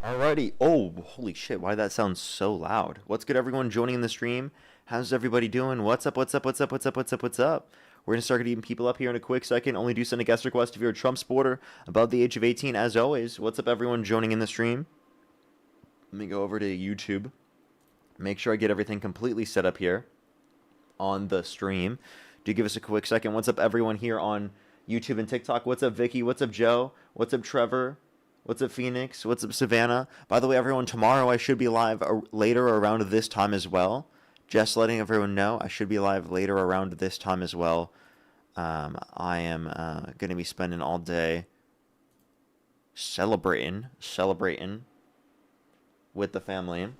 Alrighty. Oh, holy shit. Why did that sound so loud? What's good, everyone joining in the stream? How's everybody doing? What's up? What's up? What's up? What's up? What's up? What's up? We're going to start getting people up here in a quick second. Only do send a guest request if you're a Trump supporter above the age of 18, as always. What's up, everyone joining in the stream? Let me go over to YouTube. Make sure I get everything completely set up here on the stream. Do give us a quick second. What's up, everyone here on YouTube and TikTok? What's up, Vicky? What's up, Joe? What's up, Trevor? What's up, Phoenix? What's up, Savannah? By the way, everyone, tomorrow I should be live later around this time as well. Just letting everyone know, I should be live later around this time as well. I am going to be spending all day celebrating with the family.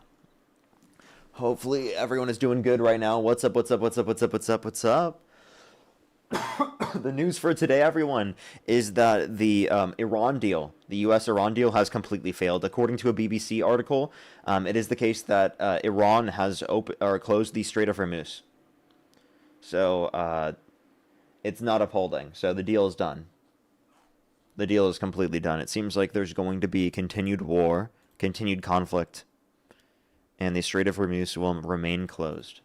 Hopefully everyone is doing good right now. What's up, what's up, what's up, what's up, what's up, what's up? The news for today, everyone, is that the Iran deal, the U.S.-Iran deal, has completely failed. According to a BBC article, it is the case that Iran has closed the Strait of Hormuz. So it's not upholding. So the deal is done. The deal is completely done. It seems like there's going to be continued war, continued conflict, and the Strait of Hormuz will remain closed.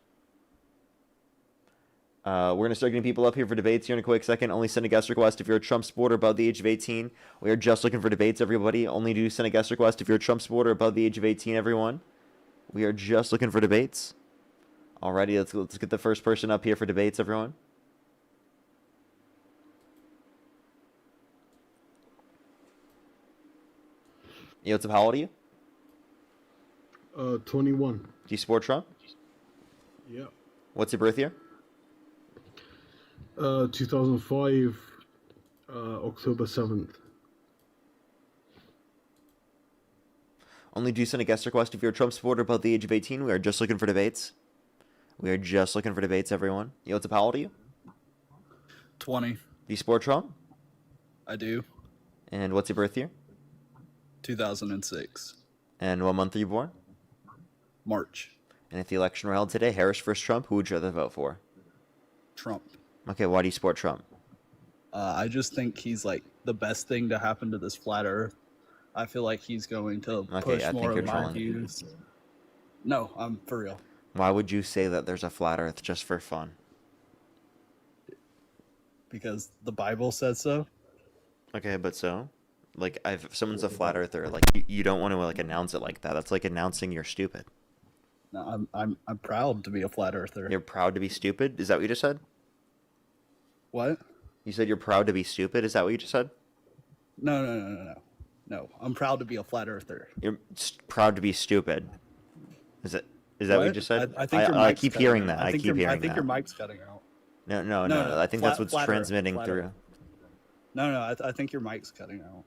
We're going to start getting people up here for debates here in a quick second. Only send a guest request if you're a Trump supporter above the age of 18. We are just looking for debates, everybody. Only do send a guest request if you're a Trump supporter above the age of 18, everyone. We are just looking for debates. Alrighty, let's get the first person up here for debates, everyone. Yo, what's up? How old are you? 21. Do you support Trump? Yeah. What's your birth year? 2005, October 7th. Only do send a guest request if you're a Trump supporter above the age of 18. We are just looking for debates. We are just looking for debates, everyone. Yo, what's up? How old are you? 20. Do you support Trump? I do. And what's your birth year? 2006. And what month are you born? March. And if the election were held today, Harris versus Trump, who would you rather vote for? Trump. Okay, why do you support Trump? I just think he's like the best thing to happen to this flat earth. I feel like he's going to push more of my views. No, I'm for real. Why would you say that there's a flat earth just for fun? Because the Bible says so. Okay, but so? Like, if someone's a flat earther, like, you don't want to, like, announce it like that. That's like announcing you're stupid. No, I'm proud to be a flat earther. You're proud to be stupid? Is that what you just said? What? You said you're proud to be stupid? Is that what you just said? No. No, I'm proud to be a flat earther. You're proud to be stupid. Is that what you just said? I think I keep hearing that. I keep hearing that. I think your mic's cutting out. No. I think that's what's transmitting through. No. I think your mic's cutting out.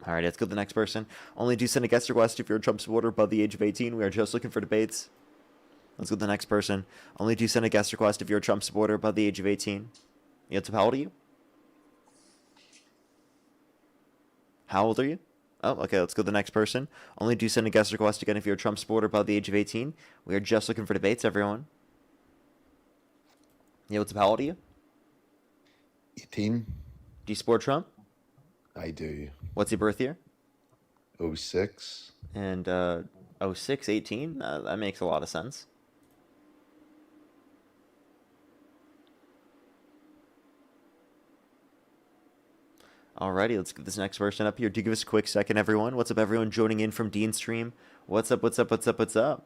All right, let's go to the next person. Only do send a guest request if you're a Trump supporter above the age of 18. We are just looking for debates. Let's go to the next person. Only do send a guest request if you're a Trump supporter above the age of 18. How old are you? How old are you? Oh, okay, let's go to the next person. Only do send a guest request again if you're a Trump supporter above the age of 18. We are just looking for debates, everyone. How old are you? 18. Do you support Trump? I do. What's your birth year? 06. And 06, 18? That makes a lot of sense. Alrighty, let's get this next person up here. Do give us a quick second, everyone. What's up, everyone joining in from Dean's stream? What's up, what's up, what's up, what's up?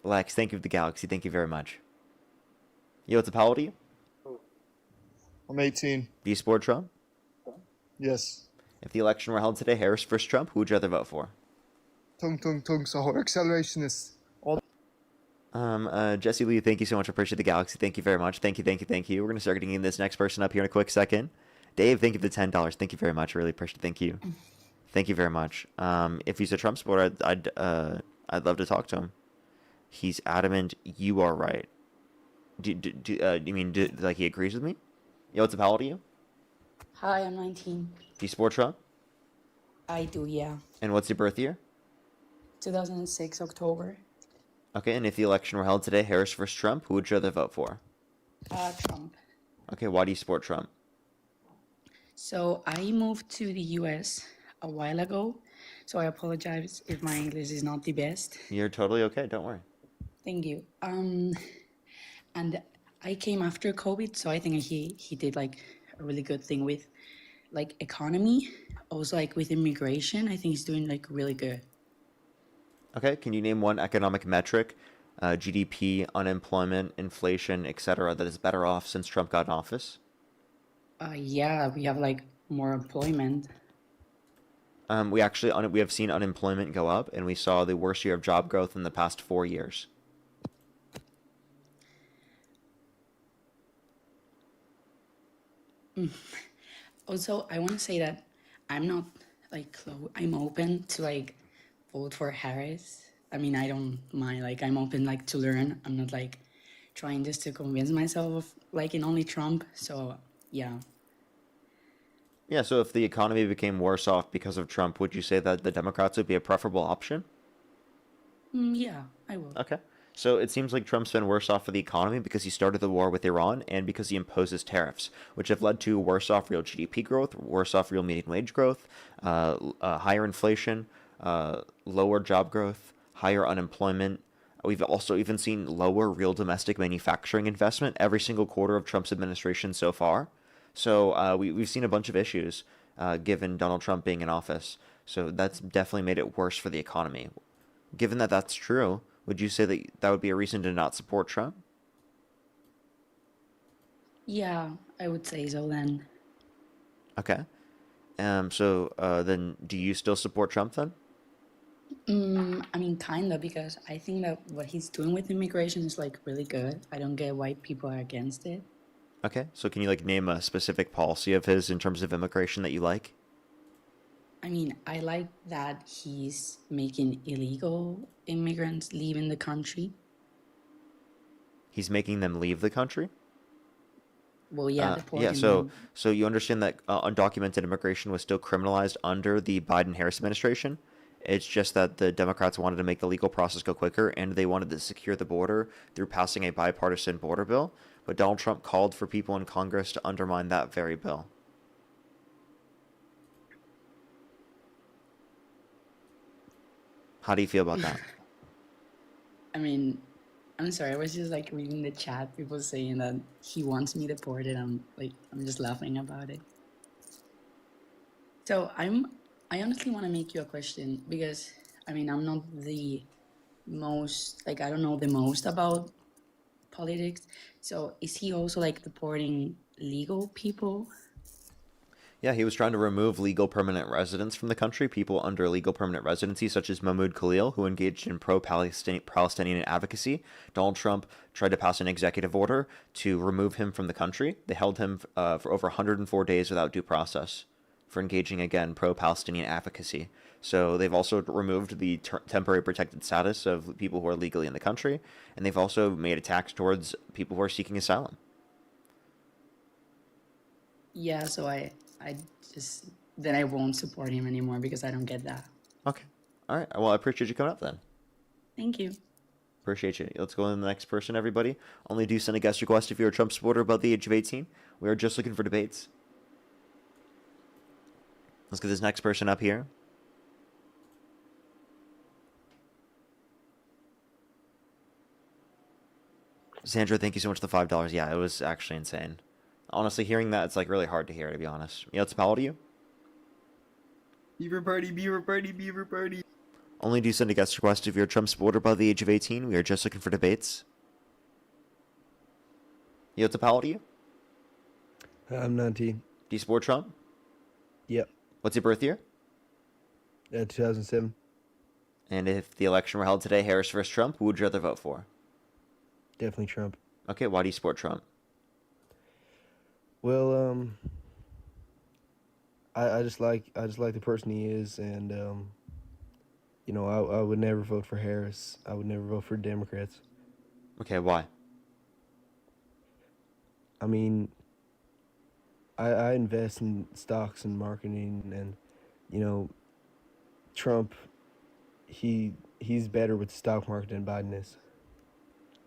Lex, thank you for the galaxy. Thank you very much. Yo, what's up? How old are you? I'm 18. Do you support Trump? Yes. If the election were held today, Harris versus Trump, who would you rather vote for? Tung. So our acceleration is all. Jesse Lee, thank you so much. I appreciate the galaxy. Thank you very much. Thank you. We're going to start getting this next person up here in a quick second. Dave, thank you for the $10. Thank you very much. I really appreciate it. Thank you. Thank you very much. If he's a Trump supporter, I'd love to talk to him. He's adamant you are right. You mean like he agrees with me? Yo, what's up? How old are you? Hi, I'm 19. Do you support Trump? I do, yeah. And what's your birth year? 2006, October. Okay, and if the election were held today, Harris versus Trump, who would you rather vote for? Trump. Okay, why do you support Trump? So I moved to the US a while ago, So I apologize if my English is not the best. You're totally okay. Don't worry. Thank you. And I came after COVID, so I think he did like a really good thing with like economy, also like with immigration. I think he's doing like really good. Okay, can you name one economic metric, GDP, unemployment, inflation, etc., that is better off since Trump got in office? Yeah, we have like more employment. We have seen unemployment go up, and we saw the worst year of job growth in the past 4 years. Also, I want to say that I'm not like I'm open to like vote for Harris. I mean, I don't mind. Like, I'm open like to learn. I'm not like trying just to convince myself of liking only Trump. So yeah. Yeah, so if the economy became worse off because of Trump, would you say that the Democrats would be a preferable option? Yeah, I will. Okay. So it seems like Trump's been worse off for the economy because he started the war with Iran and because he imposes tariffs, which have led to worse off real GDP growth, worse off real median wage growth, higher inflation, lower job growth, higher unemployment. We've also even seen lower real domestic manufacturing investment every single quarter of Trump's administration so far. So we've seen a bunch of issues given Donald Trump being in office. So that's definitely made it worse for the economy. Given that that's true, would you say that that would be a reason to not support Trump? Yeah, I would say so then. Okay. So then do you still support Trump then? I mean, kinda, because I think that what he's doing with immigration is like really good. I don't get why people are against it. Okay. So can you like name a specific policy of his in terms of immigration that you like? I mean, I like that he's making illegal immigrants leaving the country. He's making them leave the country? Well, yeah, Yeah, deporting so them. so you understand that undocumented immigration was still criminalized under the Biden-Harris administration. It's just that the Democrats wanted to make the legal process go quicker, and they wanted to secure the border through passing a bipartisan border bill. But Donald Trump called for people in Congress to undermine that very bill. How do you feel about that? I mean, I'm sorry, I was just like reading the chat, people saying that he wants me deported. I'm just laughing about it. So I honestly want to make you a question because I mean, I'm not the most, like, I don't know the most about politics. So is he also like deporting legal people? Yeah, he was trying to remove legal permanent residents from the country, people under legal permanent residency, such as Mahmoud Khalil, who engaged in pro-Palestinian advocacy. Donald Trump tried to pass an executive order to remove him from the country. They held him for over 104 days without due process for engaging, again, pro-Palestinian advocacy. So they've also removed the temporary protected status of people who are legally in the country, and they've also made attacks towards people who are seeking asylum. Yeah, so I just, then I won't support him anymore because I don't get that. Okay. All right. Well, I appreciate you coming up then. Thank you. Appreciate you. Let's go on to the next person, everybody. Only do send a guest request if you're a Trump supporter above the age of 18. We are just looking for debates. Let's get this next person up here. Sandra, thank you so much for the $5. Yeah, it was actually insane. Honestly, hearing that, it's like really hard to hear, to be honest. What's how old are you? Beaver party, beaver party, beaver party. Only do send a guest request if you're a Trump supporter above the age of 18. We are just looking for debates. What's how old are you? I'm 19. Do you support Trump? Yep. What's your birth year? 2007. And if the election were held today, Harris versus Trump, who would you rather vote for? Definitely Trump. Okay, why do you support Trump? Well, I just like the person he is, and you know, I would never vote for Harris. I would never vote for Democrats. Okay, why? I mean, I invest in stocks and marketing, and you know, Trump, he's better with the stock market than Biden is.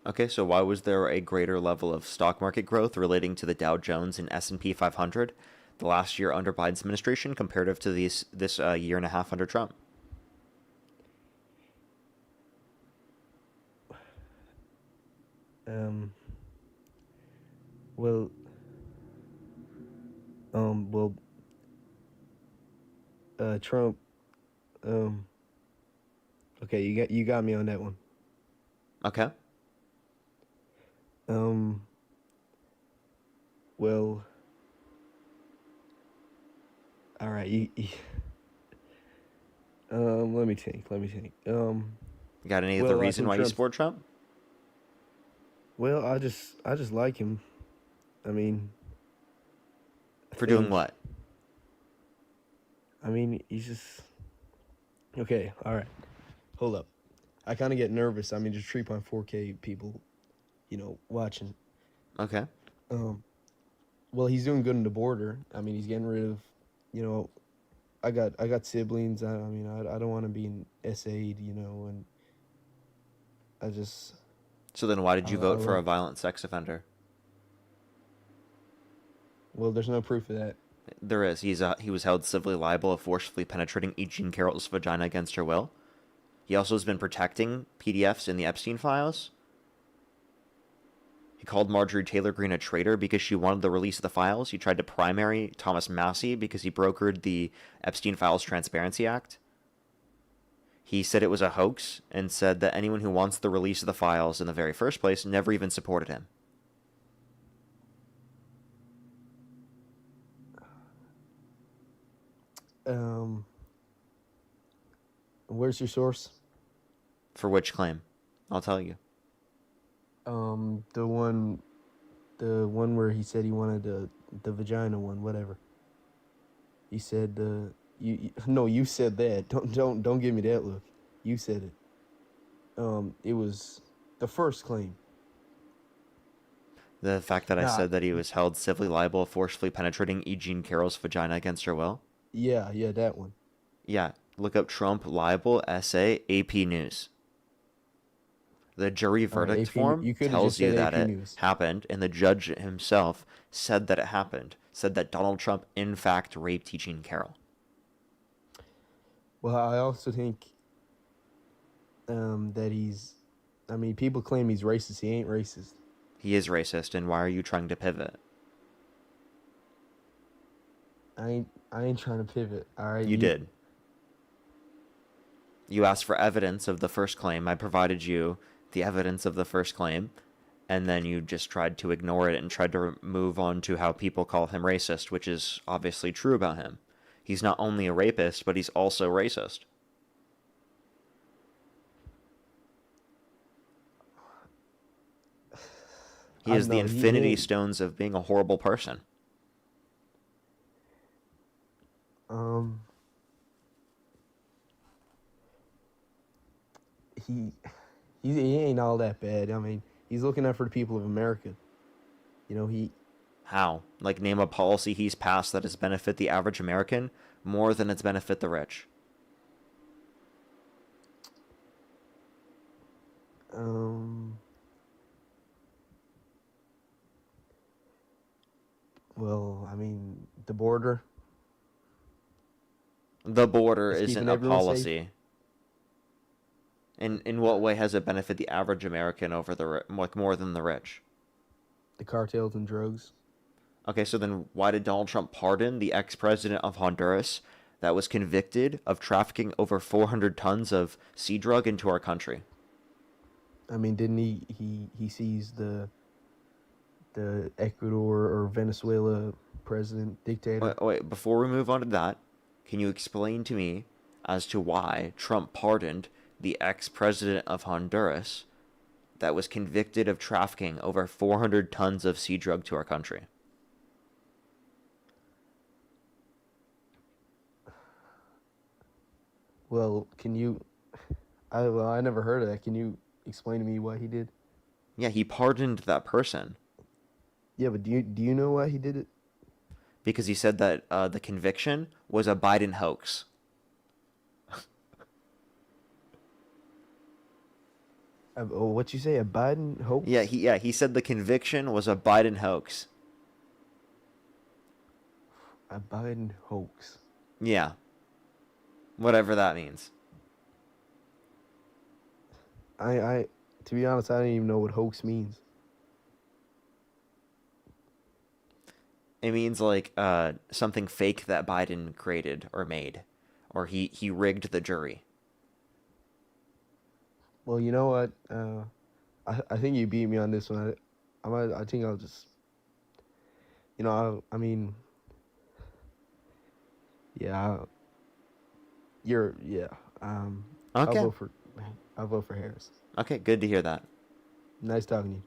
Okay, so why was there a greater level of stock market growth relating to the Dow Jones and S&P 500 the last year under Biden's administration comparative to this year and a half under Trump? Um. Well. Well. Trump. Um. Okay, you got me on that one. Okay. Um. Well. All right. Let me think. You got any other Well, I reason think why you Trump's. support Trump? Well, I just like him. I mean, I For doing think. what? I mean, he's just. Okay. All right. Hold up. I kind of get nervous. I mean, just 3.4K people, watching. Okay. Um. Well, he's doing good in the border. I mean, he's getting rid of, you know, I got siblings. I mean, I don't want to be an SA'd, and I just So then why did you I vote for a like. violent sex offender? Well, there's no proof of that. There is. He was held civilly liable of forcefully penetrating E. Jean Carroll's vagina against her will. He also has been protecting PDFs in the Epstein files. He called Marjorie Taylor Greene a traitor because she wanted the release of the files. He tried to primary Thomas Massie because he brokered the Epstein Files Transparency Act. He said it was a hoax and said that anyone who wants the release of the files in the very first place never even supported him. Um, where's your source? For which claim? I'll tell you. The one where he said he wanted the vagina one, whatever. He said no, you said that. Don't give me that look. You said it. It was the first claim. The fact that I Nah, said that he was held civilly liable of forcefully penetrating E. Jean Carroll's vagina against her will? yeah, that one. Yeah, look up Trump libel essay AP News. The jury All right, verdict AP. form You could have tells just you said that AP it News. happened, and the judge himself said that it happened. Said that Donald Trump, in fact, raped E. Jean Carroll. Well, I also think that he's. I mean, people claim he's racist. He ain't racist. He is racist, and why are you trying to pivot? I ain't trying to pivot. All right, You did. You asked for evidence of the first claim. I provided you the evidence of the first claim, and then you just tried to ignore it and tried to move on to how people call him racist, which is obviously true about him. He's not only a rapist, but he's also racist. He I is the know he infinity ain't. stones of being a horrible person. Um, he he ain't all that bad. I mean, he's looking out for the people of America. He. How? Like, name a policy he's passed that has benefit the average American more than it's benefit the rich. Um. Well, I mean, the border. The border Just isn't keeping a everyone safe. policy. In what way has it benefit the average American over like more than the rich? The cartels and drugs. Okay, so then why did Donald Trump pardon the ex-president of Honduras that was convicted of trafficking over 400 tons of sea drug into our country? I mean, didn't he seized the Ecuador or Venezuela president dictator? Wait, before we move on to that, can you explain to me as to why Trump pardoned the ex-president of Honduras that was convicted of trafficking over 400 tons of sea drug to our country? Well, can you? I never heard of that. Can you explain to me why he did? Yeah, he pardoned that person Yeah, but do you know why he did it? because he said that the conviction was a Biden hoax. What you say? A Biden hoax? He said the conviction was a Biden hoax. A Biden hoax. Yeah, whatever that means. To be honest, I don't even know what hoax means. It means like something fake that Biden created or made, or he rigged the jury. Well, you know what? I think you beat me on this one. I think I'll just, I mean, yeah, yeah. Okay. I'll vote for Harris. Okay, good to hear that. Nice talking to you.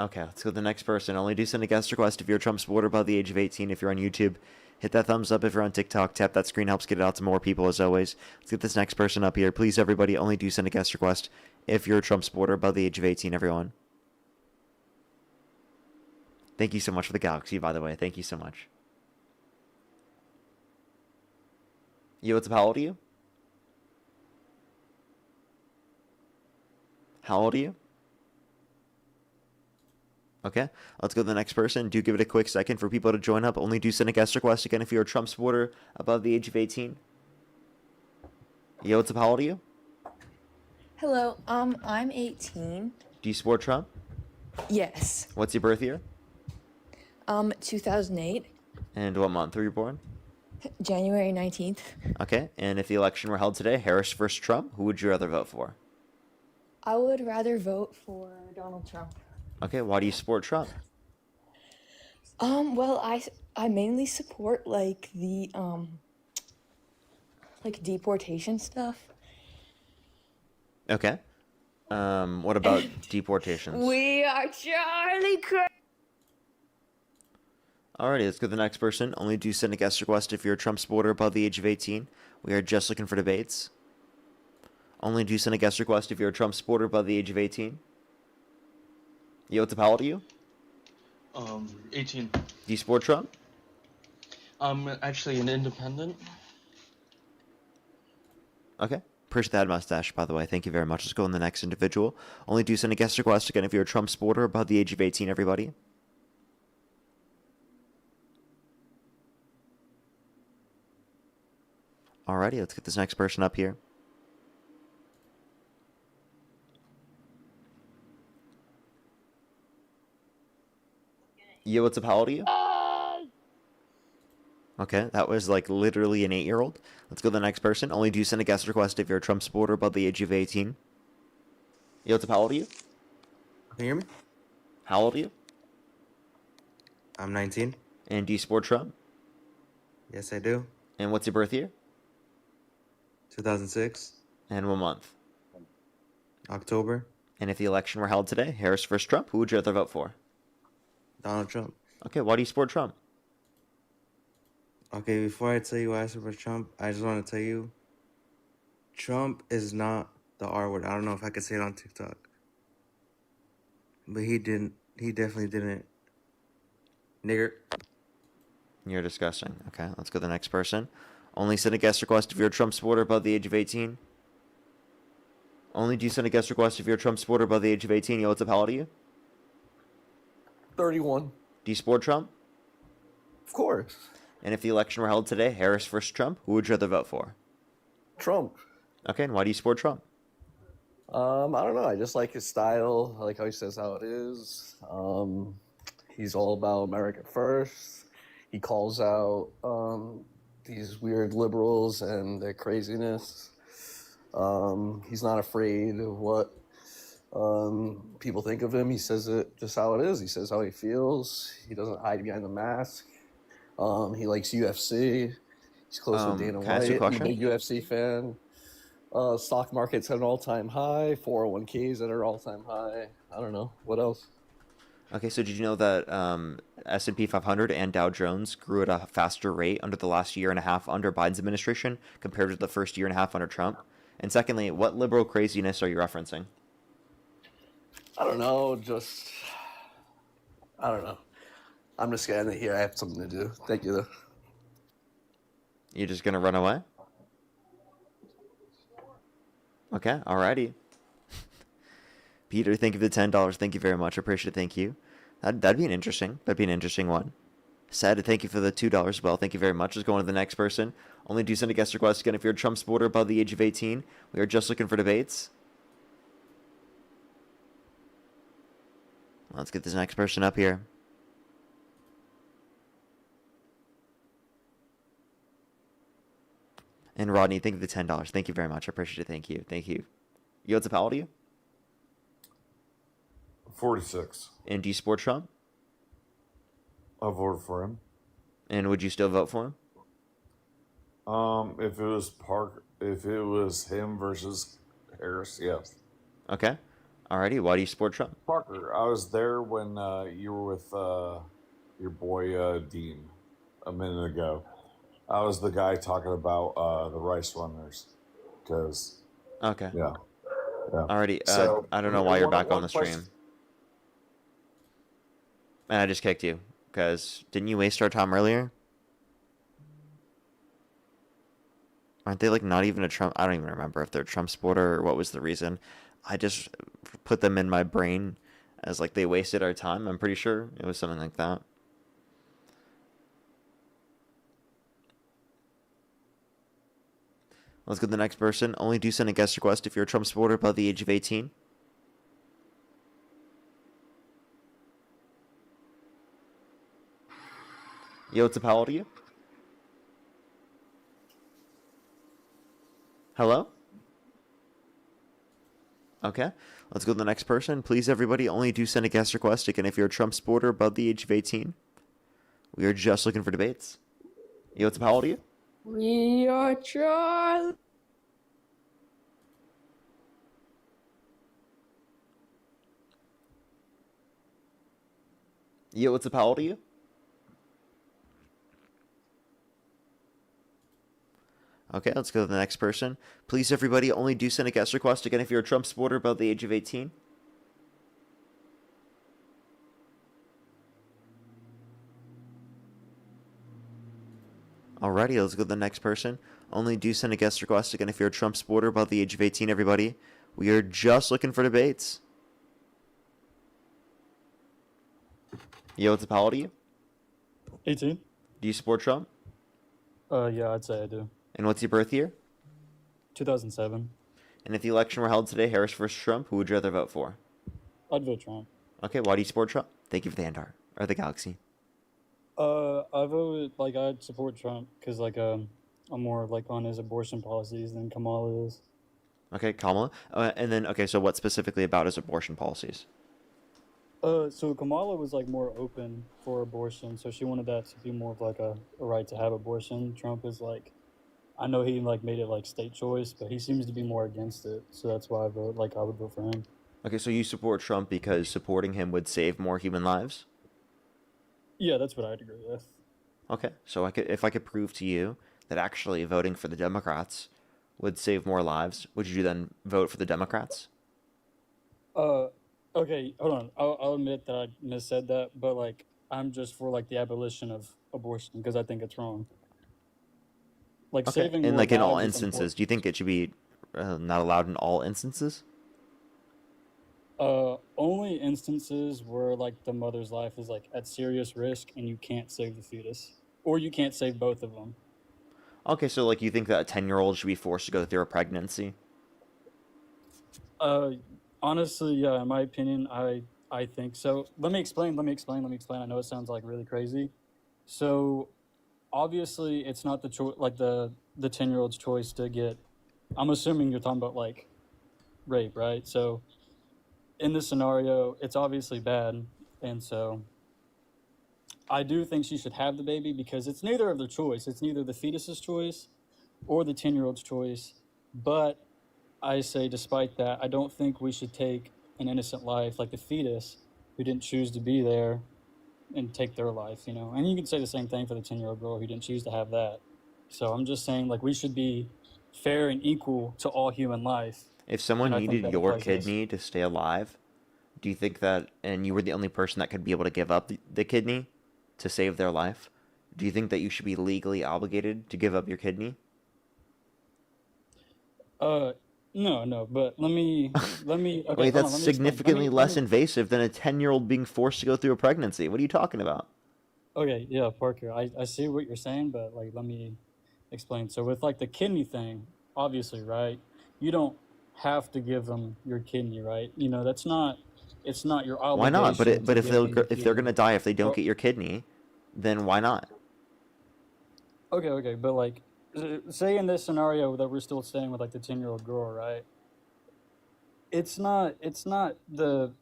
Okay, let's go to the next person. Only do send a guest request if you're a Trump supporter above the age of 18. If you're on YouTube, hit that thumbs up. If you're on TikTok, tap that screen. Helps get it out to more people, as always. Let's get this next person up here. Please, everybody, only do send a guest request if you're a Trump supporter above the age of 18, everyone. Thank you so much for the galaxy, by the way. Thank you so much. Yo, what's up? How old are you? How old are you? Okay, let's go to the next person. Do give it a quick second for people to join up. Only do send a guest request again if you're a Trump supporter above the age of 18. Yo, what's up? How old are you? Hello, I'm 18. Do you support Trump? Yes. What's your birth year? 2008, And what month were you born? January 19th. Okay, and if the election were held today, Harris versus Trump, who would you rather vote for? I would rather vote for Donald Trump. Okay, why do you support Trump? Well, I mainly support like the like deportation stuff. Okay. What about deportations? We are Charlie Kirk. Alrighty, let's go to the next person. Only do send a guest request if you're a Trump supporter above the age of 18. We are just looking for debates. Only do send a guest request if you're a Trump supporter above the age of 18. Yo, what's up? How old are you? 18. Do you support Trump? I'm actually an independent. Okay. Appreciate that mustache, by the way. Thank you very much. Let's go on the next individual. Only do send a guest request again if you're a Trump supporter above the age of 18, everybody. Alrighty, let's get this next person up here. Yo, what's up? How old are you? Okay, that was like literally an 8-year-old. Let's go to the next person. Only do send a guest request if you're a Trump supporter above the age of 18. Yo, what's up? How old are you? Can you hear me? How old are you? I'm 19. And do you support Trump? Yes, I do. And what's your birth year? 2006. And what month? October. And if the election were held today, Harris versus Trump, who would you rather vote for? Donald Trump. Okay, why do you support Trump? Okay, before I tell you why I support Trump, I just want to tell you, Trump is not the R word. I don't know if I could say it on TikTok. But he didn't. He definitely didn't. Nigger. You're disgusting. Okay, let's go to the next person. Only send a guest request if you're a Trump supporter above the age of 18. Only do you send a guest request if you're a Trump supporter above the age of 18. Yo, what's up? How old are you? 31. Do you support Trump? Of course. And if the election were held today, Harris versus Trump, who would you rather vote for? Trump. Okay, and why do you support Trump? I don't know. I just like his style. I like how he says how it is. He's all about America first. He calls out these weird liberals and their craziness. He's not afraid of what people think of him. He says it just how it is. He says how he feels. He doesn't hide behind the mask. He likes UFC. He's close with Dana can I ask you a White. He's a question? big UFC fan. Stock market's at an all-time high. 401ks at an all-time high. I don't know. What else? Okay, so did you know that S&P 500 and Dow Jones grew at a faster rate under the last year and a half under Biden's administration compared to the first year and a half under Trump? And secondly, what liberal craziness are you referencing? I don't know. I don't know. I'm just getting it here. I have something to do. Thank you, though. You're just gonna run away? Okay, alrighty. Peter, thank you for the $10. Thank you very much. I appreciate it. Thank you. That'd be an interesting one. Sad, thank you for the $2 as well. Thank you very much. Let's go on to the next person. Only do send a guest request again if you're a Trump supporter above the age of 18. We are just looking for debates. Let's get this next person up here. And Rodney, thank you for the $10. Thank you very much. I appreciate it. Thank you. Thank you. Yo, what's up? How old are you? 46. And do you support Trump? I voted for him. And would you still vote for him? If it was him versus Harris, yes. Okay. Alrighty. Why do you support Trump? Parker, I was there when you were with your boy Dean a minute ago. I was the guy talking about the rice runners. Because Okay. Yeah. Alrighty. So, I don't know why you're back on the question- stream. And I just kicked you because didn't you waste our time earlier? Aren't they like not even a Trump? I don't even remember if they're a Trump supporter or what was the reason. I just put them in my brain as like they wasted our time. I'm pretty sure it was something like that. Let's go to the next person. Only do send a guest request if you're a Trump supporter above the age of 18. Yo, what's up? How old are you? Hello? Okay. Let's go to the next person. Please, everybody, only do send a guest request. Again, if you're a Trump supporter above the age of 18. We are just looking for debates. Yo, what's up? How old are you? We are Charlie. Yo, what's up? How old are you? Okay, let's go to the next person. Please, everybody, only do send a guest request. Again, if you're a Trump supporter above the age of 18. Alrighty, let's go to the next person. Only do send a guest request. Again, if you're a Trump supporter above the age of 18, everybody. We are just looking for debates. Yo, what's up? How old are you? 18. Do you support Trump? Yeah, I'd say I do. And what's your birth year? 2007. And if the election were held today, Harris versus Trump, who would you rather vote for? I'd vote Trump. Okay, why do you support Trump? Thank you for the Andar. Or the Galaxy. I voted, like, I'd support Trump because, like, I'm more, like, on his abortion policies than Kamala is. Okay, Kamala. And then, okay, so what specifically about his abortion policies? So Kamala was, like, more open for abortion, so she wanted that to be more of, like, a right to have abortion. Trump is, like, I know he, like, made it, like, state choice, but he seems to be more against it, so that's why I would vote for him. Okay, so you support Trump because supporting him would save more human lives? Yeah, that's what I'd agree with. Okay, so if I could prove to you that actually voting for the Democrats would save more lives, would you then vote for the Democrats? Okay, hold on. I'll admit that I missaid that, but, like, I'm just for, like, the abolition of abortion because I think it's wrong. Like, Okay, saving and more like in all lives is instances, important. do you think it should be not allowed in all instances? Only instances where, like, the mother's life is, like, at serious risk and you can't save the fetus. Or you can't save both of them. Okay, so like you think that a 10-year-old should be forced to go through a pregnancy? Honestly, yeah, in my opinion, I think so. Let me explain. I know it sounds, like, really crazy. So, obviously, it's not the the 10-year-old's choice to get... I'm assuming you're talking about, like, rape, right? So, in this scenario, it's obviously bad, and so I do think she should have the baby because it's neither of their choice. It's neither the fetus's choice or the 10-year-old's choice. But I say, despite that, I don't think we should take an innocent life like the fetus who didn't choose to be there and take their life, you know? And you can say the same thing for the 10-year-old girl who didn't choose to have that. So I'm just saying, like, we should be fair and equal to all human life. If someone And I think needed that your applies to this. kidney to stay alive, do you think that, and you were the only person that could be able to give up the kidney to save their life, do you think that you should be legally obligated to give up your kidney? No, but let me. Okay, Wait, hold on, that's let me explain. significantly less invasive than a 10-year-old being forced to go through a pregnancy. What are you talking about? Okay, yeah, Parker, I see what you're saying, but, like, let me explain. So with, like, the kidney thing, obviously, right? You don't have to give them your kidney, right? You know, it's not your Why obligation. not? But to give them your if they're kidney. gonna die if they don't Well, get your kidney, then why not? okay, but, like, say in this scenario that we're still staying with like the 10-year-old girl, right? It's not the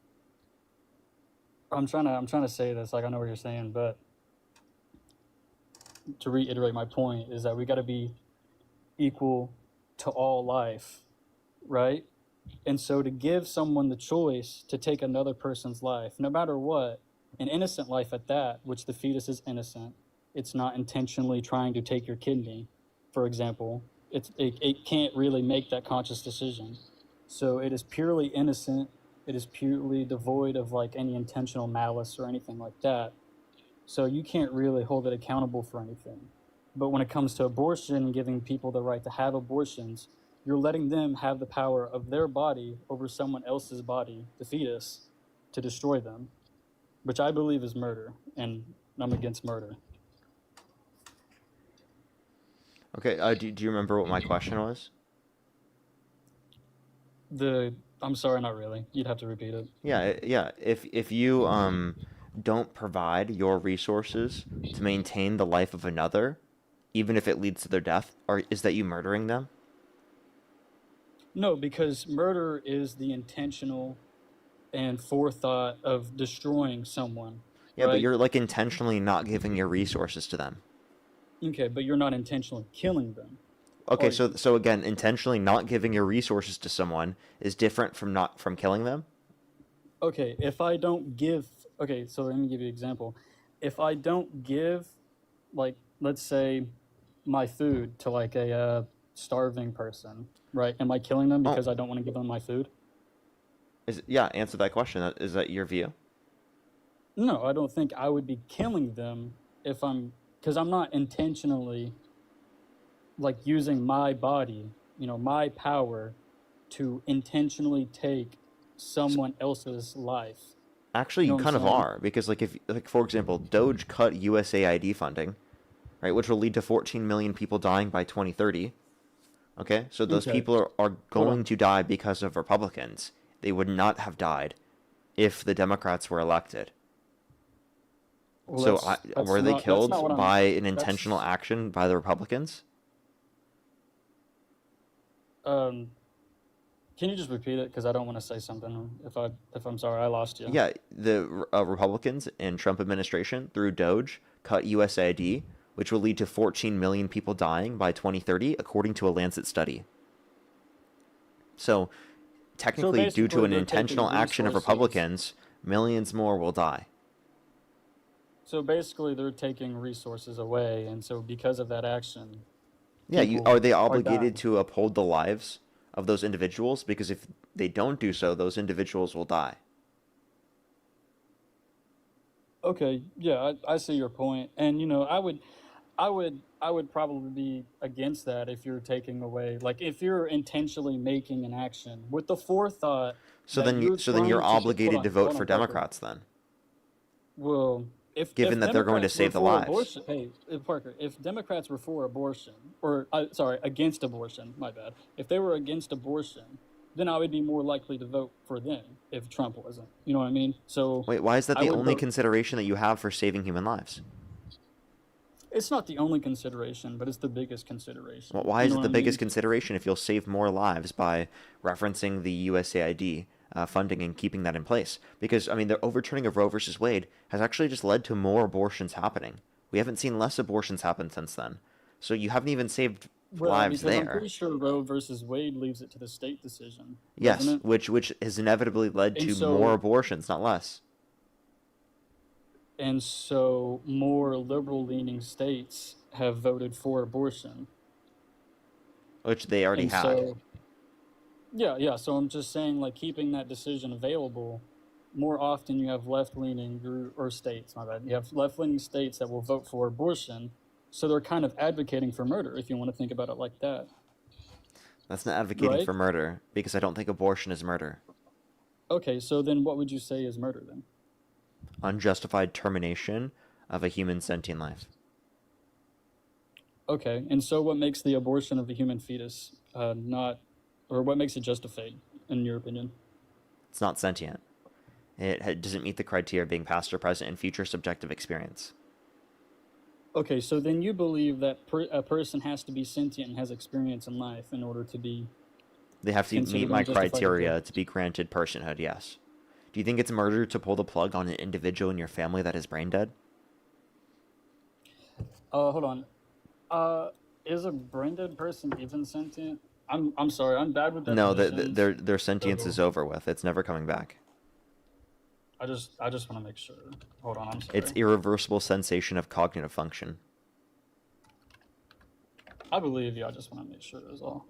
I'm trying to say this like I know what you're saying, but to reiterate my point is that we got to be equal to all life, right? And so to give someone the choice to take another person's life, no matter what, an innocent life at that, which the fetus is innocent, it's not intentionally trying to take your kidney, for example. It can't really make that conscious decision. So it is purely innocent. It is purely devoid of like any intentional malice or anything like that. So you can't really hold it accountable for anything. But when it comes to abortion and giving people the right to have abortions, you're letting them have the power of their body over someone else's body, the fetus, to destroy them, which I believe is murder, and I'm against murder. Okay, do you remember what my question was? I'm sorry, not really. You'd have to repeat it. Yeah. If you don't provide your resources to maintain the life of another, even if it leads to their death, or is that you murdering them? No, because murder is the intentional and forethought of destroying someone. Yeah, right? But you're like intentionally not giving your resources to them. Okay, but you're not intentionally killing them. Okay, so again, intentionally not giving your resources to someone is different from killing them? Okay, if I don't give okay, so let me give you an example. If I don't give, like, let's say, my food to like a starving person, right? Am I killing them because I don't want to give them my food? Answer that question. Is that your view? No, I don't think I would be killing them because I'm not intentionally like using my body, my power to intentionally take someone else's life. Actually, you kind of are, because for example, Doge cut USAID funding, right, which will lead to 14 million people dying by 2030. Okay, so those people are going to die because of Republicans. They would not have died if the Democrats were elected. Well, so were they killed by an intentional action by the Republicans? Can you just repeat it? Because I don't want to say something. If I'm sorry, I lost you. Yeah, the Republicans and Trump administration through Doge cut USAID, which will lead to 14 million people dying by 2030, according to a Lancet study. So, technically, due to an intentional action of Republicans, millions more will die. So basically, they're taking resources away, and so because of that action, are they obligated to uphold the lives of those individuals? Because if they don't do so, those individuals will die. Okay, yeah, I see your point, and I would probably be against that if you're taking away, like if you're intentionally making an action with the forethought. So then you're obligated to vote for Democrats then. Well, given that they're going to save the lives. Parker, if Democrats were for abortion, or against abortion, my bad. If they were against abortion, then I would be more likely to vote for them if Trump wasn't. You know what I mean? So wait, why is that the only consideration that you have for saving human lives? It's not the only consideration, but it's the biggest consideration. Well, why is it the biggest consideration if you'll save more lives by referencing the USAID funding and keeping that in place? Because, I mean, the overturning of Roe versus Wade has actually just led to more abortions happening. We haven't seen less abortions happen since then. So you haven't even saved lives there. I'm pretty sure Roe versus Wade leaves it to the state decision. Yes, which has inevitably led to more abortions, not less. And so more liberal-leaning states have voted for abortion. Which they already had. Yeah. So I'm just saying, like, keeping that decision available, more often you have left-leaning states, my bad. You have left-leaning states that will vote for abortion, so they're kind of advocating for murder, if you want to think about it like that. That's not advocating for murder, because I don't think abortion is murder. Okay, so then what would you say is murder then? Unjustified termination of a human sentient life. Okay, and so what makes the abortion of the human fetus what makes it justified, in your opinion? It's not sentient. It doesn't meet the criteria of being past or present and future subjective experience. Okay, so then you believe that a person has to be sentient and has experience in life in order to be They have to meet considered my unjustified criteria death. to be granted personhood, yes. Do you think it's murder to pull the plug on an individual in your family that is brain dead? Hold on. Is a brain dead person even sentient? I'm sorry, I'm bad with No, definitions. their sentience is over with. It's never coming back. I just want to make sure. Hold on, I'm sorry. It's irreversible cessation of cognitive function. I believe you. I just want to make sure is all.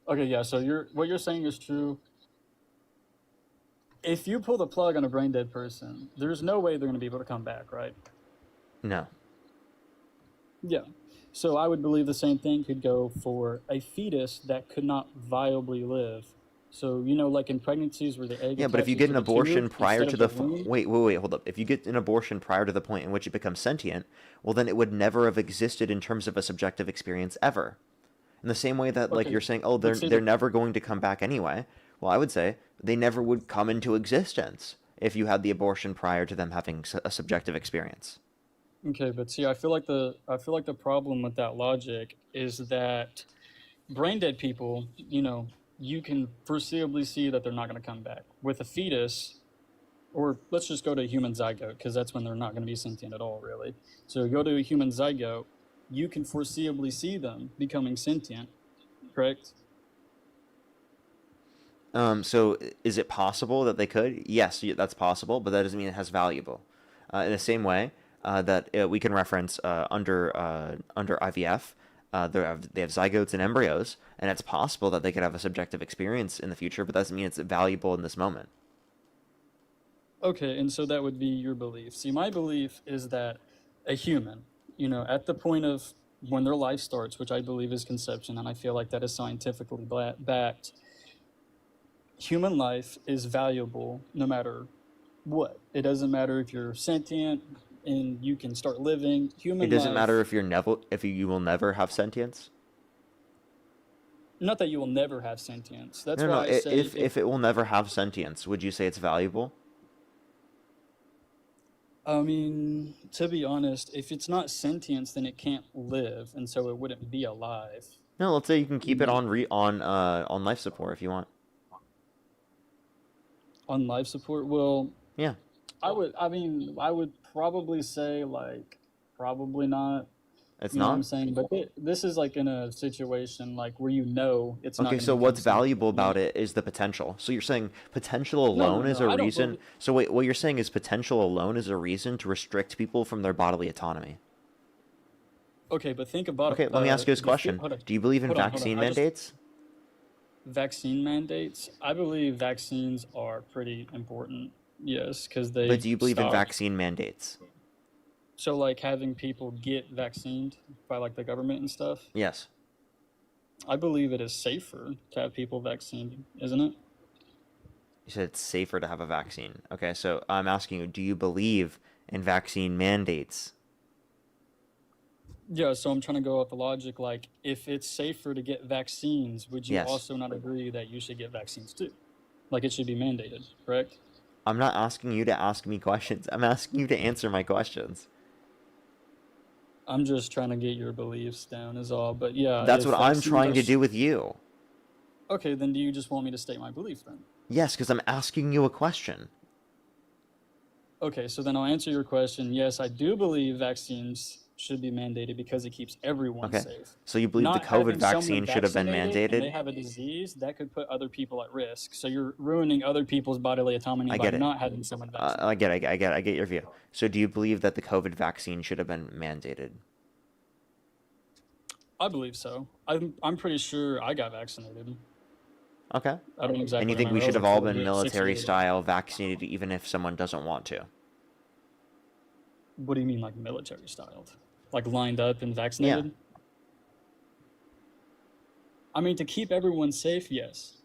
Okay, yeah. So what you're saying is true. If you pull the plug on a brain dead person, there's no way they're going to be able to come back, right? No. Yeah. So I would believe the same thing could go for a fetus that could not viably live. So, like in pregnancies where the egg. Yeah, but if you attaches get an to the tube abortion prior instead to of the womb- wait, hold up. If you get an abortion prior to the point in which it becomes sentient, well, then it would never have existed in terms of a subjective experience ever. In the same way that, like, Okay, you're saying, oh, they're let's say they're that- never going to come back anyway. Well, I would say they never would come into existence if you had the abortion prior to them having a subjective experience. Okay, but see, I feel like the problem with that logic is that brain dead people, you can foreseeably see that they're not going to come back. With a fetus, or let's just go to a human zygote, because that's when they're not going to be sentient at all, really. So go to a human zygote, you can foreseeably see them becoming sentient, correct? So is it possible that they could? Yes, that's possible, but that doesn't mean it has valuable. In the same way that we can reference under IVF, they have zygotes and embryos, and it's possible that they could have a subjective experience in the future, but that doesn't mean it's valuable in this moment. Okay, and so that would be your belief. See, my belief is that a human, at the point of when their life starts, which I believe is conception, and I feel like that is scientifically backed, human life is valuable no matter what. It doesn't matter if you're sentient and you can start living. It doesn't matter if you will never have sentience. Not that you will never have sentience. That's No, why no. I say If it will never have sentience, would you say it's valuable? I mean, to be honest, if it's not sentience, then it can't live, and so it wouldn't be alive. No, let's say you can keep it on life support if you want. On life support? Well, yeah. I would probably say, probably not. It's You know not? what I'm saying? But this is like in a situation like where it's not Okay, gonna so become what's sentient. valuable about it is the potential. So you're saying potential alone no, is I a don't reason. believe- So wait, what you're saying is potential alone is a reason to restrict people from their bodily autonomy. Okay, but think about Okay, let me ask you this question. hold on. Do you believe in Hold on. vaccine I just- mandates? Vaccine mandates? I believe vaccines are pretty important. Yes, because they. But do you believe in stop- vaccine mandates? So, like having people get vaccinated by like the government and stuff. Yes. I believe it is safer to have people vaccinated, isn't it? You said it's safer to have a vaccine. Okay, so I'm asking you, do you believe in vaccine mandates? Yeah, so I'm trying to go off the logic. Like, if it's safer to get vaccines, would you Yes. also not agree that you should get vaccines too? Like, it should be mandated, correct? I'm not asking you to ask me questions. I'm asking you to answer my questions. I'm just trying to get your beliefs down, is all. But yeah, That's if what I'm vaccines trying are to s- do with you. Okay, then do you just want me to state my belief then? Yes, because I'm asking you a question. Okay, so then I'll answer your question. Yes, I do believe vaccines should be mandated because it keeps everyone Okay. safe. So you believe Not the having COVID someone vaccine should have been vaccinated and mandated? they have a disease that could put other people at risk. So you're ruining other people's bodily autonomy I by get it. not having someone vaccinated. I get your view. So do you believe that the COVID vaccine should have been mandated? I believe so. I'm pretty sure I got vaccinated. Okay. I don't exactly And you think we remember. I should was have like all 4 been years, 6 military years old. style vaccinated even if someone doesn't want to? What do you mean, like military styled? Like lined up and vaccinated? I mean, to keep everyone safe, yes.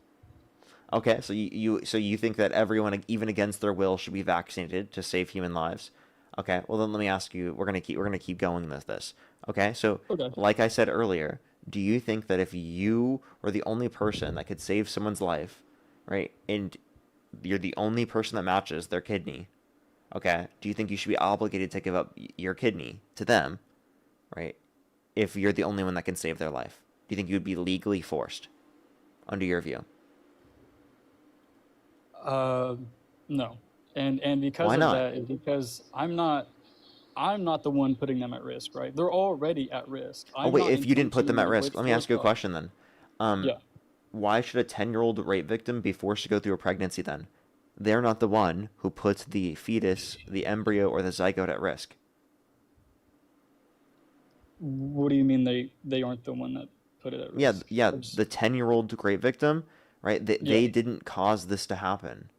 Okay, so you think that everyone, even against their will, should be vaccinated to save human lives? Okay, well then let me ask you. We're gonna keep going with this. Okay, so Okay. like I said earlier, do you think that if you were the only person that could save someone's life, right, and you're the only person that matches their kidney, okay, do you think you should be obligated to give up your kidney to them right? If you're the only one that can save their life, do you think you would be legally forced, under your view? No, and because Why of not? that, is because I'm not the one putting them at risk, right? They're already at risk. Oh I'm wait, not if you didn't put them at intentionally risk, with let me ask you a forethought. question then. Yeah. Why should a 10-year-old rape victim be forced to go through a pregnancy then? They're not the one who puts the fetus, the embryo, or the zygote at risk. What do you mean they aren't the one that put it at Yeah, risk? yeah, the 10-year-old rape victim, right? They, Yeah. they didn't cause this to happen.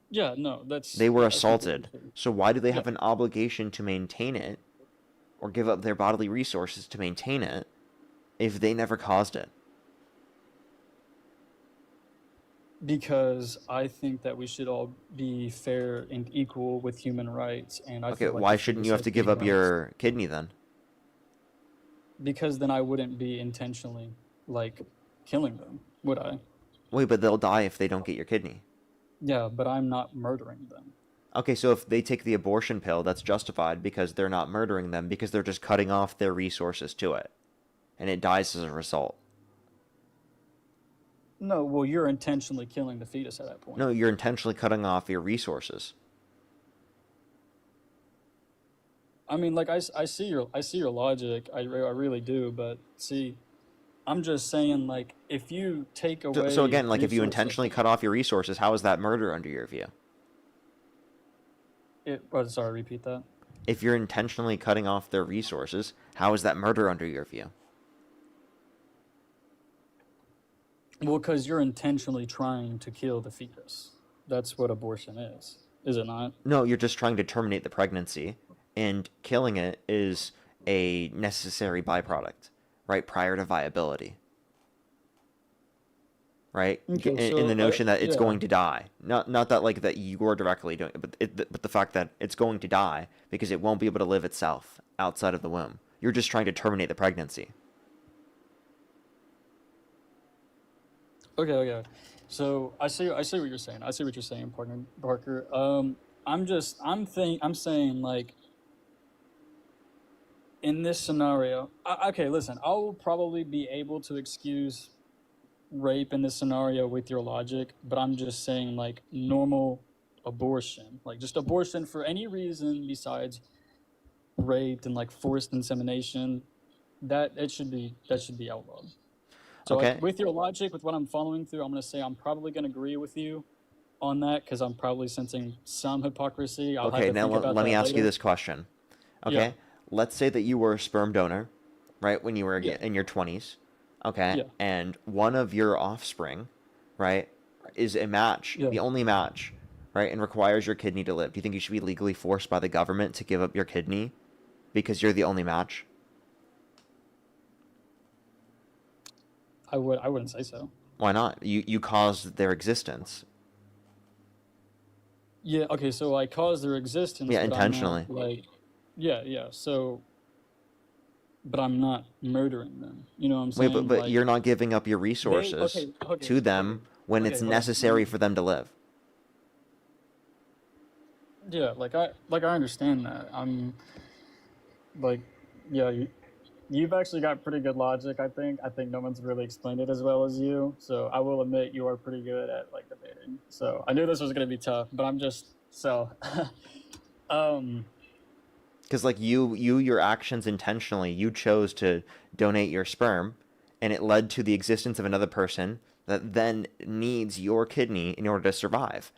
Yeah, no, that's They were yeah, that's completely assaulted. true. So why do they Yeah. have an obligation to maintain it or give up their bodily resources to maintain it if they never caused it? Because I think that we should all be fair and equal with human rights, and I Okay, feel like why the shouldn't fetus you have has to give human up rights. your kidney then? Because then I wouldn't be intentionally like killing them, would I? Wait, but they'll die if they don't get your kidney. Yeah, but I'm not murdering them. Okay, so if they take the abortion pill, that's justified because they're not murdering them, because they're just cutting off their resources to it. And it dies as a result. No, well, you're intentionally killing the fetus at that point. No, you're intentionally cutting off your resources. I mean, like I see your logic. I really do. But see, I'm just saying, like, if you take away So again, like if you resources, intentionally cut off your resources, how is that murder under your view? sorry, repeat that. If you're intentionally cutting off their resources, how is that murder under your view? Well, because you're intentionally trying to kill the fetus. That's what abortion is it not? No, you're just trying to terminate the pregnancy, and killing it is a necessary byproduct, right, prior to viability. Right? Okay, In the notion that it's yeah. going to die. Not that like that you're directly doing it, but the fact that it's going to die because it won't be able to live itself outside of the womb. You're just trying to terminate the pregnancy. Okay. So I see what you're saying. I see what you're saying, partner Parker. I'm saying like in this scenario. Okay, listen. I will probably be able to excuse rape in this scenario with your logic, but I'm just saying like normal abortion, like just abortion for any reason besides rape and like forced insemination, that should be outlawed. So Okay. like, with your logic, with what I'm following through, I'm going to say I'm probably going to agree with you on that because I'm probably sensing some hypocrisy. I'll have Okay, to now think about let me that ask you later. this question. Okay? Yeah. Let's say that you were a sperm donor, right, when you were Yeah. in your 20s. Okay? Yeah. And one of your offspring, right, is a match, Yeah. the only match, right, and requires your kidney to live. Do you think you should be legally forced by the government to give up your kidney because you're the only match? I wouldn't say so. Why not? You caused their existence. Yeah. Okay. So I caused their existence. Yeah, but intentionally. I'm not, like, yeah. So, but I'm not murdering them. You know what I'm saying? Wait, but like, you're not giving up your resources to them when it's hold on. necessary for them to live. Yeah, like I understand that. I'm like, yeah, you've actually got pretty good logic. I think no one's really explained it as well as you. So I will admit you are pretty good at like debating. So I knew this was gonna be tough, but I'm just so. Because like your actions intentionally, you chose to donate your sperm, and it led to the existence of another person that then needs your kidney in order to survive.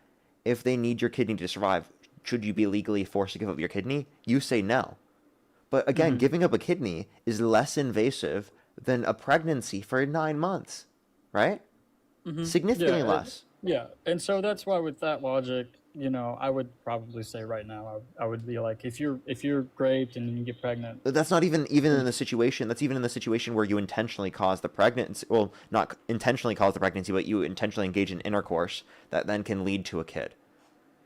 If they need your kidney to survive, should you be legally forced to give up your kidney? You say no. But again, giving up a kidney is less invasive than a pregnancy for 9 months, right? Significantly less. Yeah, and so that's why with that logic, you know, I would probably say right now, I would be like, if you're raped and you get pregnant. That's not even in the situation. That's even in the situation where you intentionally cause the pregnancy. Well, not intentionally cause the pregnancy, but you intentionally engage in intercourse that then can lead to a kid.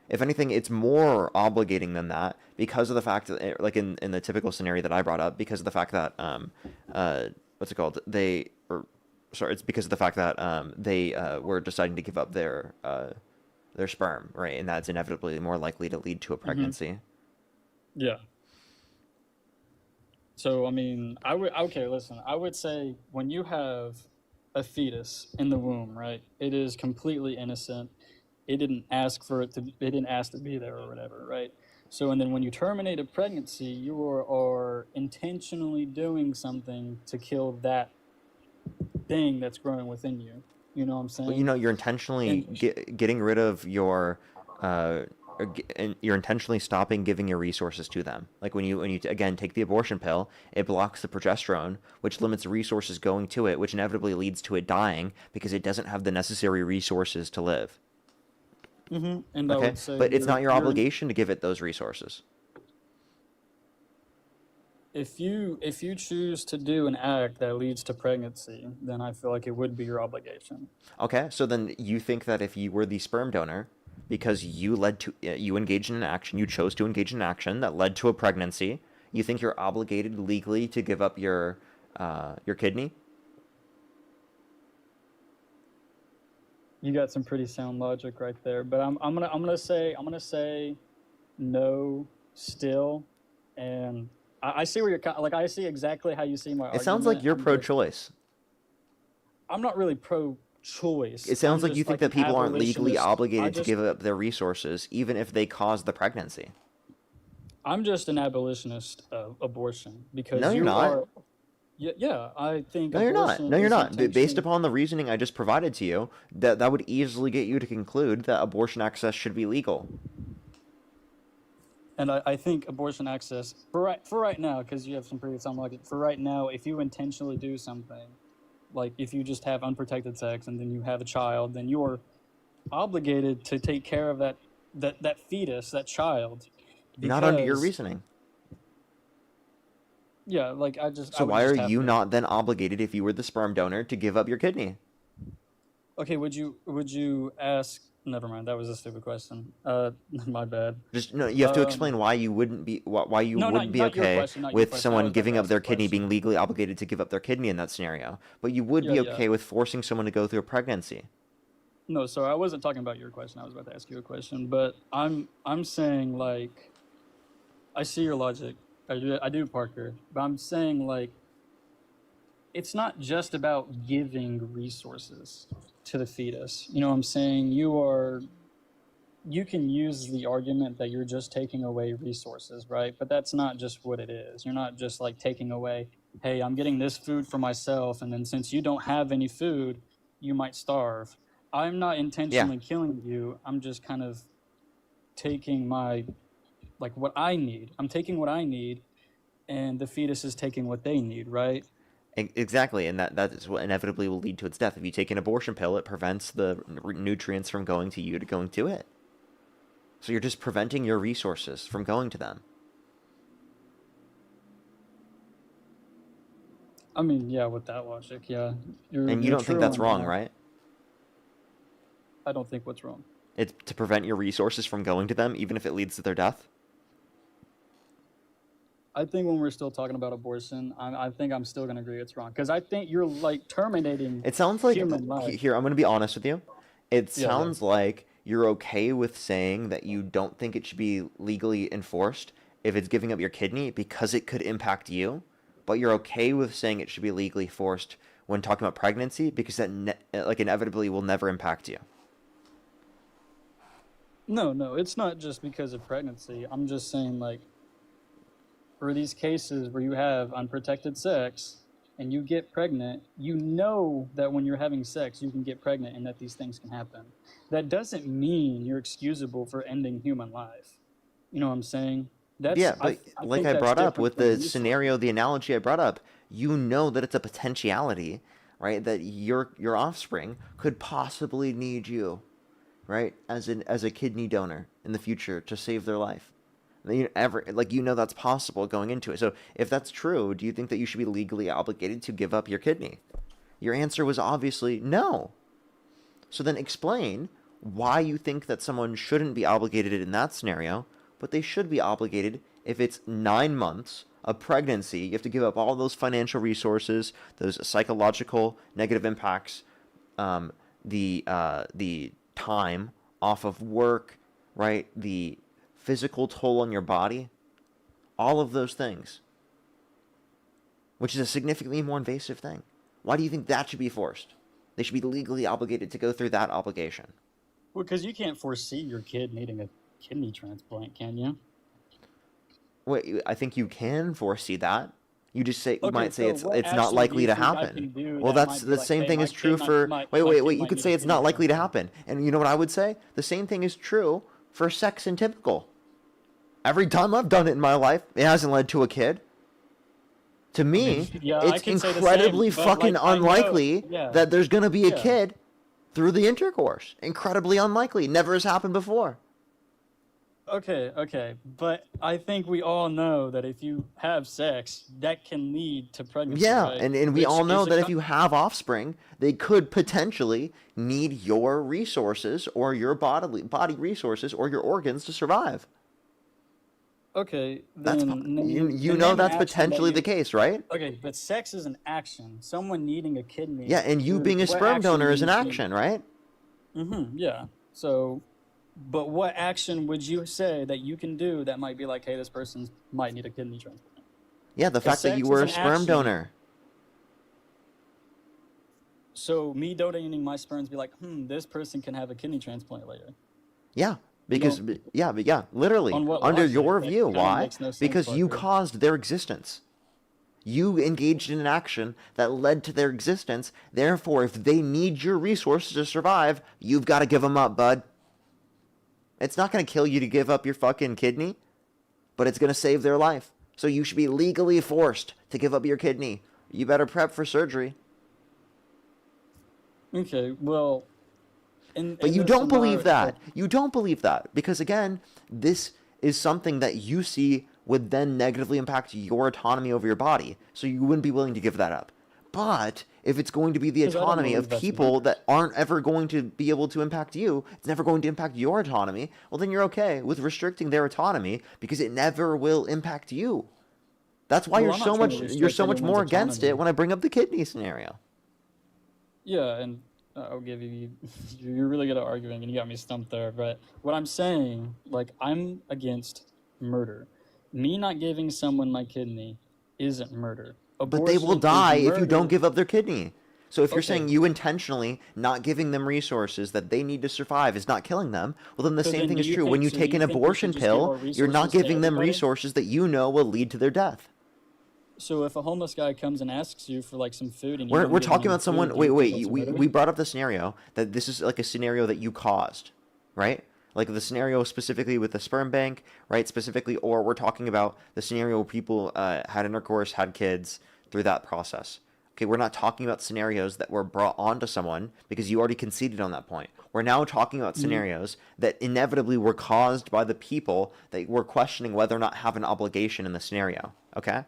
If anything, it's more obligating than that because of the fact that, like in the typical scenario that I brought up, because of the fact that what's it called? It's because of the fact that they were deciding to give up their sperm, right? And that's inevitably more likely to lead to a pregnancy. Yeah. So I mean, listen. I would say when you have a fetus in the womb, right? It is completely innocent. It didn't ask for it to. It didn't ask to be there or whatever, right? So and then when you terminate a pregnancy, you are intentionally doing something to kill that thing that's growing within you. You know what I'm Well, saying? you're intentionally getting rid of your, and you're intentionally stopping giving your resources to them. Like when you again take the abortion pill, it blocks the progesterone, which limits the resources going to it, which inevitably leads to it dying because it doesn't have the necessary resources to live. And I Okay, would say but it's not your you're obligation to give it those resources. if you choose to do an act that leads to pregnancy, then I feel like it would be your obligation. Okay, so then you think that if you were the sperm donor, because you engaged in an action, you chose to engage in an action that led to a pregnancy, you think you're obligated legally to give up your kidney? You got some pretty sound logic right there, but I'm gonna say no still, and I see where you're like I see exactly how you see my It argument. sounds like you're pro-choice. I'm not really pro-choice. It sounds I'm like you just think like that an people aren't legally abolitionist. obligated to give up their resources, even if they cause the pregnancy. I'm just an abolitionist of abortion because No, you're not. Yeah, I think No, you're not. abortion No, you're is not. Based intentionally. upon the reasoning I just provided to you, that would easily get you to conclude that abortion access should be legal. And I think abortion access for right now, because you have some pretty sound logic. For right now, if you intentionally do something, like if you just have unprotected sex and then you have a child, then you are obligated to take care of that fetus, that child. Not under your reasoning. Yeah, like So why are you not then obligated, if you were the sperm donor, to give up your kidney? Okay, would you ask? Never mind, that was a stupid question. My bad. Just no. You have to explain why you wouldn't be not your okay question, not your with question. I someone was about giving to up ask their a kidney, question. being legally obligated to give up their kidney in that scenario. But you would be okay with forcing someone to go through a pregnancy. No, sorry, I wasn't talking about your question. I was about to ask you a question, but I'm saying like, I see your logic. I do, Parker. But I'm saying like, it's not just about giving resources to the fetus. You know what I'm saying? You can use the argument that you're just taking away resources, right? But that's not just what it is. You're not just like taking away, hey, I'm getting this food for myself, and then since you don't have any food, you might starve. I'm not intentionally killing you. I'm just kind of taking what I need. I'm taking what I need, and the fetus is taking what they need, right? Exactly, and that is what inevitably will lead to its death. If you take an abortion pill, it prevents the nutrients from going to you to going to it. So you're just preventing your resources from going to them. I mean, yeah, with that logic, yeah. And you don't think that's wrong, right? I don't think what's wrong. It's to prevent your resources from going to them, even if it leads to their death? I think when we're still talking about abortion, I think I'm still going to agree it's wrong. Because I think you're, like, terminating It sounds like, human life. here, I'm going to be honest with you. It Yeah, sounds like you're okay with saying that you don't think it should be legally enforced if it's giving up your kidney because it could impact you, but you're okay with saying it should be legally forced when talking about pregnancy because that inevitably will never impact you. No, it's not just because of pregnancy. I'm just saying, like, for these cases where you have unprotected sex and you get pregnant, you know that when you're having sex, you can get pregnant and that these things can happen. That doesn't mean you're excusable for ending human life. You know what I'm saying? But like I brought up with the scenario, the analogy I brought up, you know that it's a potentiality, right? That your offspring could possibly need you, right? As a kidney donor in the future to save their life. That's possible going into it. So if that's true, do you think that you should be legally obligated to give up your kidney? Your answer was obviously no. So then explain why you think that someone shouldn't be obligated in that scenario, but they should be obligated if it's 9 months of pregnancy. You have to give up all those financial resources, those psychological negative impacts, the time off of work, right? The physical toll on your body, all of those things. which is a significantly more invasive thing. Why do you think that should be forced? They should be legally obligated to go through that obligation. Well, because you can't foresee your kid needing a kidney transplant, can you? Wait, I think you can foresee that. You just say, you Okay, might say so it's what not action do likely you to think I happen. can do Well, that that's might be the like, same hey, thing my is true kid for. might- Wait, my wait, kid wait. You might could need say a it's not kidney likely to transplant. happen, and you know what I would say? The same thing is true for sex and typical. Every time I've done it in my life, it hasn't led to a kid. To me, yeah, I it's can say the incredibly same, but, fucking like, I know- unlikely yeah. that there's gonna be a Yeah. kid through the intercourse. Incredibly unlikely. Never has happened before. Okay, but I think we all know that if you have sex, that can lead to pregnancy. Yeah, right? and we Which all know is a that if you have offspring, they could potentially need your resources or your body resources or your organs to survive. Okay, That's then you know that's potentially the case, right? Okay, but sex is an action. Someone needing a kidney. Yeah, and you being a sperm donor is an action, right? Yeah. So, but what action would you say that you can do that might be like, hey, this person might need a kidney transplant? Yeah, the fact that you sex were is a an sperm action. donor. So me donating my sperms be like, this person can have a kidney transplant later. Yeah, because literally On what under logic? your That view. kinda Why? makes no sense, Because you Parker. caused their existence. You engaged in an action that led to their existence. Therefore, if they need your resources to survive, you've got to give them up, bud. It's not going to kill you to give up your fucking kidney, but it's going to save their life. So you should be legally forced to give up your kidney. You better prep for surgery. Okay, well, But you don't believe that. You don't believe that. Because again, this is something that you see would then negatively impact your autonomy over your body. So you wouldn't be willing to give that up. But if it's going to be the 'Cause I don't autonomy of believe that's people that aren't ever going to be able to impact you, it's never going to impact your autonomy, well then you're okay with restricting their autonomy because it never will impact you. That's why Well, you're I'm not so trying to much restrict more anyone's against it autonomy. when I bring up the kidney scenario. Yeah, and I'll give you. You're really good at arguing, and you got me stumped there. But what I'm saying, like, I'm against murder. Me not giving someone my kidney isn't murder. But they will Abortion is die if you don't murder. give up their kidney. So if you're Okay. saying you intentionally not giving them resources that they need to survive is not killing them, well then the So same then thing do is you true. When you think- so take you an think we abortion should just give our pill, you're not resources to giving them everybody? resources that you know will lead to their death. So if a homeless guy comes and asks you for like some food, and you We're don't we're give talking him about food, someone. do Wait, you wait. think that's We murder? brought up the scenario that this is like a scenario that you caused, right? Like the scenario specifically with the sperm bank, right? Specifically, or we're talking about the scenario where people had intercourse, had kids through that process. Okay, we're not talking about scenarios that were brought onto someone because you already conceded on that point. We're now talking about scenarios that inevitably were caused by the people that were questioning whether or not have an obligation in the scenario. Okay?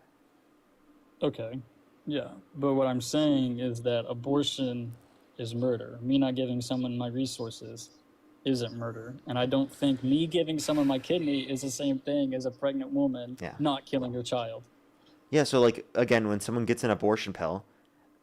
Okay, yeah, but what I'm saying is that abortion is murder. Me not giving someone my resources isn't murder, and I don't think me giving someone my kidney is the same thing as a pregnant woman not killing her child. Yeah, so like again, when someone gets an abortion pill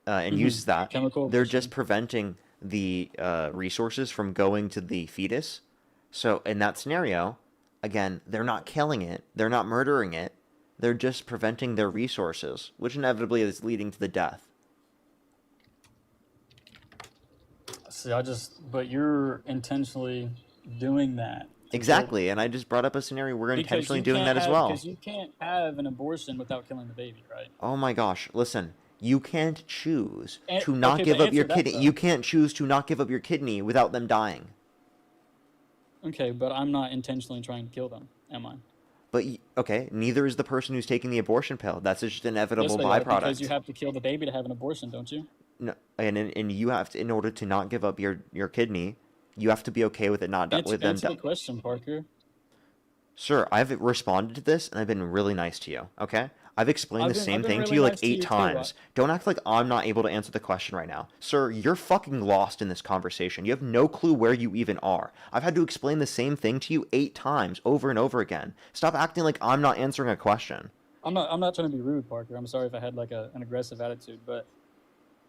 and uses that, Chemical they're just preventing the resources from going to the fetus. So in that scenario, again, they're not killing it, they're not murdering it, they're just preventing their resources, which inevitably is leading to the death. See, but you're intentionally doing that. Exactly, and I just brought up a scenario we're Because intentionally you doing can't that as well. Because you can't have an abortion without killing the baby, right? Oh my gosh, listen. You can't choose And- to not okay, give but up your answer that, kidney. though. You can't choose to not give up your kidney without them dying. Okay, but I'm not intentionally trying to kill them, am I? But okay, neither is the person who's taking the abortion pill. That's just an inevitable Yes, they are, byproduct. because you have to kill the baby to have an abortion, don't you? No, and you have to, in order to not give up your kidney, you have to be okay with it not with them. Answer the question, Parker. Sir, I've responded to this and I've been really nice to you. Okay, I've explained the same I've been thing to really you like nice to 8 you too, times. Don't act like I'm not able to answer the question right now, sir. You're fucking lost in this conversation. You have no clue where you even are. I've had to explain the same thing to you 8 times over and over again. Stop acting like I'm not answering a question. I'm not trying to be rude, Parker. I'm sorry if I had like an aggressive attitude, but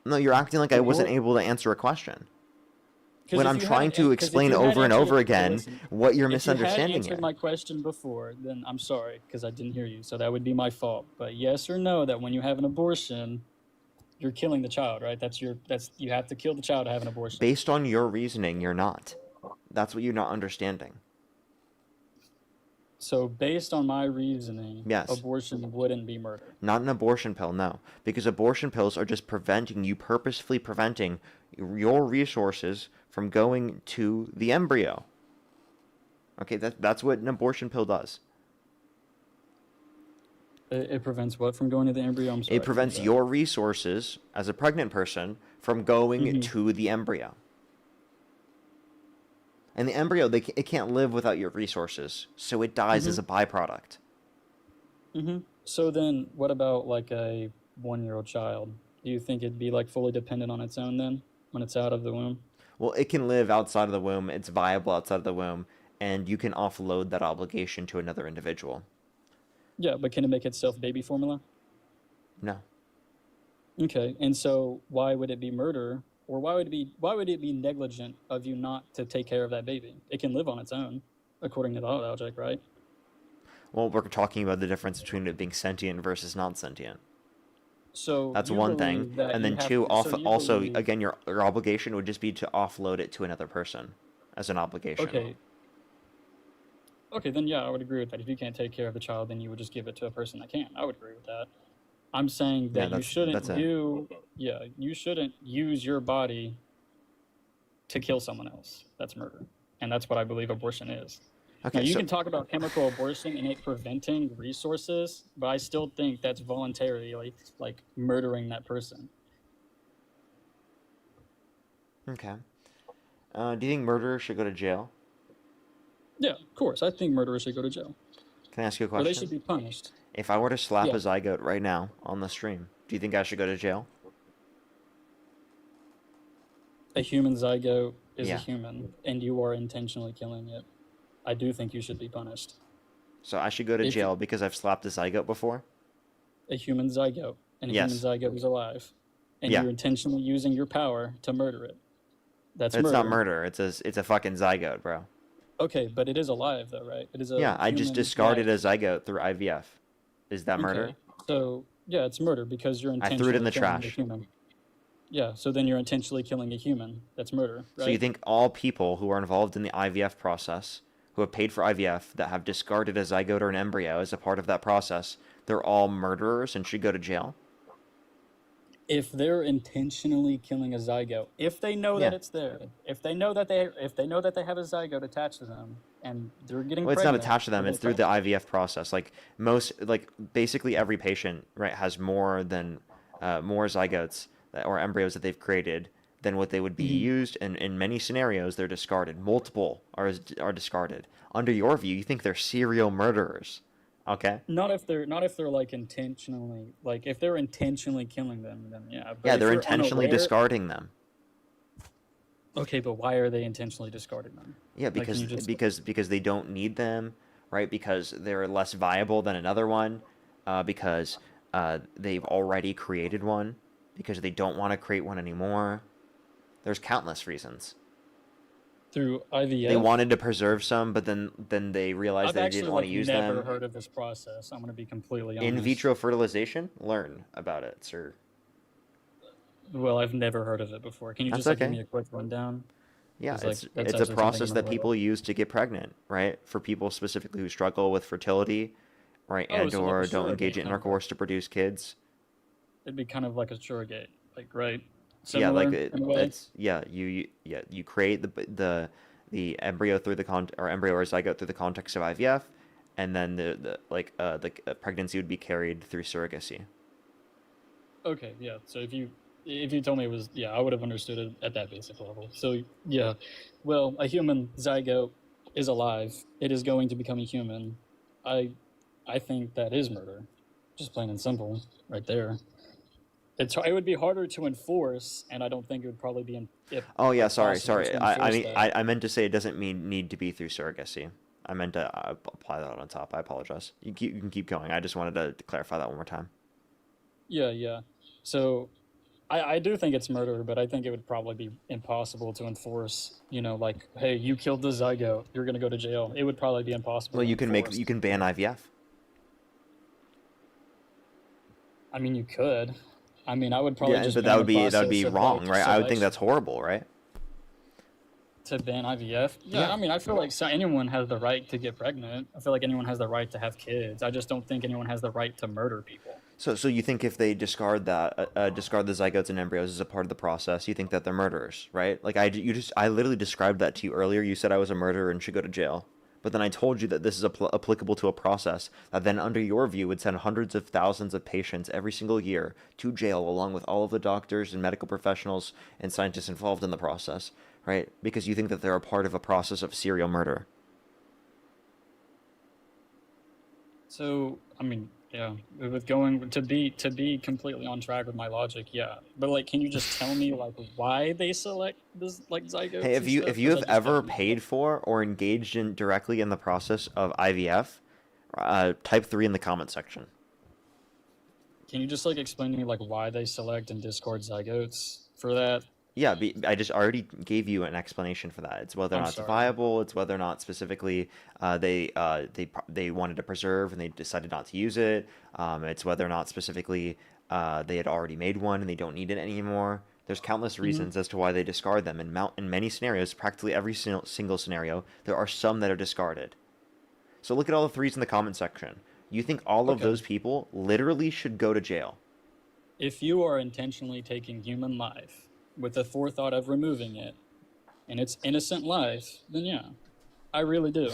No, you're acting like I wasn't able to answer a question. When I'm trying to explain over and over again what you're misunderstanding If you had answered my question before, then I'm sorry, because I didn't hear you. So that would be my fault. But yes or no, that when you have an abortion, you're killing the child, right? You have to kill the child to have an abortion. Based on your reasoning, you're not. That's what you're not understanding. So based on my reasoning, yes, abortion wouldn't be murder. Not an abortion pill, no. Because abortion pills are just purposefully preventing your resources from going to the embryo. Okay, that's what an abortion pill does. It prevents what from going to the embryo? I'm sorry. It prevents your resources as a pregnant person from going to the embryo. And the embryo, it can't live without your resources, so it dies as a byproduct. So then, what about like a 1-year-old child? Do you think it'd be like fully dependent on its own then, when it's out of the womb? Well, it can live outside of the womb, it's viable outside of the womb, and you can offload that obligation to another individual. Yeah, but can it make itself baby formula? No. Okay, and so why would it be murder? Or why would it be negligent of you not to take care of that baby? It can live on its own, according to the logic, right? Well, we're talking about the difference between it being sentient versus non-sentient. So that's one thing, and then two, also again, your obligation would just be to offload it to another person as an obligation. Okay. Okay, then yeah, I would agree with that. If you can't take care of the child, then you would just give it to a person that can. I would agree with that. I'm saying that you shouldn't use your body to kill someone else. That's murder. And that's what I believe abortion is. Okay, now, you can talk about chemical abortion and it preventing resources, but I still think that's voluntarily like murdering that person. Okay. Do you think murderers should go to jail? Yeah, of course. I think murderers should go to jail. Can I ask you a question? Or they should be punished. If I were to slap a zygote right now on the stream, do you think I should go to jail? A human zygote is a human, and you are intentionally killing it. I do think you should be punished. So I should go to jail because I've slapped a zygote before? A human zygote, and a human zygote is alive, and you're intentionally using your power to murder it. That's murder. It's not murder. It's a fucking zygote, bro. Okay, but it is alive though, right? It is a I just discarded a zygote through IVF. Is that murder? Okay. So yeah, it's murder because you're intentionally I threw it in the killing trash. a human. Yeah, so then you're intentionally killing a human. That's murder, right? So you think all people who are involved in the IVF process, who have paid for IVF, that have discarded a zygote or an embryo as a part of that process, they're all murderers and should go to jail? If they're intentionally killing a zygote, if they know that it's there, if they know that they have a zygote attached to them and they're getting it's pregnant, not attached to them, it's through the IVF process. Basically every patient, right, has more zygotes or embryos that they've created than what they would be used, and in many scenarios they're discarded. Multiple are discarded. Under your view, you think they're serial murderers. Okay. Not if they're like intentionally, like if they're intentionally killing them, then yeah. But yeah, they're intentionally discarding them. Okay, but why are they intentionally discarding them? Yeah, because they don't need them, right? Because they're less viable than another one, because they've already created one, because they don't want to create one anymore. There's countless reasons. Through IVF. They wanted to preserve some, but then they realized they didn't want to use them. I've never heard of this process. I'm going to be completely honest. In vitro fertilization? Learn about it, sir. Well, I've never heard of it before. Can you just give me a quick rundown? Yeah, it's a process that people use to get pregnant, right? For people specifically who struggle with fertility, right, or don't engage in intercourse to produce kids. It'd be kind of like a surrogate, like, right? Similar, you create the embryo through embryo or zygote through the context of IVF, and then the pregnancy would be carried through surrogacy. Okay, yeah. So if you told me it was, I would have understood it at that basic level. So yeah, well, a human zygote is alive. It is going to become a human. I think that is murder, just plain and simple, right there. It would be harder to enforce, and I don't think it would probably be. Sorry. I meant to say it doesn't need to be through surrogacy. I meant to apply that on top. I apologize. You can keep going. I just wanted to clarify that one more time. Yeah. So, I do think it's murder, but I think it would probably be impossible to enforce. You know, like, hey, you killed the zygote, you're gonna go to jail. It would probably be impossible. Well, to enforce. you can ban IVF. I mean, you could. I mean, I would probably Yeah, just. but ban that the would be process of, wrong, like, right? I would think selection that's horrible, right? to ban IVF. Yeah, Yeah. I mean, I feel like anyone has the right to get pregnant. I feel like anyone has the right to have kids. I just don't think anyone has the right to murder people. So you think if they discard discard the zygotes and embryos as a part of the process, you think that they're murderers, right? Like I literally described that to you earlier. You said I was a murderer and should go to jail. But then I told you that this is applicable to a process that then, under your view, would send hundreds of thousands of patients every single year to jail, along with all of the doctors and medical professionals and scientists involved in the process, right? Because you think that they're a part of a process of serial murder. So, I mean, yeah, with going to be completely on track with my logic, yeah. But like, can you just tell me like why they select this like zygotes? Hey, and if you stuff? if you 'Cause I have just ever don't know. paid for or engaged in directly in the process of IVF, type 3 in the comment section. Can you just like explain to me like why they select and discard zygotes for that? Yeah, I just already gave you an explanation for that. It's whether or I'm not it's sorry. viable. It's whether or not specifically they wanted to preserve and they decided not to use it. It's whether or not specifically they had already made one and they don't need it anymore. There's countless reasons as to why they discard them. In many scenarios, practically every single scenario, there are some that are discarded. So look at all the threes in the comment section. You think all of Okay. those people literally should go to jail? If you are intentionally taking human life with the forethought of removing it, and it's innocent life, then yeah, I really do.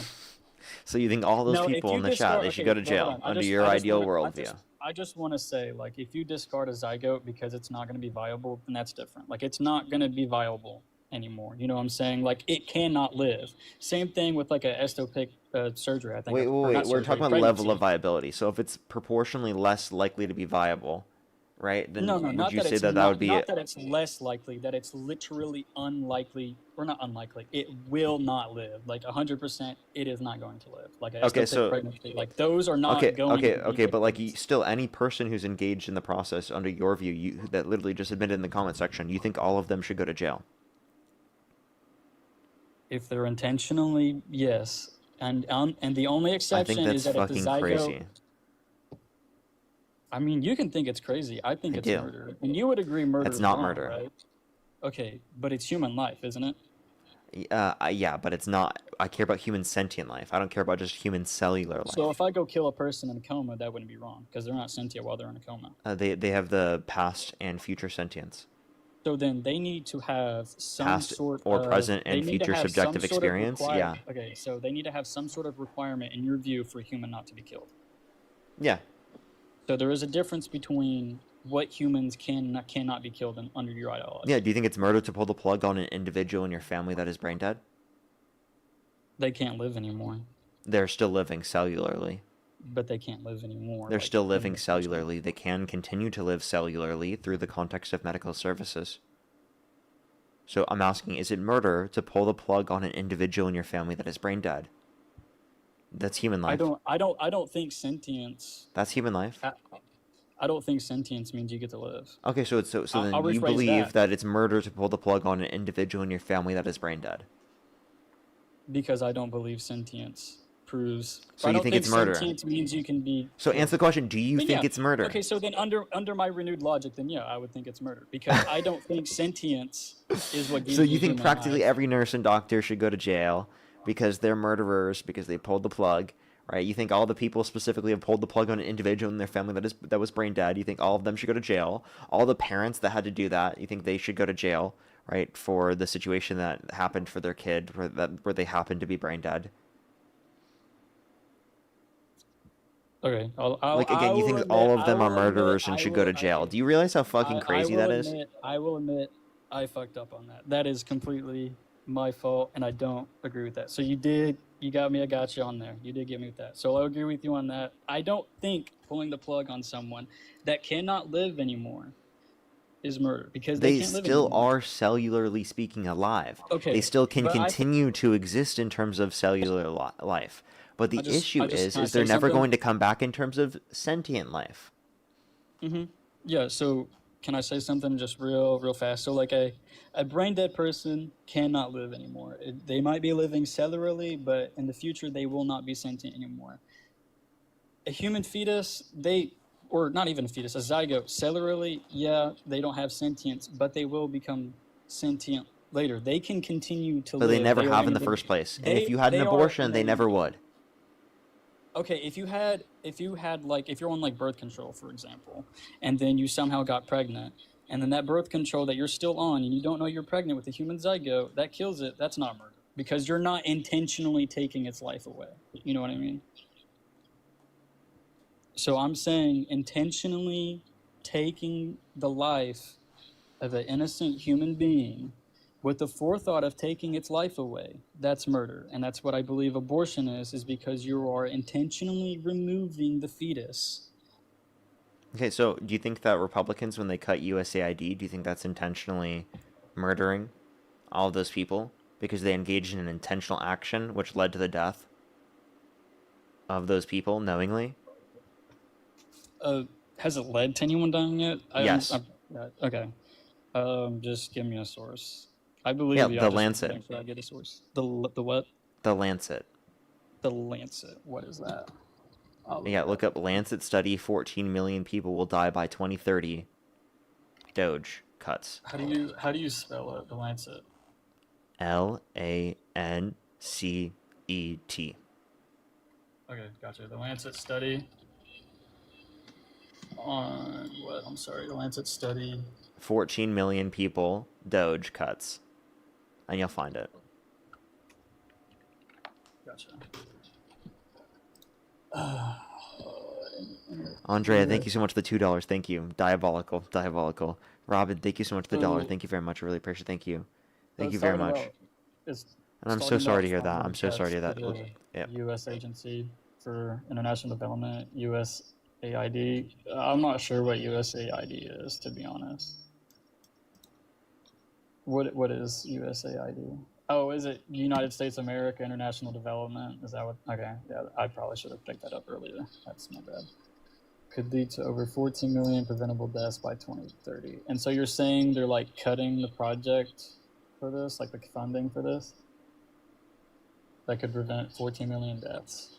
So you think all those No, if people you in the chat, discard- they should okay, go to hold jail on. under your ideal worldview? I just want to say, like, if you discard a zygote because it's not going to be viable, then that's different. Like, it's not going to be viable anymore. You know what I'm saying? Like, it cannot live. Same thing with like a estopic surgery. I think. Wait, or wait, not we're surgery, talking about pregnancy. level of viability. So if it's proportionally less likely to be viable, right? Then No, would not you that say it's that not, would be not that it's less likely, that it's literally unlikely, or not unlikely. It will not live. Like 100%, it is not going to live. Like a Okay, ectopic so- pregnancy, like those are not okay, going. okay, to be okay, but like victims. still, any person who's engaged in the process, under your view, that literally just admitted in the comment section, you think all of them should go to jail? If they're intentionally, yes, and the only I exception think that's is that if the fucking zygote. crazy. I mean, you can think it's crazy. I think I it's do. murder, and you would agree murder. That's is not wrong, murder. right? Okay, but it's human life, isn't it? Yeah, but it's not. I care about human sentient life. I don't care about just human cellular life. So if I go kill a person in a coma, that wouldn't be wrong because they're not sentient while they're in a coma. They have the past and future sentience. So then they need to have some Past sort or of present and they need to future have some subjective sort of experience, yeah. Okay, so they need to have some sort of requirement in your view for a human not to be killed. Yeah. So there is a difference between what humans cannot be killed under your ideology. Yeah, do you think it's murder to pull the plug on an individual in your family that is brain dead? They can't live anymore, They're still living cellularly. but they can't live anymore. They're like, still living in- cellularly. They can continue to live cellularly through the context of medical services. So I'm asking, is it murder to pull the plug on an individual in your family that is brain dead? That's human life. I don't think sentience. That's human life. I don't think sentience means you get to live. Okay, so then I'll you rephrase believe that it's murder to pull the plug on an individual in your family that is brain dead. Because I don't believe sentience proves. So I you don't think it's murder? Sentience means you can be. So answer the question, do you Then think yeah. it's murder? Okay, so then under my renewed logic, then yeah, I would think it's murder because I don't think sentience is what gives So you think human practically life. every nurse and doctor should go to jail because they're murderers, because they pulled the plug, right? You think all the people specifically have pulled the plug on an individual in their family that was brain dead. You think all of them should go to jail. All the parents that had to do that, you think they should go to jail, right? For the situation that happened for their kid where they happened to be brain dead. Okay, Like again, you think all of them are murderers and should go to jail. Do you realize how fucking crazy that is? I will admit, I fucked up on that. That is completely my fault, and I don't agree with that. So you got me, I got you on there. You did get me with that. So I'll agree with you on that. I don't think pulling the plug on someone that cannot live anymore is murder because they can't live still anymore. are cellularly speaking alive. Okay, They still can but I- continue to exist in terms of cellular life. But the I just- issue can I is say they're never something? going to come back in terms of sentient life. Yeah, so can I say something just real fast? So like a brain dead person cannot live anymore. They might be living cellularly, but in the future they will not be sentient anymore. A human fetus, or not even a fetus, a zygote, cellularly, yeah, they don't have sentience, but they will become sentient later. They can continue to live. But they never have in the first place. And if you had an abortion, they never would. Okay, if you're on like birth control, for example, and then you somehow got pregnant, and then that birth control that you're still on, and you don't know you're pregnant with a human zygote, that kills it. That's not murder because you're not intentionally taking its life away. You know what I mean? So I'm saying intentionally taking the life of an innocent human being with the forethought of taking its life away, that's murder. And that's what I believe abortion is because you are intentionally removing the fetus. Okay, so do you think that Republicans, when they cut USAID, do you think that's intentionally murdering all of those people because they engaged in an intentional action which led to the death of those people knowingly? Has it led to anyone dying yet? Yes. Okay. Just give me a source. I believe you. The Lancet. Should I get a source? The what? The Lancet. The Lancet. What is that? Look up Lancet study. 14 million people will die by 2030. Doge cuts. How do you spell it? The Lancet. Lancet. Okay, gotcha. The Lancet study. On what? I'm sorry. The Lancet study. 14 million people. Doge cuts. And you'll find it. Gotcha. Andrea, thank you so much for the $2. Thank you. Diabolical. Robin, thank you so much for the $1. Thank you very much. I really appreciate it. Thank you. Thank you very much. And I'm so sorry to hear that. I'm so sorry to hear that. Yep. U.S. Agency for International Development, USAID. I'm not sure what USAID is, to be honest. What is USAID? Oh, is it United States of America International Development? Is that what? Okay, yeah, I probably should have picked that up earlier. That's my bad. Could lead to over 14 million preventable deaths by 2030. And so you're saying they're like cutting the project for this, like the funding for this? That could prevent 14 million deaths.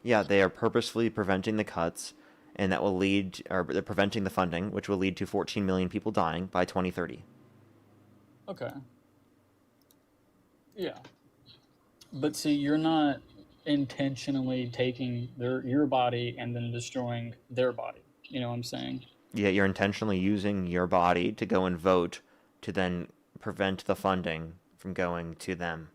Yeah, they are purposefully preventing the cuts, and that will lead, or they're preventing the funding, which will lead to 14 million people dying by 2030. Okay. Yeah. But see, you're not intentionally taking your body and then destroying their body. You know what I'm saying? Yeah, you're intentionally using your body to go and vote to then prevent the funding from going to them.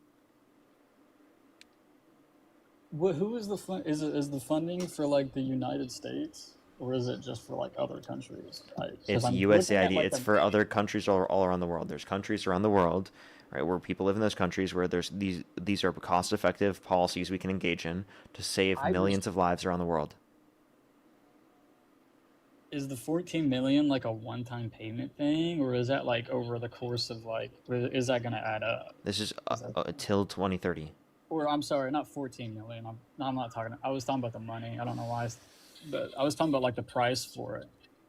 Who is the is the funding for like the United States, or is it just for like other countries? It's USAID. It's for other countries all around the world. There's countries around the world, right, where people live in those countries where there's these are cost-effective policies we can engage in to save millions of lives around the world. Is the 14 million like a one-time payment thing, or is that like over the course of like, is that going to add up? This is till 2030. Or I'm sorry, not 14 million. I'm not talking. I was talking about the money. I don't know why, but I was talking about like the price for it.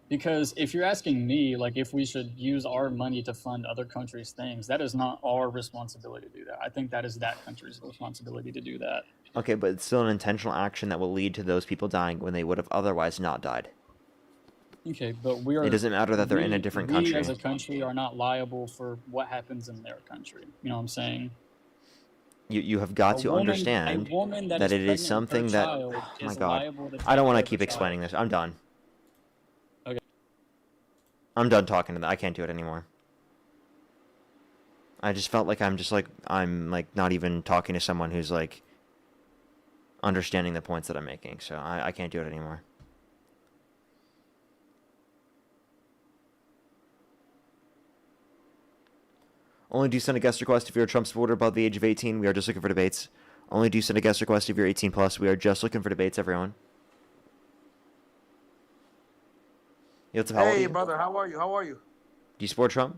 Because if you're asking me, like if we should use our money to fund other countries' things, that is not our responsibility to do that. I think that is that country's responsibility to do that. Okay, but it's still an intentional action that will lead to those people dying when they would have otherwise not died. Okay, but we are. It doesn't matter that they're in a different country. We as a country are not liable for what happens in their country. You know what I'm saying? You have got to understand that it is something that. Oh my God, I don't want to keep explaining this. I'm done. Okay. I'm done talking to that. I can't do it anymore. I just felt like I'm not even talking to someone who's like understanding the points that I'm making. So I can't do it anymore. Only do send a guest request if you're a Trump supporter above the age of 18. We are just looking for debates. Only do send a guest request if you're 18 plus. We are just looking for debates, everyone. Hey, brother, how are you? Do you support Trump?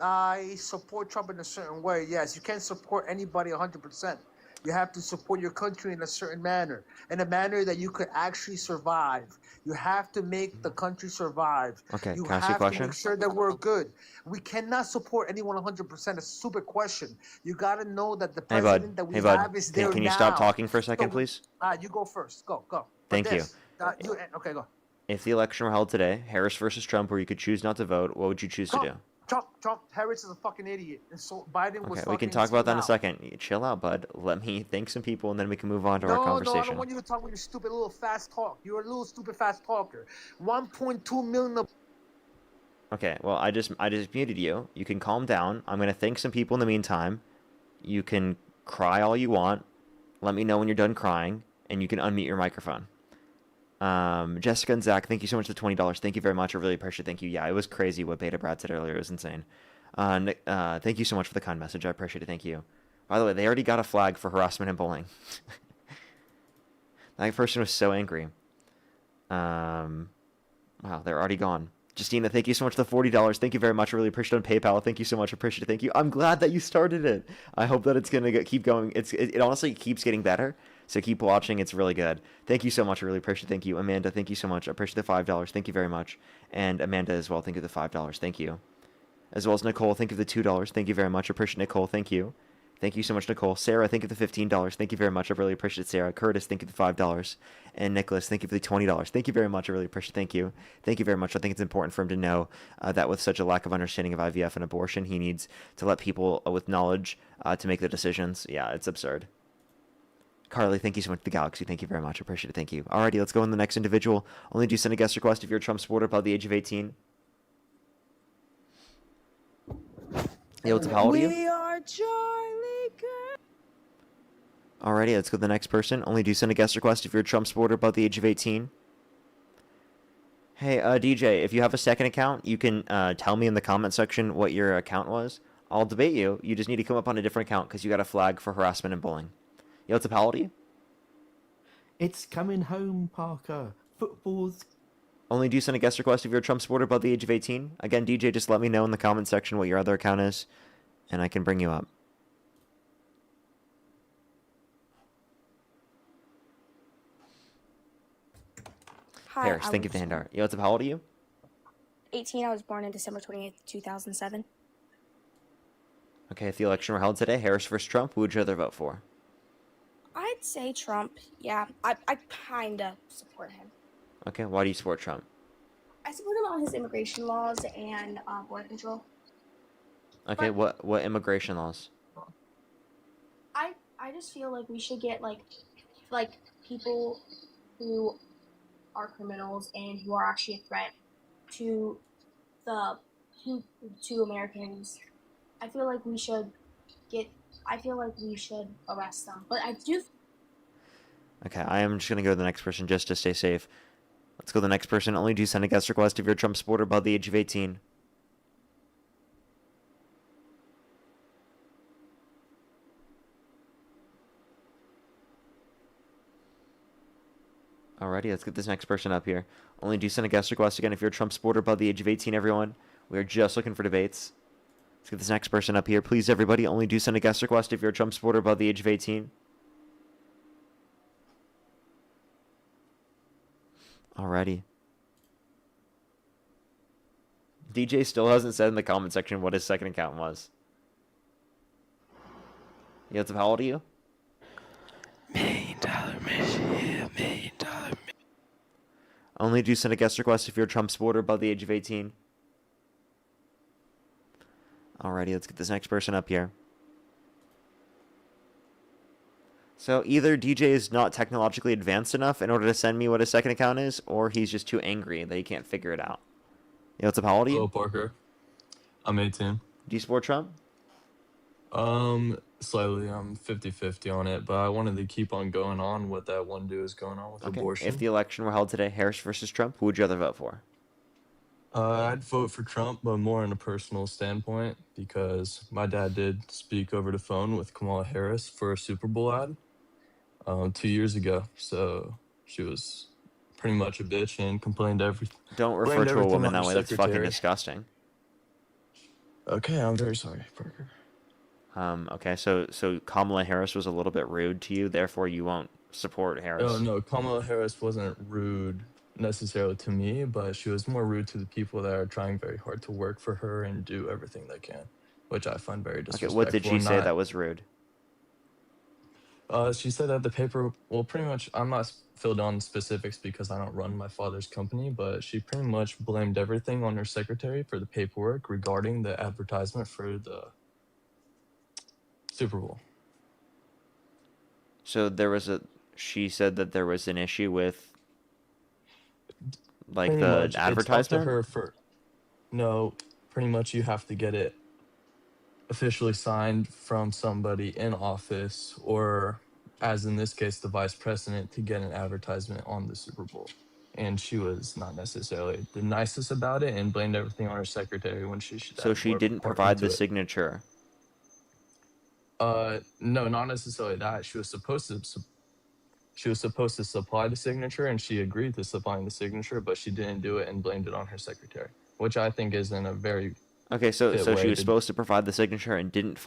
I support Trump in a certain way. Yes, you can't support anybody 100%. You have to support your country in a certain manner, in a manner that you could actually survive. You have to make the country survive. Okay, You can I ask you a have to question? make sure that we're good. We cannot support anyone 100%. It's a stupid question. You got to know that the Hey, bud. president that we Hey, bud. have is there Can you now. stop talking for a second, So, please? you go first. Go. But Thank you. Okay, go. If the election were held today, Harris versus Trump, where you could choose not to vote, what would you choose to do? Trump. Harris is a fucking idiot, and so Biden was. Okay, we can talk about that in a second. Chill out, bud. Let me thank some people, and then we can move on to our No, conversation. I don't want you to talk with your stupid little fast talk. You're a little stupid fast talker. 1.2 million. Okay, well, I just muted you. You can calm down. I'm gonna thank some people in the meantime. You can cry all you want. Let me know when you're done crying, and you can unmute your microphone. Jessica and Zach, thank you so much for the $20. Thank you very much. I really appreciate it. Thank you. Yeah, it was crazy what Beta Brad said earlier. It was insane. Thank you so much for the kind message. I appreciate it. Thank you. By the way, they already got a flag for harassment and bullying. That person was so angry. Wow, they're already gone. Justina, thank you so much for the $40. Thank you very much. I really appreciate it on PayPal. Thank you so much. I appreciate it. Thank you. I'm glad that you started it. I hope that it's going to keep going. It honestly keeps getting better. So keep watching. It's really good. Thank you so much. I really appreciate it. Thank you. Amanda, thank you so much. I appreciate the $5. Thank you very much. And Amanda as well. Thank you for the $5. Thank you. As well as Nicole, thank you for the $2. Thank you very much. I appreciate Nicole. Thank you. Thank you so much, Nicole. Sarah, thank you for the $15. Thank you very much. I really appreciate it, Sarah. Curtis, thank you for the $5. And Nicholas, thank you for the $20. Thank you very much. I really appreciate it. Thank you. Thank you very much. I think it's important for him to know that with such a lack of understanding of IVF and abortion, he needs to let people with knowledge to make the decisions. Yeah, it's absurd. Carly, thank you so much. The Galaxy, thank you very much. I appreciate it. Thank you. Alrighty, let's go on the next individual. Only do send a guest request if you're a Trump supporter above the age of 18. Yo, how old are you? We are Charlie Girl. Alrighty, let's go to the next person. Only do send a guest request if you're a Trump supporter above the age of 18. Hey, DJ, if you have a second account, you can tell me in the comment section what your account was. I'll debate you. You just need to come up on a different account because you got a flag for harassment and bullying. Yo, what's up, how old are you? It's coming home, Parker. Football's... Only do send a guest request if you're a Trump supporter above the age of 18. Again, DJ, just let me know in the comment section what your other account is, and I can bring you up. Hi, Harris, thank you for the hand art. Yo, what's up, how old are you? 18. I was born on December 28th, 2007. Okay, if the election were held today, Harris versus Trump, who would you rather vote for? I'd say Trump. Yeah, I kind of support him. Okay, why do you support Trump? I support him on his immigration laws and border control. Okay, what immigration laws? I just feel like we should get like people who are criminals and who are actually a threat to Americans. I feel like we should arrest them. But I do. Okay, I am just gonna go to the next person just to stay safe. Let's go to the next person. Only do send a guest request if you're a Trump supporter above the age of 18. Alrighty, let's get this next person up here. Only do send a guest request again if you're a Trump supporter above the age of 18, everyone. We are just looking for debates. Let's get this next person up here. Please, everybody, only do send a guest request if you're a Trump supporter above the age of 18. Alrighty. DJ still hasn't said in the comment section what his second account was. Yeah, how old are you? $1 million mission, yeah, $1 million. Only do send a guest request if you're a Trump supporter above the age of 18. Alrighty, let's get this next person up here. So either DJ is not technologically advanced enough in order to send me what his second account is, or he's just too angry that he can't figure it out. Yo, what's up, how old are you? Hello, Parker. I'm 18. Do you support Trump? Slightly. I'm 50-50 on it, but I wanted to keep on going on what that one dude is going on with abortion. If the election were held today, Harris versus Trump, who would you rather vote for? I'd vote for Trump, but more on a personal standpoint, because my dad did speak over the phone with Kamala Harris for a Super Bowl ad 2 years ago. So she was pretty much a bitch and complained everything. Don't refer to a woman that way. That's fucking disgusting. Okay, I'm very sorry, Parker. Okay, so Kamala Harris was a little bit rude to you, therefore you won't support Oh Harris. no, Kamala Harris wasn't rude necessarily to me, but she was more rude to the people that are trying very hard to work for her and do everything they can, which I find very Okay, what did disrespectful she and say not. that was rude? She said that the paper, well, pretty much, I'm not filled on specifics because I don't run my father's company, but she pretty much blamed everything on her secretary for the paperwork regarding the advertisement for the Super Bowl. So she said that there was an issue with like Pretty the much, it's up to advertisement? her for, no, pretty much you have to get it officially signed from somebody in office, or as in this case, the vice president, to get an advertisement on the Super Bowl. And she was not necessarily the nicest about it and blamed everything on her secretary when she should So have she more of a didn't part provide into the it. signature. No, not necessarily that. She was supposed to supply the signature, and she agreed to supplying the signature, but she didn't do it and blamed it on her secretary, which I think isn't a very Okay, so fit she way was to. supposed to provide the signature and didn't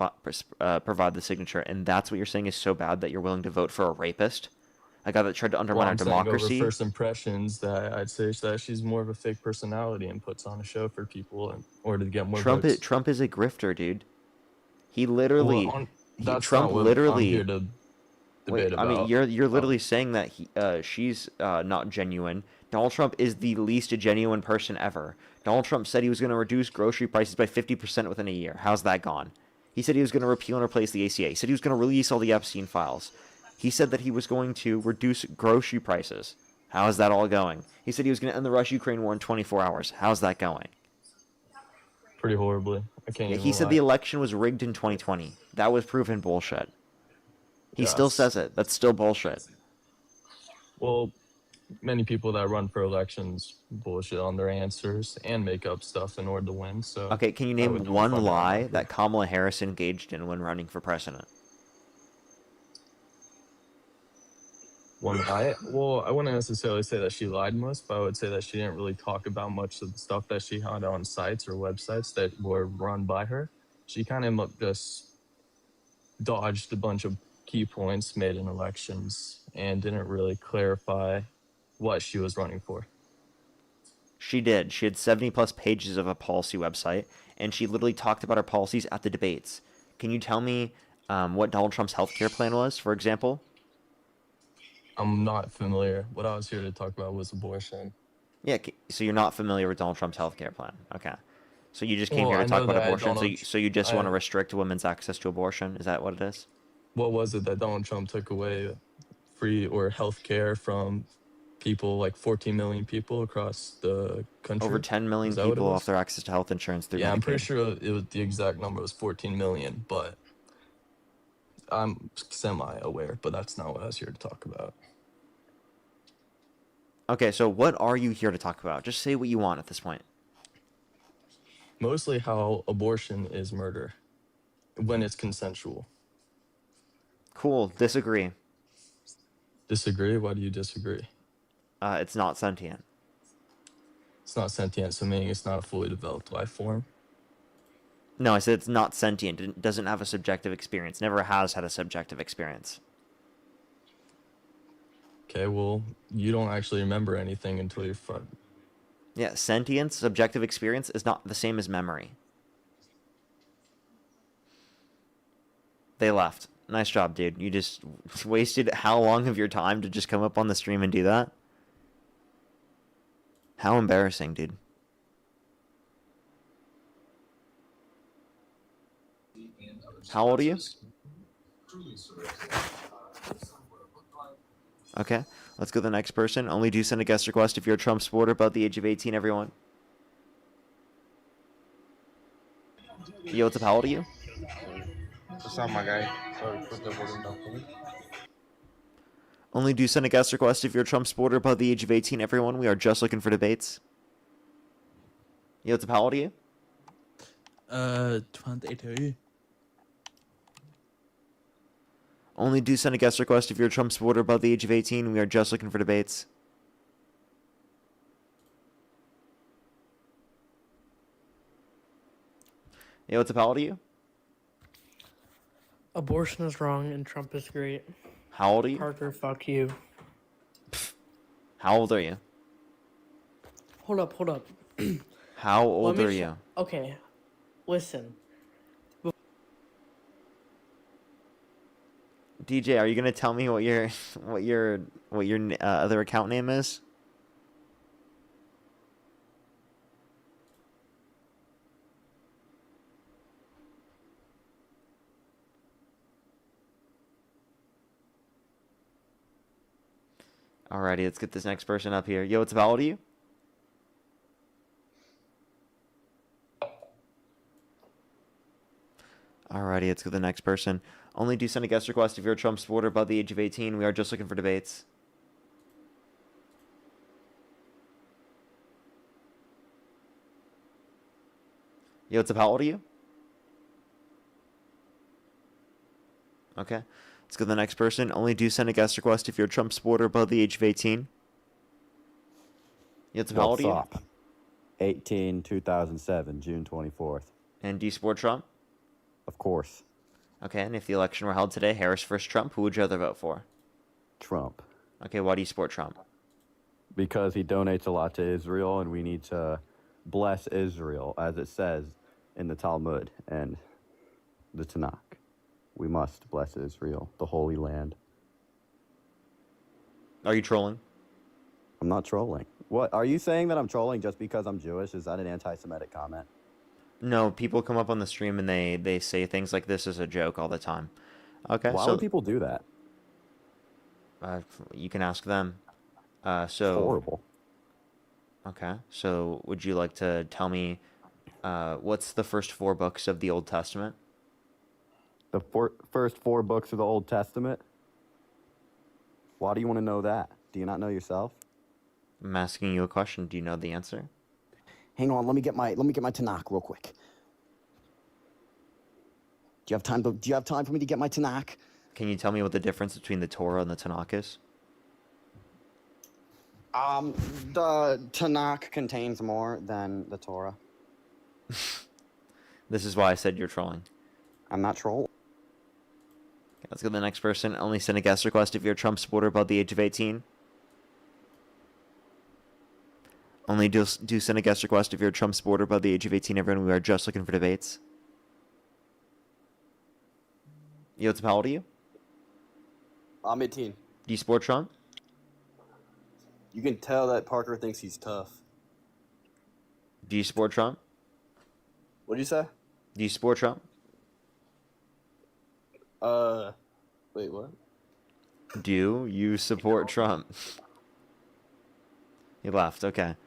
provide the signature, and that's what you're saying is so bad that you're willing to vote for a rapist, a guy that tried to Well, undermine our I'm saying over democracy. first impressions that I'd say that she's more of a fake personality and puts on a show for people in order to get more votes. Trump is a grifter, dude. He Well, literally, that's Trump not what I'm here literally. to Wait, debate I mean, about. you're literally saying that she's not genuine. Donald Trump is the least genuine person ever. Donald Trump said he was going to reduce grocery prices by 50% within a year. How's that gone? He said he was going to repeal and replace the ACA. He said he was going to release all the Epstein files. He said that he was going to reduce grocery prices. How is that all going? He said he was going to end the Russia-Ukraine war in 24 hours. How's that going? Pretty horribly. I can't Yeah, even he said the lie. election was rigged in 2020. That was proven bullshit. He still Yes. says it. That's still bullshit. Well, many people that run for elections bullshit on their answers and make up stuff in order to win. So Okay, can you I name would don't one find that lie unlikely. that Kamala Harris engaged in when running for president? One lie? Well, I wouldn't necessarily say that she lied most, but I would say that she didn't really talk about much of the stuff that she had on sites or websites that were run by her. She kind of just dodged a bunch of key points made in elections and didn't really clarify what she was running for. She did. She had 70 plus pages of a policy website, and she literally talked about her policies at the debates. Can you tell me what Donald Trump's healthcare plan was, for example? I'm not familiar. What I was here to talk about was abortion. Yeah, so you're not familiar with Donald Trump's healthcare plan. Okay. So you just came Well, here to I talk know about that abortion, so you just want to I restrict women's access to abortion? Is that what it is? what was it that Donald Trump took away free or health care from people, like 14 million people across the Over country? 10 million Is that what it people off was? their access to health insurance through Yeah, I'm pretty Medicaid. sure it was the exact number was 14 million, but I'm semi aware, but that's not what I was here to talk about. Okay, so what are you here to talk about? Just say what you want at this point. Mostly how abortion is murder when it's consensual. Cool. Disagree. Disagree? Why do you disagree? It's not sentient. It's not sentient, so meaning it's not a fully developed life form. No, I said it's not sentient. It doesn't have a subjective experience. Never has had a subjective experience. Okay, well, you don't actually remember anything until you're fun. Yeah, sentience, subjective experience, is not the same as memory. They left. Nice job, dude. You just wasted how long of your time to just come up on the stream and do that? How embarrassing, dude. How old are you? Okay, let's go to the next person. Only do send a guest request if you're a Trump supporter above the age of 18, everyone. Yo, what's up? How old are you? What's up, my guy? Sorry, put the volume down for me. Only do send a guest request if you're a Trump supporter above the age of 18, everyone. We are just looking for debates. Yo, what's up? How old are you? 22. Only do send a guest request if you're a Trump supporter above the age of 18. We are just looking for debates. Yo, what's up? How old are you? Abortion is wrong and Trump is great. How old are you? Parker, fuck you. How old are you? Hold up. How old are you? Okay, listen. DJ, are you gonna tell me what your other account name is? Alrighty, let's get this next person up here. Yo, what's up? How old are you? Alrighty, let's go to the next person. Only do send a guest request if you're a Trump supporter above the age of 18. We are just looking for debates. Yo, what's up? How old are you? Okay. Let's go to the next person. Only do send a guest request if you're a Trump supporter above the age of 18. Yo, what's up? How old are you? 18, 2007, June 24th. And do you support Trump? Of course. Okay, and if the election were held today, Harris versus Trump, who would you rather vote for? Trump. Okay, why do you support Trump? Because he donates a lot to Israel, and we need to bless Israel, as it says in the Talmud and the Tanakh. We must bless Israel, the Holy Land. Are you trolling? I'm not trolling. What, are you saying that I'm trolling just because I'm Jewish? Is that an anti-Semitic comment? No, people come up on the stream and they say things like this as a joke all the time. Okay, Why so would people do that? you can ask them. So It's horrible. Okay, so would you like to tell me what's the first 4 books of the Old Testament? The first 4 books of the Old Testament? Why do you want to know that? Do you not know yourself? I'm asking you a question. Do you know the answer? Hang on, let me get my Tanakh real quick. Do you have time for me to get my Tanakh? Can you tell me what the difference between the Torah and the Tanakh is? The Tanakh contains more than the Torah. This is why I said you're trolling. I'm not trolling. Okay, let's go to the next person. Only send a guest request if you're a Trump supporter above the age of 18. Only do send a guest request if you're a Trump supporter above the age of 18. Everyone, we are just looking for debates. Yo, what's up? How old are you? I'm 18. Do you support Trump? You can tell that Parker thinks he's tough. Do you support Trump? What'd you say? Do you support Trump? Wait, what? Do you support Trump? He left. Okay.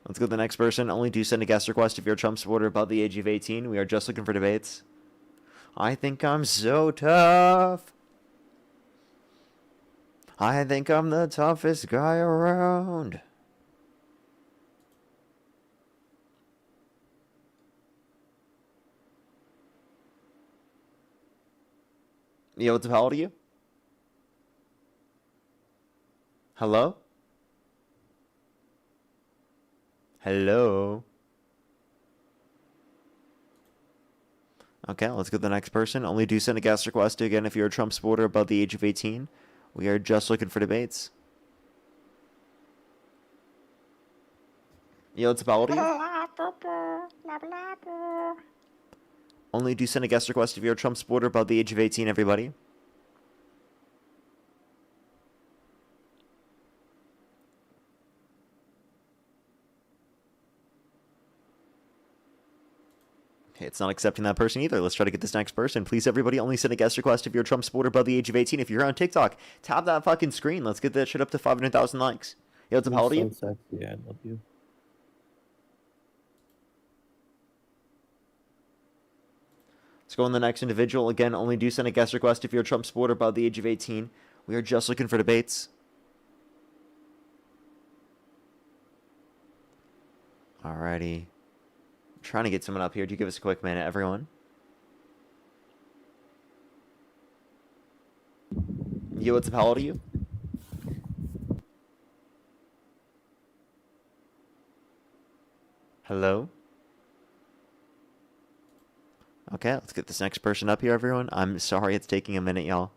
Let's go to the next person. Only do send a guest request if you're a Trump supporter above the age of 18. We are just looking for debates. I think I'm so tough. I think I'm the toughest guy around. Yo, what's up? How old are you? Hello? Hello? Okay, let's go to the next person. Only do send a guest request again if you're a Trump supporter above the age of 18. We are just looking for debates. Yo, what's up? How old are you? Only do send a guest request if you're a Trump supporter above the age of 18, everybody. Okay, it's not accepting that person either. Let's try to get this next person. Please, everybody, only send a guest request if you're a Trump supporter above the age of 18. If you're on TikTok, tap that fucking screen. Let's get that shit up to 500,000 likes. Yo, what's up? How old are you? So sexy. I love you. Let's go on the next individual. Again, only do send a guest request if you're a Trump supporter above the age of 18. We are just looking for debates. Alrighty. I'm trying to get someone up here. Do you give us a quick minute, everyone? Yo, what's up? How old are you? Hello? Okay, let's get this next person up here, everyone. I'm sorry it's taking a minute, y'all.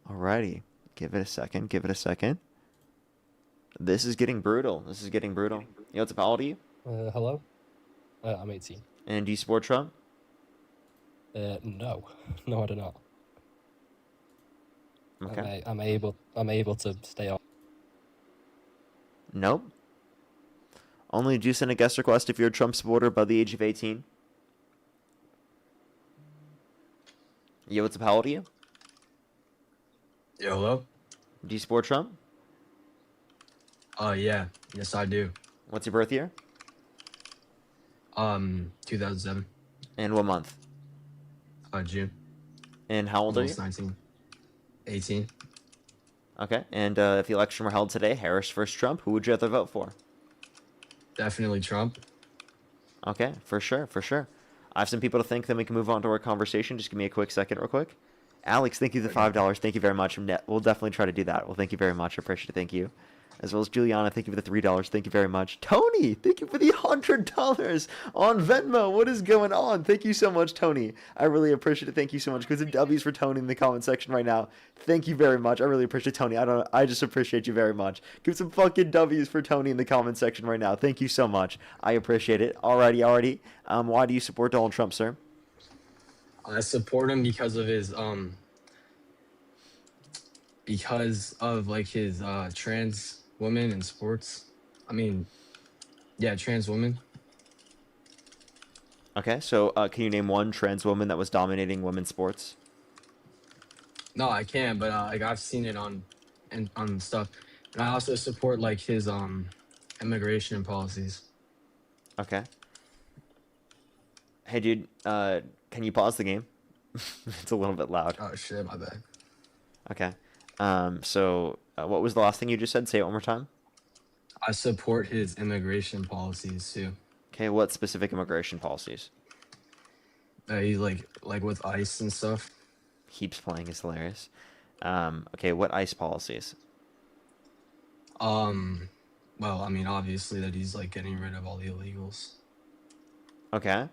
Alrighty. Give it a second. Give it a second. This is getting brutal. This is getting brutal. Yo, what's up? How old are you? Hello? I'm 18. And do you support Trump? No. No, I do not. Okay. I'm able to stay on. Nope. Only do send a guest request if you're a Trump supporter by the age of 18. Yo, what's up? How old are you? Yo, hello? Do you support Trump? Yeah. Yes, I do. What's your birth year? 2007. And what month? June. And how old Almost are you? 19. 18. Okay. And if the election were held today, Harris versus Trump, who would you rather vote for? Definitely Trump. Okay, for sure, for sure. I have some people to thank, then we can move on to our conversation. Just give me a quick second real quick. Alex, thank you for the $5. Thank you very much. We'll definitely try to do that. Well, thank you very much. I appreciate it. Thank you. As well as Juliana, thank you for the $3. Thank you very much. Tony, thank you for the $100 on Venmo. What is going on? Thank you so much, Tony. I really appreciate it. Thank you so much. Because the W's for Tony in the comment section right now. Thank you very much. I really appreciate Tony. I just appreciate you very much. Give some fucking W's for Tony in the comment section right now. Thank you so much. I appreciate it. Alrighty. Why do you support Donald Trump, sir? I support him because of his like his trans women in sports. I mean, yeah, trans women. Okay, so can you name one trans woman that was dominating women's sports? No, I can't, but like I've seen it on stuff. And I also support like his immigration policies. Okay. Hey, dude, can you pause the game? It's a little bit loud. Oh shit, my bad. Okay. So what was the last thing you just said? Say it one more time. I support his immigration policies too. Okay, what specific immigration policies? He's like with ICE and stuff. Keeps playing is hilarious. Okay, what ICE policies? Well, I mean, obviously that he's like getting rid of all the illegals. Okay.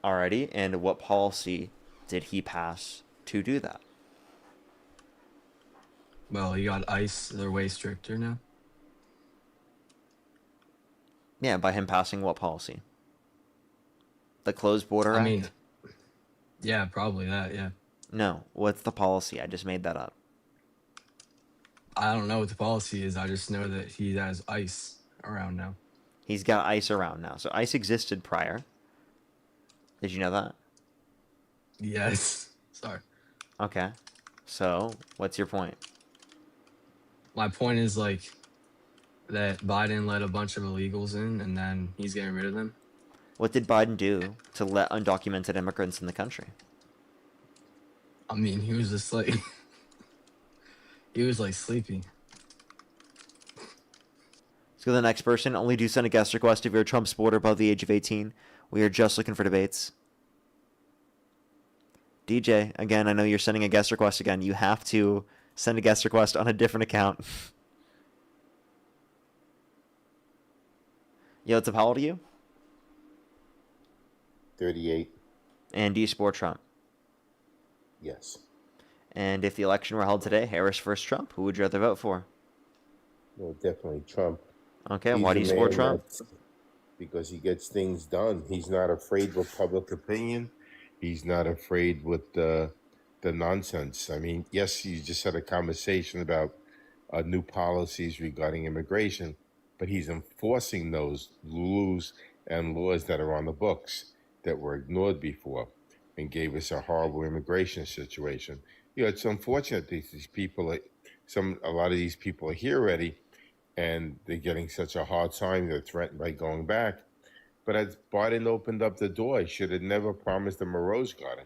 Alrighty, and what policy did he pass to do that? Well, he got ICE. They're way stricter now. Yeah, by him passing what policy? The Closed Border Act? I mean, yeah, probably that, yeah. No, what's the policy? I just made that up. I don't know what the policy is. I just know that he has ICE around now. He's got ICE around now. So ICE existed prior. Did you know that? Yes. Sorry. Okay. So, what's your point? My point is like that Biden let a bunch of illegals in and then he's getting rid of them. What did Biden do to let undocumented immigrants in the country? I mean, he was just like he was like sleepy. Let's go to the next person. Only do send a guest request if you're a Trump supporter above the age of 18. We are just looking for debates. DJ, again, I know you're sending a guest request again. You have to send a guest request on a different account. Yo, what's up? How old are you? 38. And do you support Trump? Yes. And if the election were held today, Harris versus Trump, who would you rather vote for? Well, definitely Trump. Okay, He's why do you a support man Trump? Because he gets things done. He's not afraid with public opinion. He's not afraid with the nonsense. I mean, yes, you just had a conversation about new policies regarding immigration, but he's enforcing those rules and laws that are on the books that were ignored before and gave us a horrible immigration situation. You know, it's unfortunate these people, a lot of these people are here already, and they're getting such a hard time. They're threatened by going back. But as Biden opened up the door, he should have never promised them a rose garden.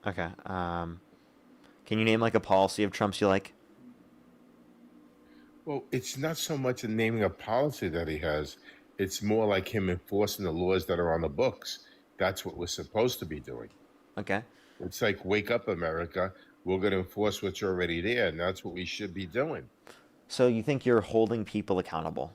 Okay. Can you name like a policy of Trump's you like? Well, it's not so much in naming a policy that he has. It's more like him enforcing the laws that are on the books. That's what we're supposed to be doing. Okay. It's like, wake up, America. We're going to enforce what's already there, and that's what we should be doing. So you think you're holding people accountable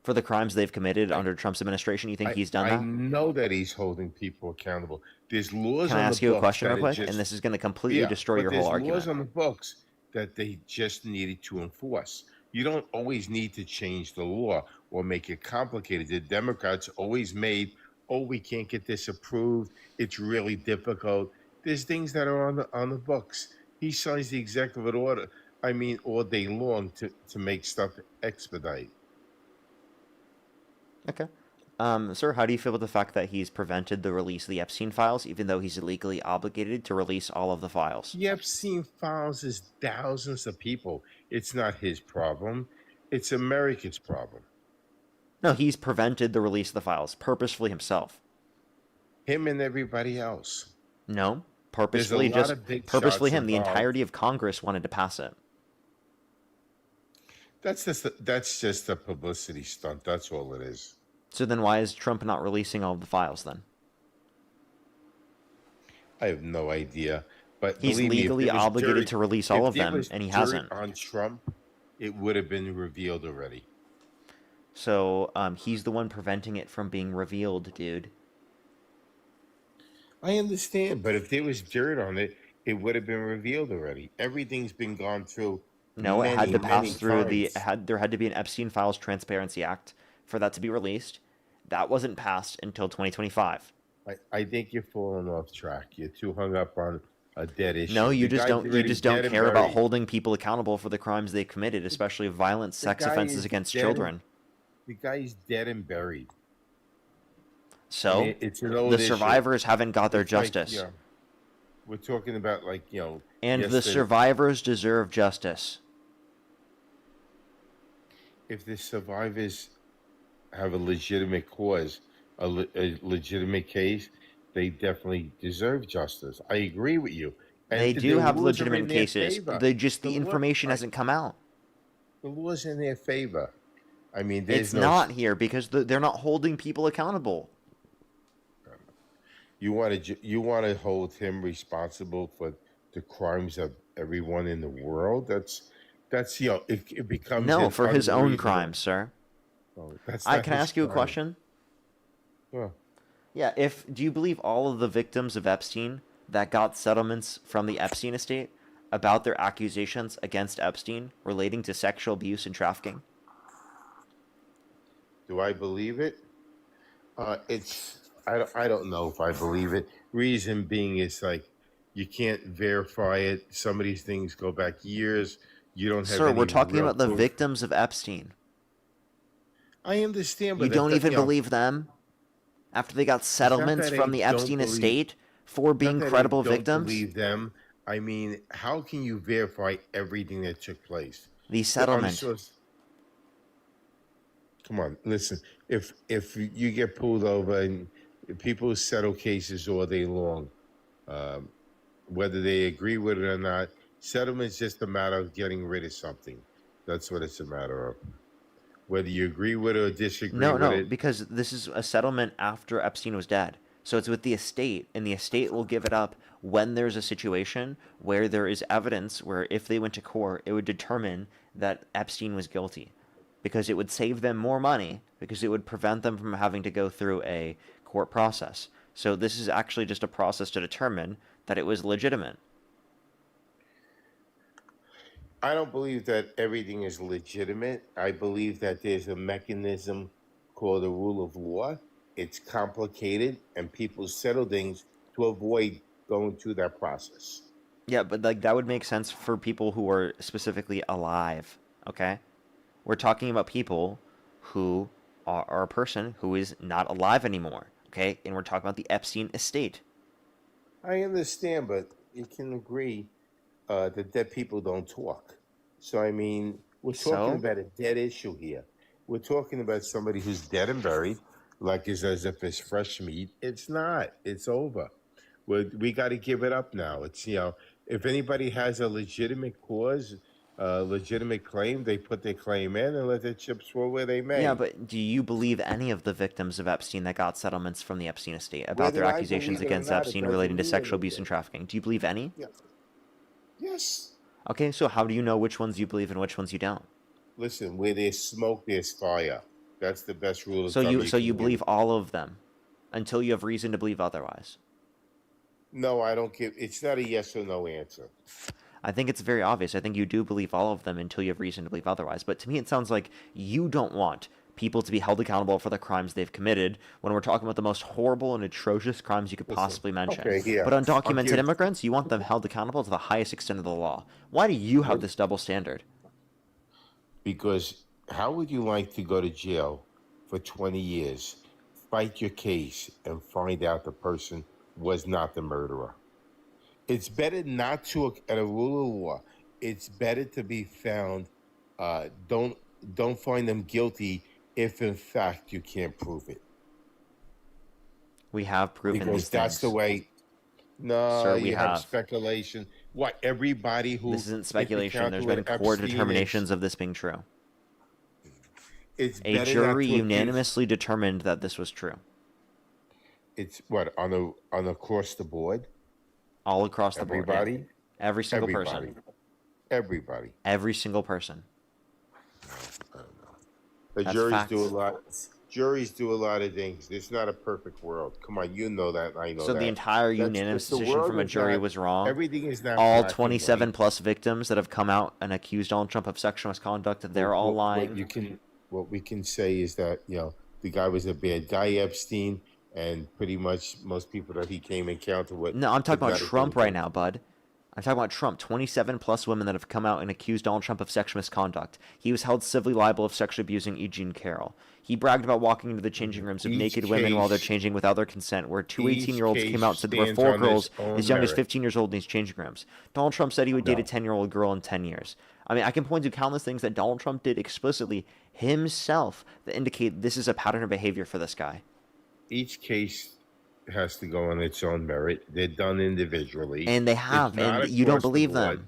for the crimes they've committed under Trump's administration? You think he's done I that? know that he's holding people accountable. There's laws Can I on ask the you a books question real that quick? just, And this is going to completely destroy your whole there's argument. laws on the books that they just needed to enforce. You don't always need to change the law or make it complicated. The Democrats always made, oh, we can't get this approved. It's really difficult. There's things that are on the books. He signs the executive order, I mean, all day long to make stuff expedite. Okay. Sir, how do you feel about the fact that he's prevented the release of the Epstein files, even though he's legally obligated to release all of the files? The Epstein files is thousands of people. It's not his problem. It's America's problem. No, he's prevented the release of the files purposefully himself. Him and everybody else. No, purposefully, just purposefully him. The entirety of Congress wanted to pass it. That's just a publicity stunt. That's all it is. So then why is Trump not releasing all of the files then? I have no idea. But he's legally obligated to release all of them, and he hasn't. On Trump, it would have been revealed already. So he's the one preventing it from being revealed, dude. I understand, but if there was dirt on it, it would have been revealed already. Everything's been gone through. No, it had to pass through times. There had to be an Epstein Files Transparency Act for that to be released. That wasn't passed until 2025. I think you're falling off track. You're too hung up on a dead issue. No, you just don't care about holding people accountable for the crimes they committed, especially violent sex offenses against children. The guy's dead and buried. So I mean, it's an old the issue. survivors haven't got their justice. We're talking about and the survivors deserve justice. If the survivors have a legitimate cause, a legitimate case, they definitely deserve justice. I agree with you. And they do have legitimate cases. The information hasn't come out. The law's in their favor. I mean, it's not here because they're not holding people accountable. You want to hold him responsible for the crimes of everyone in the world? That's it becomes for his own crimes, sir. Oh, that's can I ask you a question? Yeah. Yeah. Do you believe all of the victims of Epstein that got settlements from the Epstein estate about their accusations against Epstein relating to sexual abuse and trafficking? Do I believe it? I don't know if I believe it. Reason being is you can't verify it. Some of these things go back years. You don't have. Sir, we're talking about the proof. victims of Epstein. I understand, but you don't even believe them after they got settlements from the Epstein estate for being credible victims. Believe them. I mean, how can you verify everything that took place? The settlement. Come on, listen. If you get pulled over and people settle cases all day long, whether they agree with it or not, settlement's just a matter of getting rid of something. That's what it's a matter of. Whether you agree with it or disagree with it. No, because this is a settlement after Epstein was dead. So it's with the estate, and the estate will give it up when there's a situation where there is evidence where if they went to court, it would determine that Epstein was guilty. Because it would save them more money, because it would prevent them from having to go through a court process. So this is actually just a process to determine that it was legitimate. I don't believe that everything is legitimate. I believe that there's a mechanism called the rule of law. It's complicated, and people settle things to avoid going through that process. Yeah, but that would make sense for people who are specifically alive, okay? We're talking about people who are a person who is not alive anymore, okay? And we're talking about the Epstein estate. I understand, but you can agree that dead people don't talk. So, I mean, we're talking about a dead issue here. We're talking about somebody who's dead and buried, like it's as if it's fresh meat. It's not. It's over. We got to give it up now. It's, if anybody has a legitimate cause, legitimate claim, they put their claim in and let their chips fall where they may. Yeah, but do you believe any of the victims of Epstein that got settlements from the Epstein estate about their accusations against Epstein relating to sexual abuse and trafficking? Do you believe any? Yeah. Yes. Okay, so how do you know which ones you believe and which ones you don't? Listen, where there's smoke, there's fire. That's the best rule of So thumb you can believe use. all of them until you have reason to believe otherwise. No, I don't give. It's not a yes or no answer. I think it's very obvious. I think you do believe all of them until you have reason to believe otherwise. But to me, it sounds like you don't want people to be held accountable for the crimes they've committed when we're talking about the most horrible and atrocious crimes you could possibly mention. Okay, yeah. But I'll undocumented give immigrants, you want them held accountable to the highest extent of the law. Why do you have this double standard? because how would you like to go to jail for 20 years, fight your case, and find out the person was not the murderer? It's better not to, at a rule of law, it's better to be found. Don't find them guilty if in fact you can't prove it. We have proven Because these that's things. the way. No, Sir, we you have have. speculation. What, everybody who This isn't hit the speculation. counter There's with been court Epstein, determinations of this being true. it's A better jury not to unanimously determined that this was true. It's what, on across the board? All across the board. yeah. Everybody? Every single Everybody. person. Everybody. Every single person. The That's juries facts. do a lot. Juries do a lot of things. It's not a perfect world. Come on, you know that. I know So that. the entire That's- unanimous the decision world from a is jury not- was wrong. Everything is not All black and 27 white. plus victims that have come out and accused Donald Trump of sexual misconduct, they're all lying. What we can say is that, the guy was a bad guy, Epstein, and pretty much most people that he came encounter with. No, I'm talking about did not Trump agree right with now, bud. I'm talking about Trump. 27 plus women that have come out and accused Donald Trump of sexual misconduct. He was held civilly liable of sexually abusing E. Jean Carroll. He bragged about walking into the changing rooms of Each naked women while they're case- changing without their consent, where two each 18-year-olds case came out and said there were stands 4 on girls its own as young as merit. 15 years old in these changing rooms. Donald Trump said he would date No. a 10-year-old girl in 10 years. I mean, I can point to countless things that Donald Trump did explicitly himself that indicate this is a pattern of behavior for this guy. Each case has to go on its own merit. They're done individually. And they It's have, not and you don't across the believe board. them.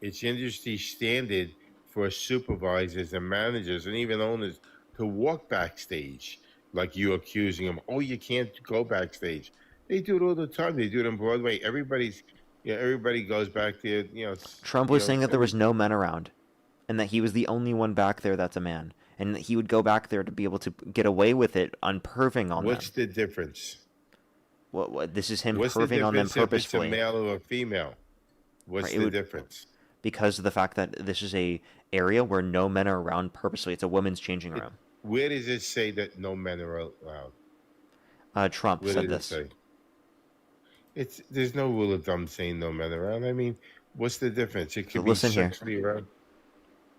It's industry standard for supervisors and managers and even owners to walk backstage like you accusing them. Oh, you can't go backstage. They do it all the time. They do it on Broadway. Everybody goes back there. Trump was saying that there was no men around, and that he was the only one back there that's a man, and that he would go back there to be able to get away with it on perving on What's them. the difference? What? This is him What's the perving on them difference if it's a purposefully. male or a female? What's Right, it the would- difference? Because of the fact that this is a area where no men are around purposely. It's a women's changing room. Where does it say that no men are allowed? Trump Where said did it this. say? There's no rule of thumb saying no men around. I mean, what's the difference? It So could be listen here. sexually around.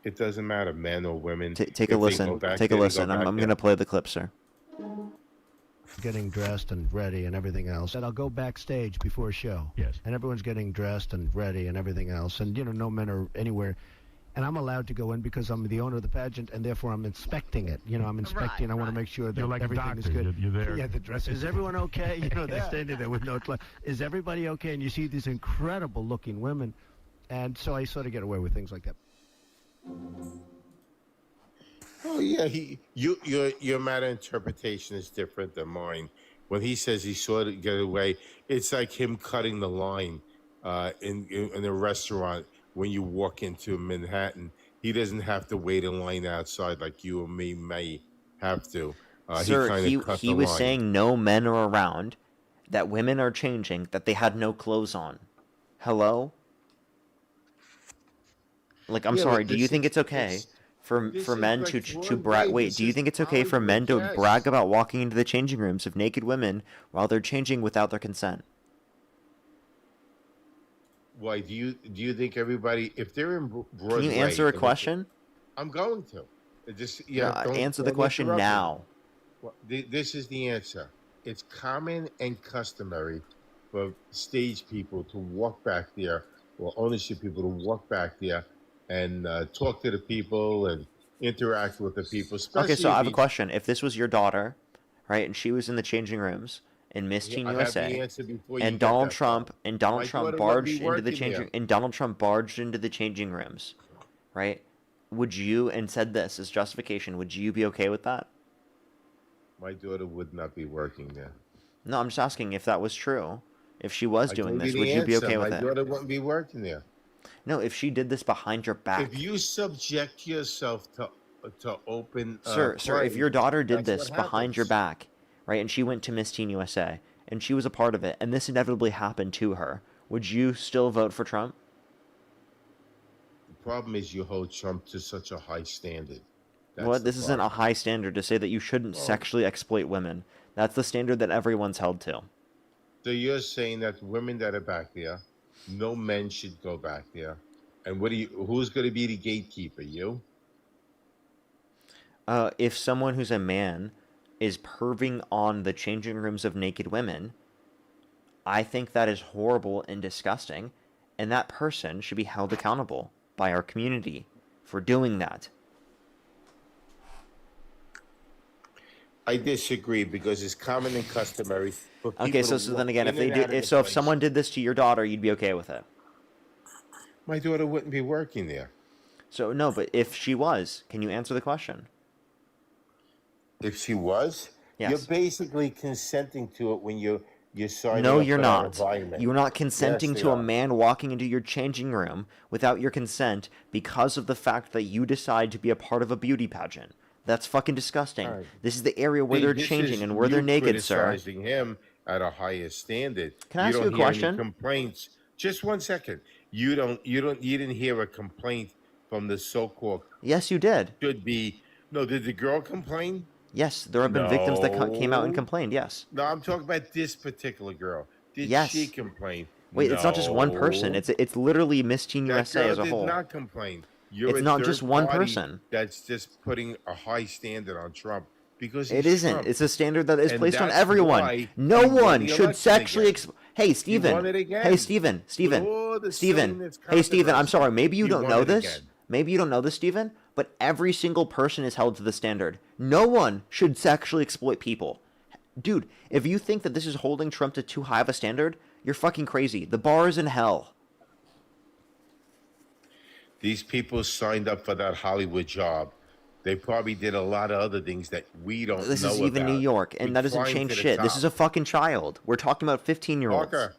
It doesn't matter, men or women. Take a If they go listen. back Take a there, they go listen. back I'm there. going to play the clip, sir. Getting dressed and ready and everything else. And I'll go backstage before a show. Yes. And everyone's getting dressed and ready and everything else. And, no men are anywhere. And I'm allowed to go in because I'm the owner of the pageant, and therefore I'm inspecting it. I'm inspecting. I want to make sure that You're like a everything is doctor. good. You're there. Yeah, the dress. Is everyone okay? They're standing there with no clothes. Is everybody okay? And you see these incredible-looking women. And so I sort of get away with things like that. Oh yeah, your matter interpretation is different than mine. When he says he saw it get away, it's like him cutting the line in a restaurant when you walk into Manhattan. He doesn't have to wait in line outside like you or me may have to. Sir, kinda cut he the was line. saying no men are around, that women are changing, that they had no clothes on. Hello? Like, I'm Yeah, sorry, but do you this think is- it's okay this- for this men is to like to brag? Broadway. Wait, This do you is think it's okay for men to Hollywood, brag yes. about walking into the changing rooms of naked women while they're changing without their consent? Why do you think everybody, if they're in Broadway? Can you answer a and if- question? I'm going to. Just No, answer the question interrupt me. now. Well, this is the answer. It's common and customary for stage people to walk back there, or ownership people to walk back there and talk to the people and interact with the people. Okay, so especially I if have a you- question. If this was your daughter, right, and she was in the changing rooms in Miss Yeah, Teen I have the USA, answer before you and get Donald that Trump far. and Donald My Trump daughter won't be barged into the working changing there. and Donald Trump barged into the changing rooms, right? Would you, and said this as justification, would you be okay with that? My daughter would not be working there. No, I'm just asking if that was true. If she was I doing told this, the would you be answer. okay with My it? daughter wouldn't be working there. No, if she did this behind your back. If you subject yourself to open Sir, if play, your daughter did that's this what behind your happens. back, right, and she went to Miss Teen USA, and she was a part of it, and this inevitably happened to her, would you still vote for Trump? The problem is you hold Trump to such a high standard. That's Well, the this isn't a problem. high standard to say that you shouldn't Well, sexually exploit women. That's the standard that everyone's held to. so you're saying that women that are back there, no men should go back there. And who's going to be the gatekeeper? You? If someone who's a man is perving on the changing rooms of naked women, I think that is horrible and disgusting, and that person should be held accountable by our community for doing that. I disagree because it's common and customary for people Okay, so to then walk again, if in they and out did, of the if place. someone did this to your daughter, you'd be okay with it. My daughter wouldn't be working there. So no, but if she was, can you answer the question? If she was, Yes. you're basically consenting to it when you're signing No, up you're for that not. environment. You're not consenting Yes, to they a are. man walking into your changing room without your consent because of the fact that you decide to be a part of a beauty pageant. That's fucking disgusting. All right. This is the area where See, they're this changing is and where they're you naked, sir. criticizing him at a higher standard. Can I ask you a don't hear question? any complaints. Just 1 second. You didn't hear a complaint from the so-called Yes, you did. should be. No, did the girl complain? Yes, there have been victims that came out and No. complained. Yes. No, I'm talking about this particular girl. Did Yes. she complain? Wait, it's not just one person. No. It's literally Miss Teen That USA girl as a did whole. not complain. You're It's a not third just one party person. That's just putting a high standard on Trump because It he's isn't. Trump. It's a standard that is And placed on that's everyone. why No he won one the should election sexually. again. Hey, He Steven. won it again. Hey, Steven. With all the Steven. silliness, Hey, Steven. I'm controversy, sorry. Maybe you he don't won know it this. again. Maybe you don't know this, Steven. But every single person is held to the standard. No one should sexually exploit people. Dude, if you think that this is holding Trump to too high of a standard, you're fucking crazy. The bar is in hell. These people signed up for that Hollywood job. They probably did a lot of other things that we don't This know is even about. New York, and We that doesn't climbed change to the shit. This top. is a fucking child. We're talking about 15-year-olds. Parker,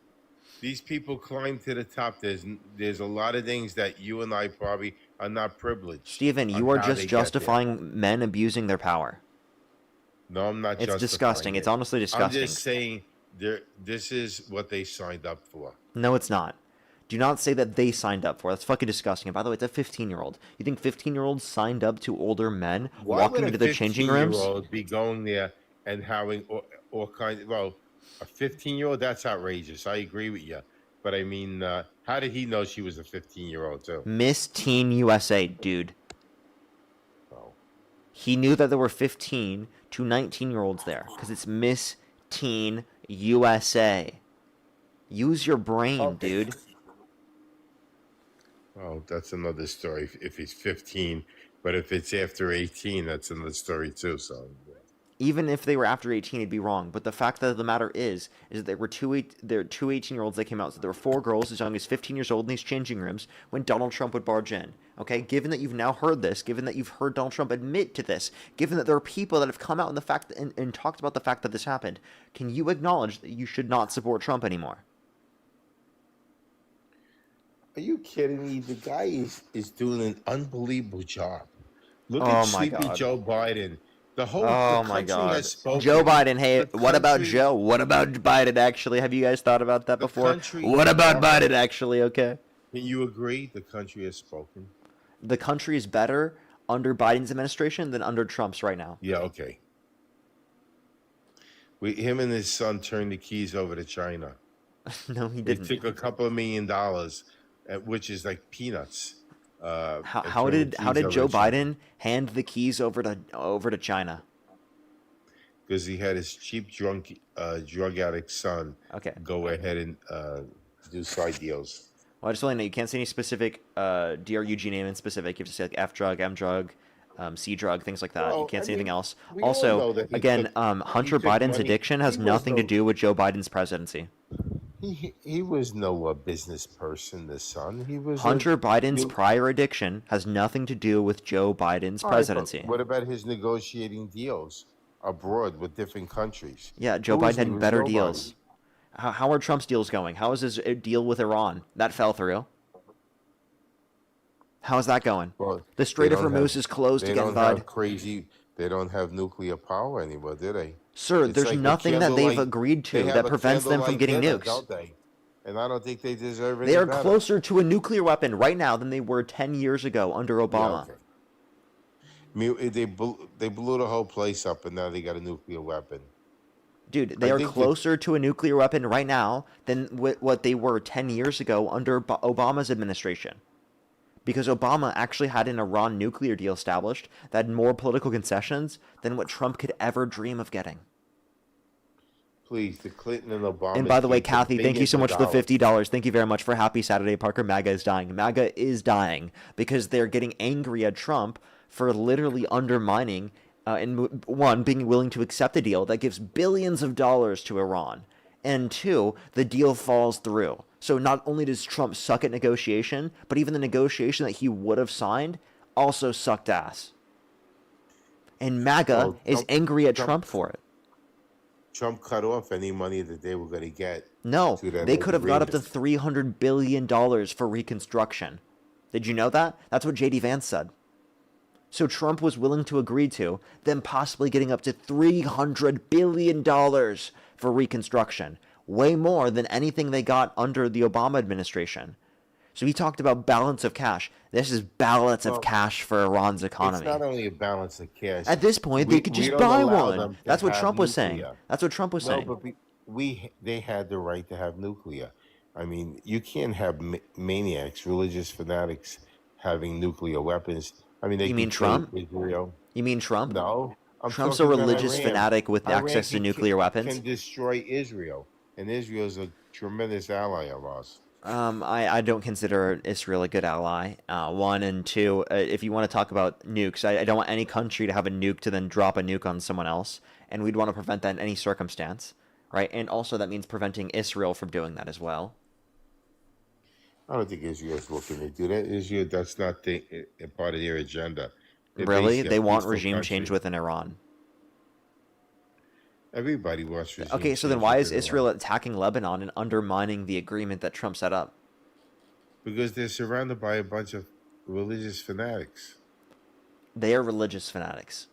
these people climb to the top. There's a lot of things that you and I probably are not privileged. Steven, on you are how just they get there. justifying men abusing their power. No, I'm not. It's justifying disgusting. it. It's honestly disgusting. I'm just saying, this is what they signed up for. No, it's not. Do not say that they signed up for it. That's fucking disgusting. And by the way, it's a 15-year-old. You think 15-year-olds signed up to older men Why walking would a into their changing rooms? 15-year-old be going there and having all kinds? Well, a 15-year-old, that's outrageous. I agree with you. But I mean, how did he know she was a 15-year-old too? Miss Teen USA, dude. He knew that there were 15 to 19-year-olds there because it's Miss Teen USA. Use your brain, dude. Oh, that's another story. If he's 15, but if it's after 18, that's another story too. So, Even if they were after 18, it'd be wrong. But the fact of the matter is that there were two 18-year-olds that came out. So there were 4 girls as young as 15 years old in these changing rooms when Donald Trump would barge in. Okay, given that you've now heard this, given that you've heard Donald Trump admit to this, given that there are people that have come out in the fact and talked about the fact that this happened, can you acknowledge that you should not support Trump anymore? are you kidding me? The guy is doing an unbelievable job. Look Oh at my Sleepy God. Joe Biden. The Oh my country God. has spoken. Joe Biden, hey, The what about country- Joe? What about Biden, actually? Have you guys thought about that before? country- What about Biden, actually, okay? Can you agree? The country has spoken. The country is better under Biden's administration than under Trump's right now. Yeah, okay. Him and his son turned the keys over to China. No, he They didn't. took a couple of $1 million, which is like peanuts. How did Joe Biden hand the keys over to China? Because he had his cheap drug addict son. Okay. Go ahead and do side deals. Well, I just want to know you can't say any specific DRUG name in specific. You have to say like F drug, M drug, C drug, things like that. You Well, can't I say anything mean, else. we all know Also, that he again, took- Hunter he took Biden's money. addiction has He was nothing to no- do with Joe Biden's presidency. He was no business person, the son. He was Hunter Biden's he- prior addiction has nothing to do with Joe Biden's All right, but presidency. what about his negotiating deals abroad with different countries? Yeah, Joe Who is Biden he? had Who's better nobody? deals. How are Trump's deals going? How is his deal with Iran? That fell through. How's that going? Well, The Strait of Hormuz is closed they again, don't bud. have crazy. They don't have nuclear power anymore, do they? Sir, It's there's like nothing that they've agreed they to have that a prevents them from candlelight getting dinner, nukes. don't they? And I don't think they deserve any They are better. closer to a nuclear weapon right now than they were 10 years ago under Obama. Yeah, okay. They blew the whole place up, and now they got a nuclear weapon. Dude, they are closer to a nuclear weapon right now than what they were 10 years ago under Obama's administration. Because Obama actually had an Iran nuclear deal established that had more political concessions than what Trump could ever dream of getting. Please, the Clinton and Obama. And by the way, Kathy, thank you so much for the $50. Thank you very much for Happy Saturday, Parker. MAGA is dying. MAGA is dying because they're getting angry at Trump for literally undermining and one, being willing to accept a deal that gives billions of dollars to Iran. And two, the deal falls through. So not only does Trump suck at negotiation, but even the negotiation that he would have signed also sucked ass. And MAGA is angry at Trump for it. Trump cut off any money that they were going to get. No, they could have got up to $300 billion for reconstruction. Did you know that? That's what J.D. Vance said. So Trump was willing to agree to them possibly getting up to $300 billion for reconstruction. Way more than anything they got under the Obama administration. So he talked about balance of cash. This is balance of cash for Iran's economy. It's not only a balance of cash. At this point, they could just buy one. That's what Trump was saying. That's what Trump was saying. No, but they had the right to have nuclear. I mean, you can't have maniacs, religious fanatics, having nuclear weapons. I mean, You mean Trump? Israel. You mean Trump? No, Trump's a religious fanatic with access to nuclear weapons. Can destroy Israel, and Israel is a tremendous ally of ours. I don't consider Israel a good ally. One and two, if you want to talk about nukes, I don't want any country to have a nuke to then drop a nuke on someone else, and we'd want to prevent that in any circumstance, right? And also that means preventing Israel from doing that as well. I don't think Israel's looking to do that. Israel, that's not a part of their agenda. Really? They want regime change within Iran. Everybody wants regime Okay, so then why is Israel attacking Lebanon and undermining the agreement that Trump set up? Because they're surrounded by a bunch of religious fanatics. They are religious fanatics.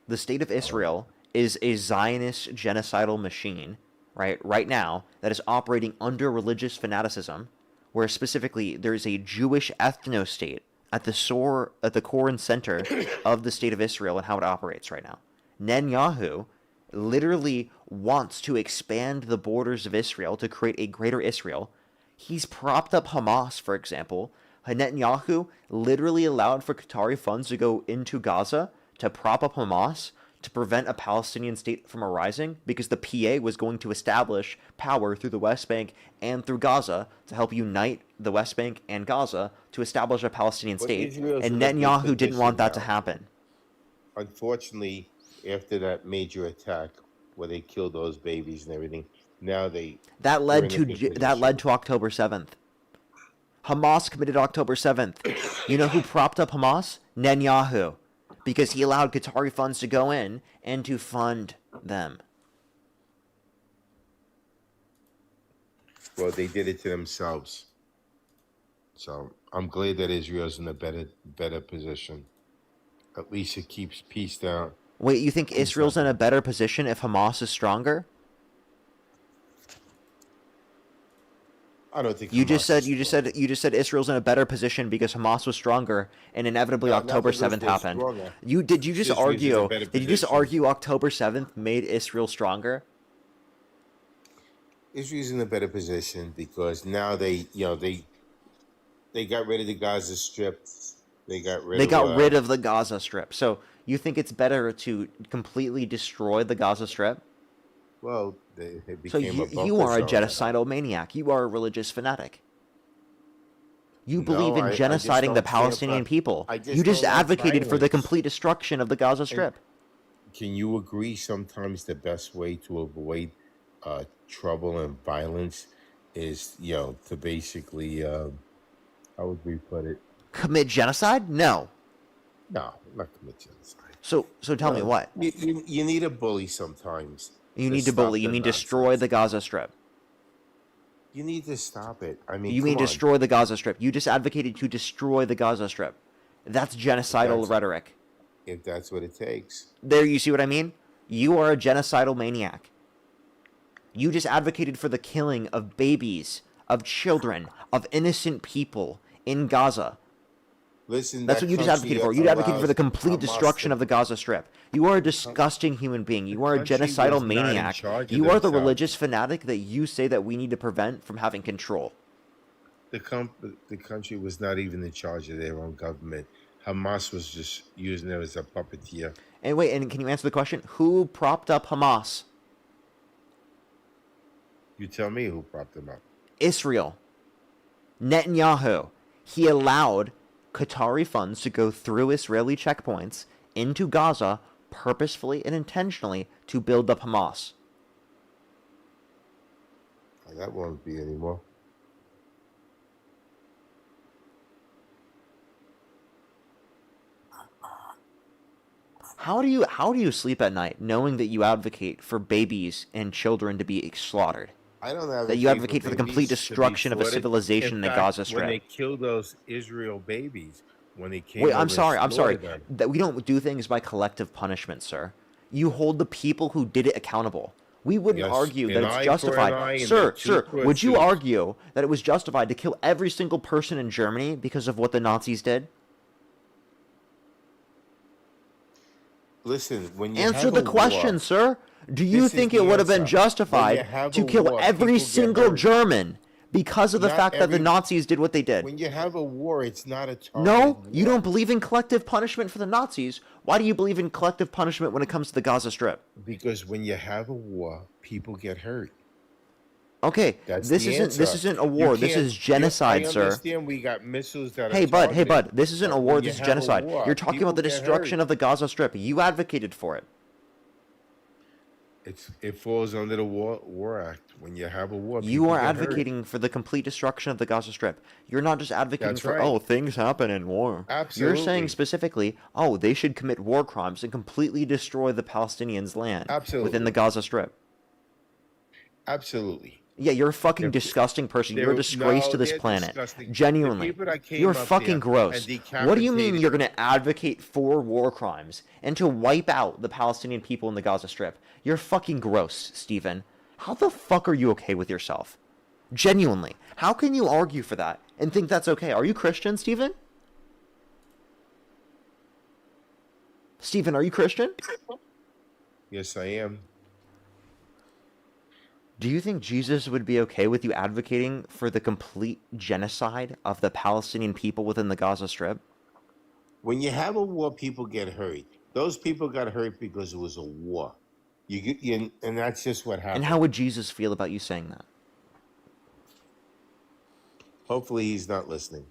The state of Israel is a Zionist genocidal machine, right now, that is operating under religious fanaticism, where specifically there is a Jewish ethno-state at the core and center of the state of Israel and how it operates right now. Netanyahu literally wants to expand the borders of Israel to create a greater Israel. He's propped up Hamas, for example. Netanyahu literally allowed for Qatari funds to go into Gaza to prop up Hamas to prevent a Palestinian state from arising because the PA was going to establish power through the West Bank and through Gaza to help unite the West Bank and Gaza to establish a Palestinian state. And Netanyahu didn't want that to happen. Unfortunately, after that major attack where they killed those babies and everything, now that led to October 7th. Hamas committed October 7th. You know who propped up Hamas? Netanyahu. Because he allowed Qatari funds to go in and to fund them. Well, they did it to themselves. So I'm glad that Israel's in a better position. At least it keeps peace down. Wait, you think Israel's in a better position if Hamas is stronger? I don't think you just said Israel's in a better position because Hamas was stronger, and inevitably October 7th happened. Did you just argue October 7th made Israel stronger? Israel's in a better position because now they got rid of the Gaza Strip. They got rid of the Gaza Strip. So you think it's better to completely destroy the Gaza Strip? Well, they became so you are a genocidal maniac. You are a religious fanatic. You believe in genociding the Palestinian people. You just advocated for the complete destruction of the Gaza Strip. Can you agree sometimes the best way to avoid trouble and violence is, to basically, how would we put it? Commit genocide? No. No, not commit genocide. So tell me what? You need a bully sometimes. You need to bully. You mean destroy the Gaza Strip? You need to stop it. I mean, You mean come on. destroy the Gaza Strip? You just advocated to destroy the Gaza Strip. That's genocidal rhetoric. If that's what it takes. There, you see what I mean? You are a genocidal maniac. You just advocated for the killing of babies, of children, of innocent people in Gaza. Listen, that's what you just advocated for. You advocated for the complete destruction of the Gaza Strip. You are a disgusting human being. You are a genocidal maniac. You are the religious fanatic that you say that we need to prevent from having control. The country was not even in charge of their own government. Hamas was just using it as a puppeteer. And wait, and can you answer the question? Who propped up Hamas? You tell me who propped them up. Israel. Netanyahu. He allowed Qatari funds to go through Israeli checkpoints into Gaza purposefully and intentionally to build up Hamas. That won't be anymore. How do you sleep at night knowing that you advocate for babies and children to be slaughtered? I don't advocate that you advocate for the babies complete to be destruction of a slaughtered. civilization in the fact, Gaza Strip. When they killed those Israel babies, when they came Wait, over I'm sorry. and slaughtered That them, we don't do things by collective punishment, sir. You hold the people who did it accountable. We wouldn't Yes, argue an that eye it's for an justified. eye and Sir, a tooth sir, for a would you tooth. argue that it was justified to kill every single person in Germany because of what the Nazis did? listen, when you Answer have the a question, war, sir. Do you this is think the it would have been answer. When you justified have to a kill war, every people get single hurt. German because of the Not fact that the every- Nazis did what they did? When you have a war, it's not a targeted No, war. you don't believe in collective punishment for the Nazis. Why do you believe in collective punishment when it comes to the Gaza Strip? Because when you have a war, people get hurt. Okay, That's this the isn't answer. a You war. This can't- is genocide, I sir. understand we got missiles that Hey are bud, targeted, this isn't a but war, when you this is have a genocide. war, You're talking about the people get destruction hurt. of the Gaza Strip. You advocated for it. It falls under the War Act. When you have a war, You people are get hurt. advocating for the complete destruction of the Gaza Strip. You're not just advocating That's for, right. oh, things happen in war. You're saying Absolutely. specifically, oh, they should commit war crimes and completely destroy the Palestinians' land within Absolutely. the Gaza Strip. Absolutely. Yeah, you're a fucking disgusting person. You're a disgrace to this they're planet. disgusting. The Genuinely. people that came You're up fucking there gross. and What do you mean decapitated- you're going to advocate for war crimes and to wipe out the Palestinian people in the Gaza Strip? You're fucking gross, Steven. How the fuck are you okay with yourself? Genuinely. How can you argue for that and think that's okay? Are you Christian, Steven? Steven, are you Christian? Yes, I am. Do you think Jesus would be okay with you advocating for the complete genocide of the Palestinian people within the Gaza Strip? When you have a war, people get hurt. Those people got hurt because it was a war. And that's just what happened. And how would Jesus feel about you saying that? Hopefully, he's not listening.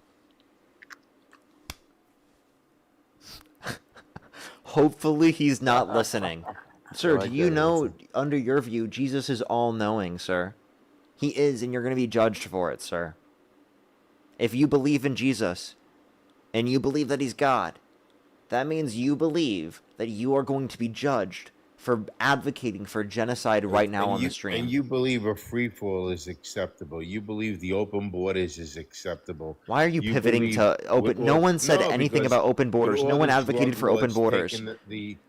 Hopefully he's not listening. Sir, like do you that know, answer. under your view, Jesus is all-knowing, sir? He is, and you're going to be judged for it, sir. If you believe in Jesus, and you believe that he's God, that means you believe that you are going to be judged for advocating for genocide right now on the stream. And you believe a free fall is acceptable. You believe the open borders is acceptable. Why are you pivoting to open? No one said anything about open borders. No one advocated for open borders.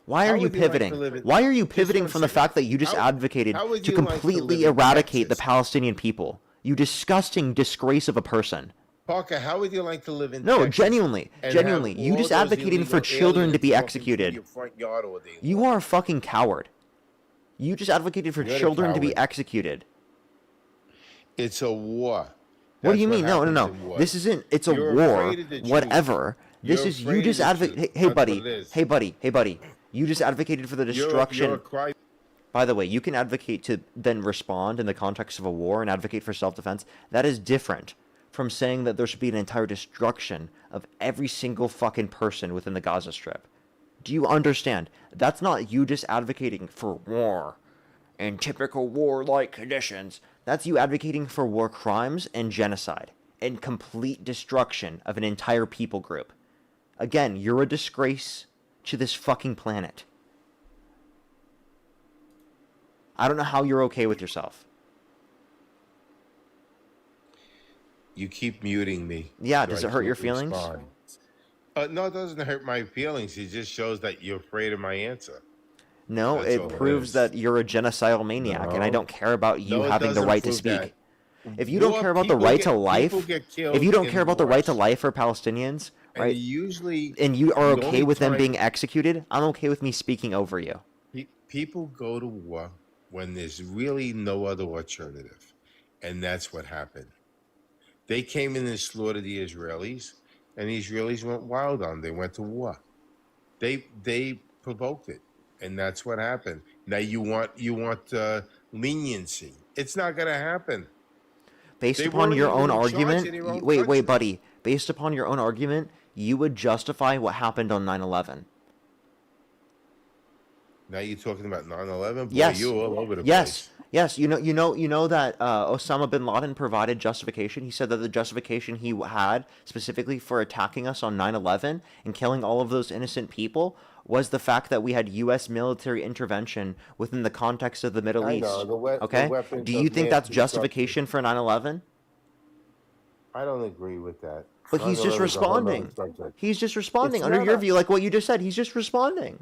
Why are you pivoting? Why are you pivoting from the fact that you just advocated how would to you like to completely live in eradicate the Palestinian people? You disgusting disgrace of a person. Parker, how would you like to live in No, Texas genuinely, and genuinely. have You all just those advocating for illegal children to be aliens walking through executed. your front yard all day long? You are a fucking coward. You just advocated for You're the children to be coward. executed. It's a war. What do That's you mean? No, no, happens no. in wars. This isn't. It's a You're war. afraid of the truth. Whatever. This You're is you afraid just of the advocate. truth. Hey, That's buddy. what it is. Hey, buddy. Hey, buddy. You just advocated for the destruction. You're a cry. By the way, you can advocate to then respond in the context of a war and advocate for self-defense. That is different from saying that there should be an entire destruction of every single fucking person within the Gaza Strip. Do you understand? That's not you just advocating for war in typical war-like conditions. That's you advocating for war crimes and genocide and complete destruction of an entire people group. Again, you're a disgrace to this fucking planet. I don't know how you're okay with yourself. You keep muting me. Yeah, so does I it hurt can't your feelings? respond. No, it doesn't hurt my feelings. It just shows that you're afraid of my answer. No, That's it all proves is. that you're a genocidal maniac, and I don't care about you having the right to speak. If you don't care about the right to life, if you don't care about the right to life for Palestinians, right, and you are okay with them being executed, I'm okay with me speaking over you. People go to war when there's really no other alternative, and that's what happened. They came in and slaughtered the Israelis, and the Israelis went wild on them. They went to war. They provoked it, and that's what happened. Now you want leniency. It's not going to happen. Based They upon weren't your even own in charge argument, in their own wait, country. buddy. Based upon your own argument, you would justify what happened on 9/11. Now you're talking about 9/11. Boy, Yes. you're all over the Yes. place. Yes. You know that Osama bin Laden provided justification. He said that the justification he had specifically for attacking us on 9/11 and killing all of those innocent people was the fact that we had U.S. military intervention within the context of the Middle I East. know, the Okay. weapons Do you of think mass that's destruction. justification for 9/11? I don't agree with that. But he's just 9/11 is a whole nother responding. subject. He's just responding It's under not your a- view, like what you just said. He's just responding.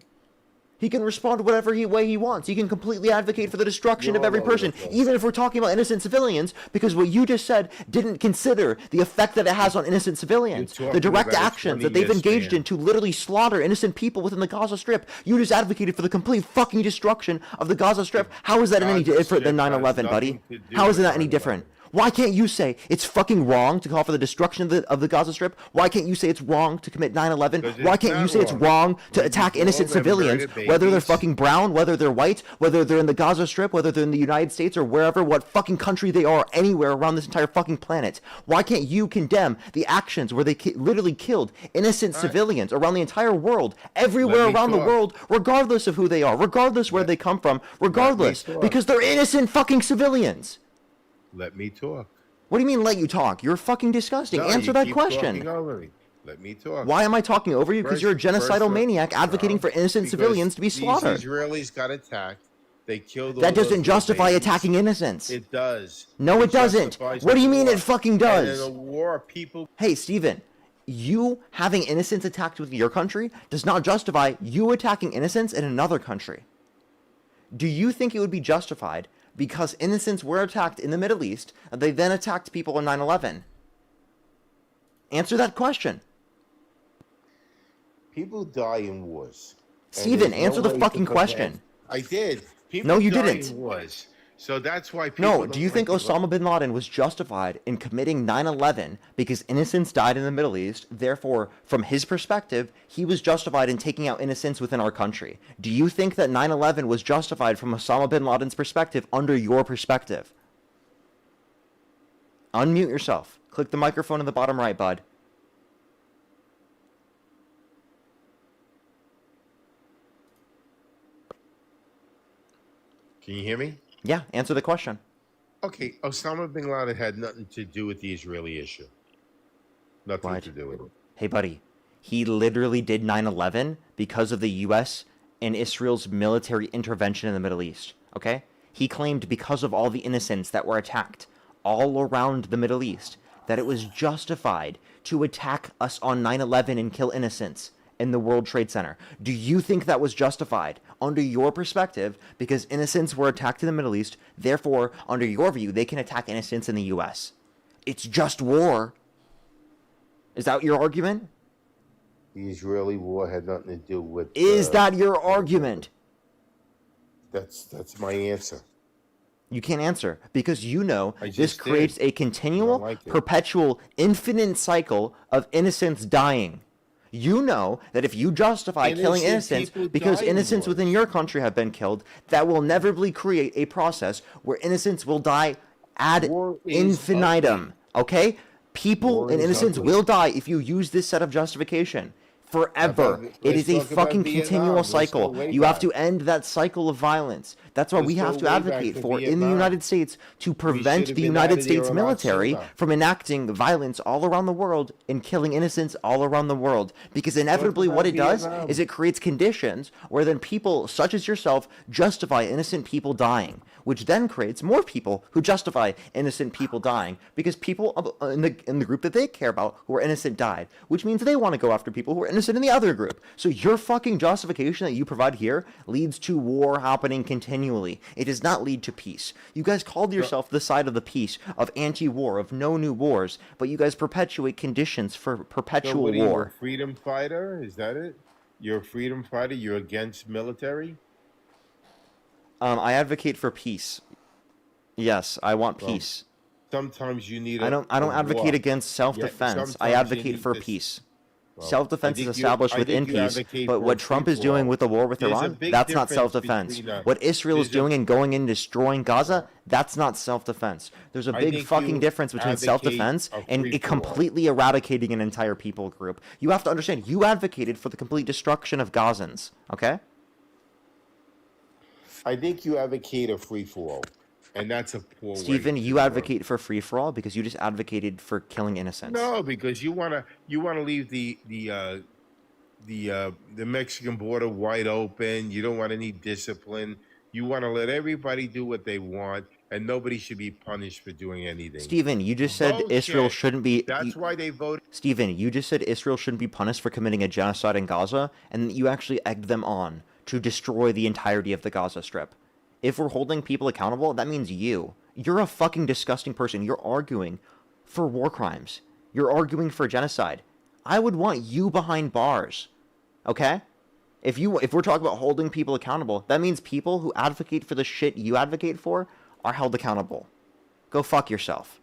He can respond whatever way he wants. He can completely advocate for the destruction You're of every all over the person, place. even if we're talking about innocent civilians, because what you just said didn't consider the effect that it has on innocent civilians. You're The talking direct about a actions that they've 20-year engaged span. in to literally slaughter innocent people within the Gaza Strip. You just advocated for the complete fucking destruction of the Gaza Strip. How is that any Gaza different than Strip has 9/11, buddy? nothing to do How is with that any 9/11. different? Why can't you say it's fucking wrong to call for the destruction of the Gaza Strip? Why can't you say it's wrong to commit 9/11? 'Cause Why it's can't you not say it's wrong. wrong to When attack you innocent call them civilians, murder whether they're babies- fucking brown, whether they're white, whether they're in the Gaza Strip, whether they're in the United States or wherever, what fucking country they are, anywhere around this entire fucking planet? Why can't you condemn the actions where they literally killed innocent civilians around the entire world, everywhere me around the talk. world, regardless of who they are, regardless where they come from, regardless, talk. because they're innocent fucking civilians? Let me talk. What do you mean let you talk? You're fucking disgusting. No, Answer you that keep question. talking over me. Let me talk. Why am I talking over you? Because you're a genocidal maniac advocating for innocent because civilians to be slaughtered. These Israelis got attacked. They killed all That those doesn't little justify babies. attacking innocents. It does. No, it doesn't. justifies What do you a mean war. it fucking And does? in a war, people. Hey, Steven, you having innocents attacked within your country does not justify you attacking innocents in another country. Do you think it would be justified because innocents were attacked in the Middle East and they then attacked people on 9/11? Answer that question. People die in wars. And Steven, there's no answer the way to fucking compare- question. I did. People No, you die didn't. in wars. So that's why people No, don't do you like think to go- Osama bin Laden was justified in committing 9/11 because innocents died in the Middle East? Therefore, from his perspective, he was justified in taking out innocents within our country. Do you think that 9/11 was justified from Osama bin Laden's perspective under your perspective? Unmute yourself. Click the microphone in the bottom right, bud. Can you hear me? Yeah, answer the question. Okay, Osama bin Laden had nothing to do with the Israeli issue. Nothing What? to do with it. Hey, buddy, he literally did 9/11 because of the U.S. and Israel's military intervention in the Middle East, okay? He claimed because of all the innocents that were attacked all around the Middle East that it was justified to attack us on 9/11 and kill innocents in the World Trade Center. Do you think that was justified under your perspective because innocents were attacked in the Middle East, therefore, under your view, they can attack innocents in the U.S.? It's just war. Is that your argument? The Israeli war had nothing to do with. Is that your argument? That's my answer. You can't answer because you know I this just creates did. a continual, like it. perpetual, infinite cycle of innocents dying. You know that if you justify killing Innocent innocents people because die in innocents within your country have been killed, that will inevitably create a process where innocents will die ad War is infinitum. Okay? People War and is innocents ugly. will die if you use this set of justification. Forever. Let's It is a talk about fucking Vietnam. continual Let's go cycle. way You have back. to end that cycle of violence. That's why we Let's have go to way back advocate to for in the Vietnam. United States to We should prevent have the been out United of there States a lot military sooner. from enacting violence all around the world and killing innocents all around the world. Because Talk inevitably what about it does Vietnam. is it creates conditions where then people such as yourself justify innocent people dying, which then creates more people who justify innocent people dying because people in the group that they care about who are innocent died, which means they want to go after people who are innocent in the other group. So your fucking justification that you provide here leads to war happening continually. It does not lead to peace. You guys called yourself the side of the peace, of anti-war, of no new wars, but you guys perpetuate conditions for So perpetual what are you, a war. freedom fighter? Is that it? You're a freedom fighter? You're against military? I advocate for peace. Yes, I want Well, peace. sometimes you need I a don't war. advocate against Yeah, self-defense. I sometimes you advocate need for this. peace. Well, Self-defense is established within peace, advocate but for what a Trump is doing free-for-all. with the war with There's a Iran, big that's not difference self-defense. between What Israel is there's a doing and going in and destroying Gaza, that's not self-defense. There's a I big think fucking you difference between advocate self-defense a and free-for-all. completely eradicating an entire people group. You have to understand, you advocated for the complete destruction of Gazans, okay? I think you advocate a free for all, and that's a poor way Stephen, to you work. advocate for free-for-all because you just advocated for killing innocents. No, because you wanna leave the Mexican border wide open. You don't want any discipline. You want to let everybody do what they want, and nobody should be punished for doing anything. Stephen, you just said Israel Bullshit. shouldn't be. That's why they voted. Stephen, you just said Israel shouldn't be punished for committing a genocide in Gaza, and you actually egged them on to destroy the entirety of the Gaza Strip. If we're holding people accountable, that means you. You're a fucking disgusting person. You're arguing for war crimes. You're arguing for genocide. I would want you behind bars. Okay? If we're talking about holding people accountable, that means people who advocate for the shit you advocate for are held accountable. Go fuck yourself.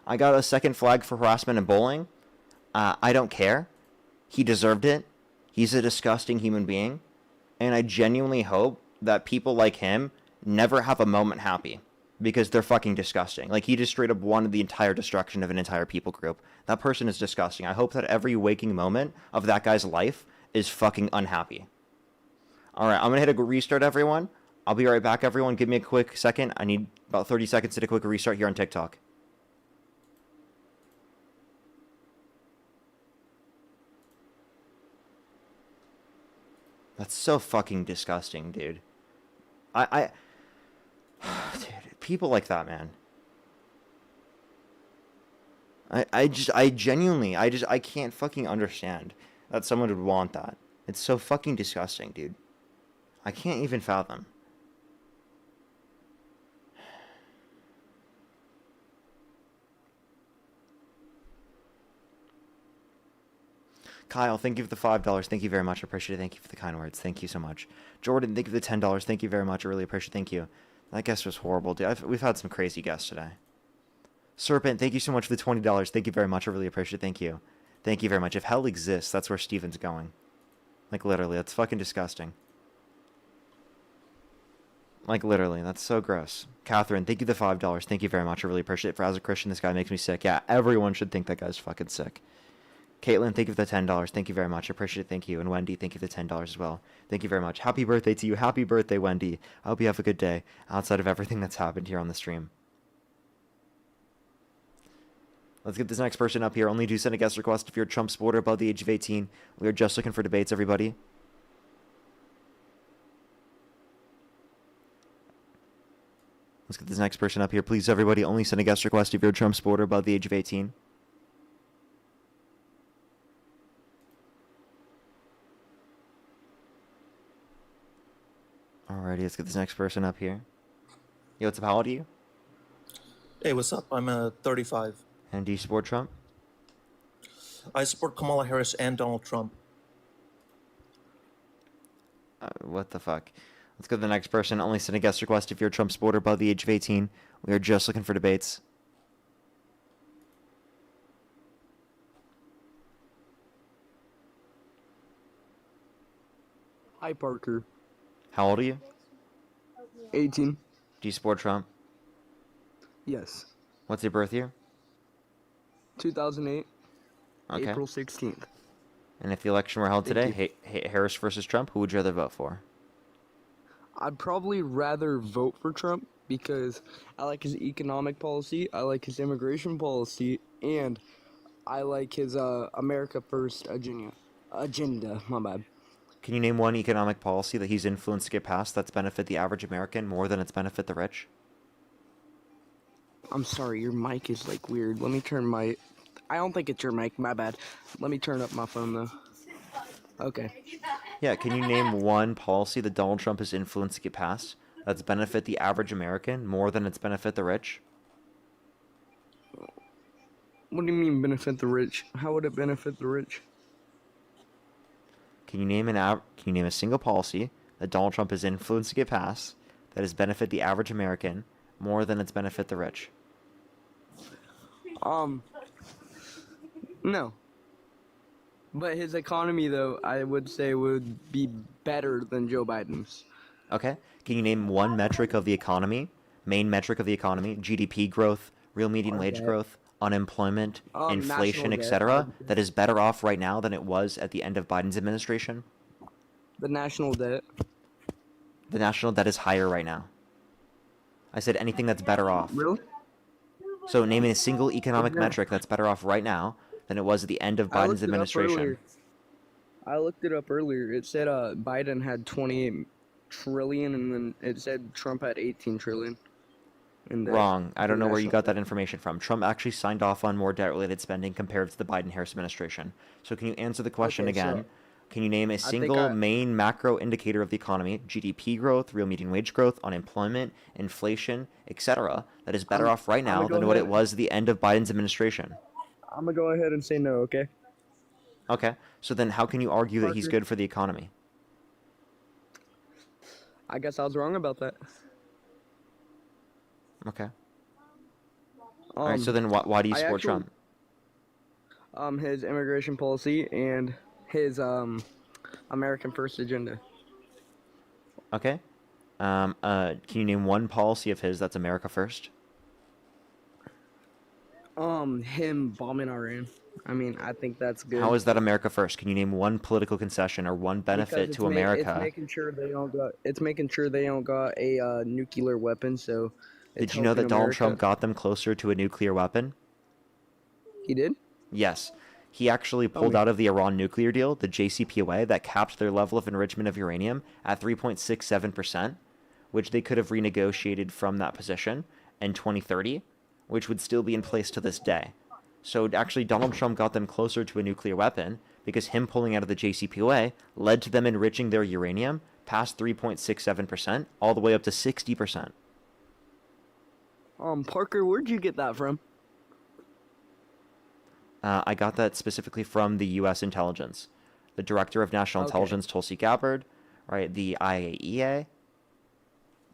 I got a second flag for harassment and bullying. I don't care. He deserved it. He's a disgusting human being. And I genuinely hope that people like him never have a moment happy. Because they're fucking disgusting. Like, he just straight up wanted the entire destruction of an entire people group. That person is disgusting. I hope that every waking moment of that guy's life is fucking unhappy. Alright, I'm gonna hit a restart, everyone. I'll be right back, everyone. Give me a quick second. I need about 30 seconds to hit a quick restart here on TikTok. That's so fucking disgusting, dude. Dude, people like that, man. I genuinely, I can't fucking understand that someone would want that. It's so fucking disgusting, dude. I can't even fathom. Kyle, thank you for the $5. Thank you very much. I appreciate it. Thank you for the kind words. Thank you so much. Jordan, thank you for the $10. Thank you very much. I really appreciate it. Thank you. That guest was horrible, dude. We've had some crazy guests today. Serpent, thank you so much for the $20. Thank you very much. I really appreciate it. Thank you. Thank you very much. If hell exists, that's where Steven's going. Like, literally. That's fucking disgusting. Like, literally. That's so gross. Catherine, thank you for the $5. Thank you very much. I really appreciate it. For as a Christian, this guy makes me sick. Yeah, everyone should think that guy's fucking sick. Caitlin, thank you for the $10. Thank you very much. I appreciate it. Thank you. And Wendy, thank you for the $10 as well. Thank you very much. Happy birthday to you. Happy birthday, Wendy. I hope you have a good day outside of everything that's happened here on the stream. Let's get this next person up here. Only do send a guest request if you're a Trump supporter above the age of 18. We are just looking for debates, everybody. Let's get this next person up here. Please, everybody, only send a guest request if you're a Trump supporter above the age of 18. Alrighty, let's get this next person up here. Yo, what's up? How old are you? Hey, what's up? I'm 35. And do you support Trump? I support Kamala Harris and Donald Trump. What the fuck? Let's go to the next person. Only send a guest request if you're a Trump supporter above the age of 18. We are just looking for debates. Hi, Parker. How old are you? 18. Do you support Trump? Yes. What's your birth year? 2008. Okay. April 16th. And if the election were held Thank today, Harris versus Trump, who would you rather vote for? I'd probably rather vote for Trump because I like his economic policy, I like his immigration policy, and I like his America First agenda. My bad. Can you name one economic policy that he's influenced to get passed that's benefit the average American more than it's benefit the rich? I'm sorry, your mic is like weird. Let me turn my. I don't think it's your mic. My bad. Let me turn up my phone though. Okay. Yeah, can you name one policy that Donald Trump has influenced to get passed that's benefit the average American more than it's benefit the rich? What do you mean benefit the rich? How would it benefit the rich? Can you name a single policy that Donald Trump has influenced to get passed that has benefit the average American more than it's benefit the rich? No. But his economy, though, I would say would be better than Joe Biden's. Okay. Can you name one metric of the economy, main metric of the economy, GDP growth, real median wage growth, unemployment, inflation, national debt. etc., that is better off right now than it was at the end of Biden's administration? The national debt. The national debt is higher right now. I said anything that's better off. Really? So name a single economic metric that's better off right now than it was at the end of Biden's administration. I looked it up earlier. It said Biden had 28 trillion, and then it said Trump had 18 trillion. Wrong. I don't know where you got that information from. Trump actually signed off on more debt-related spending compared to the Biden-Harris administration. So can you answer the question again? Can you name a single main macro indicator of the economy, GDP growth, real median wage growth, unemployment, inflation, etc., that is better off right now than what it was at the end of Biden's administration? I'm going to go ahead and say no, okay? Okay. So then how can you argue that he's good for the economy? I guess I was wrong about that. Okay. All right, so then why do you support Trump? His immigration policy and his American First agenda. Okay. Can you name one policy of his that's America First? Him bombing Iran. I mean, I think that's good. How is that America First? Can you name one political concession or one benefit to America? It's making sure they don't got. It's making sure they don't got a nuclear weapon. So. Did you know that Donald Trump got them closer to a nuclear weapon? He did? Yes. He actually pulled out of the Iran nuclear deal, the JCPOA, that capped their level of enrichment of uranium at 3.67%, which they could have renegotiated from that position in 2030, which would still be in place to this day. So actually, Donald Trump got them closer to a nuclear weapon because him pulling out of the JCPOA led to them enriching their uranium past 3.67% all the way up to 60%. Parker, where'd you get that from? I got that specifically from the U.S. intelligence. The Director of National Intelligence, Tulsi Gabbard, right? The IAEA.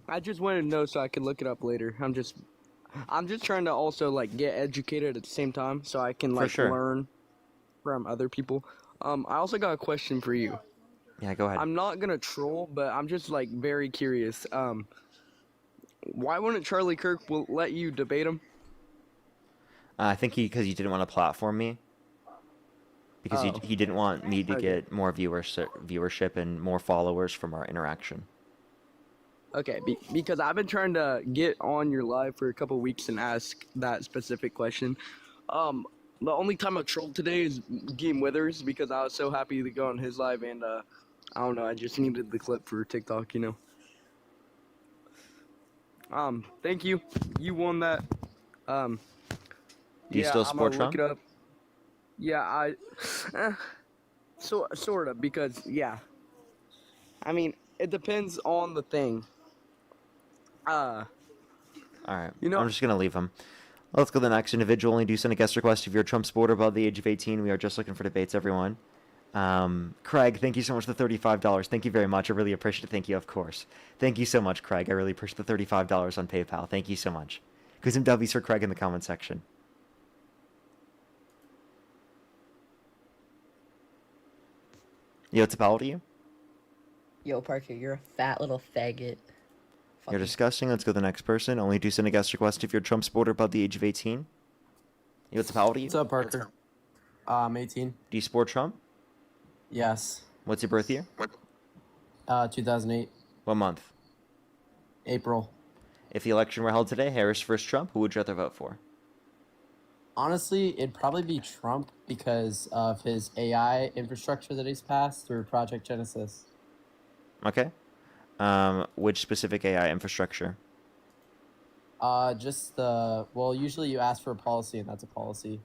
I just wanted to know so I could look it up later. I'm just trying to also like get educated at the same time so I can like learn from other people. I also got a question for you. Yeah, go ahead. I'm not gonna troll, but I'm just like very curious. Why wouldn't Charlie Kirk let you debate him? I think because he didn't want to platform me. Because he didn't want me to get more viewership and more followers from our interaction. Okay, because I've been trying to get on your live for a couple weeks and ask that specific question. The only time I trolled today is Game Withers because I was so happy to go on his live and I don't know, I just needed the clip for TikTok, you know. Thank you. You won that. Do you still support Trump? Look it up. Yeah, sort of, because, yeah. I mean, it depends on the thing. Alright, you know, I'm just going to leave him. Let's go to the next individual. Only do send a guest request if you're a Trump supporter above the age of 18. We are just looking for debates, everyone. Craig, thank you so much for the $35. Thank you very much. I really appreciate it. Thank you, of course. Thank you so much, Craig. I really appreciate the $35 on PayPal. Thank you so much. Give some W's for Craig in the comment section. Yo, it's about you. Yo, Parker, you're a fat little faggot. You're disgusting. Let's go to the next person. Only do send a guest request if you're a Trump supporter above the age of 18. Yo, it's about you. What's up, Parker? I'm 18. Do you support Trump? Yes. What's your birth year? 2008. What month? April. If the election were held today, Harris versus Trump, who would you rather vote for? Honestly, it'd probably be Trump because of his AI infrastructure that he's passed through Project Genesis. Okay. Which specific AI infrastructure? Usually you ask for a policy, and that's a policy.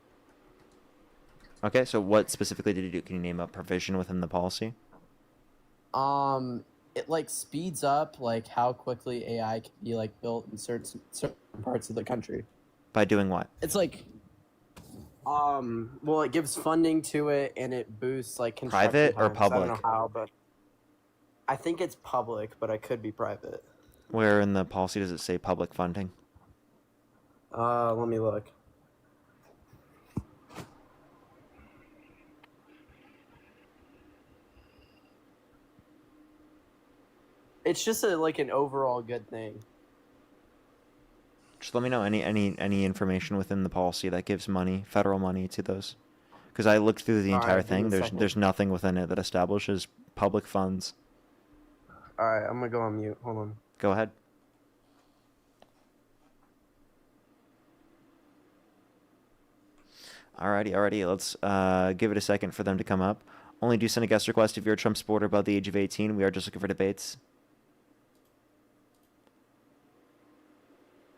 Okay, so what specifically did he do? Can you name a provision within the policy? It like speeds up like how quickly AI can be like built in certain parts of the country. By doing what? It's like, it gives funding to it, and it boosts like construction Private or times. I don't know public? how, but I think it's public, but I could be private. Where in the policy does it say public funding? Let me look. It's just like an overall good thing. Just let me know any information within the policy that gives money, federal money, to those. Because I looked through the entire thing. There's nothing within it that establishes public funds. All right, I'm gonna go on mute. Hold on. Go ahead. Alrighty. Let's give it a second for them to come up. Only do send a guest request if you're a Trump supporter above the age of 18. We are just looking for debates.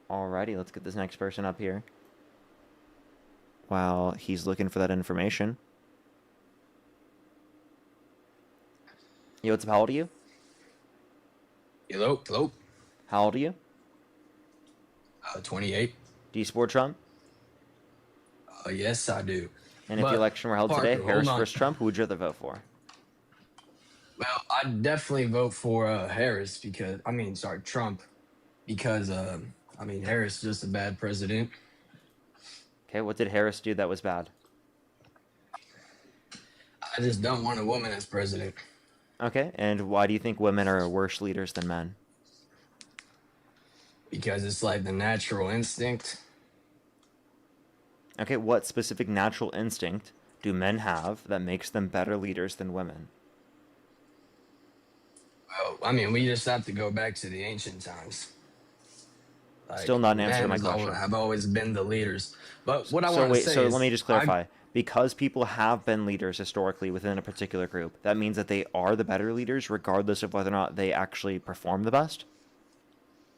Alrighty, let's get this next person up here. While he's looking for that information. Yo, what's up? How old are you? Hello. How old are you? 28. Do you support Trump? Yes, I do. And if the election were held today, Parker, Harris hold on. versus Trump, who would you rather vote for? Well, I'd definitely vote for Trump, because Harris is just a bad president. Okay, what did Harris do that was bad? I just don't want a woman as president. Okay, and why do you think women are worse leaders than men? Because it's like the natural instinct. Okay, what specific natural instinct do men have that makes them better leaders than women? Well, we just have to go back to the ancient times. Still not an answer to my men question. have always been the leaders. But what I want to say is... let me just clarify. Because people have been leaders historically within a particular group, that means that they are the better leaders regardless of whether or not they actually perform the best?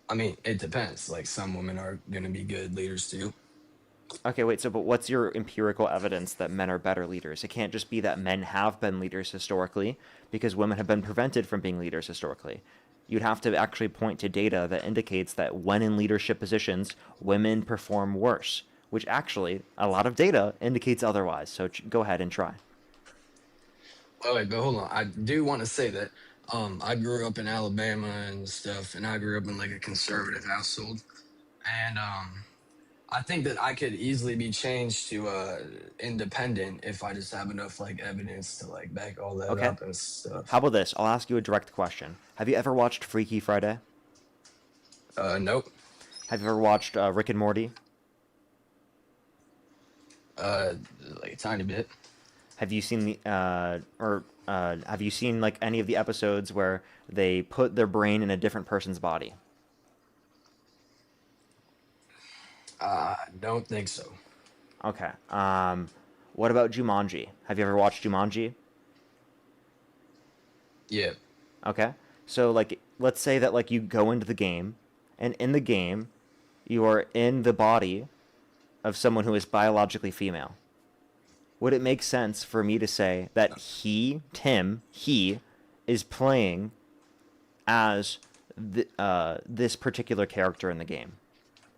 It depends. Like, some women are going to be good leaders too. Okay, wait, but what's your empirical evidence that men are better leaders? It can't just be that men have been leaders historically because women have been prevented from being leaders historically. You'd have to actually point to data that indicates that when in leadership positions, women perform worse, which actually, a lot of data indicates otherwise. So go ahead and try. Oh, wait, but hold on. I do want to say that I grew up in Alabama and stuff, and I grew up in like a conservative household. And I think that I could easily be changed to independent if I just have enough like evidence to like back all that Okay. up and stuff. How about this? I'll ask you a direct question. Have you ever watched Freaky Friday? Nope. Have you ever watched Rick and Morty? Like a tiny bit. Have you seen have you seen like any of the episodes where they put their brain in a different person's body? Don't think so. Okay. What about Jumanji? Have you ever watched Jumanji? Yeah. Okay. So like, let's say that like you go into the game, and in the game, you are in the body of someone who is biologically female. Would it make sense for me to say that Tim, is playing as this particular character in the game?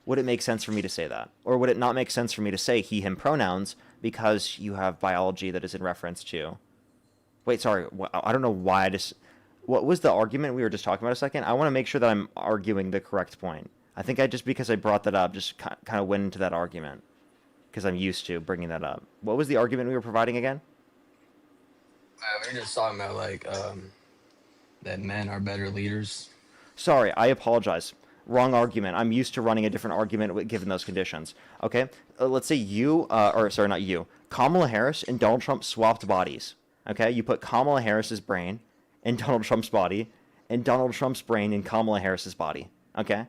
Would it make sense for me to say that? Or would it not make sense for me to say he, him pronouns because you have biology that is in reference to... Wait, sorry. I don't know why I just... What was the argument we were just talking about a second? I want to make sure that I'm arguing the correct point. I think because I brought that up, just kind of went into that argument. Because I'm used to bringing that up. What was the argument we were providing again? We're just talking about like that men are better leaders. Sorry, I apologize. Wrong argument. I'm used to running a different argument given those conditions. Okay? Let's say not you. Kamala Harris and Donald Trump swapped bodies. Okay, you put Kamala Harris's brain in Donald Trump's body, and Donald Trump's brain in Kamala Harris's body. Okay.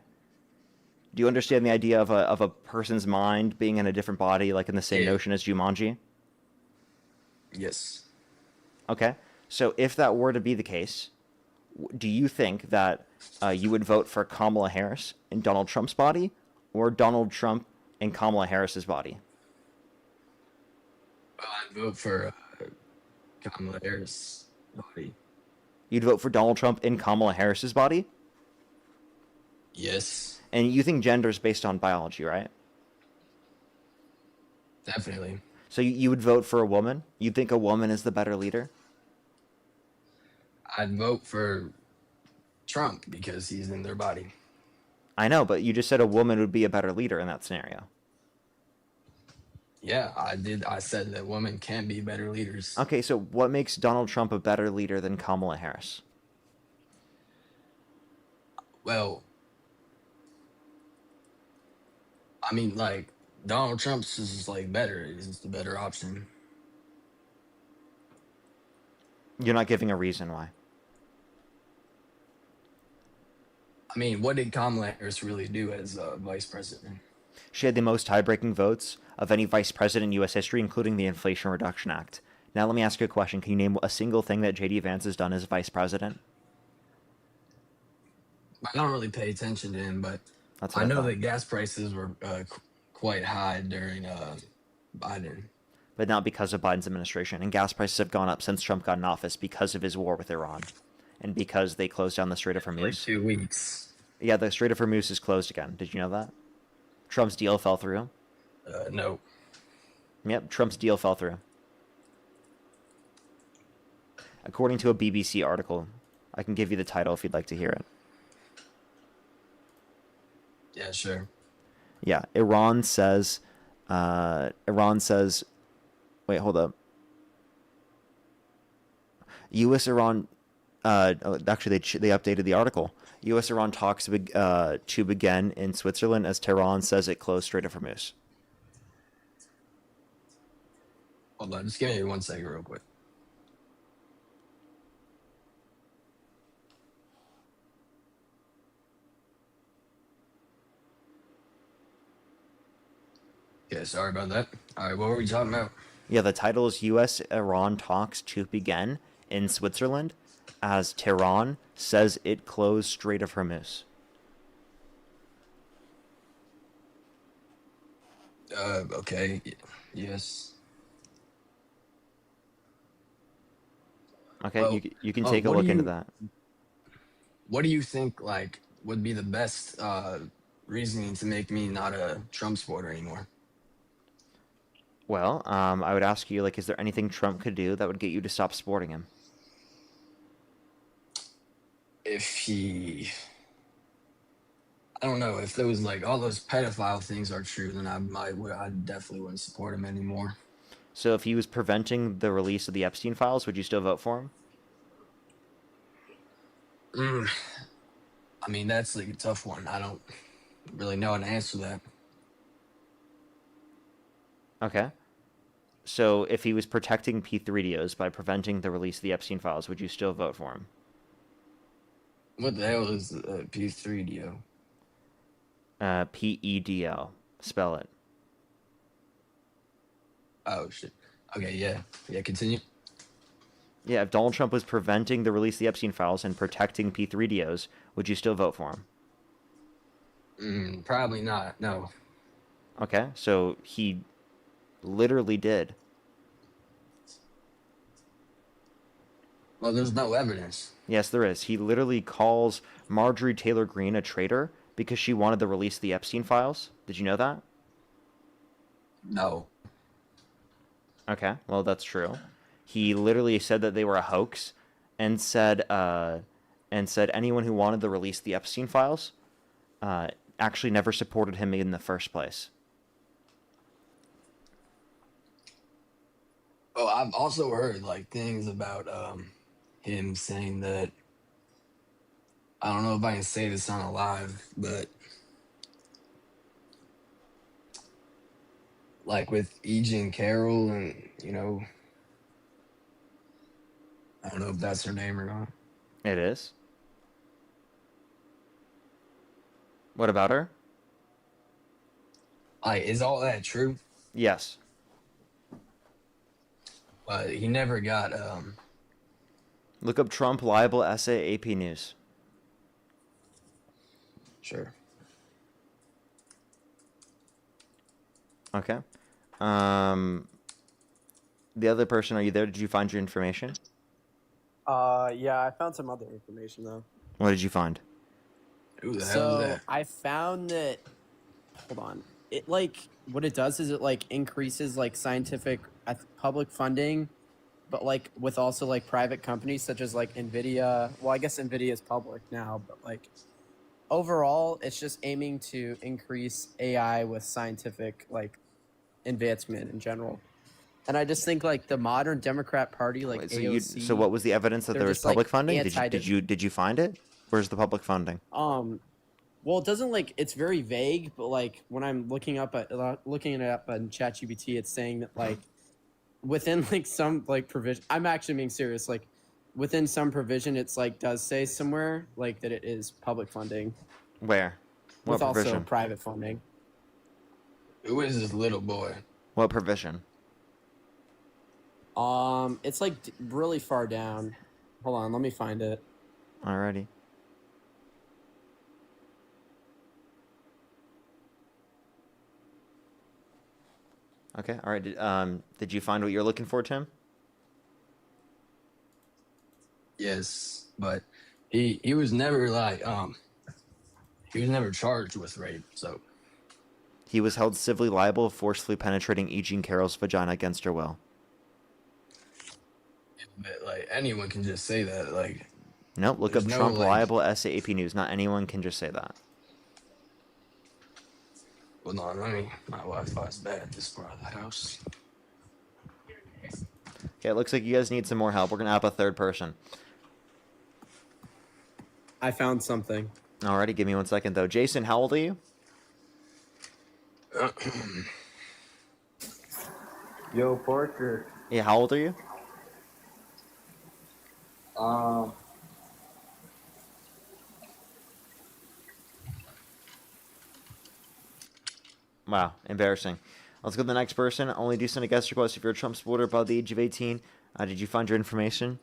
Do you understand the idea of a person's mind being in a different body, like in the same notion as Jumanji? Yes. Okay. So if that were to be the case, do you think that you would vote for Kamala Harris in Donald Trump's body, or Donald Trump in Kamala Harris's body? I'd vote for Kamala Harris' body. You'd vote for Donald Trump in Kamala Harris's body? Yes. And you think gender is based on biology, right? Definitely. So you would vote for a woman? You think a woman is the better leader? I'd vote for Trump because he's in their body. I know, but you just said a woman would be a better leader in that scenario. Yeah, I did. I said that women can be better leaders. Okay, so what makes Donald Trump a better leader than Kamala Harris? Well, I mean, like, Donald Trump's is like better. It's the better option. You're not giving a reason why. I mean, what did Kamala Harris really do as vice president? She had the most tie-breaking votes of any vice president in U.S. history, including the Inflation Reduction Act. Now let me ask you a question. Can you name a single thing that J.D. Vance has done as vice president? I don't really pay attention to him, but I know that gas prices were quite high during Biden. But not because of Biden's administration. And gas prices have gone up since Trump got in office because of his war with Iran. And because they closed down the Strait of Hormuz. Like 2 weeks. Yeah, the Strait of Hormuz is closed again. Did you know that? Trump's deal fell through. No. Yep, Trump's deal fell through. According to a BBC article. I can give you the title if you'd like to hear it. Yeah, sure. Yeah, Iran says, wait, hold up. U.S.-Iran, actually they updated the article. U.S.-Iran talks to begin in Switzerland as Tehran says it closed Strait of Hormuz. Hold on, just give me 1 second real quick. Yeah, sorry about that. All right, what were we talking about? Yeah, the title is U.S.-Iran talks to begin in Switzerland as Tehran says it closed Strait of Hormuz. Okay. Yes. Okay, Well, you can take a look into that. What do you think, like, would be the best reasoning to make me not a Trump supporter anymore? Well, I would ask you, like, is there anything Trump could do that would get you to stop supporting him? If he, I don't know, if those, like, all those pedophile things are true, then I definitely wouldn't support him anymore. So if he was preventing the release of the Epstein files, would you still vote for him? I mean, that's like a tough one. I don't really know how to answer that. Okay. So if he was protecting P3DOs by preventing the release of the Epstein files, would you still vote for him? What the hell is P3DO? PEDO. Spell it. Oh, shit. Okay, yeah. Yeah, continue. Yeah, if Donald Trump was preventing the release of the Epstein files and protecting P3DOs, would you still vote for him? Probably not, no. Okay, so he literally did. Well, there's no evidence. Yes, there is. He literally calls Marjorie Taylor Greene a traitor because she wanted the release of the Epstein files. Did you know that? No. Okay, well, that's true. He literally said that they were a hoax and said anyone who wanted the release of the Epstein files actually never supported him in the first place. Oh, I've also heard, like, things about him saying that, I don't know if I can say this on a live, but like with E. Jean Carroll and, you know, I don't know if that's her name or not. It is. What about her? Is all that true? Yes. He never got Look up Trump libel essay AP News. Sure. Okay. The other person, are you there? Did you find your information? Yeah, I found some other information though. What did you find? Who the hell is So that? I found that. Hold on. It like what it does is it like increases like scientific public funding, but like with also like private companies such as like Nvidia. Well, I guess Nvidia is public now, but like overall, it's just aiming to increase AI with scientific like advancement in general. And I just think like the modern Democrat Party, like Wait, AOC. so what was the evidence that they're there was just, like, public funding? Did you find it? Where's the public funding? Well, it doesn't like it's very vague, but like when I'm looking it up on ChatGPT, it's saying that like within like some like provision. I'm actually being serious. Like within some provision, it's like does say somewhere like that it is public funding. Where? What With also provision? private funding. Who is this little boy? What provision? It's like really far down. Hold on, let me find it. Alrighty. Okay. All right. Did you find what you're looking for, Tim? Yes, but he was never like he was never charged with rape. So He was held civilly liable of forcefully penetrating E. Jean Carroll's vagina against her will. but, like anyone can just say that. Like Nope. Look up there's no, Trump like- liable essay AP News. Not anyone can just say that. Hold on, my Wi-Fi's bad at this part of the house. Okay. It looks like you guys need some more help. We're gonna have a third person. I found something. Alrighty. Give me 1 second though. Jason, how old are you? Yo, Parker. Yeah. How old are you? Wow, embarrassing. Let's go to the next person. Only do send a guest request if you're a Trump supporter above the age of 18. Did you find your information?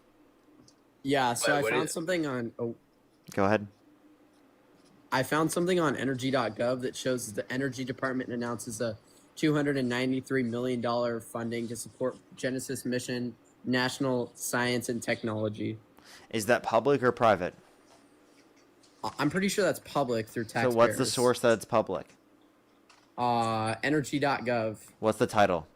Yeah, so Wait, what I found is- something on. Go ahead. I found something on energy.gov that shows that the Energy Department announces a $293 million funding to support Genesis Mission National Science and Technology. Is that public or private? I'm pretty sure that's public through taxpayers. So what's the source that it's public? Energy.gov. What's the title?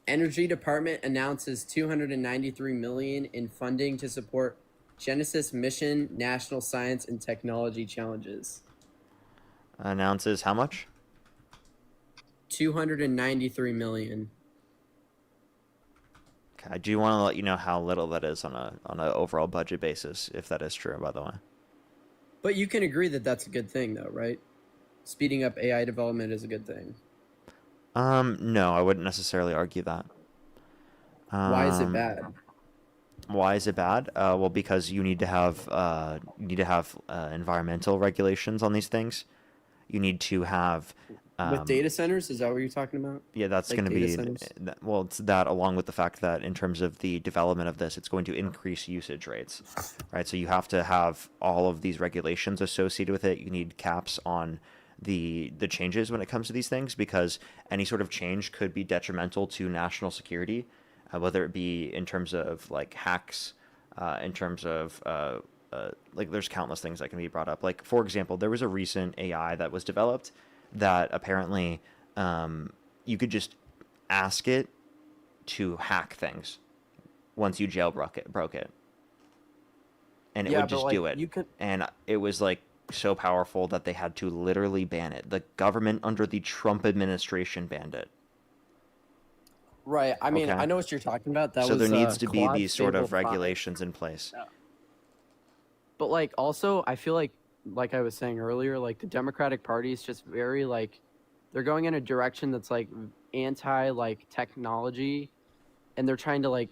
Energy Department announces $293 million in funding to support Genesis Mission National Science and Technology Challenges. Announces how much? $293 million. Okay, I do want to let you know how little that is on an overall budget basis, if that is true, by the way. But you can agree that that's a good thing, though, right? Speeding up AI development is a good thing. No, I wouldn't necessarily argue that. Why is it bad? Why is it bad? Well, because you need to have environmental regulations on these things. You need to have With data centers, is that what you're talking about? yeah, that's Like going to data be centers? well. It's that along with the fact that in terms of the development of this, it's going to increase usage rates, right? So you have to have all of these regulations associated with it. You need caps on the changes when it comes to these things because any sort of change could be detrimental to national security, whether it be in terms of like hacks, in terms of like there's countless things that can be brought up. Like for example, there was a recent AI that was developed that apparently you could just ask it to hack things once you jailbroke it, and it Yeah, would but, just like, do it. you could- And it was like so powerful that they had to literally ban it. The government under the Trump administration banned it. Right. I mean, Okay. I know what you're talking about. That So was there needs to be Claude these sort of Stable 5. regulations in place. But like also I feel like I was saying earlier, like the Democratic Party is just very like they're going in a direction that's like anti like technology and they're trying to like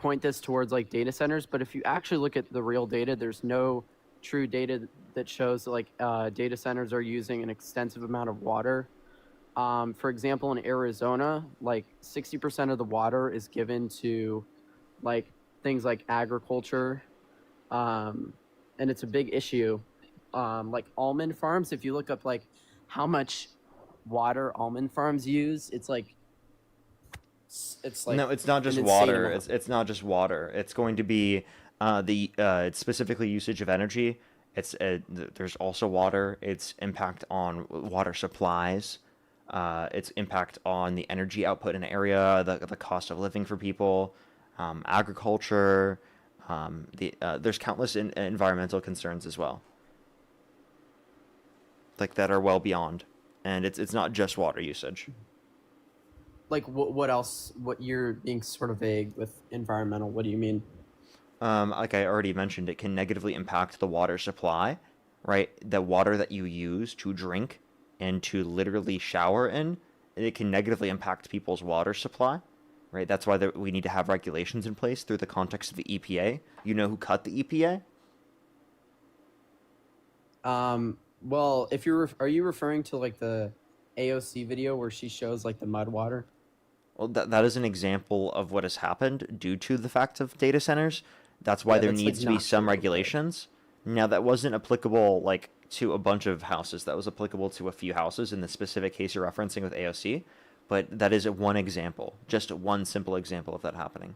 point this towards like data centers, but if you actually look at the real data, there's no true data that shows that like data centers are using an extensive amount of water. For example, in Arizona, like 60% of the water is given to like things like agriculture, and it's a big issue. Like almond farms, if you look up like how much water almond farms use, it's like no, it's not just water. It's not just water. It's going to be it's specifically usage of energy. There's also water. Its impact on water supplies. Its impact on the energy output in an area, the cost of living for people, agriculture. There's countless environmental concerns as well, like that are well beyond, and it's not just water usage. Like what else? What you're being sort of vague with environmental. What do you mean? Like I already mentioned, it can negatively impact the water supply, right? The water that you use to drink and to literally shower in, it can negatively impact people's water supply, right? That's why we need to have regulations in place through the context of the EPA. You know who cut the EPA? Well, are you referring to like the AOC video where she shows like the mud water? Well, that is an example of what has happened due to the fact of data centers. That's why there needs to be some regulations. Now, that wasn't applicable like to a bunch of houses. That was applicable to a few houses in the specific case you're referencing with AOC. But that is one example, just one simple example of that happening.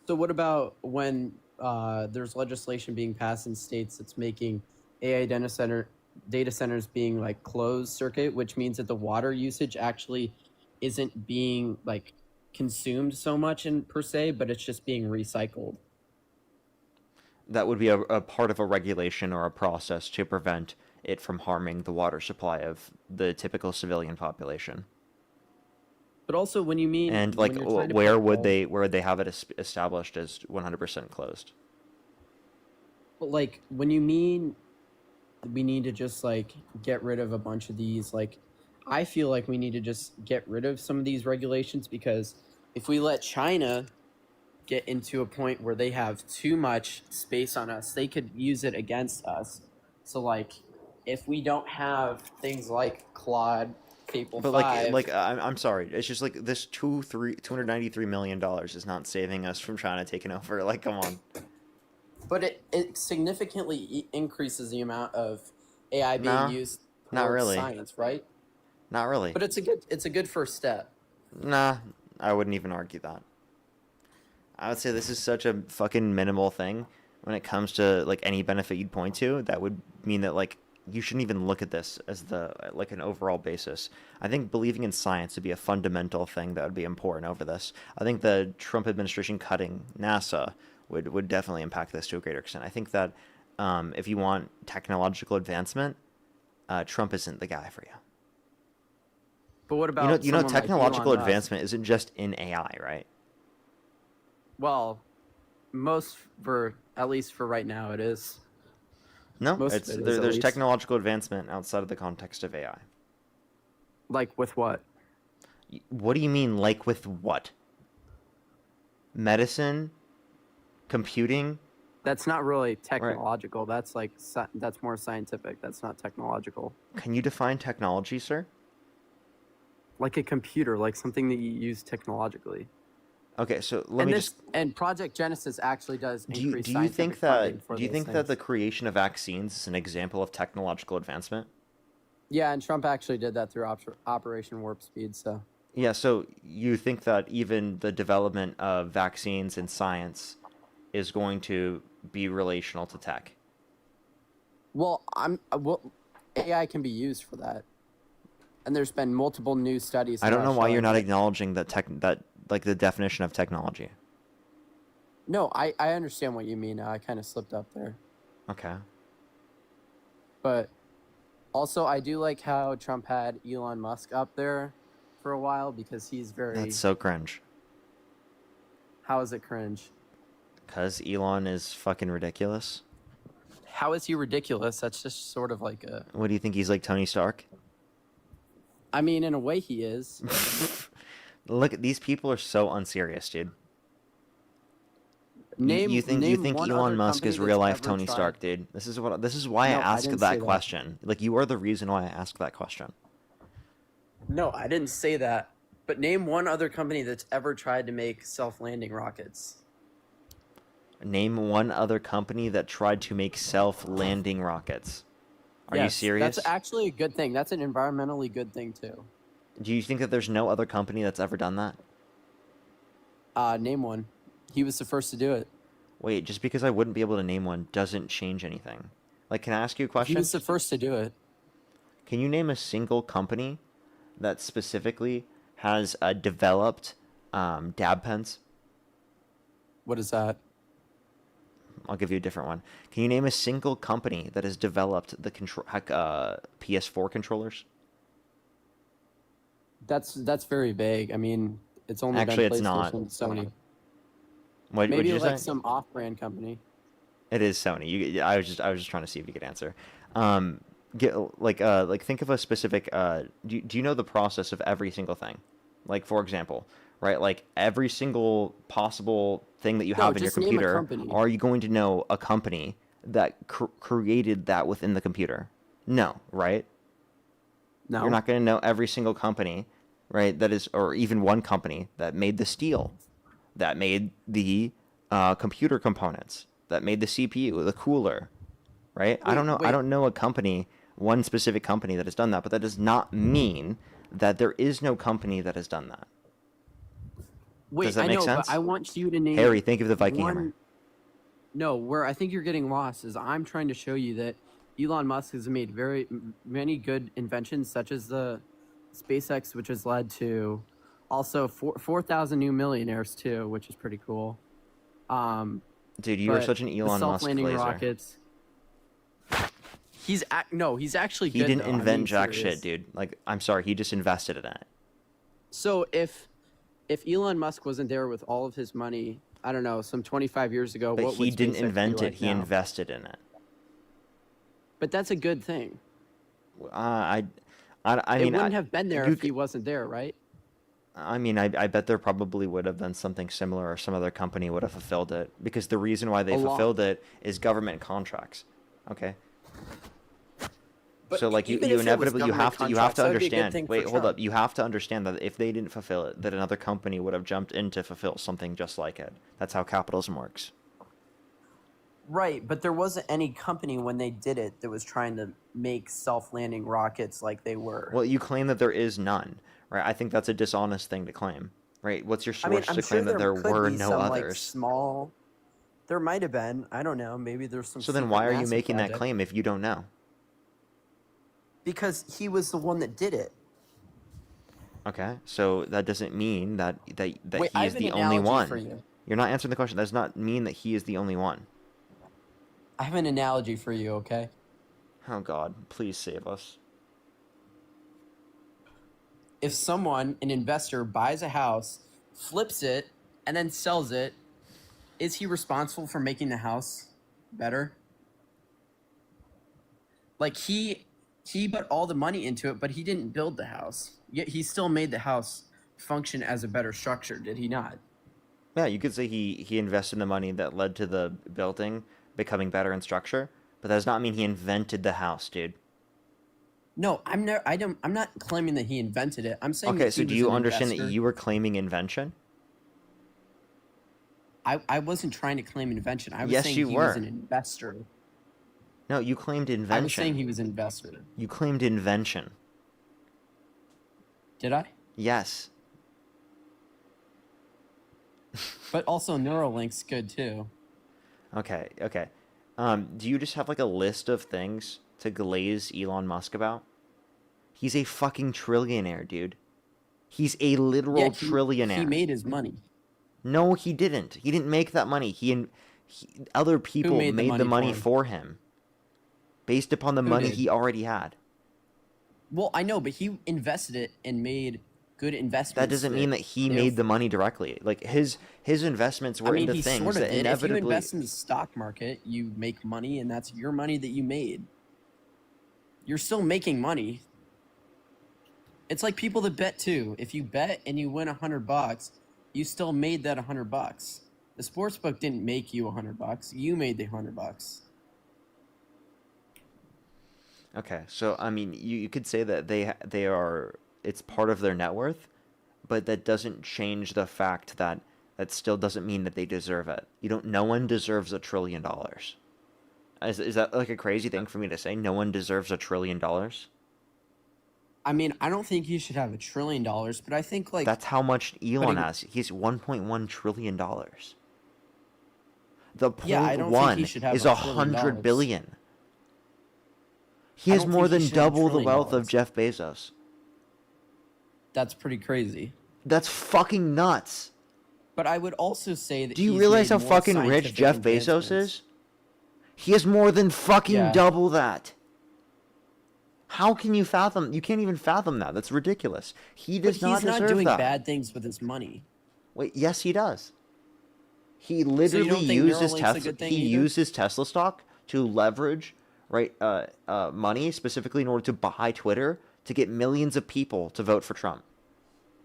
So what about when there's legislation being passed in states that's making AI data centers being like closed circuit, which means that the water usage actually isn't being like consumed so much in per se, but it's just being recycled. That would be a part of a regulation or a process to prevent it from harming the water supply of the typical civilian population. But also when you mean and like where would they have it established as 100% closed? But like when you mean we need to just like get rid of a bunch of these, like I feel like we need to just get rid of some of these regulations, because if we let China get into a point where they have too much space on us, they could use it against us. So like if we don't have things like Claude Fable but 5, I'm sorry, it's just like this $293 million is not saving us from China taking over. Like, come on. But it significantly increases the amount of AI being used for not really. science, right? Not really. But it's a good first step. Nah, I wouldn't even argue that. I would say this is such a fucking minimal thing when it comes to like any benefit you'd point to. That would mean that like you shouldn't even look at this as like an overall basis. I think believing in science would be a fundamental thing that would be important over this. I think the Trump administration cutting NASA would definitely impact this to a greater extent. I think that if you want technological advancement, Trump isn't the guy for you. But what about technological like advancement isn't just in AI, right? Well, at least for right now, it is. No, there's technological advancement outside of the context of AI. Like with what? What do you mean, like with what? Medicine, computing. That's not really technological. Right. That's like that's more scientific. That's not technological. Can you define technology, sir? Like a computer, like something that you use technologically. Okay, so and Project Genesis actually does increase. Do you think that the creation of vaccines is an example of technological advancement? Yeah, and Trump actually did that through Operation Warp Speed. So yeah, so you think that even the development of vaccines and science is going to be relational to tech? Well, AI can be used for that, and there's been multiple new studies. I don't know why you're not acknowledging that like the definition of technology. No, I understand what you mean. I kind of slipped up there. Okay. But also, I do like how Trump had Elon Musk up there for a while, because he's very... That's so cringe. How is it cringe? Because Elon is fucking ridiculous. How is he ridiculous? That's just sort of like a... What do you think, he's like Tony Stark? I mean, in a way he is. Look, these people are so unserious, dude. You Name think one Elon other Musk is company real that's life ever Tony tried. Stark, dude. This is why I No, I asked didn't that say that. question. Like you are the reason why I asked that question. No, I didn't say that. But name one other company that's ever tried to make self-landing rockets. Name one other company that tried to make self-landing rockets. Are you Yes, serious? that's actually a good thing. That's an environmentally good thing too. Do you think that there's no other company that's ever done that? Name one. He was the first to do it. Wait, just because I wouldn't be able to name one doesn't change anything. Like, can I ask you a He question? was the first to do it. Can you name a single company that specifically has developed dab pens? What is that? I'll give you a different one. Can you name a single company that has developed the PS4 controllers? That's very vague. I mean, it's only Actually, been it's not. PlayStation, Sony. What Maybe did you like say? some off-brand company. It is Sony. I was just trying to see if you could answer. Get like think of a specific. Do you know the process of every single thing? Like for example, right? Like every single possible thing that you No, have in your just name a computer. company. Are you going to know a company that created that within the computer? No, right? No. You're not going to know every single company, right? That is, or even one company that made the steel, that made the computer components, that made the CPU, the cooler, right? I don't know. I wait. don't know a company, one specific company that has done that, but that does not mean that there is no company that has done that. Wait, Does that I make know, sense? but I want you to name Harry, think of the Viking one... hammer. No, where I think you're getting lost is I'm trying to show you that Elon Musk has made many good inventions, such as the SpaceX, which has led to also 4,000 new millionaires too, which is pretty cool. Dude, you are but such an the Elon Musk self-landing glazer. rockets. He's actually He good. didn't though. I invent mean, jack serious. shit, dude. Like, I'm sorry, he just invested in it. So if Elon Musk wasn't there with all of his money, I don't know, some 25 years ago, But what he would didn't SpaceX be invent it. like He now? invested in it. But that's a good thing. I It mean, wouldn't have been there you if he wasn't there, right? I mean, I bet there probably would have been something similar, or some other company would have fulfilled it, because the reason why they A lot. fulfilled it is government contracts. Okay. But So like you even if it was inevitably you government have to contracts, that would be a good understand. thing for Wait, hold Trump. up. You have to understand that if they didn't fulfill it, that another company would have jumped in to fulfill something just like it. That's how capitalism works. Right, but there wasn't any company when they did it that was trying to make self-landing rockets like they were. Well, you claim that there is none, right? I think that's a dishonest thing to claim, right? What's your I mean, source I'm to sure claim that there could were be no some like others? small. There might have been. I don't know. Maybe there's some. So then secret why are you NASA making that project. claim if you don't know? Because he was the one that did it. Okay, so that doesn't mean that Wait, he I is have an the only analogy one. for you. You're not answering the question. That does not mean that he is the only one. I have an analogy for you. Okay. Oh God, please save us. If someone, an investor, buys a house, flips it, and then sells it, is he responsible for making the house better? Like he put all the money into it, but he didn't build the house. Yet he still made the house function as a better structure, did he not? Yeah, you could say he invested the money that led to the building becoming better in structure, but that does not mean he invented the house, dude. No, I'm not claiming that he invented it. I'm saying Okay, that so he do was you an understand that investor. you were claiming invention? I wasn't trying to claim invention. I was Yes, saying you he were. was an investor. No, you claimed invention. I was saying he was an investor. You claimed invention. Did I? Yes. But also Neuralink's good too. Okay, okay. Do you just have like a list of things to glaze Elon Musk about? He's a fucking trillionaire, dude. He's a literal Yeah, trillionaire. He made his money. No, he didn't. He didn't make that money. Other people made made the the money money for for him, based upon the Who money did? he already had. Well, I know, but he invested it and made good investments. That doesn't mean that he made the money directly. Like his investments were I mean, into he things sort of that did. If you inevitably. invest in the stock market, you make money, and that's your money that you made. You're still making money. It's like people that bet too. If you bet and you win $100, you still made that $100. The sports book didn't make you $100. You made the $100. Okay, so I mean, you could say that they are it's part of their net worth, but that doesn't change the fact that that still doesn't mean that they deserve it. You don't. No one deserves $1 trillion. Is that like a crazy thing for me to say? No one deserves $1 trillion. I mean, I don't think you should have $1 trillion, but I think like That's how much Elon putting- has. He's $1.1 trillion. The point Yeah, I don't think one he should have is $1 trillion. 100 billion. He I has don't more think he than should have double the $1 wealth trillion. of Jeff Bezos. That's pretty crazy. That's fucking nuts. But I would also say that Do you he's realize made how more fucking rich scientific Jeff Bezos advancements. is? He has more than fucking Yeah. double that. How can you fathom? You can't even fathom that. That's ridiculous. He does But not he's not deserve doing that. bad things with his money. Wait, yes, he does. He So you literally don't think uses Neuralink's a Tesla. good thing He either? uses Tesla stock to leverage, right, money specifically in order to buy Twitter to get millions of people to vote for Trump.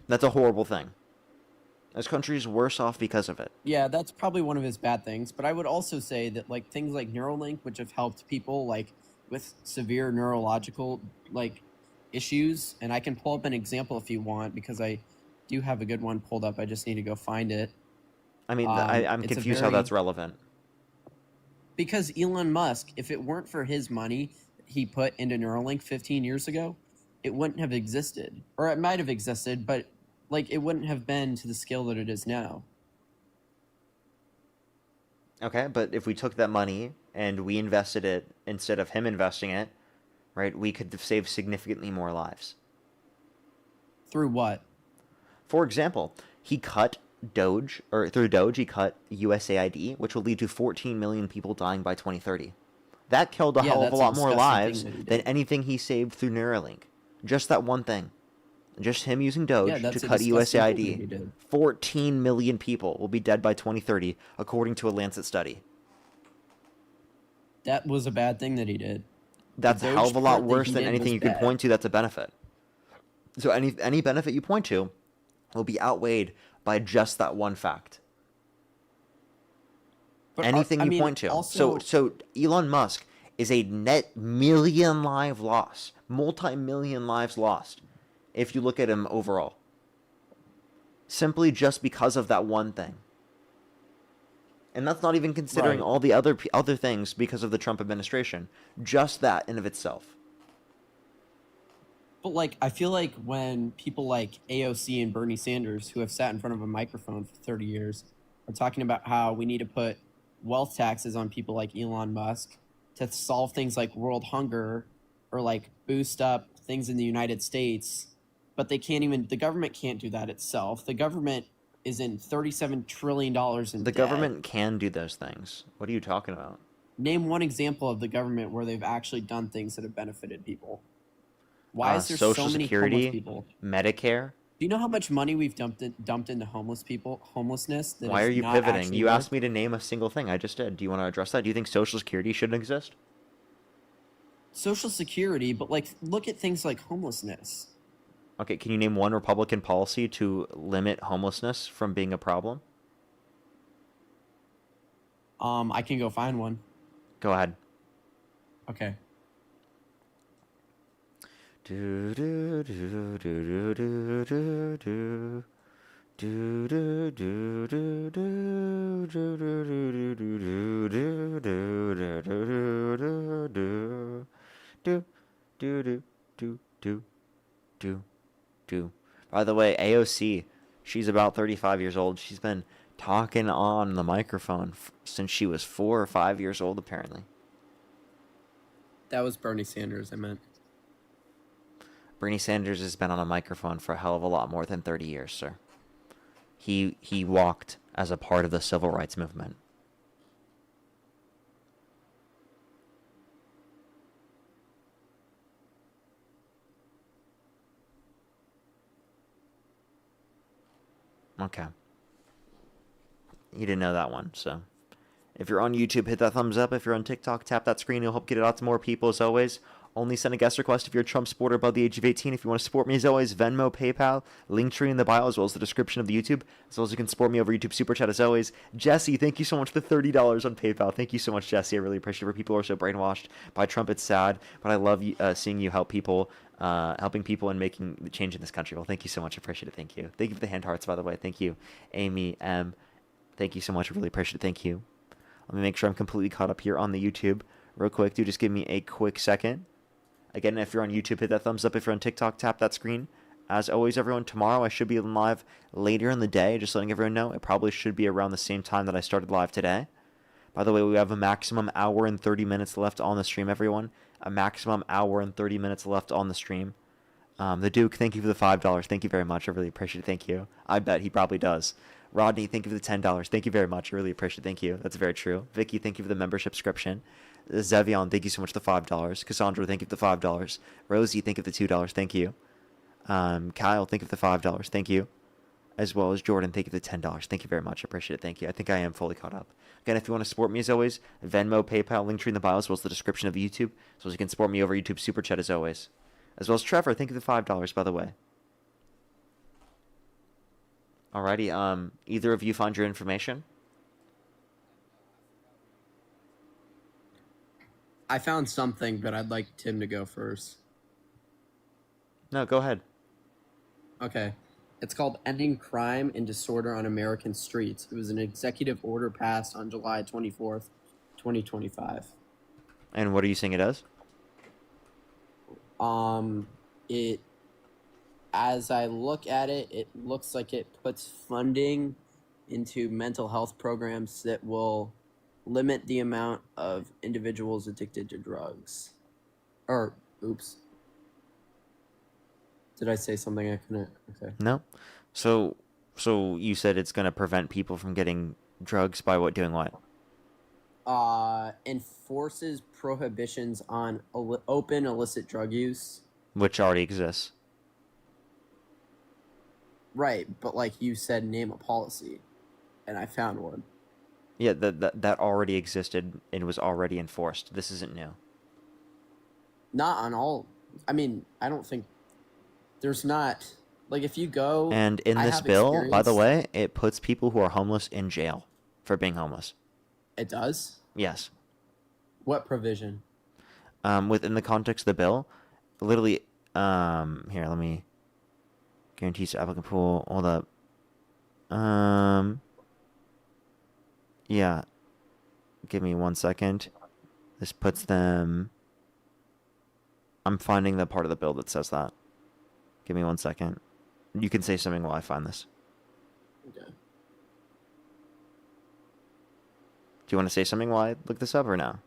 That's a horrible thing. This country is worse off because of it. Yeah, that's probably one of his bad things. But I would also say that like things like Neuralink, which have helped people like with severe neurological like issues, and I can pull up an example if you want because I do have a good one pulled up. I just need to go find it. I mean, I'm it's a confused how very- that's relevant. Because Elon Musk, if it weren't for his money he put into Neuralink 15 years ago, it wouldn't have existed. Or it might have existed, but like it wouldn't have been to the scale that it is now. Okay, but if we took that money and we invested it instead of him investing it, right, we could save significantly more lives. Through what? For example, he cut Doge, or through Doge, he cut USAID, which will lead to 14 million people dying by 2030. That killed a Yeah, hell of a that's lot more disgusting lives thing that he than did. anything he saved through Neuralink. Just that one thing. Just him using Doge Yeah, that's to a cut disgusting thing that he USAID. did. 14 million people will be dead by 2030, according to a Lancet study. That was a bad thing that he did. That's The a hell of a Doge lot part that worse he than did anything was you can bad. point to that's a benefit. So any benefit you point to will be outweighed by just that one fact. But Anything I you mean, point to. also- So Elon Musk is a net million life loss, multi-million lives lost, if you look at him overall. Simply just because of that one thing. And that's not even considering Right. all the other things because of the Trump administration. Just that in of itself. But like, I feel like when people like AOC and Bernie Sanders, who have sat in front of a microphone for 30 years, are talking about how we need to put wealth taxes on people like Elon Musk to solve things like world hunger or like boost up things in the United States, but they can't even. The government can't do that itself. The government is in $37 trillion in The debt. government can do those things. What are you talking about? Name one example of the government where they've actually done things that have benefited people. Why is there Social so many Security, homeless people? Medicare. Do you know how much money we've dumped into homelessness? That Why is are you not pivoting? actually You worth- asked me to name a single thing. I just did. Do you want to address that? Do you think Social Security shouldn't exist? Social Security, but like look at things like homelessness. Okay, can you name one Republican policy to limit homelessness from being a problem? I can go find one. Go ahead. Okay. Do do do do do do do do. Do do do do do do do do do do do do do do do do do do do. By the way, AOC, she's about 35 years old. She's been talking on the microphone since she was 4 or 5 years old, apparently. That was Bernie Sanders, I meant. Bernie Sanders has been on a microphone for a hell of a lot more than 30 years, sir. He walked as a part of the civil rights movement. Okay. You didn't know that one, so. If you're on YouTube, hit that thumbs up. If you're on TikTok, tap that screen. It'll help get it out to more people, as always. Only send a guest request if you're a Trump supporter above the age of 18. If you want to support me, as always, Venmo, PayPal, Linktree in the bio, as well as the description of the YouTube, as well as you can support me over YouTube Super Chat, as always. Jesse, thank you so much for the $30 on PayPal. Thank you so much, Jesse. I really appreciate it. For people who are so brainwashed by Trump, it's sad, but I love seeing you help people, helping people and making the change in this country. Well, thank you so much. I appreciate it. Thank you. Thank you for the hand hearts, by the way. Thank you, Amy M. Thank you so much. I really appreciate it. Thank you. Let me make sure I'm completely caught up here on the YouTube. Real quick, do just give me a quick second. Again, if you're on YouTube, hit that thumbs up. If you're on TikTok, tap that screen. As always, everyone, tomorrow I should be live later in the day. Just letting everyone know, it probably should be around the same time that I started live today. By the way, we have a maximum hour and 30 minutes left on the stream, everyone. A maximum hour and 30 minutes left on the stream. The Duke, thank you for the $5. Thank you very much. I really appreciate it. Thank you. I bet he probably does. Rodney, thank you for the $10. Thank you very much. I really appreciate it. Thank you. That's very true. Vicky, thank you for the membership subscription. Zevion, thank you so much for the $5. Cassandra, thank you for the $5. Rosie, thank you for the $2. Thank you. Kyle, thank you for the $5. Thank you. As well as Jordan, thank you for the $10. Thank you very much. I appreciate it. Thank you. I think I am fully caught up. Again, if you want to support me as always, Venmo, PayPal, Linktree in the bio, as well as the description of the YouTube, as well as you can support me over YouTube Super Chat as always. As well as Trevor, thank you for the $5, by the way. Alrighty, either of you find your information? I found something, but I'd like Tim to go first. No, go ahead. Okay. It's called Ending Crime and Disorder on American Streets. It was an executive order passed on July 24th, 2025. And what are you saying it does? It, as I look at it, it looks like it puts funding into mental health programs that will limit the amount of individuals addicted to drugs. Or, oops. Did I say something I couldn't? Okay. No. So you said it's going to prevent people from getting drugs by what? Doing what? Enforces prohibitions on open illicit drug use. Which already exists. Right, but like you said, name a policy, and I found one. Yeah, that already existed and was already enforced. This isn't new. Not on all. I mean, I don't think there's not. Like, if you go. And in this bill, by the way, it puts people who are homeless in jail for being homeless. It does? Yes. What provision? Within the context of the bill, literally, here, let me guarantees the applicant pool. Hold up. Yeah. Give me 1 second. This puts them. I'm finding the part of the bill that says that. Give me 1 second. You can say something while I find this. Okay. Do you want to say something while I look this up or no?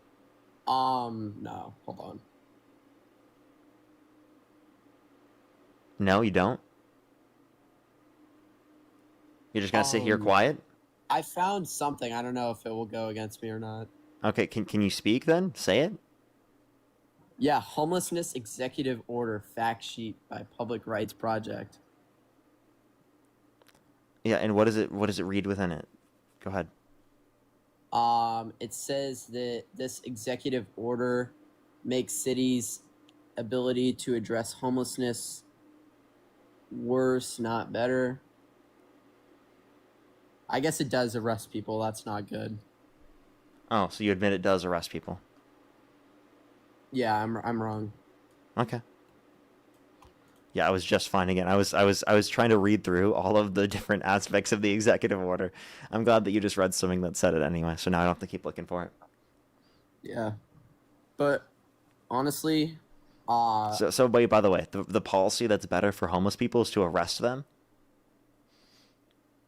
No. Hold on. No, you don't? You're just going to sit here quiet? I found something. I don't know if it will go against me or not. Okay, can you speak then? Say it? Yeah, Homelessness Executive Order Fact Sheet by Public Rights Project. Yeah, and what does it read within it? Go ahead. It says that this executive order makes cities' ability to address homelessness worse, not better. I guess it does arrest people. That's not good. Oh, so you admit it does arrest people? Yeah, I'm wrong. Okay. Yeah, I was just finding it. I was trying to read through all of the different aspects of the executive order. I'm glad that you just read something that said it anyway, so now I don't have to keep looking for it. Yeah. But honestly, So wait, by the way, the policy that's better for homeless people is to arrest them?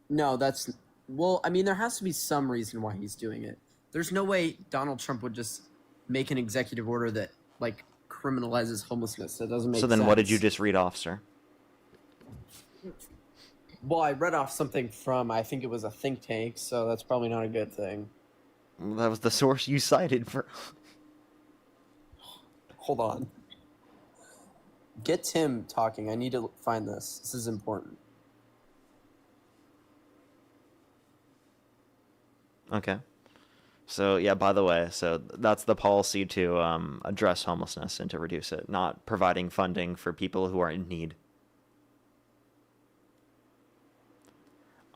No, that's well, I mean there has to be some reason why he's doing it. There's no way Donald Trump would just make an executive order that like criminalizes homelessness. That doesn't make sense. So then what did you just read off, sir? Well, I read off something from, I think it was a think tank, so that's probably not a good thing. Well, that was the source you cited for... Hold on. Get Tim talking. I need to find this. This is important. Okay. So yeah, by the way, so that's the policy to address homelessness and to reduce it, not providing funding for people who are in need.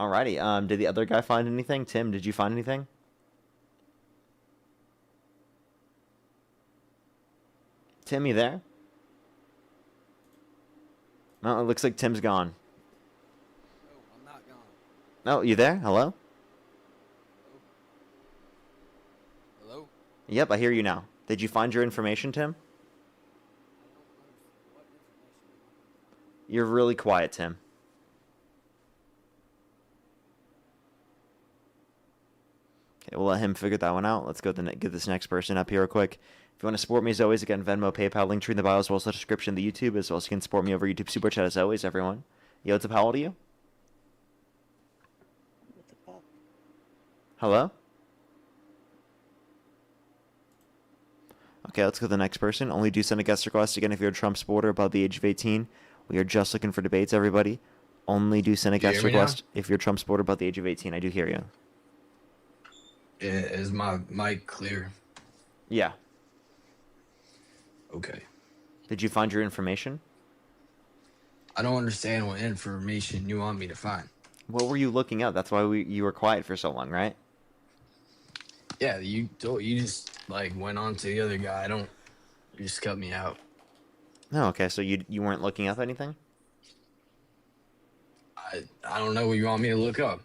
Alrighty. Did the other guy find anything? Tim, did you find anything? Tim, you there? No, it looks like Tim's gone. I'm not gone. No, you there? Hello? Hello? Yep, I hear you now. Did you find your information, Tim? You're really quiet, Tim. Okay, we'll let him figure that one out. Let's go get this next person up here real quick. If you want to support me as always, again, Venmo, PayPal, link tree in the bio as well as the description of the YouTube, as well as you can support me over YouTube Super Chat as always, everyone. Yo, what's up? How old are you? Hello? Okay, let's go to the next person. Only do send a guest request. Again, if you're a Trump supporter above the age of 18, we are just looking for debates, everybody. Only do send a guest request if you're a Trump supporter above the age of 18. I do hear you. Yeah, is my mic clear? Yeah. Okay. Did you find your information? I don't understand what information you want me to find. What were you looking up? That's why you were quiet for so long, right? Yeah, you just like went on to the other guy. You just cut me out. No, okay, so you weren't looking up anything? I don't know what you want me to look up.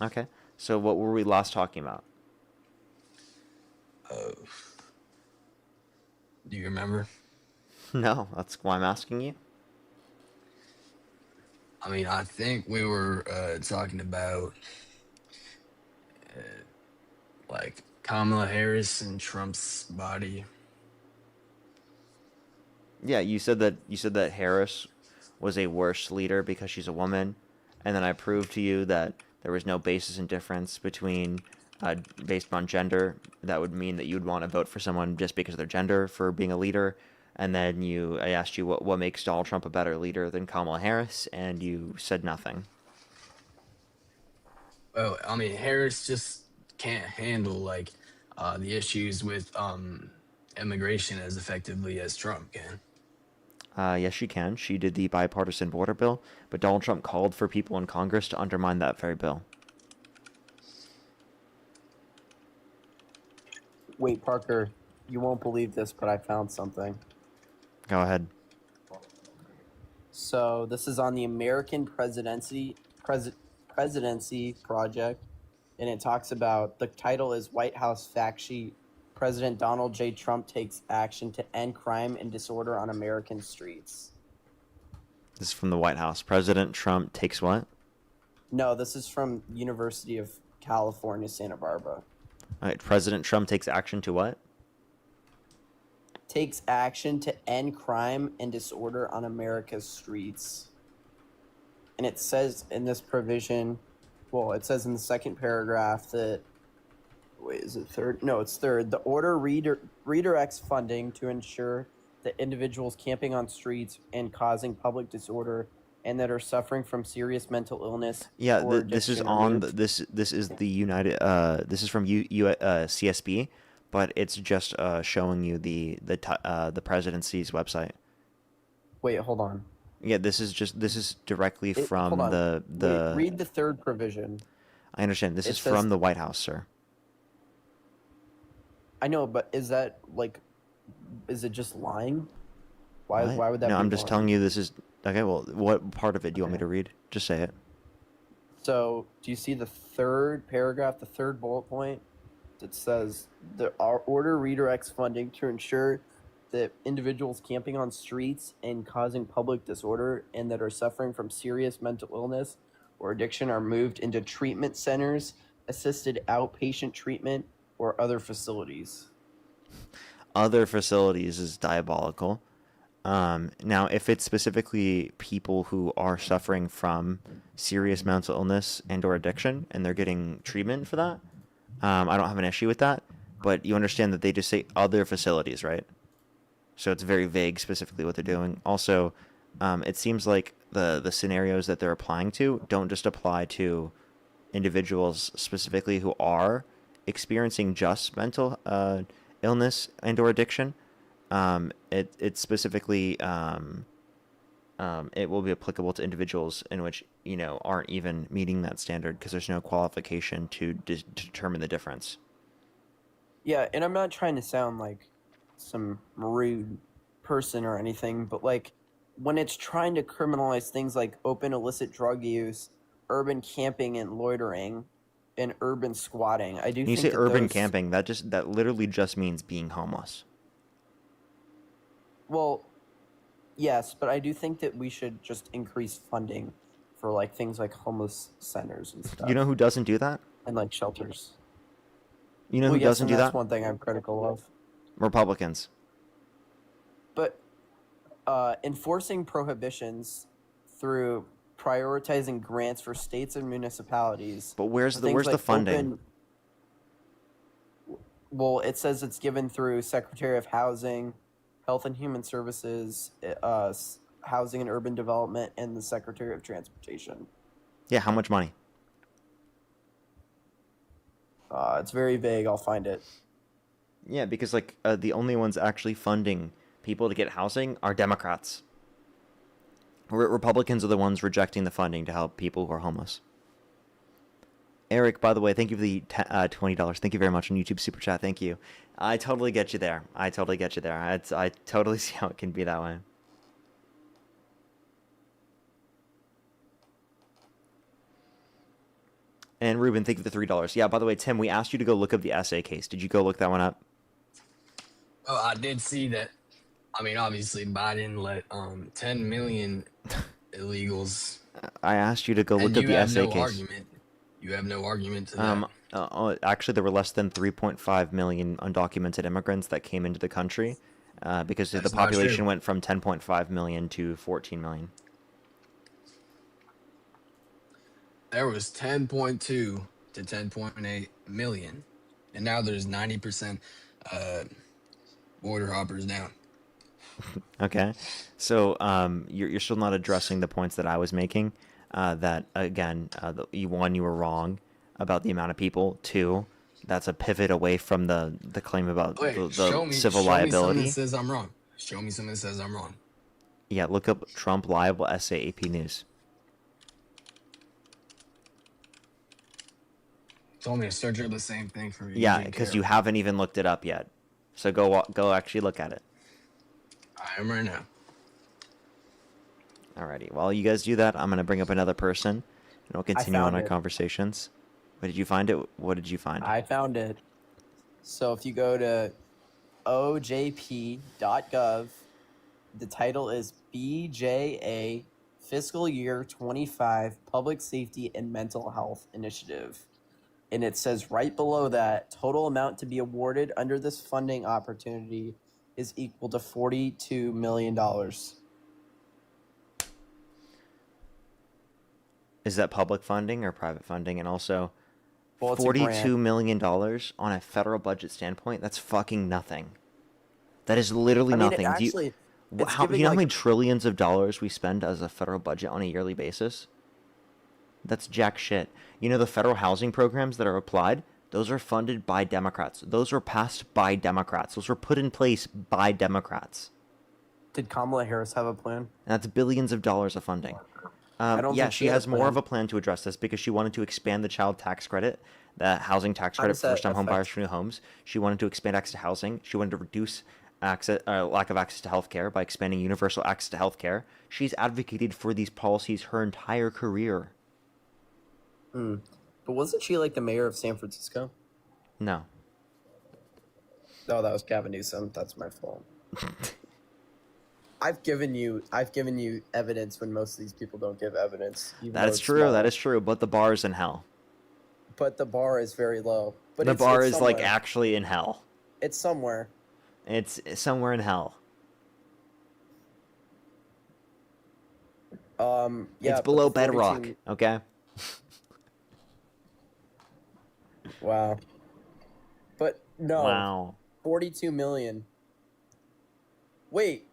Okay. So what were we last talking about? Do you remember? No, that's why I'm asking you. I mean, I think we were talking about like Kamala Harris and Trump's body. Yeah, you said that Harris was a worse leader because she's a woman, and then I proved to you that there was no basis in difference between based on gender. That would mean that you'd want to vote for someone just because of their gender for being a leader. And then I asked you what makes Donald Trump a better leader than Kamala Harris, and you said nothing. Well, I mean, Harris just can't handle like the issues with immigration as effectively as Trump can. Yes, she can. She did the bipartisan border bill, but Donald Trump called for people in Congress to undermine that very bill. Wait, Parker, you won't believe this, but I found something. Go ahead. So this is on the American Presidency Project, and it talks about, the title is White House Fact Sheet. President Donald J. Trump takes action to end crime and disorder on American streets. This is from the White House. President Trump takes what? No, this is from University of California, Santa Barbara. All right, President Trump takes action to what? Takes action to end crime and disorder on America's streets. And it says in this provision, well, it says in the second paragraph that, wait, is it third? No, it's third. The order redirects funding to ensure that individuals camping on streets and causing public disorder and that are suffering from serious mental illness. Yeah, this is on this is the United. This is from CSB, but it's just showing you the presidency's website. Wait, hold on. Yeah, this is directly from the. Wait, read the third provision. I understand. This is from the White House, sir. I know, but is that like, is it just lying? Why would that? No, be I'm just lying? telling you this is okay. Well, what part of it do you want me to read? Just say it. So, do you see the third paragraph, the third bullet point? It says our order redirects funding to ensure that individuals camping on streets and causing public disorder and that are suffering from serious mental illness or addiction are moved into treatment centers, assisted outpatient treatment, or other facilities. Other facilities is diabolical. Now, if it's specifically people who are suffering from serious mental illness and or addiction and they're getting treatment for that, I don't have an issue with that. But you understand that they just say other facilities, right? So it's very vague specifically what they're doing. Also, it seems like the scenarios that they're applying to don't just apply to individuals specifically who are experiencing just mental illness and or addiction. It specifically it will be applicable to individuals in which aren't even meeting that standard because there's no qualification to determine the difference. Yeah, and I'm not trying to sound like some rude person or anything, but like when it's trying to criminalize things like open illicit drug use, urban camping and loitering, and urban squatting, I do When you think say that urban those, camping, that literally just means being homeless. well, yes, but I do think that we should just increase funding for like things like homeless centers and stuff You know who doesn't do that? and like shelters. You know Well, who yes, doesn't and do that's that? one thing I'm critical of. Republicans. But enforcing prohibitions through prioritizing grants for states and municipalities. But where's for the things where's the like funding? Well, it says it's given through Secretary of Housing, Health and Human Services, Housing and Urban Development, and the Secretary of Transportation. Yeah, how much money? It's very vague. I'll find it. Yeah, because like the only ones actually funding people to get housing are Democrats. Republicans are the ones rejecting the funding to help people who are homeless. Eric, by the way, thank you for the $20. Thank you very much on YouTube Super Chat. Thank you. I totally get you there. I totally see how it can be that way. And Ruben, thank you for the $3. Yeah, by the way, Tim, we asked you to go look up the essay case. Did you go look that one up? Oh, I did see that. I mean, obviously, Biden let 10 million illegals. I asked you to go look And up you the have essay no case. argument. You have no argument to that. Actually, there were less than 3.5 million undocumented immigrants that came into the country because the That's not population true. went from 10.5 million to 14 million. There was 10.2 to 10.8 million, and now there's 90% border hoppers now. Okay, so you're still not addressing the points that I was making. That again, one, you were wrong about the amount of people. Two, that's a pivot away from the claim about Wait, the show me civil something liability. that says I'm wrong. Show me something that says I'm wrong. Yeah, look up Trump liable essay AP News. Told me to search up the same thing for you. Yeah, because you haven't even looked it up yet. So go actually look at it. I am right now. Alrighty. While you guys do that, I'm gonna bring up another person, and we'll continue on found our it. conversations. But did you find it? What did you find? I found it. So if you go to ojp.gov, the title is BJA Fiscal Year 25 Public Safety and Mental Health Initiative. And it says right below that, total amount to be awarded under this funding opportunity is equal to $42 million. Is that public funding or private funding? And also, Well, it's a grant. $42 million on a federal budget standpoint, that's fucking nothing. That is literally I mean, nothing. actually, do you know it's how giving, many like- trillions of dollars we spend as a federal budget on a yearly basis? That's jack shit. You know, the federal housing programs that are applied, those are funded by Democrats. Those were passed by Democrats. Those were put in place by Democrats. Did Kamala Harris have a plan? And that's billions of dollars of funding. don't Yeah, think she she had a has more of plan. a plan to address this because she wanted to expand the child tax credit, the housing tax How credit does for that first-time home buyers affect- for new homes. She wanted to expand access to housing. She wanted to reduce lack of access to healthcare by expanding universal access to healthcare. She's advocated for these policies her entire career. But wasn't she like the mayor of San Francisco? No. Oh, that was Gavin Newsom. That's my fault. I've given you evidence when most of these people don't give evidence. even That though is it's true. small. That is true. But the bar is in hell. But the bar is very low. But The bar it's is like somewhere. actually in hell. It's somewhere. It's somewhere in hell. Yeah, It's but below the 42 bedrock. Okay. Wow. But no. Wow. 42 million. Wait.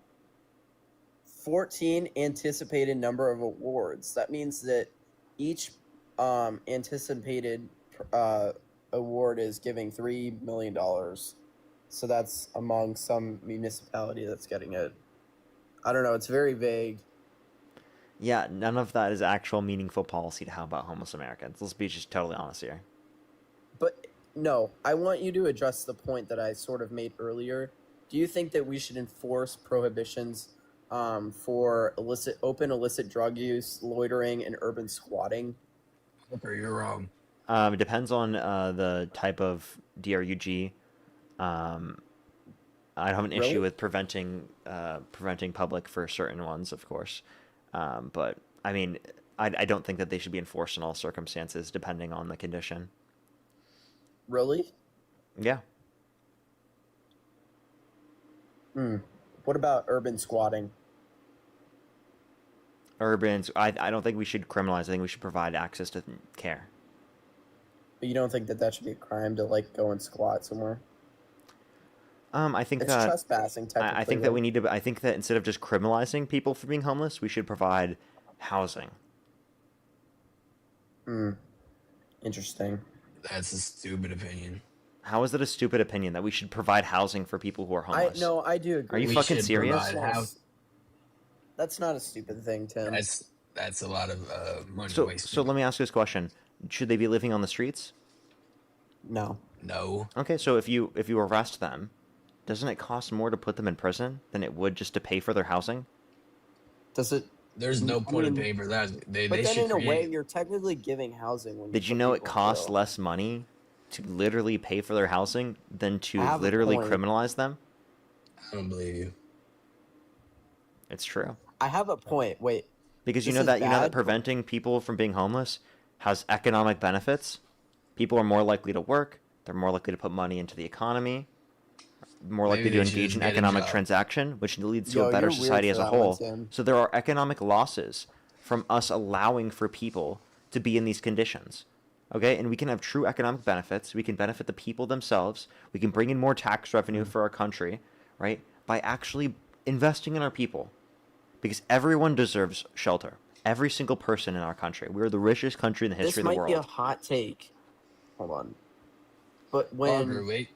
14 anticipated number of awards. That means that each anticipated award is giving $3 million. So that's among some municipality that's getting it. I don't know. It's very vague. Yeah, none of that is actual meaningful policy to help about homeless Americans. Let's be just totally honest here. But no, I want you to address the point that I sort of made earlier. Do you think that we should enforce prohibitions for open illicit drug use, loitering, and urban squatting? Okay, you're wrong. It depends on the type of DRUG. I don't have an issue with preventing public for certain ones, of course. But I mean, I don't think that they should be enforced in all circumstances, depending on the condition. Really? Yeah. What about urban squatting? I don't think we should criminalize. I think we should provide access to care. But you don't think that that should be a crime to like go and squat somewhere? I think it's trespassing. Technically, I think that we need to. I think that instead of just criminalizing people for being homeless, we should provide housing. Interesting. That's a stupid opinion. How is it a stupid opinion that we should provide housing for people who are homeless? No, I do agree. Are you fucking serious? That's not a stupid thing, Tim. That's a lot of money wasted. So let me ask you this question: should they be living on the streets? No. No. Okay, so if you arrest them, doesn't it cost more to put them in prison than it would just to pay for their housing? Does it? There's no point in paying for that. But then, in a way, you're technically giving housing. When Did you know it costs less money to literally pay for their housing than to literally criminalize them? I don't believe you. It's true. I have a point. Wait. Because you know that preventing people from being homeless has economic benefits. People are more likely to work. They're more likely to put money into the economy. More likely to engage in economic transaction, which leads to a better society as a whole. So there are economic losses from us allowing for people to be in these conditions. Okay, and we can have true economic benefits. We can benefit the people themselves. We can bring in more tax revenue for our country, right? By actually investing in our people. Because everyone deserves shelter. Every single person in our country. We're the richest country in the history of the world. This might be a hot take. Hold on. But when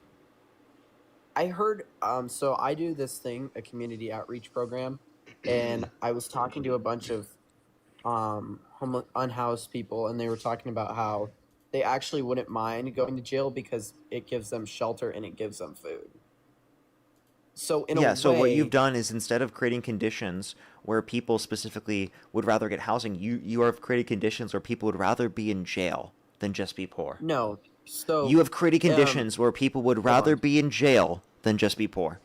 I heard, so I do this thing, a community outreach program, and I was talking to a bunch of unhoused people, and they were talking about how they actually wouldn't mind going to jail because it gives them shelter and it gives them food. So in a way, so what you've done is instead of creating conditions where people specifically would rather get housing, you have created conditions where people would rather be in jail than just be poor. No. So you have created conditions where people would rather be in jail than just be poor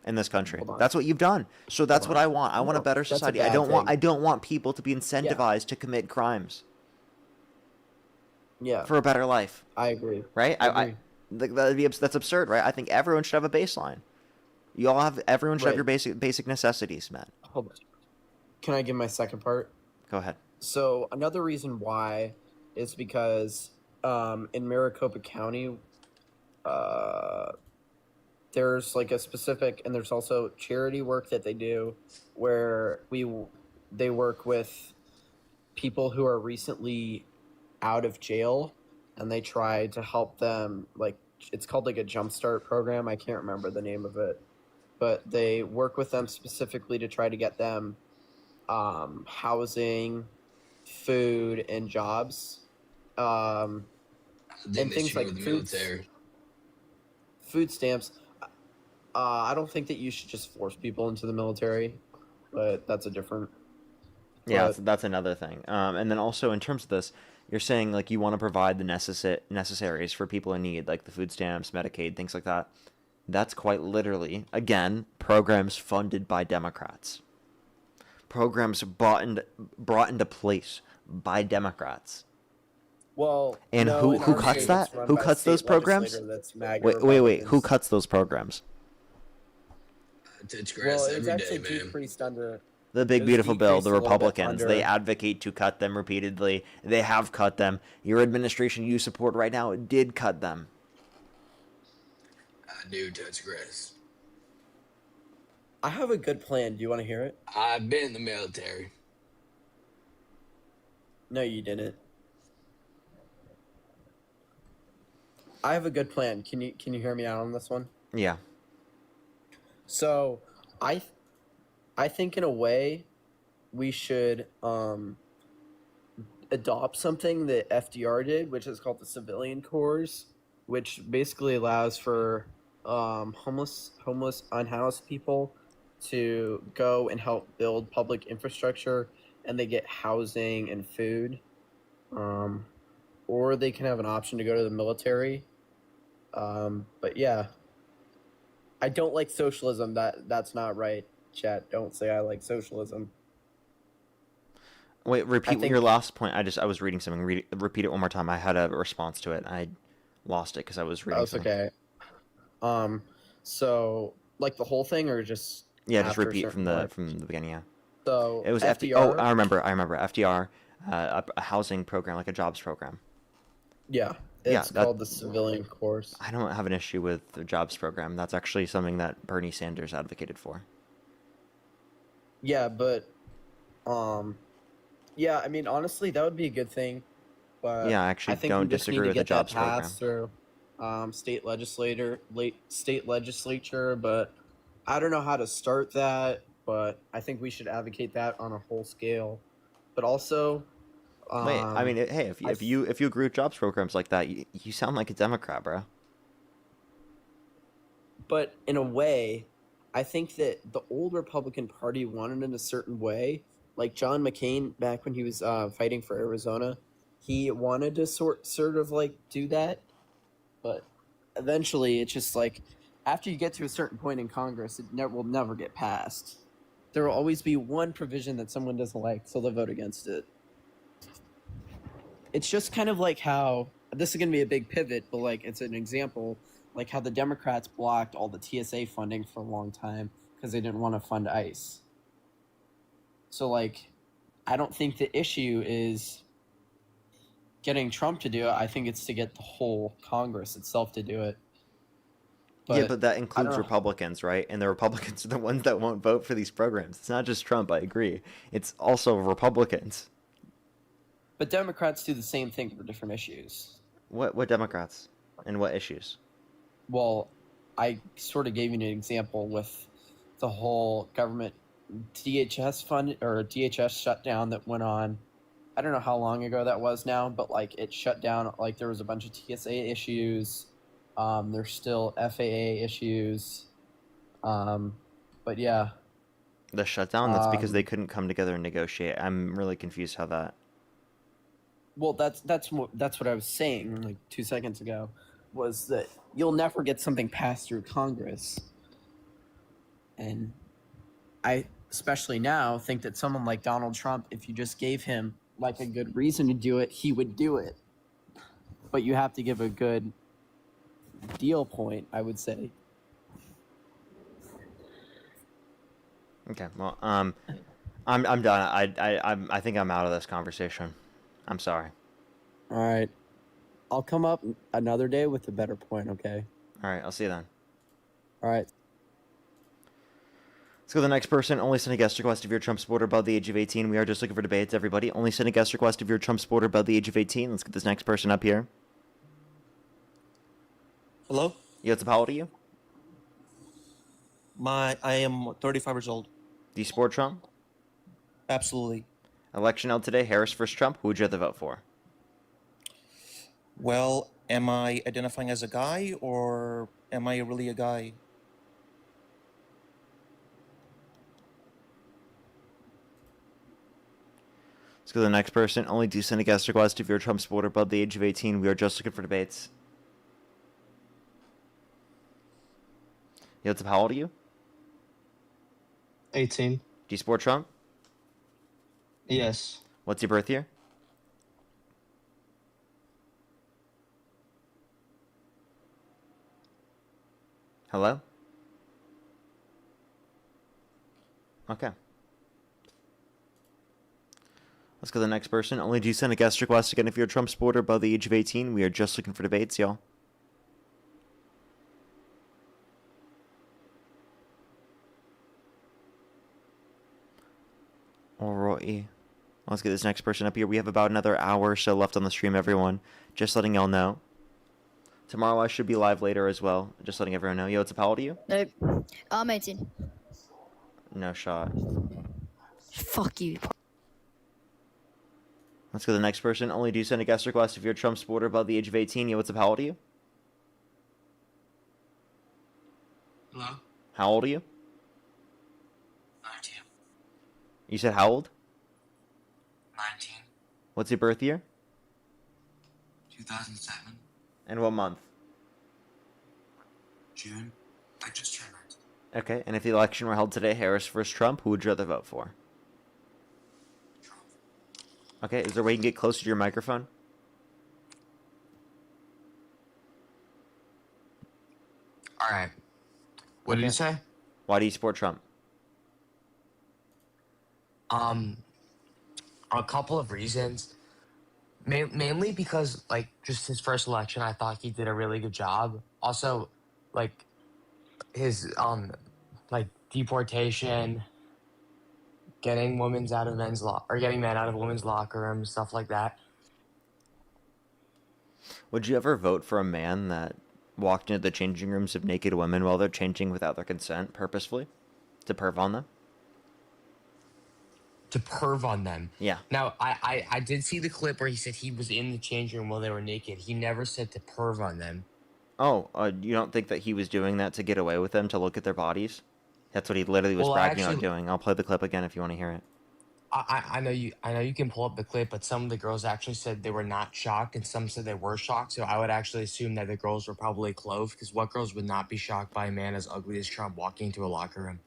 in this country. That's what you've done. So that's what I want. I want a better society. I don't want people to be incentivized to commit crimes. Yeah. For a better life. I agree. Right? That's absurd, right? I think everyone should have a baseline. Everyone should have your basic necessities met. Hold on. Can I give my second part? Go ahead. So another reason why is because in Maricopa County, there's like a specific, and there's also charity work that they do where they work with people who are recently out of jail, and they try to help them, like, it's called like a jumpstart program. I can't remember the name of it, but they work with them specifically to try to get them housing, food, and jobs. And things like food stamps. I don't think that you should just force people into the military, but that's a different. Yeah, that's another thing. And then also in terms of this, you're saying like you want to provide the necessaries for people in need, like the food stamps, Medicaid, things like that. That's quite literally, again, programs funded by Democrats. Programs brought into place by Democrats. Well, and who cuts that? Who cuts those programs? That's MAGA wait. Who cuts those programs? Well, it's actually decreased under the big beautiful bill. The Republicans, they advocate to cut them repeatedly. They have cut them. Your administration you support right now did cut them. I do touch grass. I have a good plan. Do you want to hear it? I've been in the military. No, you didn't. I have a good plan. Can you hear me out on this one? Yeah. So, I think in a way we should adopt something that FDR did, which is called the Civilian Corps, which basically allows for homeless, unhoused people to go and help build public infrastructure, and they get housing and food, or they can have an option to go to the military. But yeah, I don't like socialism. That's not right. Chat, don't say I like socialism. Wait, repeat think- your last point. I was reading something. Repeat it one more time. I had a response to it. I lost it because I was reading Oh, it's something. okay. So like the whole thing, or just Yeah, just after a repeat certain from the beginning. Yeah. So It was FDR. Oh, I remember. FDR, a housing program, like a jobs program. Yeah, Yeah, it's called the Civilian Corps. I don't have an issue with the jobs program. That's actually something that Bernie Sanders advocated for. Yeah, but yeah, I mean honestly, that would be a good thing. But Yeah, I actually think don't we just disagree need to with the get that jobs program. passed through state legislature, but I don't know how to start that. But I think we should advocate that on a whole scale. But also, Wait, I mean, hey, if you agree with jobs programs like that, you sound like a Democrat, bro. But in a way, I think that the old Republican Party wanted in a certain way. Like John McCain, back when he was fighting for Arizona, he wanted to sort of like do that. But eventually, it's just like after you get to a certain point in Congress, it will never get passed. There will always be one provision that someone doesn't like, so they'll vote against it. It's just kind of like how this is going to be a big pivot, but like it's an example, like how the Democrats blocked all the TSA funding for a long time because they didn't want to fund ICE. So like, I don't think the issue is getting Trump to do it. I think it's to get the whole Congress itself to do it. Yeah, but that includes Republicans, right? And the Republicans are the ones that won't vote for these programs. It's not just Trump, I agree. It's also Republicans. But Democrats do the same thing for different issues. What Democrats? And what issues? Well, I sort of gave you an example with the whole government DHS fund or DHS shutdown that went on. I don't know how long ago that was now, but like it shut down. Like there was a bunch of TSA issues. There's still FAA issues. But yeah. The shutdown? That's because they couldn't come together and negotiate. I'm really confused how that. Well, that's what I was saying like 2 seconds ago, was that you'll never get something passed through Congress. And I, especially now, think that someone like Donald Trump, if you just gave him like a good reason to do it, he would do it. But you have to give a good deal point, I would say. Okay, well, I'm done. I think I'm out of this conversation. I'm sorry. All right. I'll come up another day with a better point, okay? All right, I'll see you then. All right. Let's go to the next person. Only send a guest request if you're a Trump supporter above the age of 18. We are just looking for debates, everybody. Only send a guest request if you're a Trump supporter above the age of 18. Let's get this next person up here. Hello? Yo, how old are you? I am 35 years old. Do you support Trump? Absolutely. Election held today, Harris versus Trump. Who would you rather vote for? Well, am I identifying as a guy or am I really a guy? Let's go to the next person. Only do send a guest request if you're a Trump supporter above the age of 18. We are just looking for debates. Yo, how old are you? 18. Do you support Trump? Yes. What's your birth year? Hello? Okay. Let's go to the next person. Only do send a guest request again if you're a Trump supporter above the age of 18. We are just looking for debates, y'all. Alrighty. Let's get this next person up here. We have about another hour or so left on the stream, everyone. Just letting y'all know. Tomorrow I should be live later as well. Just letting everyone know. Yo, what's up? How old are you? Nope. I'm 18. No shot. Fuck you. Let's go to the next person. Only do send a guest request if you're a Trump supporter above the age of 18. Yo, what's up? How old are you? Hello? How old are you? 19. You said how old? 19. What's your birth year? 2007. And what month? June. I just turned 19. Okay, and if the election were held today, Harris versus Trump, who would you rather vote for? Trump. Okay, is there a way you can get closer to your microphone? Alright. What did you say? Why do you support Trump? A couple of reasons. Mainly because, like, just his first election, I thought he did a really good job. Also, like, his, like, deportation, getting women's out of men's getting men out of women's locker rooms, stuff like that. Would you ever vote for a man that walked into the changing rooms of naked women while they're changing without their consent, purposefully? To perv on them? To perv on them. Yeah. Now, I did see the clip where he said he was in the changing room while they were naked. He never said to perv on them. Oh, you don't think that he was doing that to get away with them, to look at their bodies? That's what he literally was bragging about doing. I'll play the clip again if you want to hear it. I know you can pull up the clip, but some of the girls actually said they were not shocked, and some said they were shocked. So I would actually assume that the girls were probably clothed, because what girls would not be shocked by a man as ugly as Trump walking into a locker room?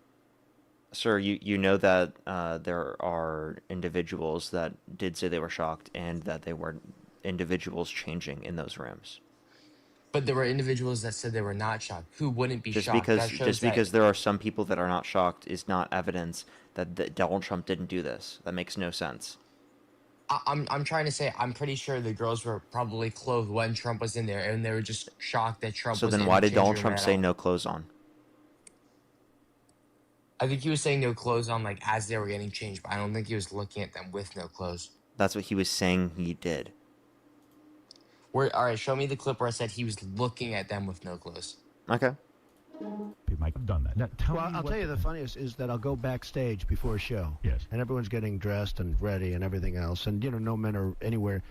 Sir, you know that there are individuals that did say they were shocked and that they were individuals changing in those rooms. But there were individuals that said they were not shocked. Who wouldn't be shocked? Because there are some people that are not shocked is not evidence that Donald Trump didn't do this. That makes no sense. I'm trying to say I'm pretty sure the girls were probably clothed when Trump was in there, and they were just shocked that Trump. So was then in why the did Donald changing Trump room say at all. no clothes on? I think he was saying no clothes on, like, as they were getting changed, but I don't think he was looking at them with no clothes. That's what he was saying he did. All right, show me the clip where I said he was looking at them with no clothes. Okay. He might have done that. Now, I'll tell you the funniest is that I'll go backstage before a show. Yes. And everyone's getting dressed and ready and everything else. And, no men are anywhere.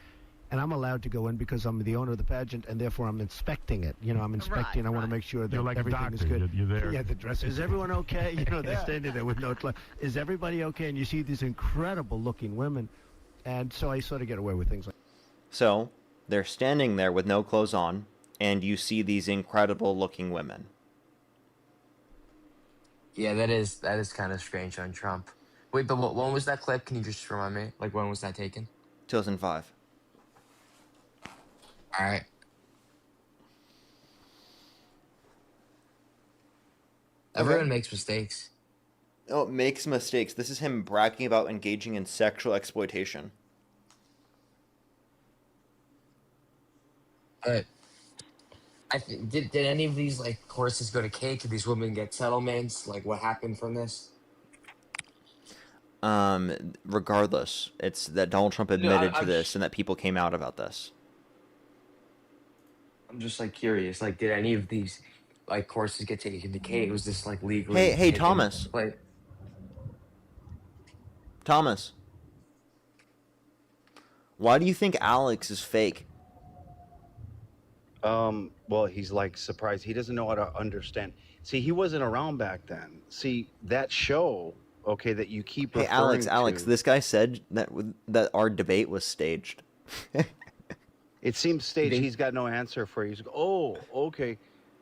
And I'm allowed to go in because I'm the owner of the pageant, and therefore I'm inspecting it. I'm inspecting. I want to make sure that like everything is good. You're there. Yeah, the dress. Is everyone okay? They're standing there with no clothes. Is everybody okay? And you see these incredible-looking women. And so I sort of get away with things like So they're standing there with no clothes on, and you see these incredible-looking women. Yeah, that is kind of strange on Trump. Wait, but when was that clip? Can you just remind me? Like, when was that taken? 2005. All right. Everyone makes mistakes. Oh, makes mistakes. This is him bragging about engaging in sexual exploitation. But did any of these, like, courses go to cake? Did these women get settlements? Like, what happened from this? Regardless, it's that Donald Trump admitted to this and that people came out about this. I'm just, like, curious. Like, did any of these, like, courses get taken to cake? Was this, like, legally? Hey, taken? Thomas. Like, Thomas. Why do you think Alex is fake? Well, he's like surprised. He doesn't know how to understand. See, he wasn't around back then. See, that show, okay, that you keep Hey, referring Alex, to, this guy said that our debate was staged. it seems staged. He's got no answer for you. He's like, oh, okay.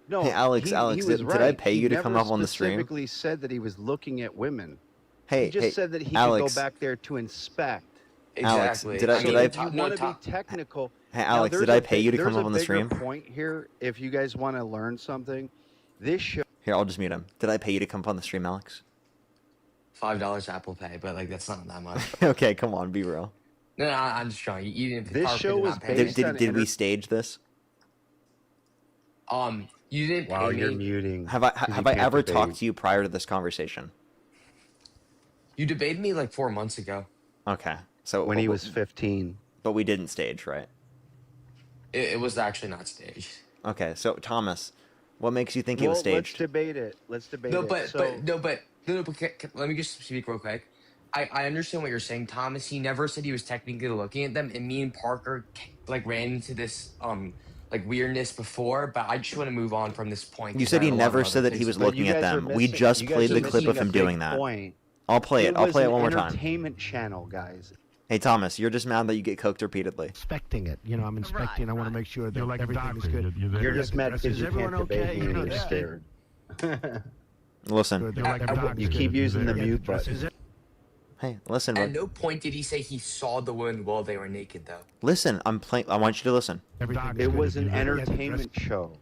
No, Hey, Alex, he Alex, was did I right. pay He you to never come up on the stream? specifically said that he was looking at women. Hey, he just said that he Alex. could go back there to inspect. Alex, exactly. did I? If you want to be technical. Hey, Now, Alex, there's did a I pay you to there's come up a on the bigger stream? point here, if you guys want to learn something, this show. Here, I'll just mute him. Did I pay you to come up on the stream, Alex? $5 Apple Pay, but, like, that's not that much. Okay, come on, be real. No, I'm just trying. You didn't. This show was based on Did we stage this? You didn't. Wow, pay you're me. muting. Have I you ever can't debate. talked to you prior to this conversation? You debated me like 4 months ago. Okay, so When he was 15. But we didn't stage, right? It was actually not staged. Okay, so Thomas, what makes you think it was Well, let's staged? debate it. Let's debate No, it. but So, but no, but no, no, but let me just speak real quick. I understand what you're saying, Thomas. He never said he was technically looking at them, and me and Parker like ran into this like weirdness before. But I just want to move on from this point You because said I he have a lot of never other said that he things to was bring. but you looking at guys are them. We missing. just You guys played are the clip missing of a him big doing that. point. I'll play it. I'll was play it an one more time. entertainment channel, guys. Hey Thomas, you're just mad that you get cooked repeatedly. Inspecting it. You know, I'm inspecting. I want to make sure that You're like a everything is doctor. good. You're just mad because Is you everyone can't debate okay? me You know, and you're that- scared. Listen. Good. You're like a doctor. You keep using the mute button. Is it- Hey, listen. At Bud. no point did he say he saw the women while they were naked, though. Listen. I'm playing. I want you to listen. Everything is It good was if an you get the entertainment dress- show.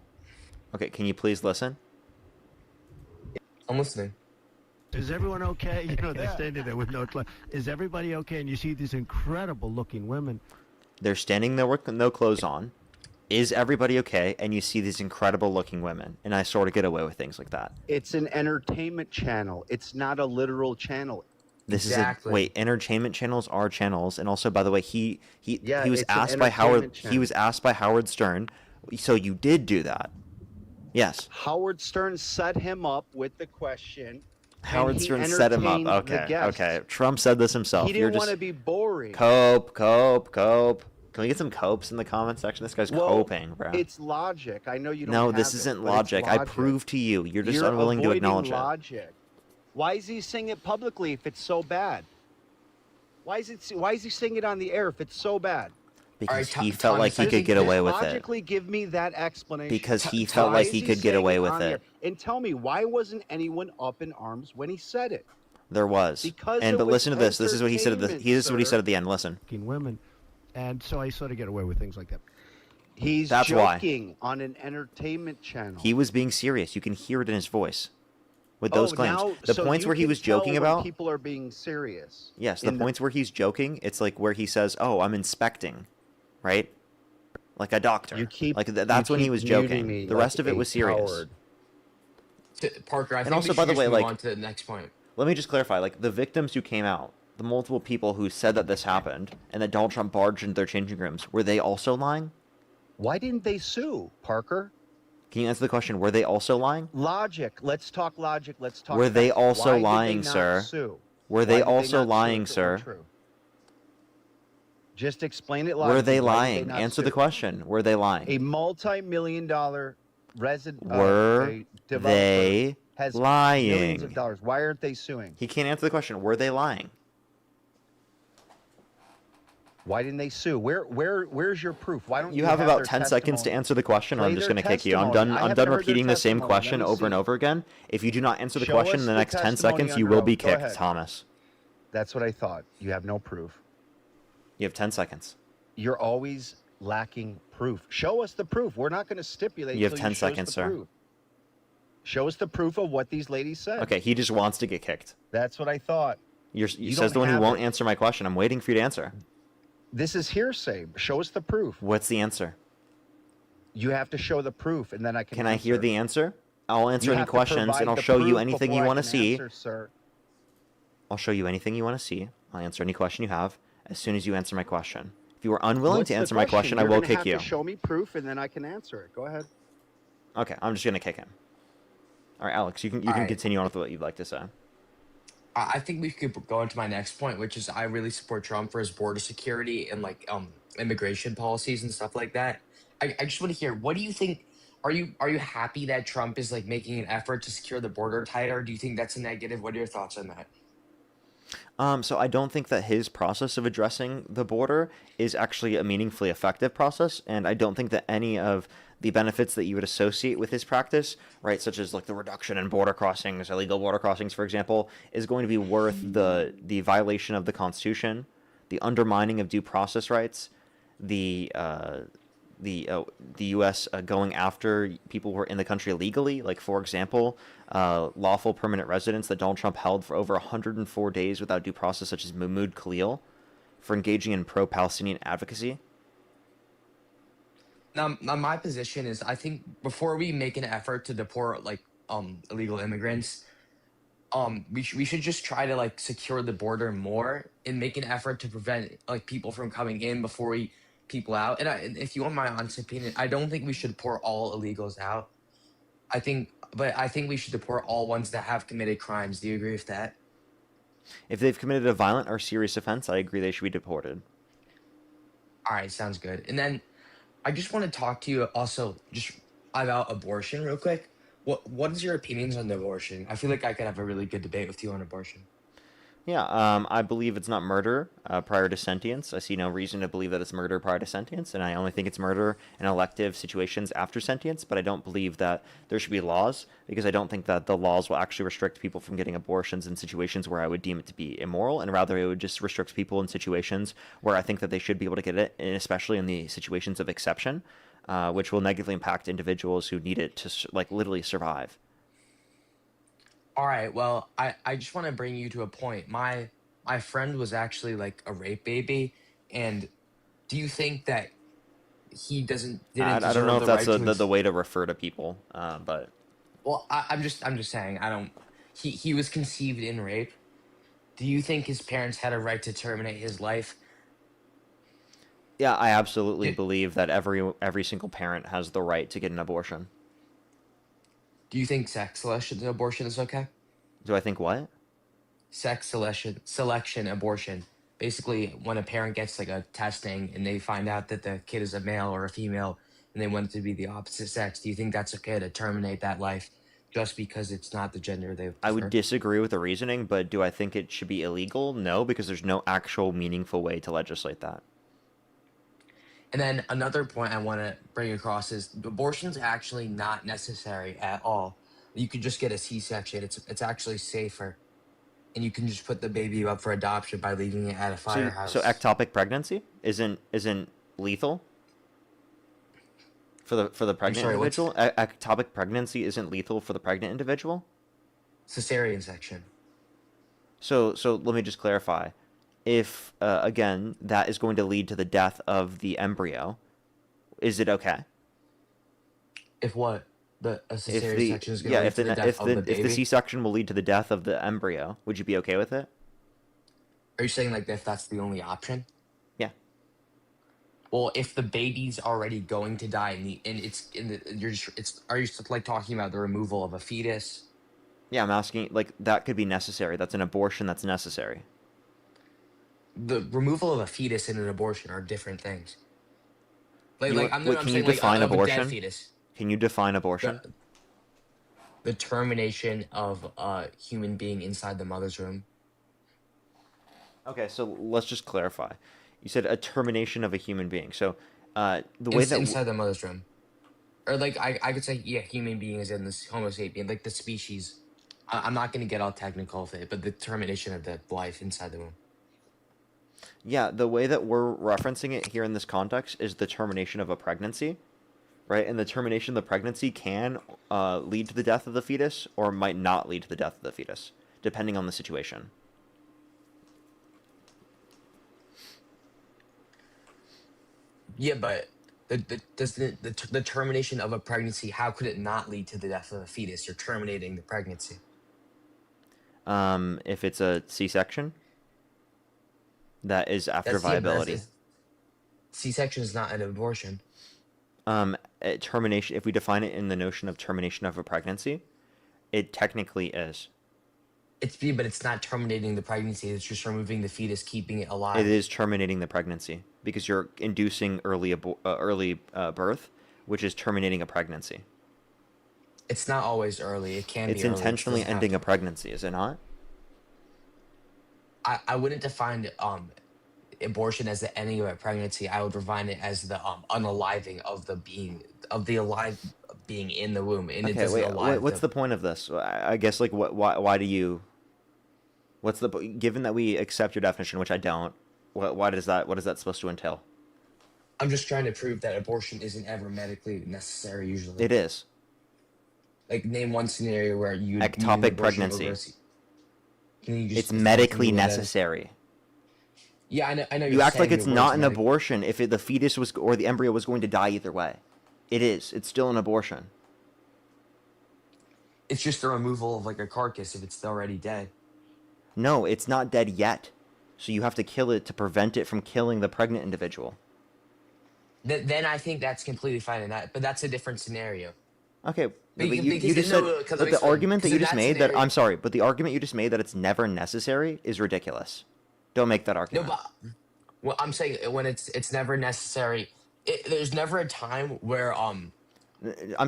Okay, can you please listen? I'm listening. Is everyone okay? You know, they're standing there with no clothes. Is everybody okay? And you see these incredible looking women. They're standing there with no clothes on. Is everybody okay? And you see these incredible looking women, and I sort of get away with things like that. It's an entertainment channel. It's not a literal channel. This Exactly. is a wait. Entertainment channels are channels, and also, by the way, he Yeah, was it's an asked by Howard. entertainment He channel. was asked by Howard Stern. So you did do that. Yes. Howard Stern set him up with the question. Howard and he Stern set him up. entertained the Okay. guests. Okay. Trump said this himself. He You're didn't just want to be boring. cope. Can we get some copes in the comment section? This guy's Well, coping, bro. It's logic. I know you don't. No, have this it, isn't but it's logic. I proved to you. You're just You're unwilling to avoiding acknowledge it. logic. Why is he saying it publicly if it's so bad? Why is he saying it on the air if it's so bad? Because All right, he felt like he Thomas, could get away with it. Logically, give me that explanation. Because he Why felt like is he could get saying away with on the it. air? And tell me, why wasn't anyone up in arms when he said it? There was. Because And it but was listen to this. This is what he said at the. entertainment, This is what he sir. said at the end. Listen. looking women. And so I sort of get away with things like that. He's That's why. joking on an entertainment channel. He was being serious. You can hear it in his voice. With those claims. Now, The so points you where he can was tell joking when about. people are being serious. Yes, the in points where he's joking, it's like where he says, "Oh, I'm inspecting," right? Like a doctor. You keep. Like that's you when he keep was muting joking. me The like rest of it a was serious. coward. Parker, I And think also, we by should the just way, move like- on to the next point. Let me just clarify. Like the victims who came out, the multiple people who said that this happened and that Donald Trump barged into their changing rooms, were they also lying? Why didn't they sue, Parker? Can you answer the question? Were they also lying? Logic. Let's talk logic. Let's talk. Were they facts. also Why did lying, they not sir? Sue? Were Why they did also not sue lying, if it sir? weren't true? Just explain it logically. Were they Why did lying? not Answer the sue? question. Were they lying? A multi-million-dollar resident. Were they has lying? Millions of dollars. Why aren't they suing? He can't answer the question. Were they lying? Why didn't they sue? Where's your proof? Why don't You have about their 10 seconds to testimony? answer the question, or I'm Play just their going to kick you. I'm testimony. done. I I'm haven't done heard their repeating the same testimony. question Let me over and see. over again. If you do not answer the Show question us in the the next 10 testimony seconds, you under will be oath. Go kicked, ahead. Thomas. That's what I thought. You have no proof. You have 10 seconds. You're always lacking proof. Show us the proof. We're not going to stipulate. You have till 10 show us seconds, the sir. proof. Show us the proof of what these ladies said. Okay, he just wants to get kicked. That's what I thought. You You says don't the one who have won't it. answer my question. I'm waiting for you to answer. This is hearsay. Show us the proof. What's the answer? You have to show the proof, and then I can. Can I hear answer. the answer? I'll answer You any have to questions, provide and I'll the show you proof anything before you I want to can see. answer, sir. I'll show you anything you want to see. I'll answer any question you have as soon as you answer my question. If you are unwilling What's to the answer my question, I You're will gonna kick have you. To show me proof, and then I can answer it. Go ahead. Okay, I'm just gonna kick him. All right, Alex, you can All right. continue on with what you'd like to say. I think we could go into my next point, which is I really support Trump for his border security and like immigration policies and stuff like that. I just want to hear, what do you think? Are you happy that Trump is like making an effort to secure the border tighter? Do you think that's a negative? What are your thoughts on that? So I don't think that his process of addressing the border is actually a meaningfully effective process, and I don't think that any of the benefits that you would associate with his practice, right, such as like the reduction in border crossings, illegal border crossings, for example, is going to be worth the violation of the Constitution, the undermining of due process rights, the U.S. Going after people who are in the country illegally, like, for example, lawful permanent residents that Donald Trump held for over 104 days without due process, such as Mahmoud Khalil, for engaging in pro-Palestinian advocacy. Now, my position is, I think before we make an effort to deport like illegal immigrants, we should just try to like secure the border more and make an effort to prevent like people from coming in before we people out. And if you want my honest opinion, I don't think we should deport all illegals out. But I think we should deport all ones that have committed crimes. Do you agree with that? If they've committed a violent or serious offense, I agree they should be deported. All right, sounds good. And then I just want to talk to you also just about abortion real quick. What is your opinions on abortion? I feel like I could have a really good debate with you on abortion. Yeah, I believe it's not murder prior to sentience. I see no reason to believe that it's murder prior to sentience, and I only think it's murder in elective situations after sentience, but I don't believe that there should be laws, because I don't think that the laws will actually restrict people from getting abortions in situations where I would deem it to be immoral, and rather it would just restrict people in situations where I think that they should be able to get it, and especially in the situations of exception, which will negatively impact individuals who need it to, like, literally survive. All right, well, I just want to bring you to a point. My friend was actually like a rape baby, and do you think that he didn't I deserve don't know if the that's right to the way to refer to people, but Well, I'm just saying I don't. He was conceived in rape. Do you think his parents had a right to terminate his life? yeah, I absolutely believe that every single parent has the right to get an abortion. Do you think sex abortion is okay? Do I think what? Sex selection abortion. Basically, when a parent gets like a testing and they find out that the kid is a male or a female and they want it to be the opposite sex, do you think that's okay to terminate that life just because it's not the gender they prefer? I would disagree with the reasoning, but do I think it should be illegal? No, because there's no actual meaningful way to legislate that. And then another point I want to bring across is abortion's actually not necessary at all. You could just get a C-section. It's actually safer. And you can just put the baby up for adoption by leaving it at a firehouse. So ectopic pregnancy isn't lethal for the pregnant individual? Ectopic pregnancy isn't lethal for the pregnant individual? Cesarean section. So let me just clarify. If, again, that is going to lead to the death of the embryo, is it okay? If what? A cesarean section is going to lead to the death of the baby? If the C-section will lead to the death of the embryo, would you be okay with it? Are you saying like if that's the only option? Yeah. Well, if the baby's already going to die are you like talking about the removal of a fetus? Yeah, I'm asking, like, that could be necessary. That's an abortion that's necessary. The removal of a fetus and an abortion are different things. I'm can you saying define like, abortion? A dead fetus. Can you define abortion? The termination of a human being inside the mother's womb. Okay, so let's just clarify. You said a termination of a human being. So the way that inside the mother's womb, or like I could say, yeah, human being is in this Homo sapien, like the species. I'm not going to get all technical with it, but the termination of the life inside the womb. Yeah, the way that we're referencing it here in this context is the termination of a pregnancy, right? And the termination of the pregnancy can lead to the death of the fetus or might not lead to the death of the fetus, depending on the situation. Yeah, but the termination of a pregnancy, how could it not lead to the death of a fetus? You're terminating the pregnancy. If it's a C-section, that is after viability. C-section is not an abortion. Termination, if we define it in the notion of termination of a pregnancy, it technically is. But it's not terminating the pregnancy. It's just removing the fetus, keeping it alive. It is terminating the pregnancy because you're inducing early birth, which is terminating a pregnancy. It's not always early. It can be. It's intentionally ending a pregnancy, is it not? I wouldn't define abortion as the ending of a pregnancy. I would define it as the unaliving of the alive being in the womb. And Okay, wait. What's the point of this? I guess like why do you? What's the given that we accept your definition, which I don't? What is that supposed to entail? I'm just trying to prove that abortion isn't ever medically necessary. Usually, it is. Like name one scenario where you ectopic pregnancy. It's medically necessary. Yeah, I know. You act like it's not an abortion if the fetus was or the embryo was going to die either way. It is. It's still an abortion. It's just the removal of like a carcass if it's already dead. No, it's not dead yet. So you have to kill it to prevent it from killing the pregnant individual. then I think that's completely fine in that, but that's a different scenario. Okay, but Because, you just said, because but the argument that you just made that, scenario, I'm sorry, but the argument you just made that it's never necessary is ridiculous. Don't make that no, argument. but well, I'm saying when it's never necessary. There's never a time where I'm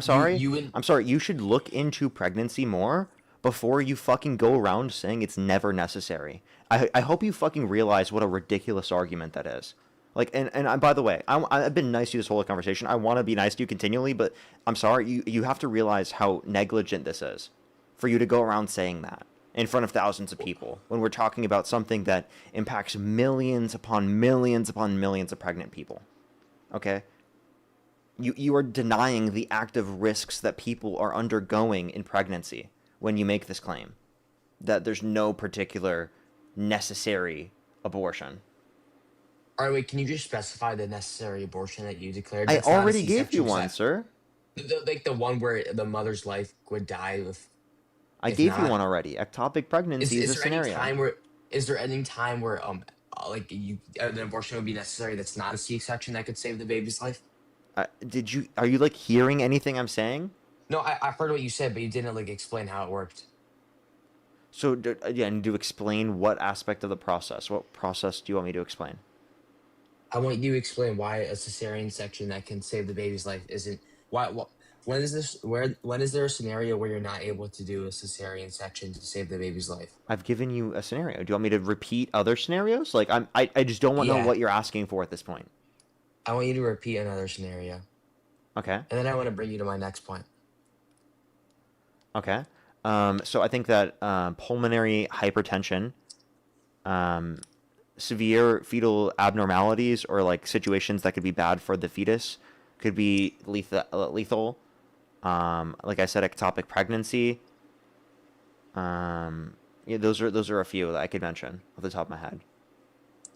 sorry. you I'm sorry. You should look into pregnancy more before you fucking go around saying it's never necessary. I hope you fucking realize what a ridiculous argument that is. Like, and I, by the way, I've been nice to you this whole conversation. I want to be nice to you continually, but I'm sorry. You have to realize how negligent this is for you to go around saying that in front of thousands of people when we're talking about something that impacts millions upon millions upon millions of pregnant people. Okay? You are denying the active risks that people are undergoing in pregnancy when you make this claim that there's no particular necessary abortion. All right, wait. Can you just specify the necessary abortion that you declared? I already gave you one, sir. Like the one where the mother's life would die if. I gave you one already. Ectopic pregnancy is a scenario. Is there any time where like an abortion would be necessary that's not a C-section that could save the baby's life? Are you like hearing anything I'm saying? No, I heard what you said, but you didn't like explain how it worked. So again, to explain what aspect of the process, what process do you want me to explain? I want you to explain why a cesarean section that can save the baby's life isn't when is there a scenario where you're not able to do a cesarean section to save the baby's life? I've given you a scenario. Do you want me to repeat other scenarios? Like I just don't want to know what you're asking for at this point. I want you to repeat another scenario. Okay. And then I want to bring you to my next point. Okay. So I think that pulmonary hypertension, severe fetal abnormalities, or like situations that could be bad for the fetus, could be lethal. Like I said, ectopic pregnancy. Yeah, those are a few that I could mention off the top of my head.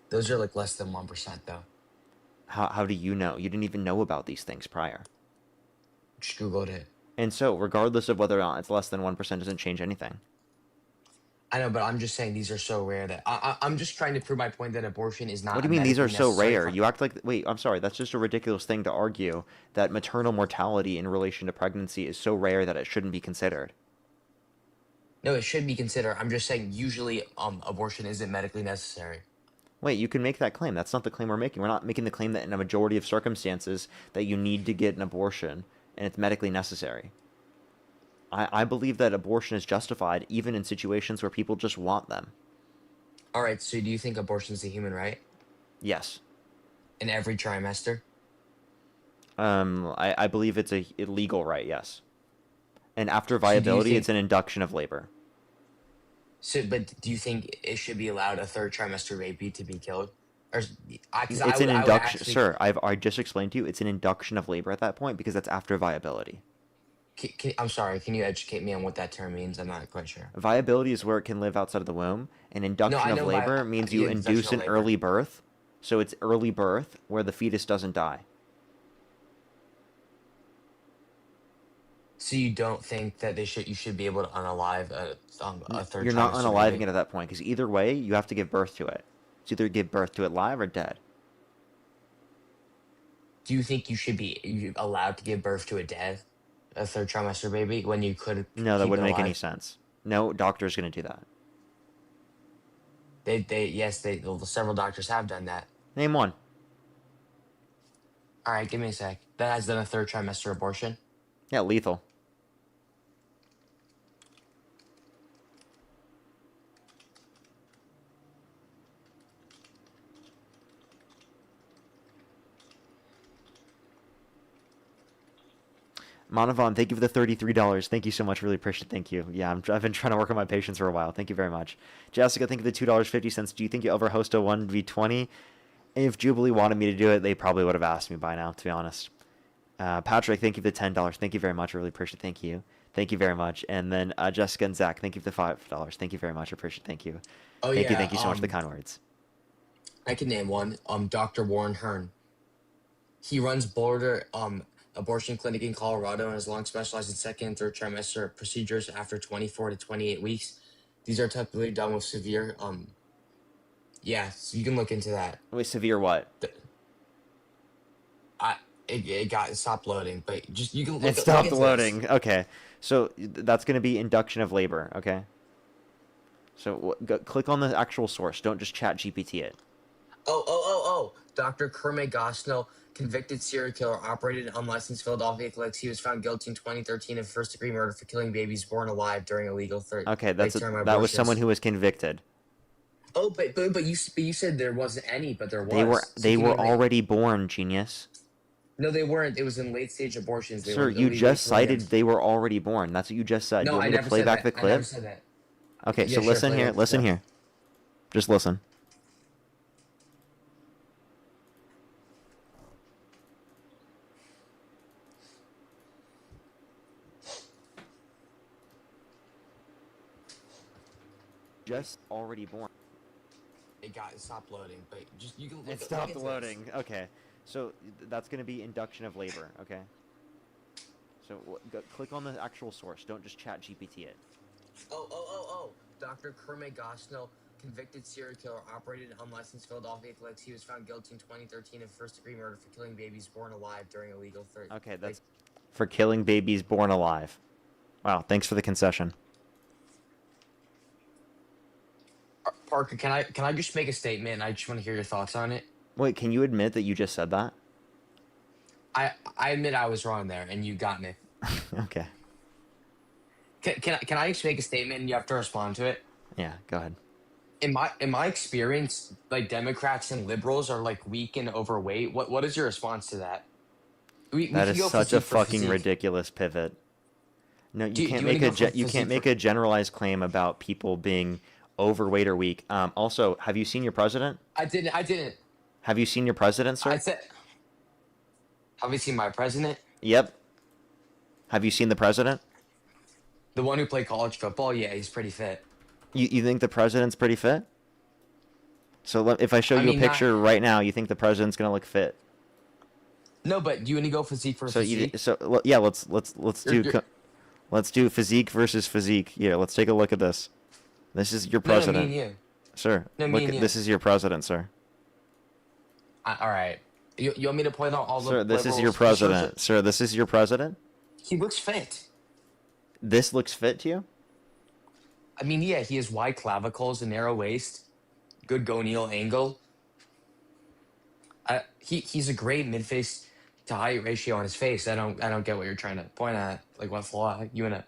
Those are like less than 1% though. How do you know? You didn't even know about these things prior. Just Googled it. And so, regardless of whether or not it's less than 1%, doesn't change anything. I know, but I'm just saying these are so rare that I'm just trying to prove my point that abortion is not. What do you mean these are so rare? You act like, wait, I'm sorry, that's just a ridiculous thing to argue that maternal mortality in relation to pregnancy is so rare that it shouldn't be considered. No, it should be considered. I'm just saying usually abortion isn't medically necessary. Wait, you can make that claim. That's not the claim we're making. We're not making the claim that in a majority of circumstances that you need to get an abortion and it's medically necessary. I believe that abortion is justified even in situations where people just want them. All right, so do you think abortion is a human right? Yes. In every trimester? I believe it's a legal right, yes. And after viability, it's an induction of labor. So, but do you think it should be allowed a third trimester baby to be killed? Or, It's an induction, sir. I just explained to you. It's an induction of labor at that point because that's after viability. I'm sorry. Can you educate me on what that term means? I'm not quite sure. Viability is where it can live outside of the womb, and induction of labor means you induce an early birth. So it's early birth where the fetus doesn't die. So you don't think that you should be able to unalive a third? You're not unaliving it at that point because either way, you have to give birth to it. It's either give birth to it live or dead. Do you think you should be allowed to give birth to a third trimester baby when you could? No, that wouldn't make any sense. No doctor's going to do that. Several doctors have done that. Name one. All right, give me a sec. That has done a third trimester abortion. Yeah, lethal. Manavon, thank you for the $33. Thank you so much. Really appreciate it. Thank you. Yeah, I've been trying to work on my patience for a while. Thank you very much. Jessica, thank you for the $2.50. Do you think you'll ever host a 1v20? If Jubilee wanted me to do it, they probably would have asked me by now, to be honest. Patrick, thank you for the $10. Thank you very much. I really appreciate it. Thank you. Thank you very much. And then Jessica and Zach, thank you for the $5. Thank you very much. I appreciate it. Thank you. Thank you so much for the kind words. I can name one. Dr. Warren Hearn. He runs Border abortion clinic in Colorado and has long specialized in second and third trimester procedures after 24 to 28 weeks. These are typically done with severe, so you can look into that. Wait, severe what? it stopped loading, but just you can It look stopped into loading. this. Okay, so that's going to be induction of labor. Okay, so click on the actual source. Don't just chat GPT it. Oh. Dr. Kermit Gosnell, convicted serial killer, operated an unlicensed Philadelphia clinic. He was found guilty in 2013 of first-degree murder for killing babies born alive during illegal Okay, late-term that was someone abortions. who was convicted. Oh, but you said there wasn't any, but there They were was. So can you make? already born, genius. No, they weren't. It was in late-stage abortions. They Sir, were you illegally just cited performed. they were already born. That's what you just said. No, You want I me to never play said back that. the I never clip? said that. Okay, Yeah, so sure, listen play here. back the Listen clip. here. Just listen. Just already born. It stopped loading, but just you can look. It stopped loading. Okay, so that's going to be induction of labor. Okay. So click on the actual source. Don't just chat GPT it. Oh. Dr. Kermit Gosnell, convicted serial killer, operated an unlicensed Philadelphia clinic. He was found guilty in 2013 of first-degree murder for killing babies born alive during illegal Okay, that's for killing babies born alive. Wow, thanks for the concession. Parker, can I just make a statement? I just want to hear your thoughts on it. Wait, can you admit that you just said that? I admit I was wrong there, and you got me. Okay. Can I just make a statement and you have to respond to it? Yeah, go ahead. In my experience, like Democrats and liberals are like weak and overweight. What is your response to that? That is such a fucking ridiculous pivot. No, you can't make a generalized claim about people being overweight or weak. Also, have you seen your president? I didn't. Have you seen your president, sir? I said. Have you seen my president? Yep. Have you seen the president? The one who played college football? Yeah, he's pretty fit. You think the president's pretty fit? So if I show you a picture right now, you think the president's gonna look fit? No, but do you want to go physique for physique? Yeah, let's do physique versus physique. Yeah, let's take a look at this. This is your president. No, me and you. Sir, this is your president, sir. All right. You want me to point out all the Sir, this is your president. Sir, this is your president? He looks fit. This looks fit to you? I mean, yeah, he has wide clavicles, a narrow waist, good gonal angle. He's a great mid-face to height ratio on his face. I don't get what you're trying to point at. Like, what flaw? You want to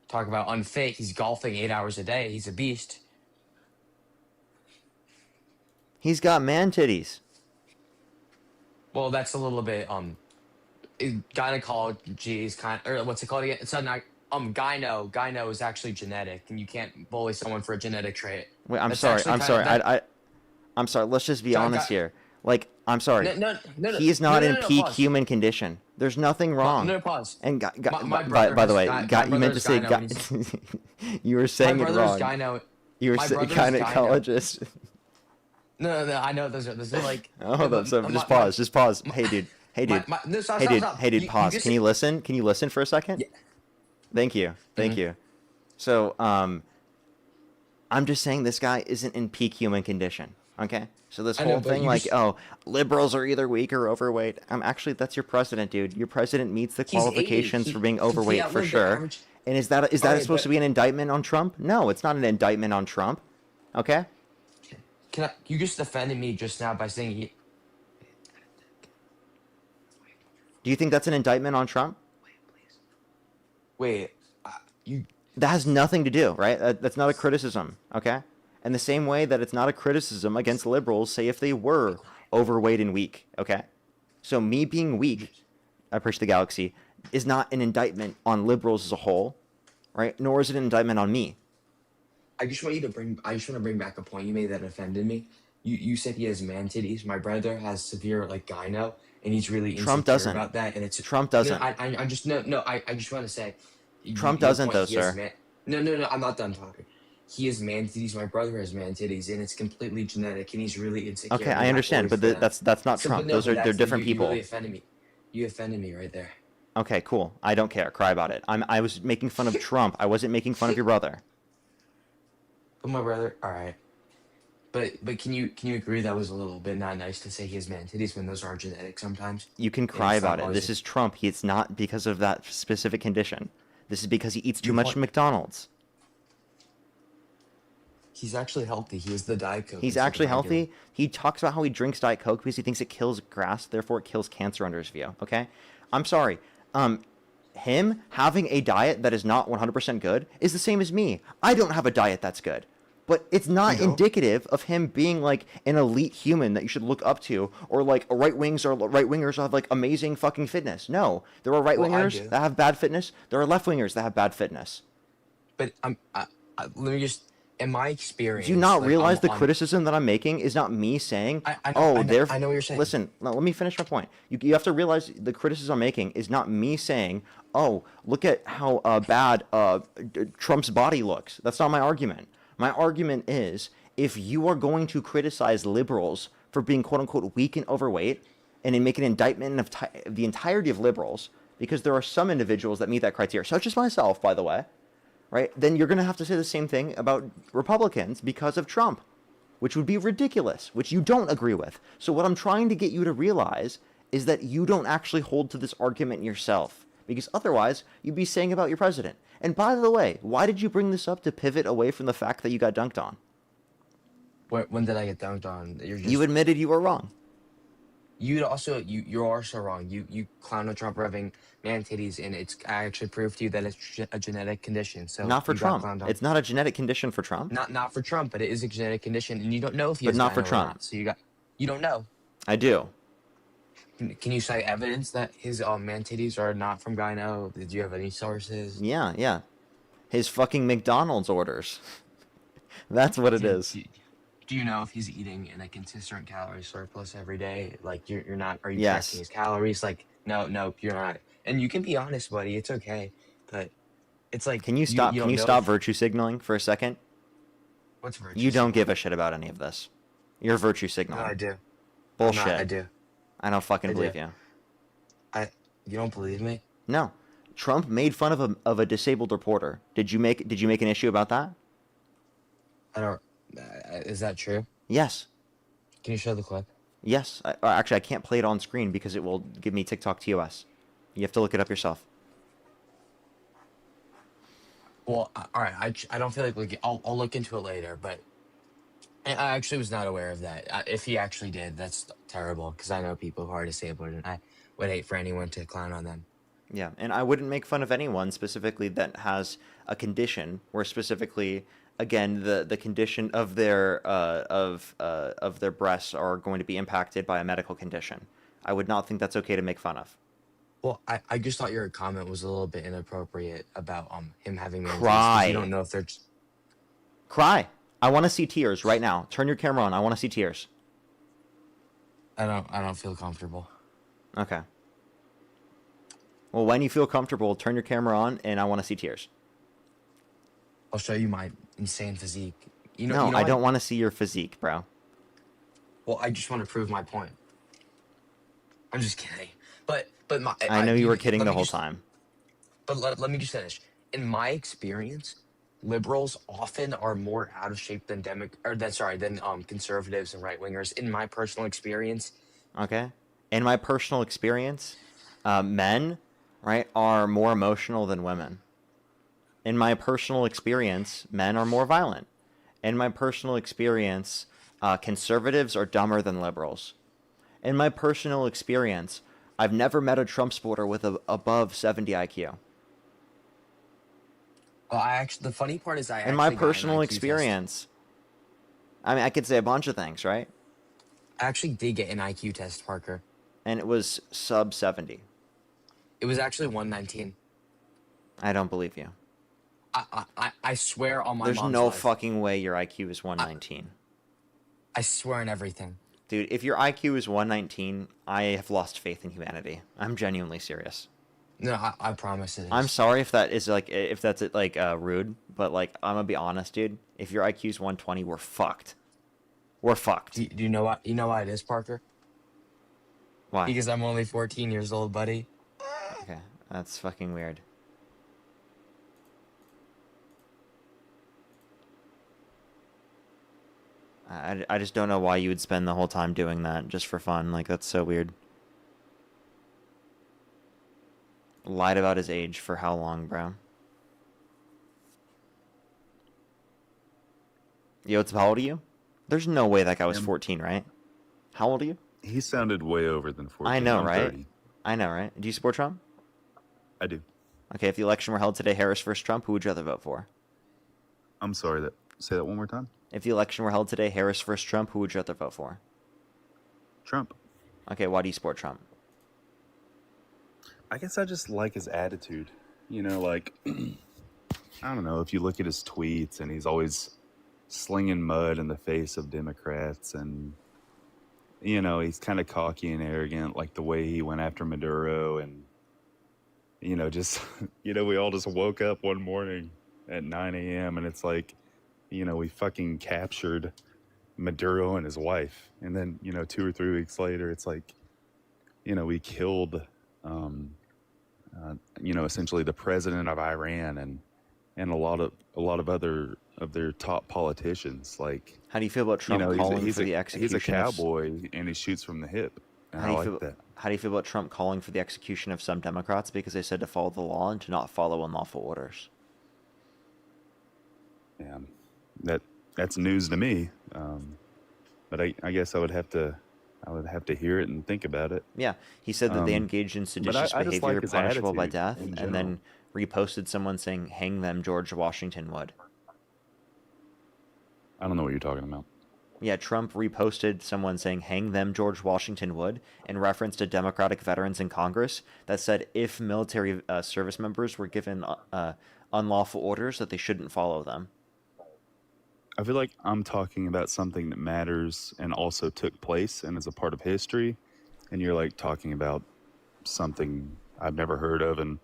talk about unfit? He's golfing 8 hours a day. He's a beast. He's got man titties. Well, that's a little bit gynecology is kind of, or what's it called again? It's not gyno is actually genetic, and you can't bully someone for a genetic trait. Wait, I'm sorry. I'm sorry. Let's just be honest here. Like, I'm sorry. No, he's not in peak human condition. There's nothing wrong. No, pause. And by the way, you meant to say you were saying it wrong. Gyno. You were saying gynecologist. No, I know those are like. Just pause. Hey, dude. Hey, dude. Pause. Can you listen? Can you listen for a second? Yeah. Thank you. So, I'm just saying this guy isn't in peak human condition. Okay. So this whole thing, like, liberals are either weak or overweight. Actually, that's your president, dude. Your president meets the qualifications for being overweight for sure. And is that supposed to be an indictment on Trump? No, it's not an indictment on Trump. Okay. You just defended me just now by saying he. Do you think that's an indictment on Trump? Wait, that has nothing to do, right? That's not a criticism, okay? And the same way that it's not a criticism against liberals, say if they were overweight and weak, okay? So me being weak, I appreciate the galaxy, is not an indictment on liberals as a whole, right? Nor is it an indictment on me. I just want to bring back a point you made that offended me. You said he has man titties. My brother has severe like gyno, and he's really insecure Trump doesn't. about that. And it's Trump doesn't. I just want to say. Trump doesn't though, sir. No. I'm not done talking. He has man titties. My brother has man titties, and it's completely genetic. And he's really insecure. Okay, I understand, but that's not Trump. They're different people. You really offended me. You offended me right there. Okay, cool. I don't care. Cry about it. I was making fun of Trump. I wasn't making fun of your brother. But my brother, all right. But can you agree that was a little bit not nice to say he has man titties when those are genetic sometimes? You can And cry it's not about it. always This is Trump. It's not because of that specific condition. This is because he eats too Your much point- McDonald's. He's actually healthy. He has the Diet Coke. He's instead of actually regular. healthy. He talks about how he drinks Diet Coke because he thinks it kills grass, therefore it kills cancer under his view. Okay? I'm sorry. Him having a diet that is not 100% good is the same as me. I don't have a diet that's good. But it's not indicative of him being like an elite human that you should look up to, or like right wingers have like amazing fucking fitness. No, there are right wingers that have bad fitness. There are left wingers that have bad fitness. But let me just, in my experience, Do you not like, realize the criticism that I'm making is not me saying, I know what you're saying. Listen, let me finish my point. You have to realize the criticism I'm making is not me saying, oh, look at how bad Trump's body looks. That's not my argument. My argument is, if you are going to criticize liberals for being quote-unquote weak and overweight, and then make an indictment of the entirety of liberals, because there are some individuals that meet that criteria, such as myself, by the way, right, then you're going to have to say the same thing about Republicans because of Trump, which would be ridiculous, which you don't agree with. So what I'm trying to get you to realize is that you don't actually hold to this argument yourself, because otherwise you'd be saying about your president. And by the way, why did you bring this up to pivot away from the fact that you got dunked on? When did I get dunked on? You admitted you were wrong. You're also wrong. You clown on Trump for having man titties, and I actually proved to you that it's a genetic condition. So Not for you got Trump. clowned on. It's not a genetic condition for Trump. Not for Trump, but it is a genetic condition, and you don't know if he But has not for gyno or Trump. not. So you don't know. I do. Can you cite evidence that his man titties are not from gyno? Did you have any sources? Yeah. His fucking McDonald's orders. That's what it is. Do you know if he's eating in a consistent calorie surplus every day? Like you're not. Are you Yes. tracking his calories? Like no, you're not. And you can be honest, buddy. It's okay. But it's like, Can you stop? don't Can you know stop if- virtue signaling for a second? What's virtue? You don't give a shit about any of this. You're virtue signaling. No, I do. Bullshit. I'm not, I do. I don't fucking I do. believe you. You don't believe me? No. Trump made fun of a disabled reporter. Did you make an issue about that? I don't. Is that true? Yes. Can you show the clip? Yes. Actually, I can't play it on screen because it will give me TikTok TOS. You have to look it up yourself. Well, all right. I don't feel like I'll look into it later, but I actually was not aware of that. If he actually did, that's terrible because I know people who are disabled, and I would hate for anyone to clown on them. Yeah, and I wouldn't make fun of anyone specifically that has a condition where specifically, again, the condition of their breasts are going to be impacted by a medical condition. I would not think that's okay to make fun of. Well, I just thought your comment was a little bit inappropriate about him having man titties, 'cause Cry. You don't know if they're. Cry. I want to see tears right now. Turn your camera on. I want to see tears. I don't feel comfortable. Okay. Well, when you feel comfortable, turn your camera on, and I want to see tears. I'll show you my insane physique. No, I don't want to see your physique, bro. Well, I just want to prove my point. I'm just kidding. But I know you were kidding let the me whole just- time. But let me just finish. In my experience, liberals often are more out of shape than conservatives and right wingers. In my personal experience, Okay? In my personal experience, men, right, are more emotional than women. In my personal experience, men are more violent. In my personal experience, conservatives are dumber than liberals. In my personal experience, I've never met a Trump supporter with above 70 IQ. well, the funny part is In my actually got an personal IQ test. experience, I mean, I could say a bunch of things, right? I actually did get an IQ test, Parker. And it was sub 70. It was actually 119. I don't believe you. I swear on my There's mom's no life. fucking way your IQ is 119. I swear on everything. Dude, if your IQ is 119, I have lost faith in humanity. I'm genuinely serious. No, I promise it is. I'm sorry if that's rude, but like I'm gonna be honest, dude. If your IQ is 120, we're fucked. We're fucked. Do you know what? You know why it is, Parker? Why? Because I'm only 14 years old, buddy. Okay, that's fucking weird. I just don't know why you would spend the whole time doing that just for fun. Like, that's so weird. Lied about his age for how long, bro? Yo, it's how old are you? There's no way that guy was 14, right? How old are you? He sounded way over than 14. I know, I'm right? 30. I know, right? Do you support Trump? I do. Okay, if the election were held today, Harris versus Trump, who would you rather vote for? I'm sorry, say that one more time. If the election were held today, Harris versus Trump, who would you rather vote for? Trump. Okay, why do you support Trump? I guess I just like his attitude. You know, like, I don't know, if you look at his tweets and he's always slinging mud in the face of Democrats, and, you know, he's kind of cocky and arrogant, like the way he went after Maduro, and, you know, just, you know, we all just woke up one morning at 9 a.m. and it's like, you know, we fucking captured Maduro and his wife. And then, you know, 2 or 3 weeks later, it's like, you know, we killed, you know, essentially the president of Iran and a lot of other of their top politicians. Like, how do you feel about Trump calling for the execution? He's a cowboy and he shoots from the hip. And I like that. How do you feel about Trump calling for the execution of some Democrats because they said to follow the law and to not follow unlawful orders? Yeah, that's news to me. But I guess I would have to hear it and think about it. Yeah, he said that they engaged in seditious behavior punishable by death, and then reposted someone saying, "Hang them, George Washington would." I don't know what you're talking about. Yeah, Trump reposted someone saying, "Hang them, George Washington would," in reference to Democratic veterans in Congress that said if military service members were given unlawful orders that they shouldn't follow them. I feel like I'm talking about something that matters and also took place and is a part of history, and you're like talking about something I've never heard of and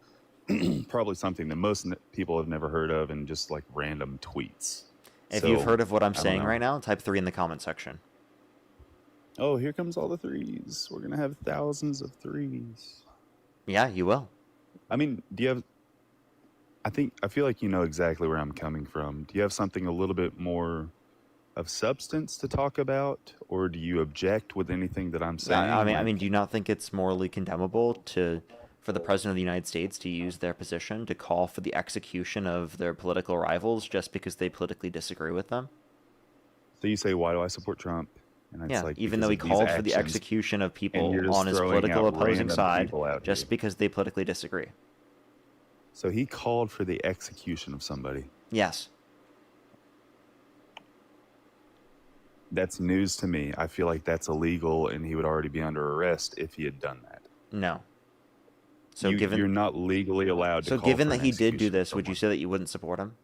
probably something that most people have never heard of and just like random tweets. If you've heard of what I'm saying right now, type 3 in the comment section. Oh, here comes all the threes. We're going to have thousands of threes. Yeah, you will. I mean, do you have... I feel like you know exactly where I'm coming from. Do you have something a little bit more of substance to talk about, or do you object with anything that I'm saying? I mean, do you not think it's morally condemnable for the President of the United States to use their position to call for the execution of their political rivals just because they politically disagree with them? So you say, why do I support Trump? And it's like, even though he called for the execution of people on his political opposing side just because they politically disagree. So he called for the execution of somebody. Yes. That's news to me. I feel like that's illegal and he would already be under arrest if he had done that. No. So you're not legally allowed to call for given an that he did do execution this, of would you say that you wouldn't support him?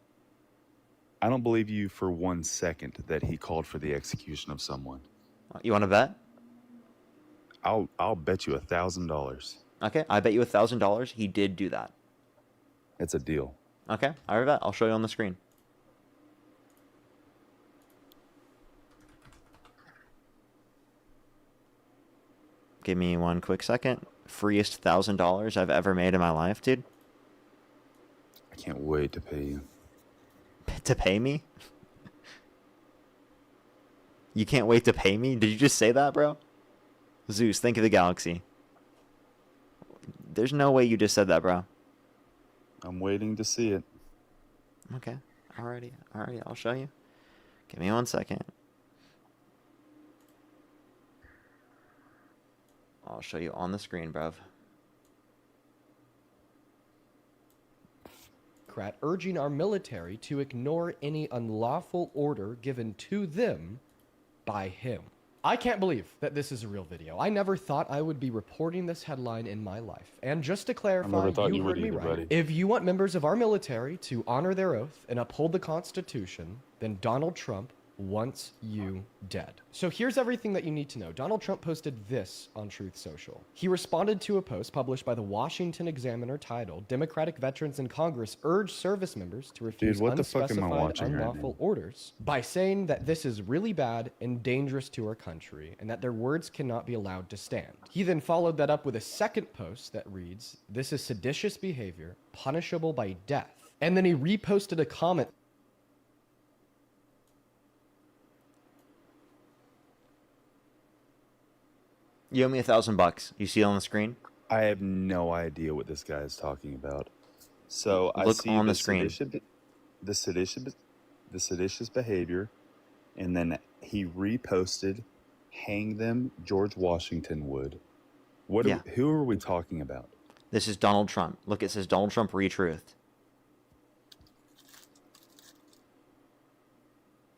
I don't believe you for 1 second that he called for the execution of someone. You want to bet? I'll bet you $1,000. Okay, I bet you $1,000 he did do that. It's a deal. Okay, I bet. I'll show you on the screen. Give me 1 quick second. Freest $1,000 I've ever made in my life, dude. I can't wait to pay you. To pay me? You can't wait to pay me? Did you just say that, bro? Zeus, think of the galaxy. There's no way you just said that, bro. I'm waiting to see it. Okay. Alrighty. I'll show you. Give me 1 second. I'll show you on the screen, bruv. Urging our military to ignore any unlawful order given to them by him. I can't believe that this is a real video. I never thought I would be reporting this headline in my life. And just to clarify, you heard me right. buddy. If you want members of our military to honor their oath and uphold the Constitution, then Donald Trump wants you dead. So here's everything that you need to know. Donald Trump posted this on Truth Social. He responded to a post published by the Washington Examiner titled, "Democratic Veterans in Congress Urge Service Members to Refuse Unspecified Unlawful Orders," by saying that this is really bad and dangerous to our country and that their words cannot be allowed to stand. He then followed that up with a second post that reads, "This is seditious behavior, punishable by death." And then he reposted a comment You owe me $1,000. You see it on the screen? I have no idea what this guy is talking about. So I Look see on the screen. the seditious behavior, and then he reposted, "Hang them, George Washington would." Yeah. Who are we talking about? This is Donald Trump. Look, it says Donald Trump re-truthed.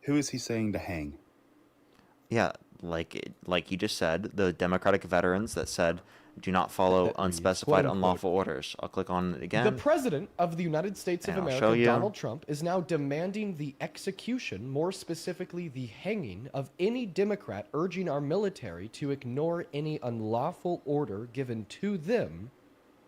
Who is he saying to hang? Yeah, like you just said, the Democratic veterans that said, "Do not follow That reads, unspecified quote, unlawful orders." I'll click on it again. The President of the United States of And I'll show America, you. Donald Trump, is now demanding the execution, more specifically the hanging, of any Democrat urging our military to ignore any unlawful order given to them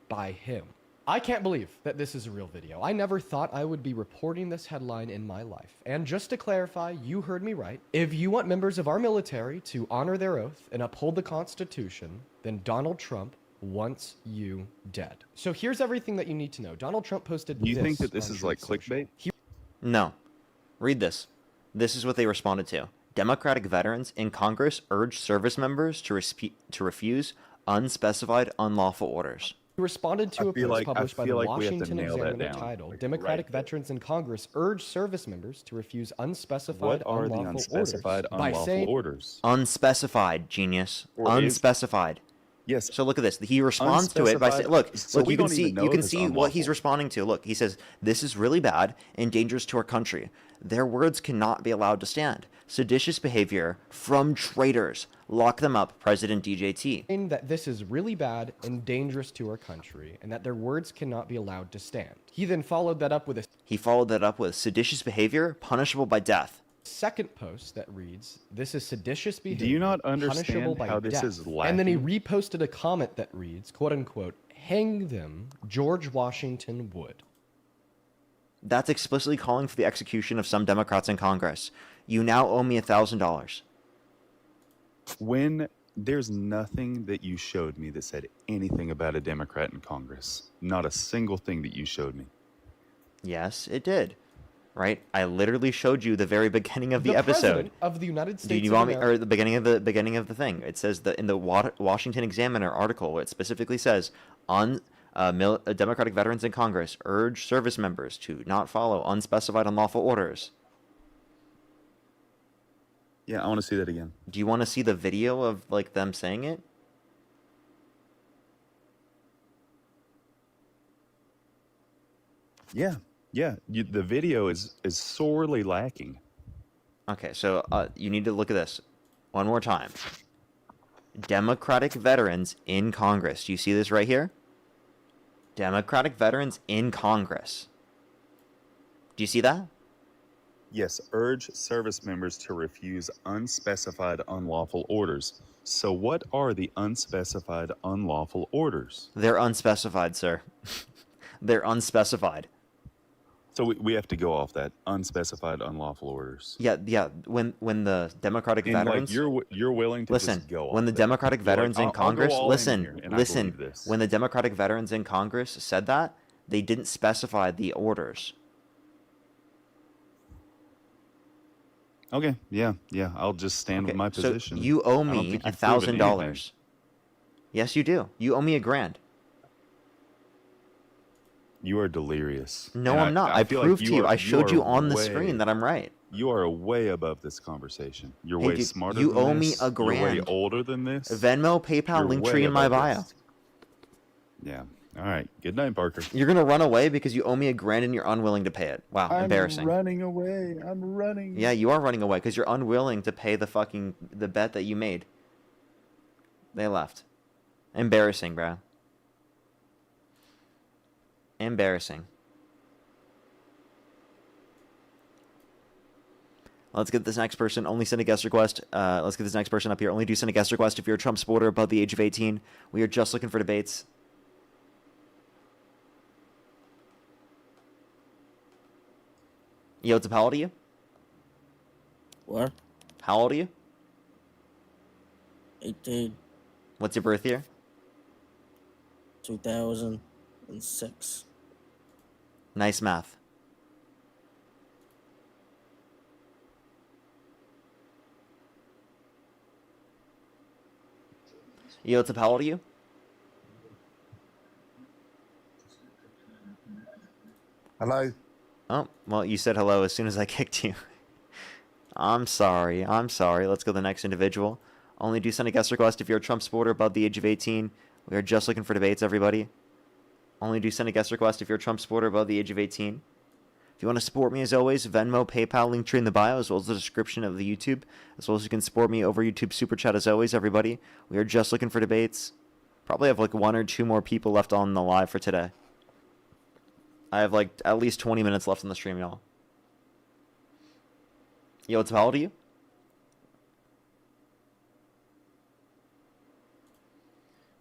by him. I can't believe that this is a real video. I never thought I would be reporting this headline in my life. And just to clarify, you heard me right. If you want members of our military to honor their oath and uphold the Constitution, then Donald Trump wants you dead. So here's everything that you need to know. Donald Trump posted Do you this think that this on is like Truth Social. clickbait? No. Read this. This is what they responded to. Democratic veterans in Congress urge service members to refuse unspecified unlawful orders. He responded to I a feel post like- I published by the feel like we have to Washington nail that Examiner down. titled, Like, Democratic right there. Veterans in Congress urge service members to refuse unspecified What are the unlawful unspecified orders by unlawful saying, orders? Unspecified, genius. Or is- Unspecified. Yes. So look at this. He responds to it by saying, Unspecified- "Look, so look. we You can don't see. even know You can if it's see what he's unlawful. responding to. Look, he says this is really bad and dangerous to our country. Their words cannot be allowed to stand. Seditious behavior from traitors. Lock them up, President DJT." saying that this is really bad and dangerous to our country, and that their words cannot be allowed to stand. He then followed that up with a seditious behavior punishable by death. second post that reads, "This is seditious behavior. Do you not punishable understand by how this death." is And then he lacking? reposted a comment that reads, quote unquote, "Hang them, George Washington would." That's explicitly calling for the execution of some Democrats in Congress. You now owe me $1,000. When there's nothing that you showed me that said anything about a Democrat in Congress. Not a single thing that you showed me. Yes, it did. Right? I literally showed you the very beginning of the episode. President of the United Do States you of want me, America. or the beginning of the thing? It says that in the Washington Examiner article, it specifically says Democratic veterans in Congress urge service members to not follow unspecified unlawful orders. Yeah, I want to see that again. Do you want to see the video of like them saying it? Yeah, yeah. The video is sorely lacking. Okay, so you need to look at this one more time. Democratic veterans in Congress. Do you see this right here? Democratic veterans in Congress. Do you see that? Yes, urge service members to refuse unspecified unlawful orders. So what are the unspecified unlawful orders? They're unspecified, sir. They're unspecified. So we have to go off that unspecified unlawful orders. Yeah. When the Democratic And veterans, like you're willing to listen. just go off When the that. Democratic You're veterans like, in I'll go Congress, all in listen, here, and I listen. believe this. When the Democratic veterans in Congress said that, they didn't specify the orders. Okay, yeah. I'll just stand with my position. So you owe I don't me think you've proven anything. $1,000. Yes, you do. You owe me $1,000. You are delirious. No, And I'm not. I feel proved like to you. I showed you are on the way- screen that I'm right. You are way above this conversation. You're Hey, way dude, smarter you than owe me this. $1,000. You're way older than this. Venmo, PayPal, You're link way tree in my above bio. this. Yeah. All right. Good night, Parker. You're gonna run away because you owe me $1,000 and you're unwilling to pay it. Wow, embarrassing. I'm running away. I'm running. Yeah, you are running away because you're unwilling to pay the bet that you made. They left. Embarrassing, bro. Embarrassing. Let's get this next person. Only send a guest request. Let's get this next person up here. Only do send a guest request if you're a Trump supporter above the age of 18. We are just looking for debates. Yo, how old are you? What? How old are you? 18, What's your birth year? 2006. Nice math. Yo, what's up? How old are you? Hello. Oh, well, you said hello as soon as I kicked you. I'm sorry. I'm sorry. Let's go to the next individual. Only do send a guest request if you're a Trump supporter above the age of 18. We are just looking for debates, everybody. Only do send a guest request if you're a Trump supporter above the age of 18. If you want to support me, as always, Venmo, PayPal, link tree in the bio, as well as the description of the YouTube, as well as you can support me over YouTube Super Chat, as always, everybody. We are just looking for debates. Probably have like 1 or 2 more people left on the live for today. I have like at least 20 minutes left on the stream, y'all. Yo, what's up? How old are you?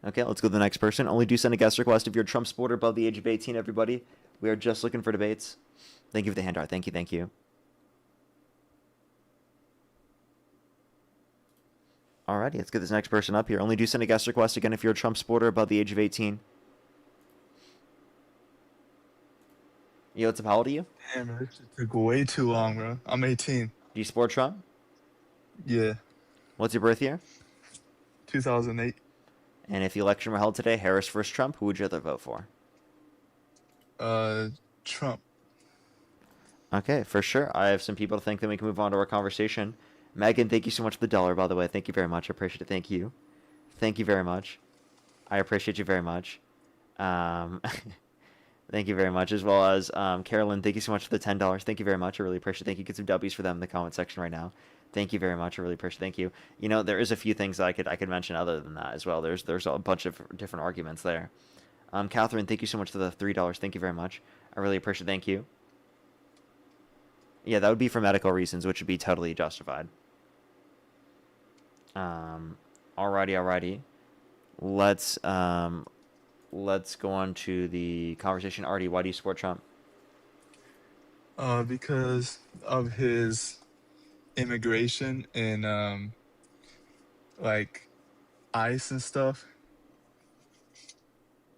Okay, let's go to the next person. Only do send a guest request if you're a Trump supporter above the age of 18, everybody. We are just looking for debates. Thank you for the hand art. Thank you, thank you. Alrighty, let's get this next person up here. Only do send a guest request again if you're a Trump supporter above the age of 18. Yo, what's up? How old are you? Damn, bro, this shit took way too long, bro. I'm 18. Do you support Trump? Yeah. What's your birth year? 2008. And if the election were held today, Harris versus Trump, who would you rather vote for? Trump. Okay, for sure. I have some people to think that we can move on to our conversation. Megan, thank you so much for the $1, by the way. Thank you very much. I appreciate it. Thank you. Thank you very much. I appreciate you very much. Thank you very much. As well as Carolyn, thank you so much for the $10. Thank you very much. I really appreciate it. Thank you. Get some W's for them in the comment section right now. Thank you very much. I really appreciate it. Thank you. You know, there is a few things that I could mention other than that as well. There's a bunch of different arguments there. Catherine, thank you so much for the $3. Thank you very much. I really appreciate it. Thank you. Yeah, that would be for medical reasons, which would be totally justified. Alrighty. Let's go on to the conversation. Artie, why do you support Trump? Because of his immigration and like ICE and stuff.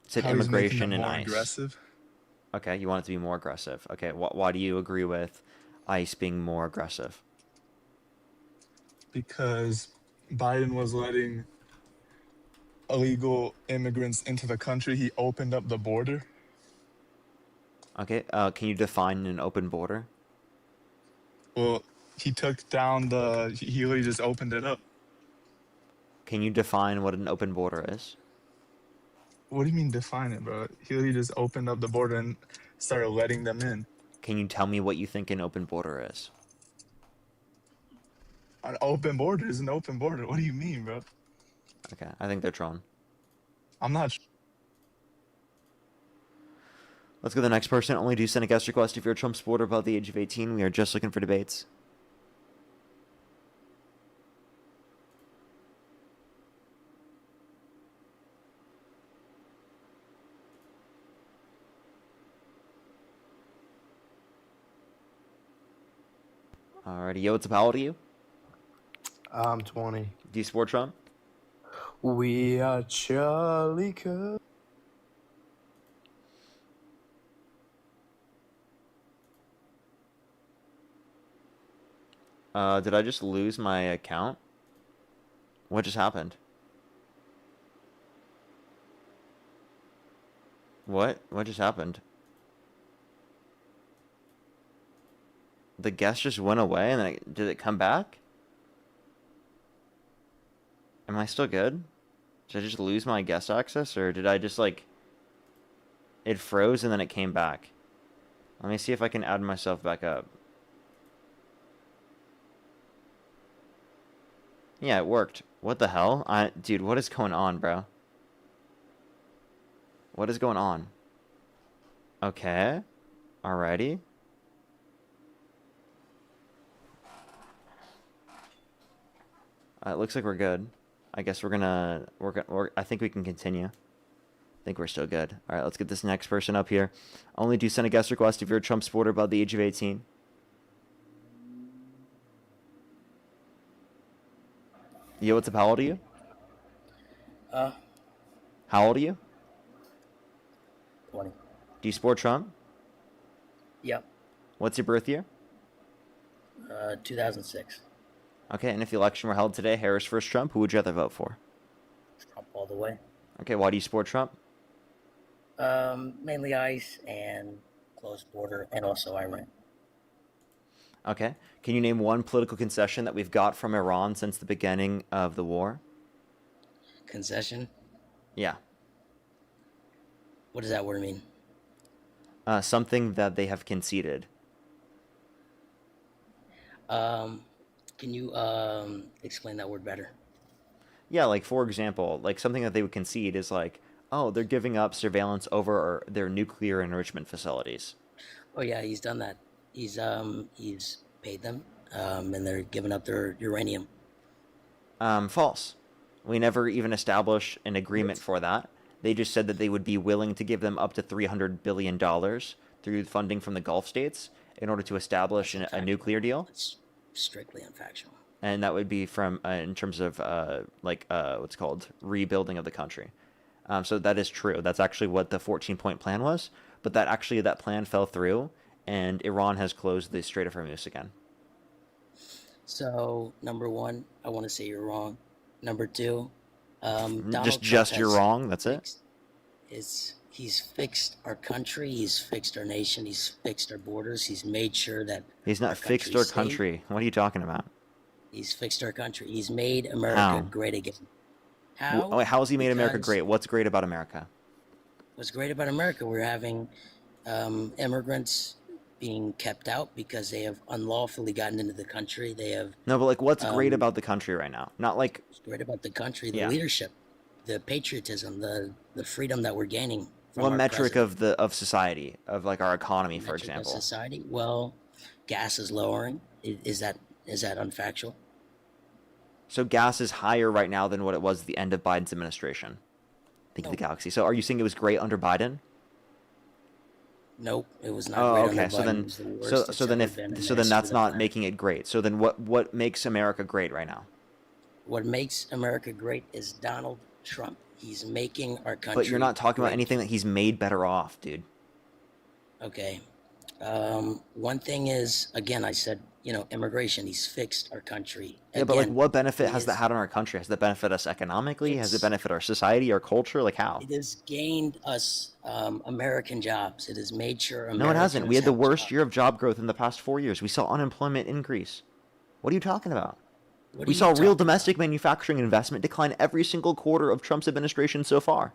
Said How he's making immigration it and more ICE. aggressive. Okay, you want it to be more aggressive. Okay, why do you agree with ICE being more aggressive? Because Biden was letting illegal immigrants into the country. He opened up the border. Okay, can you define an open border? Well, he took down he really just opened it up. Can you define what an open border is? What do you mean define it, bro? He really just opened up the border and started letting them in. Can you tell me what you think an open border is? An open border is an open border. What do you mean, bro? Okay, I think they're trolling. I'm not. Let's go to the next person. Only do send a guest request if you're a Trump supporter above the age of 18. We are just looking for debates. Alrighty, yo, what's up? How old are you? I'm 20. Do you support Trump? We are Charlie Cook. Did I just lose my account? What just happened? What just happened? The guest just went away and then did it come back? Am I still good? Did I just lose my guest access or did I just like... It froze and then it came back. Let me see if I can add myself back up. Yeah, it worked. What the hell? Dude, what is going on, bro? What is going on? Okay. Alrighty. It looks like we're good. I guess I think we can continue. I think we're still good. Alright, let's get this next person up here. Only do send a guest request if you're a Trump supporter above the age of 18. Yo, what's up? How old are you? How old are you? 20. Do you support Trump? Yep. What's your birth year? 2006. Okay, and if the election were held today, Harris versus Trump, who would you rather vote for? Trump all the way. Okay, why do you support Trump? Mainly ICE and closed border, and also Iran. Okay. Can you name one political concession that we've got from Iran since the beginning of the war? Concession? Yeah. What does that word mean? Something that they have conceded. Can you explain that word better? Yeah, like for example, like something that they would concede is like, oh, they're giving up surveillance over their nuclear enrichment facilities. Oh yeah, he's done that. He's paid them, and they're giving up their uranium. False. We never even established an agreement for that. They just said that they would be willing to give them up to $300 billion through funding from the Gulf states in order to establish a nuclear deal. It's strictly unfactual. And that would be from in terms of what's called rebuilding of the country. So that is true. That's actually what the 14-point plan was. But that plan fell through, and Iran has closed the Strait of Hormuz again. So number one, I want to say you're wrong. Number two, You're wrong. That's it. He's fixed our country. He's fixed our nation. He's fixed our borders. He's made sure that He's not fixed our country. What are you talking about? He's fixed our country. He's made America How? great again. How? How has he made America Because great? What's great about America? What's great about America? We're having immigrants being kept out because they have unlawfully gotten into the country. They have No, but like, what's great about the country right now? Not like what's great about the country, the Yeah. leadership, the patriotism, the freedom that we're gaining. From what our metric president. of society, of like our economy, for Metric of example. society. Well, gas is lowering. Is that unfactual? So gas is higher right now than what it was at the end of Biden's administration. Think of the galaxy. So are you saying it was great under Biden? Nope, it was not. Oh, great okay. under So Biden. then, It was the worst so it's so then ever if been in so the then history that's of the not planet. making it great. So then what makes America great right now? What makes America great is Donald Trump. He's making our country. But you're not talking about great. anything that he's made better off, dude. Okay. One thing is, again, I said, immigration. He's fixed our country. Yeah, but like, Again, what benefit he has that is- had on our country? Has that benefited us economically? Has it It's- benefited our society, our culture? Like how? It has gained us American jobs. It has made sure Americans No, it hasn't. We had the have worst jobs. year of job growth in the past 4 years. We saw unemployment increase. What are you talking about? What are We you saw real talking domestic manufacturing investment decline every single quarter of Trump's administration so far.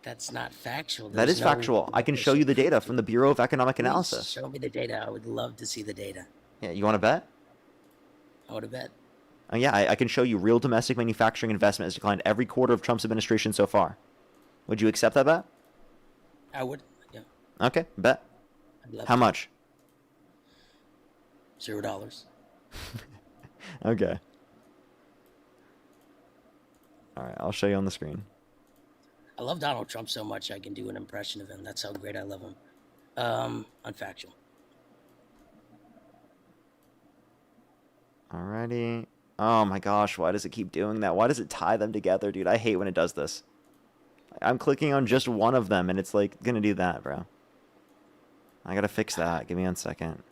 That's not factual. That is factual. I can show you the data from the Bureau of Economic Please Analysis. show me the data. I would love to see the data. Yeah, you want to bet? I would have bet. Oh, yeah, I can show you real domestic manufacturing investment has declined every quarter of Trump's administration so far. Would you accept that bet? I would. Yeah. Okay, bet. I'd love How to. much? $0. Okay. All right, I'll show you on the screen. I love Donald Trump so much I can do an impression of him. That's how great I love him. Unfactual. Alrighty. Oh my gosh, why does it keep doing that? Why does it tie them together, dude? I hate when it does this. I'm clicking on just one of them and it's like gonna do that, bro. I gotta fix that. Give me 1 second.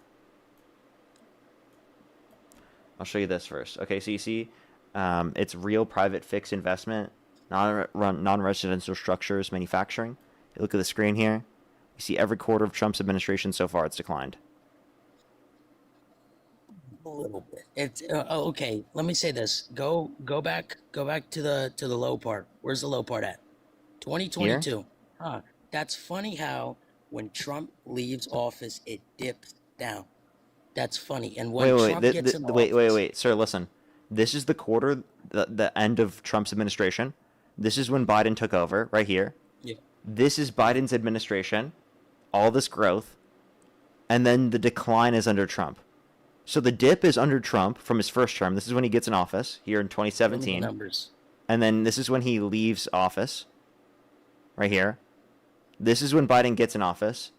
I'll show you this first. Okay, so you see, it's real private fixed investment, non-residential structures, manufacturing. You look at the screen here. You see every quarter of Trump's administration so far, it's declined. A little bit. It's okay. Let me say this. Go back to the low part. Where's the low part at? 2022. Huh. That's funny how when Trump leaves office, it dips down. That's funny. And when Trump gets in office, Wait, sir, listen. This is the quarter, the end of Trump's administration. This is when Biden took over, right here. Yeah. This is Biden's administration, all this growth, and then the decline is under Trump. So the dip is under Trump from his first term. This is when he gets in office here in Give me the 2017. numbers. And then this is when he leaves office, right here. This is when Biden gets in office.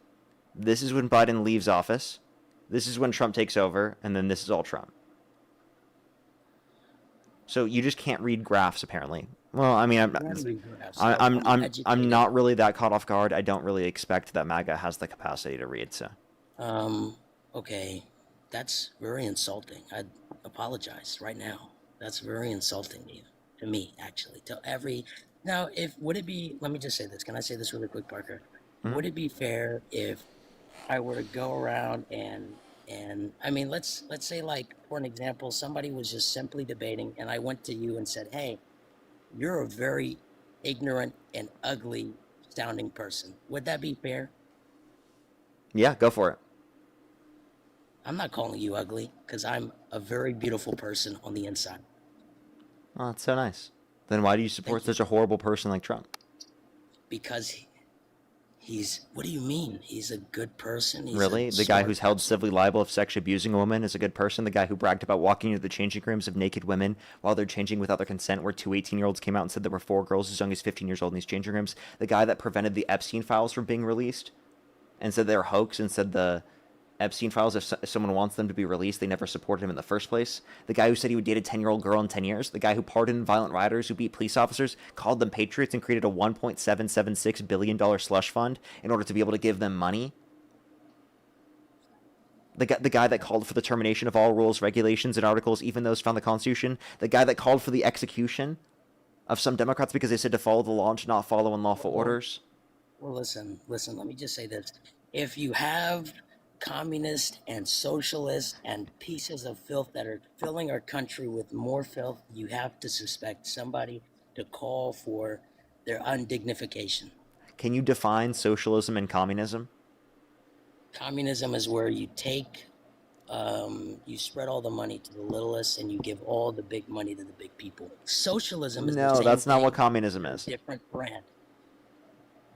This is when Biden leaves office. This is when Trump takes over, and then this is all Trump. So you just can't read graphs, apparently. Well, I mean, I'm not really that caught off guard. I don't really expect that MAGA has the capacity to read. So, Okay, that's very insulting. I apologize right now. That's very insulting, Eve. to me, actually, to every. Now, if would it be? Let me just say this. Can I say this really quick, Parker? Mhm. Would it be fair if I were to go around and I mean, let's say, like, for an example, somebody was just simply debating, and I went to you and said, "Hey, you're a very ignorant and ugly sounding person." Would that be fair? Yeah, go for it. I'm not calling you ugly because I'm a very beautiful person on the inside. Oh, that's so nice. Then why do you support such a horrible person like Trump? Because he's. What do you mean? He's a good person. He's Really? a The guy smart who's held person. civilly liable of sexually abusing a woman is a good person? The guy who bragged about walking into the changing rooms of naked women while they're changing without their consent, where two 18-year-olds came out and said there were 4 girls as young as 15 years old in these changing rooms? The guy that prevented the Epstein files from being released and said they were hoax and said the Epstein files, if someone wants them to be released, they never supported him in the first place. The guy who said he would date a 10-year-old girl in 10 years. The guy who pardoned violent rioters who beat police officers, called them patriots, and created a $1.776 billion slush fund in order to be able to give them money. The guy that called for the termination of all rules, regulations, and articles, even those found in the Constitution. The guy that called for the execution of some Democrats because they said to follow the law and to not follow unlawful orders. Well, listen. Let me just say this: if you have communists and socialists and pieces of filth that are filling our country with more filth, you have to suspect somebody to call for their undignification. Can you define socialism and communism? Communism is where you take, you spread all the money to the littlest, and you give all the big money to the big people. Socialism is the No, same that's not thing, what communism is. different brand.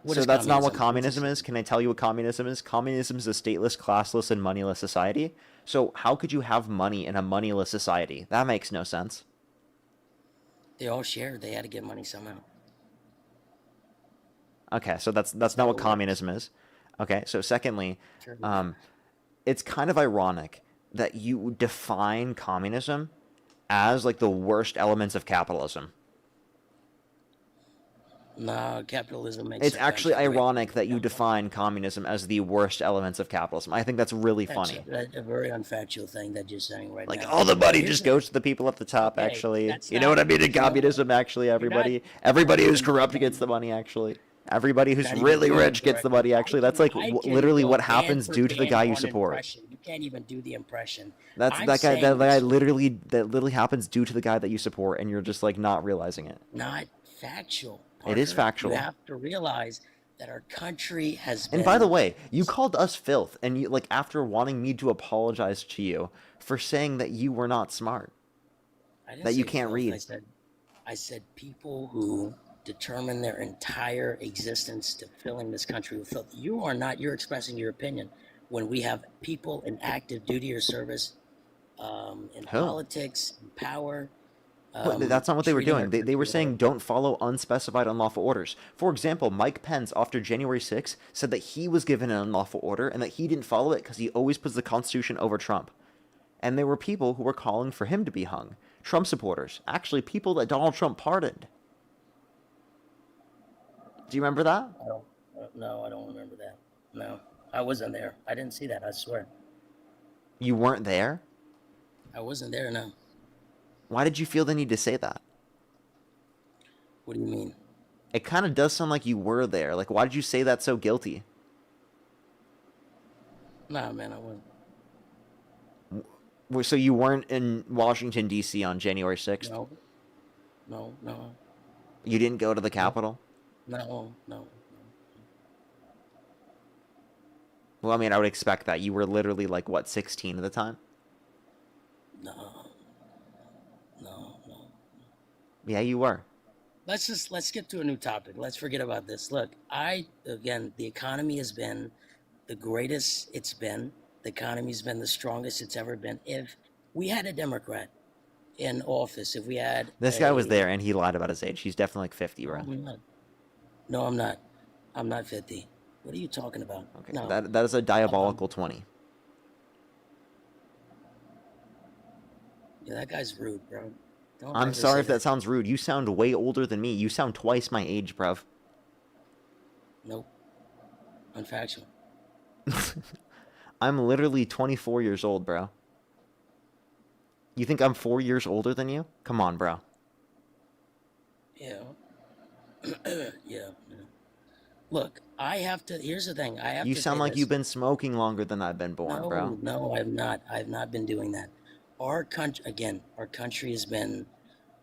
So that's not what communism is? Can I tell you what communism is? Communism is a stateless, classless, and moneyless society. So how could you have money in a moneyless society? That makes no sense. They all shared. They had to get money somehow. Okay, so that's not what communism is. Okay, so secondly, it's kind of ironic that you define communism as like the worst elements of capitalism. No, capitalism makes It's our actually country great. ironic that you define communism as the worst elements of capitalism. I think that's really funny. That's a very unfactual thing that you're saying right Like now. all the money Here's just the- goes to the people at the top. Okay, Actually, that's you know what I not- mean in you know, communism. Actually, everybody who's corrupt gets the money. Actually, everybody who's Not even really doing rich gets the money. Actually, that's like I can literally go what band happens for due to the band guy you on support. impression. You can't even do the impression. That's I'm that guy. saying That guy this that literally happens due to the guy that you support, and you're just like not realizing it. not factual. It is Parker. factual. You have to realize that our country has been. And by the way, you called us filth, and you like after wanting me to apologize to you for saying that you were not smart, I didn't that you say can't filth. read. I said people who determine their entire existence to filling this country with filth. You are not. You're expressing your opinion when we have people in active duty or service, in Who? politics, in power. Well, that's not what they were treating our doing. They were country saying don't follow unspecified unlawful orders. For example, Mike Pence, after January 6th, said that he was given an unlawful order and that he didn't follow it because he always puts the Constitution over Trump. And there were people who were calling for him to be hung. Trump supporters. Actually, people that Donald Trump pardoned. Do you remember that? No, I don't remember that. No, I wasn't there. I didn't see that. I swear. You weren't there? I wasn't there. No. Why did you feel the need to say that? What do you mean? It kind of does sound like you were there. Like, why did you say that so guilty? Nah, man, I wasn't. So you weren't in Washington, D.C. on January 6th? No. You didn't go to the Capitol? No. Well, I mean, I would expect that. You were literally, like, what, 16 at the time? No. Yeah, you were. Let's get to a new topic. Let's forget about this. Look, the economy has been the greatest it's been. The economy's been the strongest it's ever been. If we had a Democrat in office, if we had This guy was there, and he lied about his age. He's definitely like 50, bro. No, I'm not. I'm not 50. What are you talking about? Okay, No. that is a diabolical 20. Yeah, that guy's rude, bro. Don't I'm ever sorry say if that sounds rude. You sound way older than me. You sound twice my age, bruv. Nope. Unfactual. I'm literally 24 years old, bro. You think I'm 4 years older than you? Come on, bro. Yeah. Look, I have to. Here's the thing. I have You to sound say like this. you've been smoking longer than I've been born, bro. No, no, I've not. I've not been doing that. Our country, again, our country has been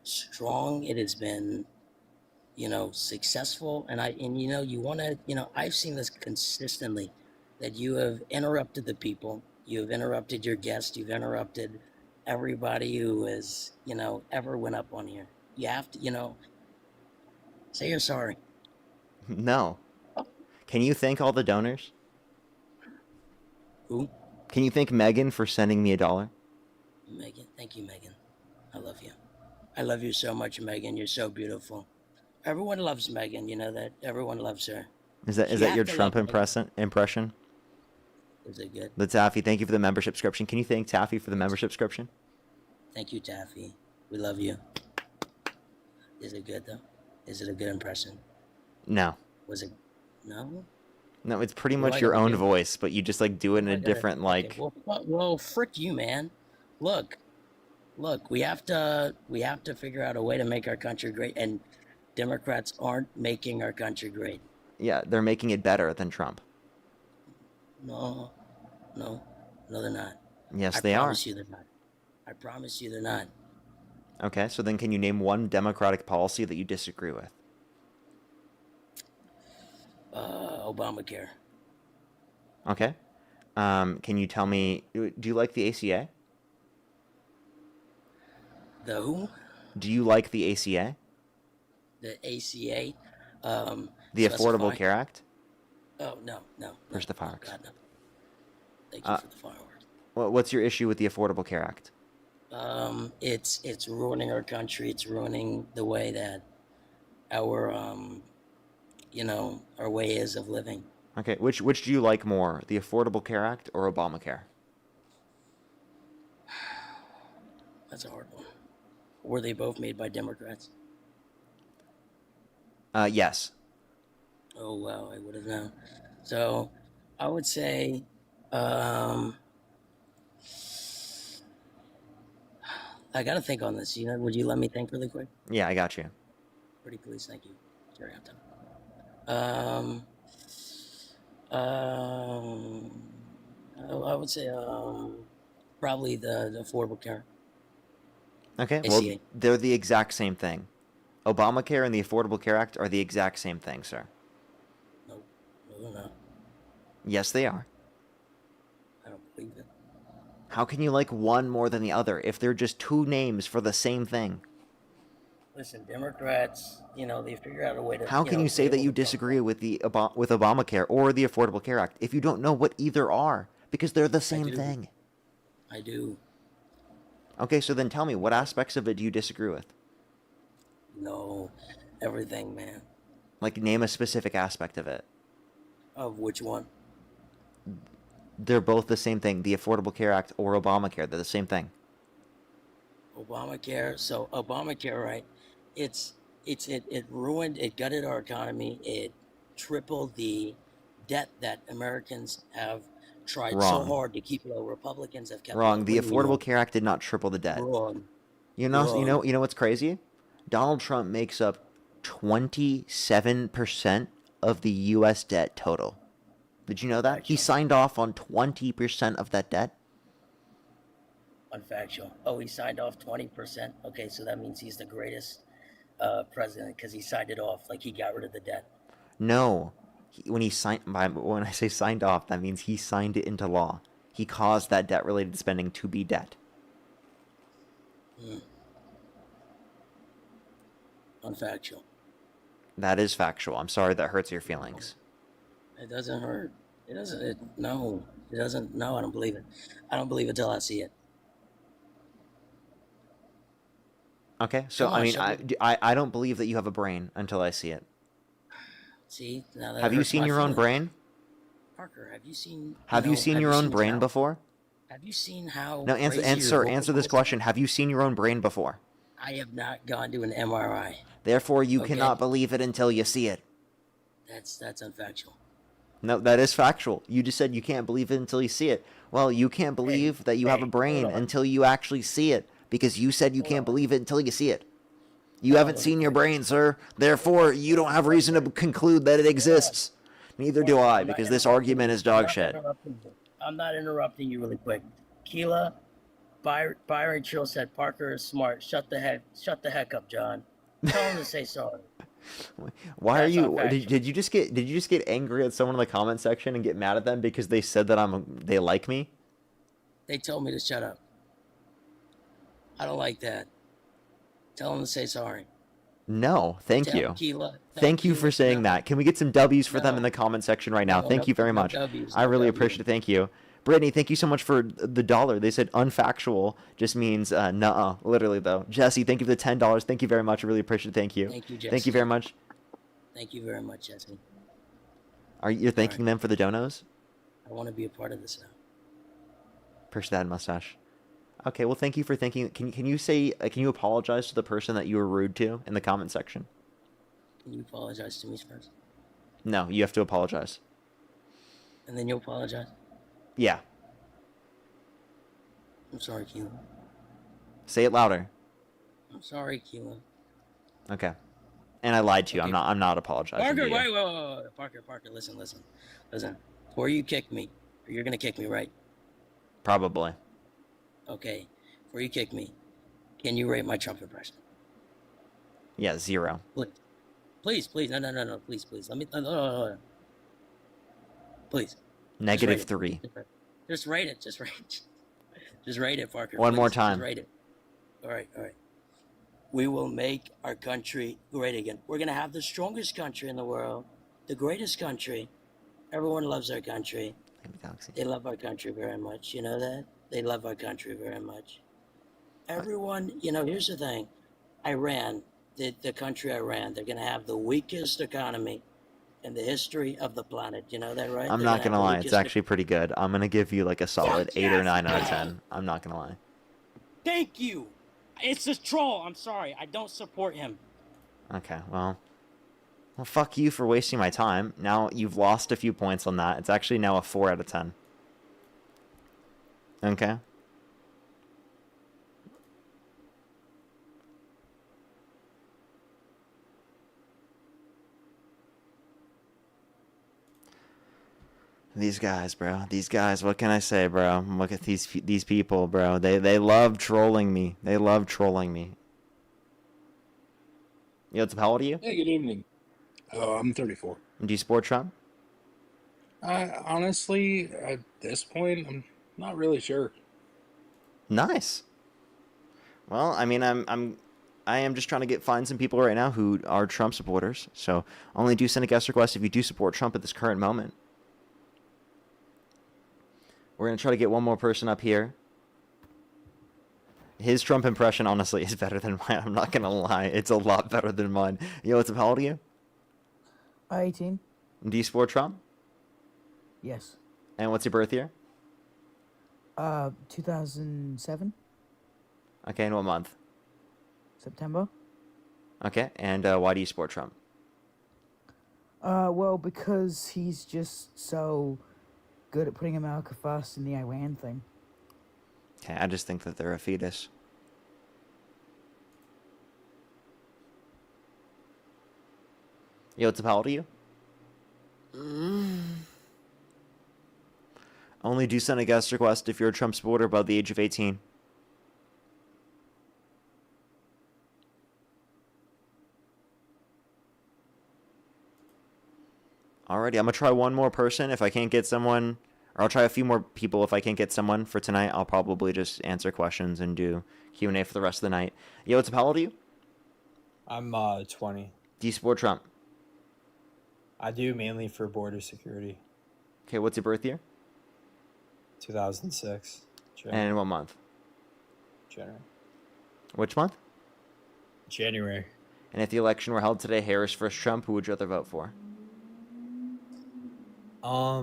strong. It has been, successful. And you want to, I've seen this consistently, that you have interrupted the people. You have interrupted your guests. You've interrupted everybody who has, ever went up on here. You have to, say you're sorry. No. Can you thank all the donors? Who? Can you thank Megan for sending me $1? Megan, thank you, Megan. I love you. I love you so much, Megan. You're so beautiful. Everyone loves Megan. You know that. Everyone loves her. Is that your Trump impression? Is it good? The Taffy, thank you for the membership subscription. Can you thank Taffy for the membership subscription? Thank you, Taffy. We love you. Is it good though? Is it a good impression? No. Was it? No. No, it's pretty What do much I your gotta own do? voice, but you just like do it in a different like. Okay, well, frick you, man. Look, we have to figure out a way to make our country great, and Democrats aren't making our country great. Yeah, they're making it better than Trump. No, they're not. Yes, they are. I promise you they're not. I promise you they're not. Okay, so then can you name one Democratic policy that you disagree with? Obamacare. Okay. Can you tell me, do you like the ACA? The who? Do you like the ACA? The ACA. The specify? Affordable Care Act? Oh, no. Where's the fireworks? God, no. Thank you for the fireworks. What's your issue with the Affordable Care Act? It's ruining our country. It's ruining the way that our our way is of living. Okay, which do you like more, the Affordable Care Act or Obamacare? That's a hard one. Were they both made by Democrats? Yes. Oh, wow, I would have known. So, I would say, I gotta think on this. Would you let me think really quick? Yeah, I got you. Pretty please, thank you. Sorry, I'm done. I would say, probably the Affordable Care. Okay, ACA. well, they're the exact same thing. Obamacare and the Affordable Care Act are the exact same thing, sir. No, they're not. Yes, they are. I don't believe it. How can you like one more than the other if they're just two names for the same thing? Listen, Democrats, they figure out a way to. How can you say that you disagree with with Obamacare or the Affordable Care Act if you don't know what either are? Because they're the same thing. I do. Okay, so then tell me, what aspects of it do you disagree with? No, everything, man. Like, name a specific aspect of it. Of which one? They're both the same thing. The Affordable Care Act or Obamacare, they're the same thing. Obamacare. So Obamacare, right? It ruined, it gutted our economy. It tripled the debt that Americans have tried so Wrong. hard to keep low. Republicans have kept Wrong. low. The What do you mean Affordable Care Act did not triple the debt. Wrong. You know Wrong. what's crazy? Donald Trump makes up 27% of the U.S. debt total. Did you know that? He signed off on 20% of that debt. Unfactual. Oh, he signed off 20%. Okay, so that means he's the greatest president because he signed it off, like he got rid of the debt. No. When I say signed off, that means he signed it into law. He caused that debt-related spending to be debt. Unfactual. That is factual. I'm sorry that hurts your feelings. It doesn't hurt. It doesn't. No, it doesn't. No, I don't believe it. I don't believe it till I see it. Okay, so Come on, I mean, Shepard. I don't believe that you have a brain until I see it. See, now that Have you hurts seen my your own feelings. brain? Parker, have you seen? Have you seen your own brain before? Have you seen how? No, answer crazy your vocal answer this cords- question. Have you seen your own brain before? I have not gone to an MRI. Therefore, you Okay. cannot believe it until you see it. That's unfactual. No, that is factual. You just said you can't believe it until you see it. Well, you can't believe that you have a brain hold on. until you actually see it, because you said you can't believe it until you see it. You haven't seen your brain, sir. Therefore, you don't have reason to conclude that it exists. Neither do I, because this argument is dog shit. I'm not interrupting you really quick. Keela, Byron Chill said Parker is smart. Shut the heck up, John. Tell him to say sorry. Why are That's you? not factual. Did you just get angry at someone in the comment section and get mad at them because they said that they like me? They told me to shut up. I don't like that. Tell him to say sorry. No, thank Tell you. Keela, Thank you for saying that. Can we get some W's for them in the comment section right now? No, Thank you very no much. W's, I no really W's. appreciate it. Thank you. Brittany, thank you so much for the $1. They said unfactual just means nuh-uh. Literally, though. Jesse, thank you for the $10. Thank you very much. I really appreciate it. Thank you. Thank you, Jesse. Thank you very much. Thank you very much, Jesse. Are you thanking them for the donos? I want to be a part of this now. Appreciate that mustache. Okay, well, thank you for thinking. Can you apologize to the person that you were rude to in the comment section? Can you apologize to me first? No, you have to apologize. And then you'll apologize? Yeah. I'm sorry, Keela. Say it louder. I'm sorry, Keela. Okay. And I lied to you. Okay. I'm not apologizing Parker, to you. wait. Parker, listen. Before you kick me, you're going to kick me, right? Probably. Okay. Before you kick me, can you rate my Trump impression? Yeah, 0. Please. No. Please. Let me. No. Please. -3. Just rate it. Just rate it, Parker. One more please. time. Just rate it. All right. We will make our country great again. We're going to have the strongest country in the world, the greatest country. Everyone loves our country. They love our country very much. You know that? They love our country very much. Everyone, here's the thing. Iran, the country Iran, they're going to have the weakest economy in the history of the planet. You know that, right? I'm not going to lie. It's actually pretty good. I'm going to give you like a solid 8 or 9 out of 10. I'm not going to lie. Thank you. It's a troll. I'm sorry. I don't support him. Okay, well, fuck you for wasting my time. Now you've lost a few points on that. It's actually now a 4 out of 10. Okay. These guys, bro. These guys. What can I say, bro? Look at these people, bro. They love trolling me. They love trolling me. Yo, how old are you? Hey, good evening. I'm 34. Do you support Trump? Honestly, at this point, I'm not really sure. Nice. Well, I mean, I am just trying to find some people right now who are Trump supporters. So only do send a guest request if you do support Trump at this current moment. We're going to try to get one more person up here. His Trump impression, honestly, is better than mine. I'm not going to lie. It's a lot better than mine. Yo, what's up? How old are you? 18. Do you support Trump? Yes. And what's your birth year? 2007. Okay, and what month? September. Okay, and why do you support Trump? Well, because he's just so good at putting America first in the Iran thing. Okay, I just think that they're a fetus. Yo, what's up? How old are you? Only do send a guest request if you're a Trump supporter above the age of 18. Alrighty, I'm gonna try one more person. If I can't get someone, or I'll try a few more people. If I can't get someone for tonight, I'll probably just answer questions and do Q&A for the rest of the night. Yo, what's up? How old are you? I'm 20. Do you support Trump? I do mainly for border security. Okay, what's your birth year? 2006. And what month? January. Which month? January. And if the election were held today, Harris versus Trump, who would you rather vote for? I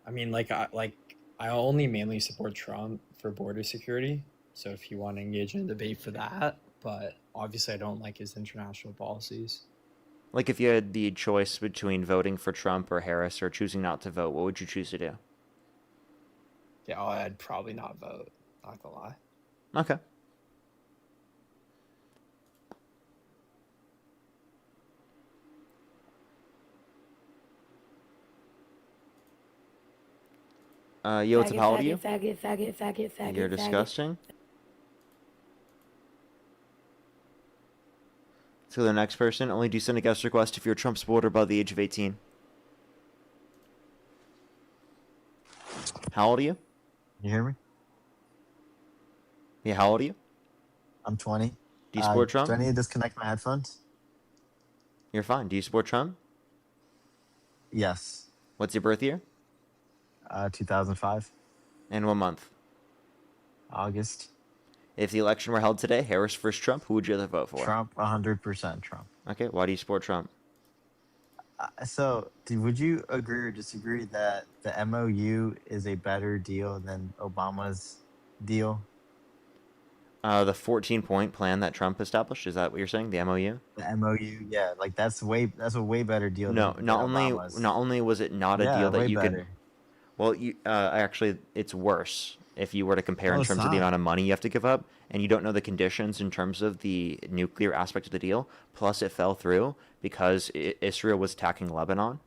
mean, I only mainly support Trump for border security. So if you want to engage in a debate for that, but obviously I don't like his international policies. Like if you had the choice between voting for Trump or Harris or choosing not to vote, what would you choose to do? Yeah, I'd probably not vote. Not gonna lie. Okay. Yo, what's up? How old are you? Faggot. You're disgusting. Let's go to the next person. Only do send a guest request if you're a Trump supporter above the age of 18. How old are you? You hear me? Yeah, how old are you? I'm 20. Do you support Trump? Do I need to disconnect my headphones? You're fine. Do you support Trump? Yes. What's your birth year? 2005. And what month? August. If the election were held today, Harris versus Trump, who would you rather vote for? Trump, 100% Trump. Okay, why do you support Trump? Would you agree or disagree that the MOU is a better deal than Obama's deal? The 14-point plan that Trump established, is that what you're saying? The MOU? The MOU, yeah, like that's a way better deal. No, than not Obama's. only was it not a deal that way you better. could. Well, actually, it's worse if you were to compare in No, it's terms of the not. amount of money you have to give up, and you don't know the conditions in terms of the nuclear aspect of the deal. Plus, it fell through because Israel was attacking Lebanon,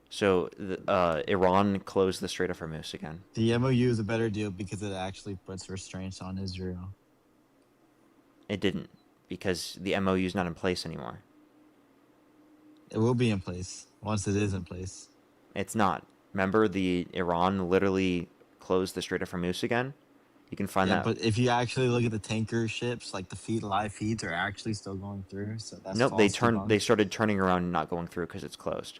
so Iran closed the Strait of Hormuz again. The MOU is a better deal because it actually puts restraints on Israel. It didn't, because the MOU is not in place anymore. It will be in place once it is in place. It's not. Remember, the Iran literally closed the Strait of Hormuz again. You can find that. But if you actually look at the tanker ships, like the live feeds are actually still going through. So that's Nope, false they started turning around and not going through because it's closed.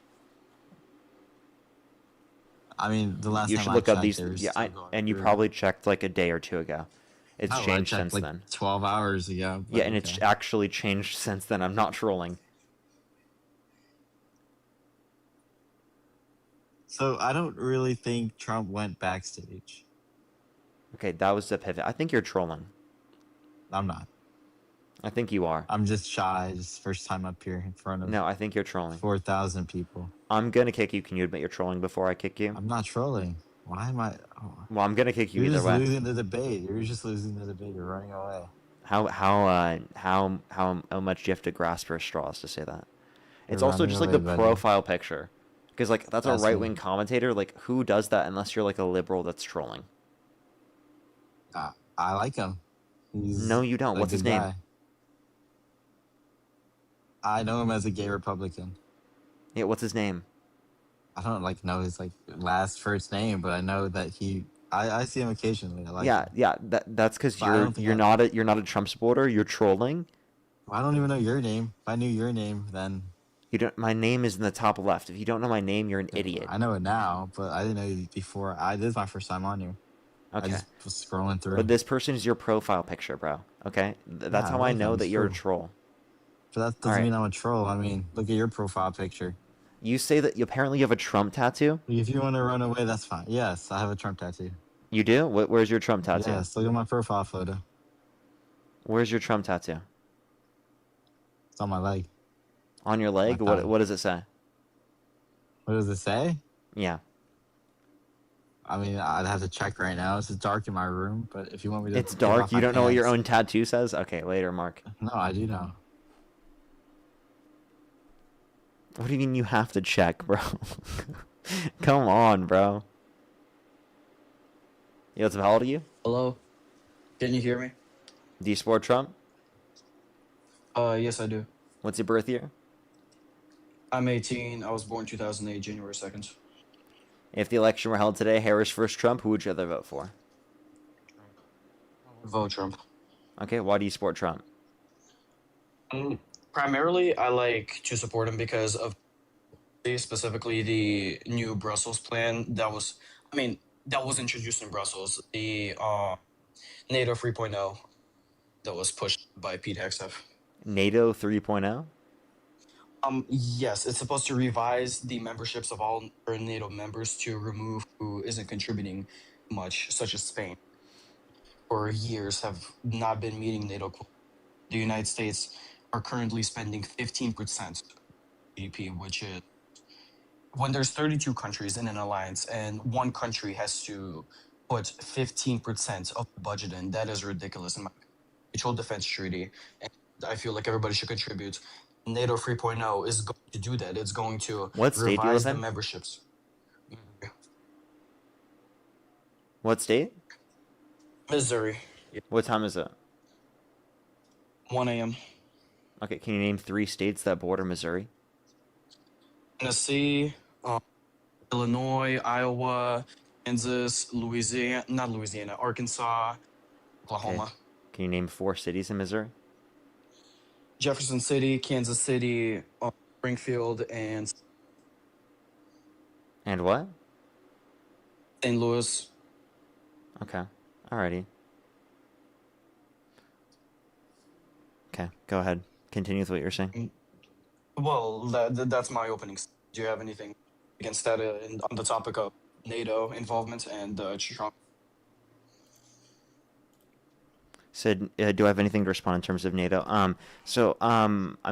I mean, the last You time should I look up checked, these. they were Yeah, still going and you through. probably checked like a day or two ago. It's Oh, I changed checked, since like, then. 12 hours ago. Yeah, and it's actually changed since then. I'm not trolling. So I don't really think Trump went backstage. Okay, that was the pivot. I think you're trolling. I'm not. I think you are. I'm just shy. It's first time up here in front of No, I think you're trolling. 4,000 people. I'm gonna kick you. Can you admit you're trolling before I kick you? I'm not trolling. Why am I? Oh. Well, I'm gonna kick you You're either just way. losing the debate. You're just losing the debate. You're running away. How much do you have to grasp for straws to say that? It's You're also running just like away, the buddy. profile picture, because like that's a That's right wing commentator. Like who does that unless you're like a liberal that's trolling? I like him. He's No, you don't. a What's his good name? guy. I know him as a gay Republican. Yeah, what's his name? I don't know his first name, but I know that I see him occasionally. I like him. Yeah. That's because But I don't think you're not a Trump supporter. You're trolling. I don't even know your name. If I knew your name, then You don't. My name is in the top left. If you don't know my name, you're an idiot. I know it now. But I didn't know you before. This is my first time on here. Okay. I just was scrolling through. But this person is your profile picture, bro. Okay. That's Yeah, how I I like know him. that He's you're a cool. troll. But that doesn't mean I'm a troll. I mean, look at your profile picture. You say that apparently you have a Trump tattoo. If you want to run away, that's fine. Yes, I have a Trump tattoo. You do? Where's your Trump tattoo? Yes, look at my profile photo. Where's your Trump tattoo? It's on my leg. On your leg? My thigh. What does it say? What does it say? Yeah. I mean, I'd have to check right now. It's dark in my room, but if you want me to... It's take dark. off You my don't know what your pants- own tattoo says? Okay, later, Mark. No, I do know. What do you mean you have to check, bro? Come on, bro. Yo, what's up? How old are you? Hello? Can you hear me? Do you support Trump? Yes, I do. What's your birth year? I'm 18. I was born 2008, January 2nd. If the election were held today, Harris versus Trump, who would you rather vote for? Vote Trump. Okay, why do you support Trump? Primarily, I like to support him because of specifically the new Brussels plan that was introduced in Brussels, the NATO 3.0 that was pushed by Pete Hegseth. NATO 3.0? Yes, it's supposed to revise the memberships of all NATO members to remove who isn't contributing much, such as Spain. For years have not been meeting NATO quotas. The United States are currently spending 15% GDP, which is when there's 32 countries in an alliance and one country has to put 15% of the budget in. That is ridiculous in my mutual defense treaty. And I feel like everybody should contribute. NATO 3.0 is going to do that. It's going to What state do you revise live the in? memberships. What state? Missouri. What time is it? 1 a.m. Okay, can you name 3 states that border Missouri? Tennessee, Illinois, Iowa, Kansas, Louisiana, not Louisiana, Arkansas, Oklahoma. Okay. Can you name 4 cities in Missouri? Jefferson City, Kansas City, Springfield, and And what? St. Louis. Okay. Alrighty. Okay, go ahead. Continue with what you're saying. Well, that's my opening. Do you have anything against that on the topic of NATO involvement and Trump? Said, do I have anything to respond in terms of NATO? I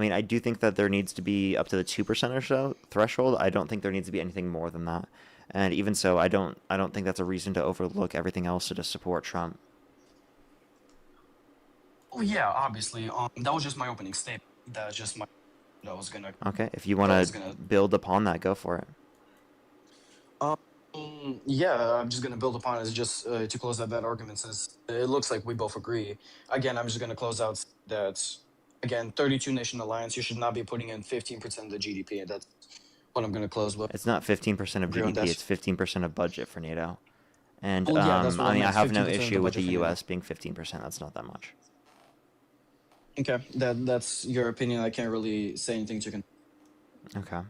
mean, I do think that there needs to be up to the 2% or so threshold. I don't think there needs to be anything more than that. And even so, I don't think that's a reason to overlook everything else to just support Trump. Oh yeah, obviously. That was just my opening statement. That was just my. That was gonna. Okay, if you want to build upon that, go for it. Yeah, I'm just gonna build upon it just to close out that argument, since it looks like we both agree. Again, I'm just gonna close out that. Again, 32 nation alliance. You should not be putting in 15% of the GDP. That's what I'm gonna close with. It's not 15% of Agree on GDP. that? It's 15% of budget for NATO. And Well, yeah, that's what I I mean, I meant, have no 15% of the issue with budget the for NATO. U.S. being 15%. That's not that much. Okay, that's your opinion. I can't really say anything to. Okay.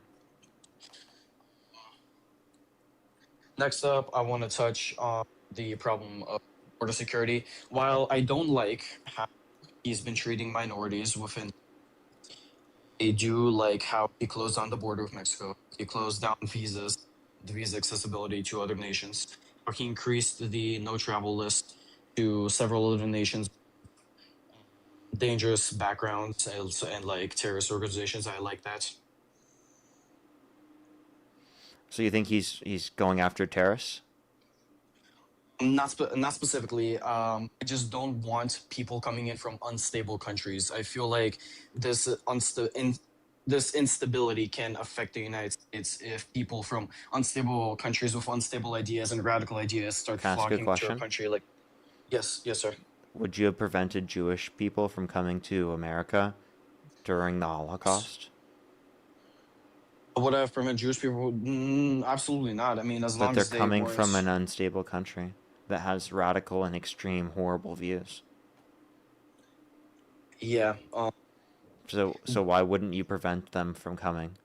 Next up, I want to touch on the problem of border security. While I don't like how he's been treating minorities within, I do like how he closed down the border with Mexico. He closed down visas, the visa accessibility to other nations, or he increased the no travel list to several other nations, dangerous backgrounds and like terrorist organizations. I like that. So you think he's going after terrorists? Not specifically. I just don't want people coming in from unstable countries. I feel like this this instability can affect the United States if people from unstable countries with unstable ideas and radical ideas start Can I ask you a flocking to our question? country. Like, yes, sir. Would you have prevented Jewish people from coming to America during the Holocaust? Would I have prevented Jewish people? Absolutely not. I mean, as But long they're as they coming weren't. from an unstable country that has radical and extreme horrible views. Yeah. So why wouldn't you prevent them from coming?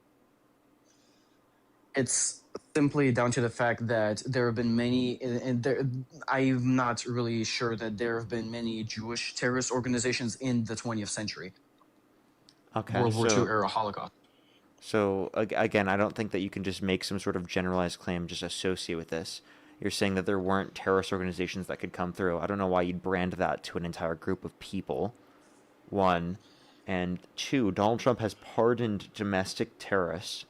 It's simply down to the fact that there have been many, and I'm not really sure that there have been many Jewish terrorist organizations in the 20th century. Okay. World War II era Holocaust. So again, I don't think that you can just make some sort of generalized claim just associate with this. You're saying that there weren't terrorist organizations that could come through. I don't know why you'd brand that to an entire group of people. 1. And 2, Donald Trump has pardoned domestic terrorists,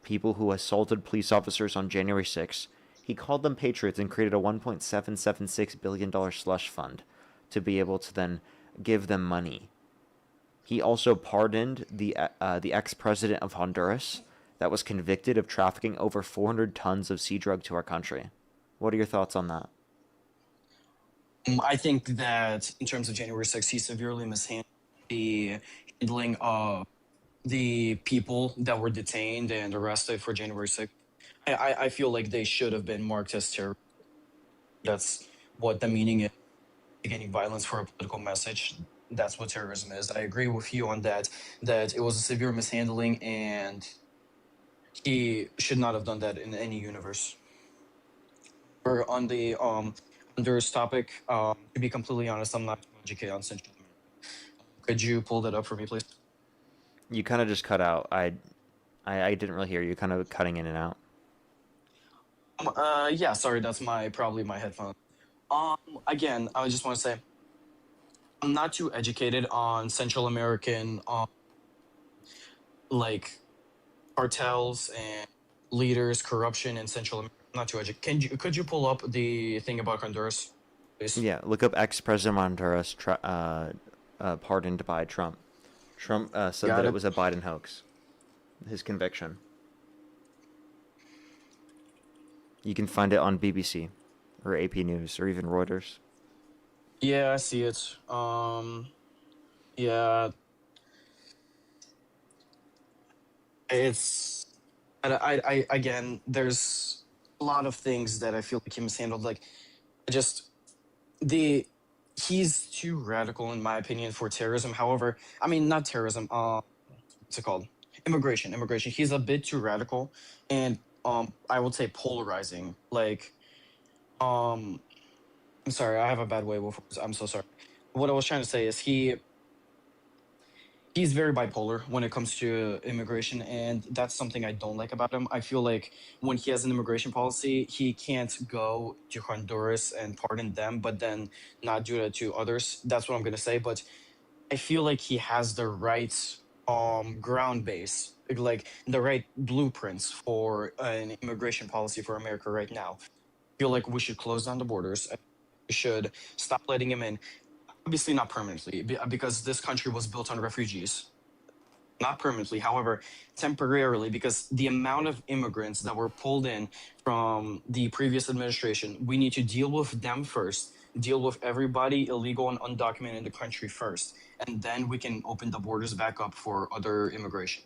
people who assaulted police officers on January 6th. He called them patriots and created a $1.776 billion slush fund to be able to then give them money. He also pardoned the ex-president of Honduras that was convicted of trafficking over 400 tons of sea drug to our country. What are your thoughts on that? I think that in terms of January 6th, he severely mishandled the handling of the people that were detained and arrested for January 6th. I feel like they should have been marked as terrorists. That's what the meaning is. Beginning violence for a political message. That's what terrorism is. I agree with you on that it was a severe mishandling and he should not have done that in any universe. Or on the Honduras topic, to be completely honest, I'm not educated on Central America. Could you pull that up for me, please? You kind of just cut out. I didn't really hear you. Kind of cutting in and out. Yeah, sorry, that's probably my headphone. Again, I just want to say, I'm not too educated on Central American, like cartels and leaders, corruption in Central America. I'm not too educated. Could you pull up the thing about Honduras, please? Yeah, look up ex-president of Honduras pardoned by Trump. Trump said Got that it. it was a Biden hoax. His conviction. You can find it on BBC. or AP News or even Reuters. Yeah, I see it. Yeah, it's. Again, there's a lot of things that I feel like he mishandled. Like, I just the he's too radical in my opinion for terrorism. However, I mean not terrorism. What's it called? Immigration. Immigration. He's a bit too radical, and I would say polarizing. Like, um, I'm sorry, I have a bad way with words. I'm so sorry. What I was trying to say is he's very bipolar when it comes to immigration, and that's something I don't like about him. I feel like when he has an immigration policy, he can't go to Honduras and pardon them, but then not do that to others. That's what I'm gonna say. But I feel like he has the right ground base, like the right blueprints for an immigration policy for America right now. I feel like we should close down the borders. We should stop letting him in. Obviously not permanently, because this country was built on refugees. Not permanently, however, temporarily, because the amount of immigrants that were pulled in from the previous administration, we need to deal with them first, deal with everybody illegal and undocumented in the country first, and then we can open the borders back up for other immigration.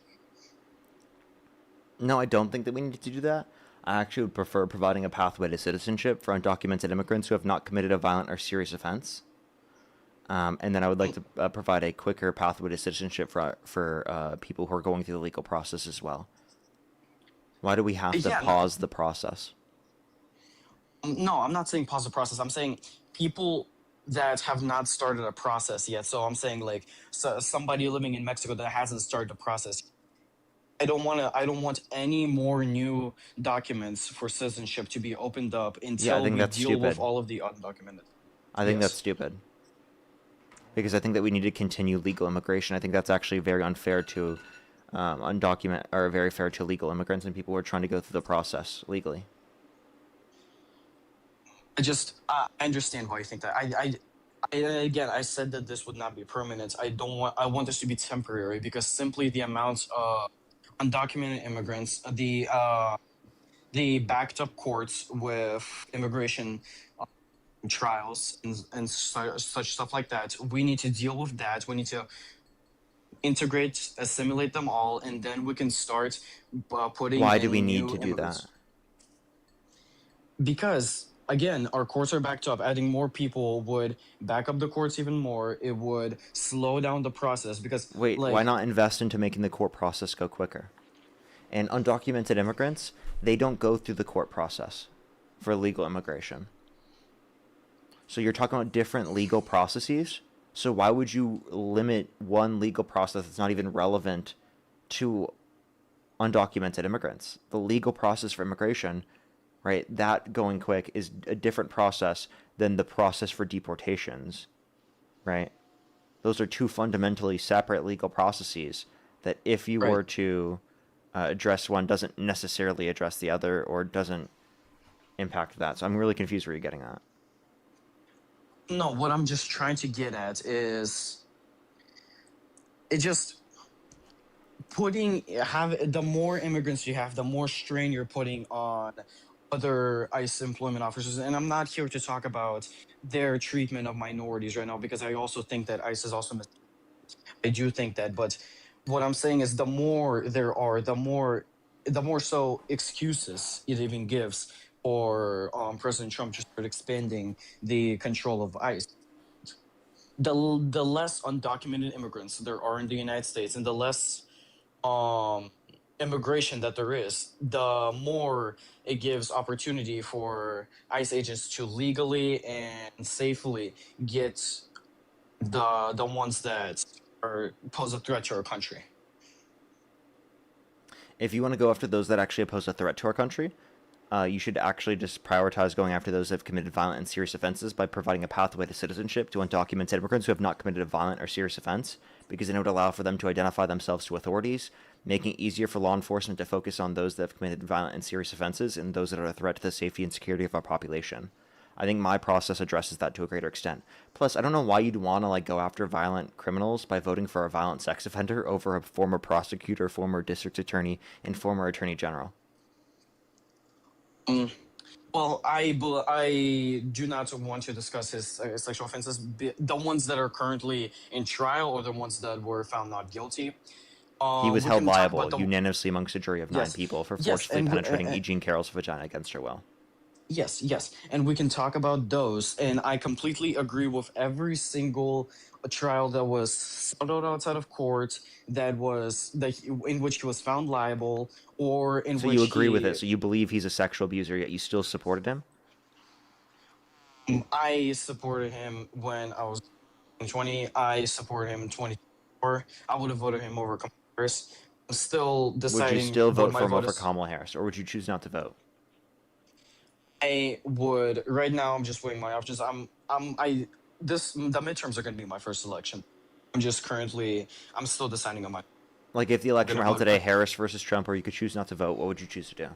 No, I don't think that we need to do that. I actually would prefer providing a pathway to citizenship for undocumented immigrants who have not committed a violent or serious offense. And then I would like to provide a quicker pathway to citizenship for people who are going through the legal process as well. Why do we have to pause the process? No, I'm not saying pause the process. I'm saying people that have not started a process yet. So I'm saying like somebody living in Mexico that hasn't started the process. I don't want any more new documents for citizenship to be opened up until we deal with all of the undocumented. I think that's stupid. Because I think that we need to continue legal immigration. I think that's actually very unfair to undocumented, or very fair to legal immigrants and people who are trying to go through the process legally. I understand why you think that. Again, I said that this would not be permanent. I want this to be temporary, because simply the amount of undocumented immigrants, the backed up courts with immigration trials and such stuff like that. We need to deal with that. We need to integrate, assimilate them all, and then we can start putting. Why do we need to do that? Because again, our courts are backed up. Adding more people would back up the courts even more. It would slow down the process. Because why not invest into making the court process go quicker? And undocumented immigrants, they don't go through the court process for legal immigration. So you're talking about different legal processes. So why would you limit one legal process that's not even relevant to undocumented immigrants? The legal process for immigration, right, that going quick is a different process than the process for deportations, right? Those are two fundamentally separate legal processes that if you were to address one, doesn't necessarily address the other or doesn't impact that. So I'm really confused where you're getting at. No, what I'm just trying to get at is it just the more immigrants you have, the more strain you're putting on other ICE employment officers. And I'm not here to talk about their treatment of minorities right now, because I also think that ICE is also I do think that, but what I'm saying is the more there are, the more so excuses it even gives for President Trump to start expanding the control of ICE. The less undocumented immigrants there are in the United States, and the less immigration that there is, the more it gives opportunity for ICE agents to legally and safely get the ones that pose a threat to our country. If you want to go after those that actually pose a threat to our country, you should actually just prioritize going after those that have committed violent and serious offenses by providing a pathway to citizenship to undocumented immigrants who have not committed a violent or serious offense, because then it would allow for them to identify themselves to authorities, making it easier for law enforcement to focus on those that have committed violent and serious offenses and those that are a threat to the safety and security of our population. I think my process addresses that to a greater extent. Plus, I don't know why you'd want to go after violent criminals by voting for a violent sex offender over a former prosecutor, former district attorney, and former attorney general. Well, I do not want to discuss his sexual offenses, the ones that are currently in trial or the ones that were found not guilty. He was We held can talk about liable the unanimously amongst a jury of 9 yes, people for yes, forcibly penetrating E. Jean Carroll's vagina against her will. yes, yes, and we can talk about those. And I completely agree with every single trial that was settled outside of court, in which he was found liable, or in So you which agree with it? he. So you believe he's a sexual abuser, yet you still supported him? I supported him when I was 20. I support him in 24. I would have voted him over Kamala Harris. I'm still Would you deciding still what vote my for him vote over is. Kamala Harris, or would you choose not to vote? I would right now. I'm just weighing my options. The midterms are going to be my first election. I'm still deciding on my. Like if the election were gonna held vote today, Harris versus Trump, or you could choose not to vote, what would you choose to do?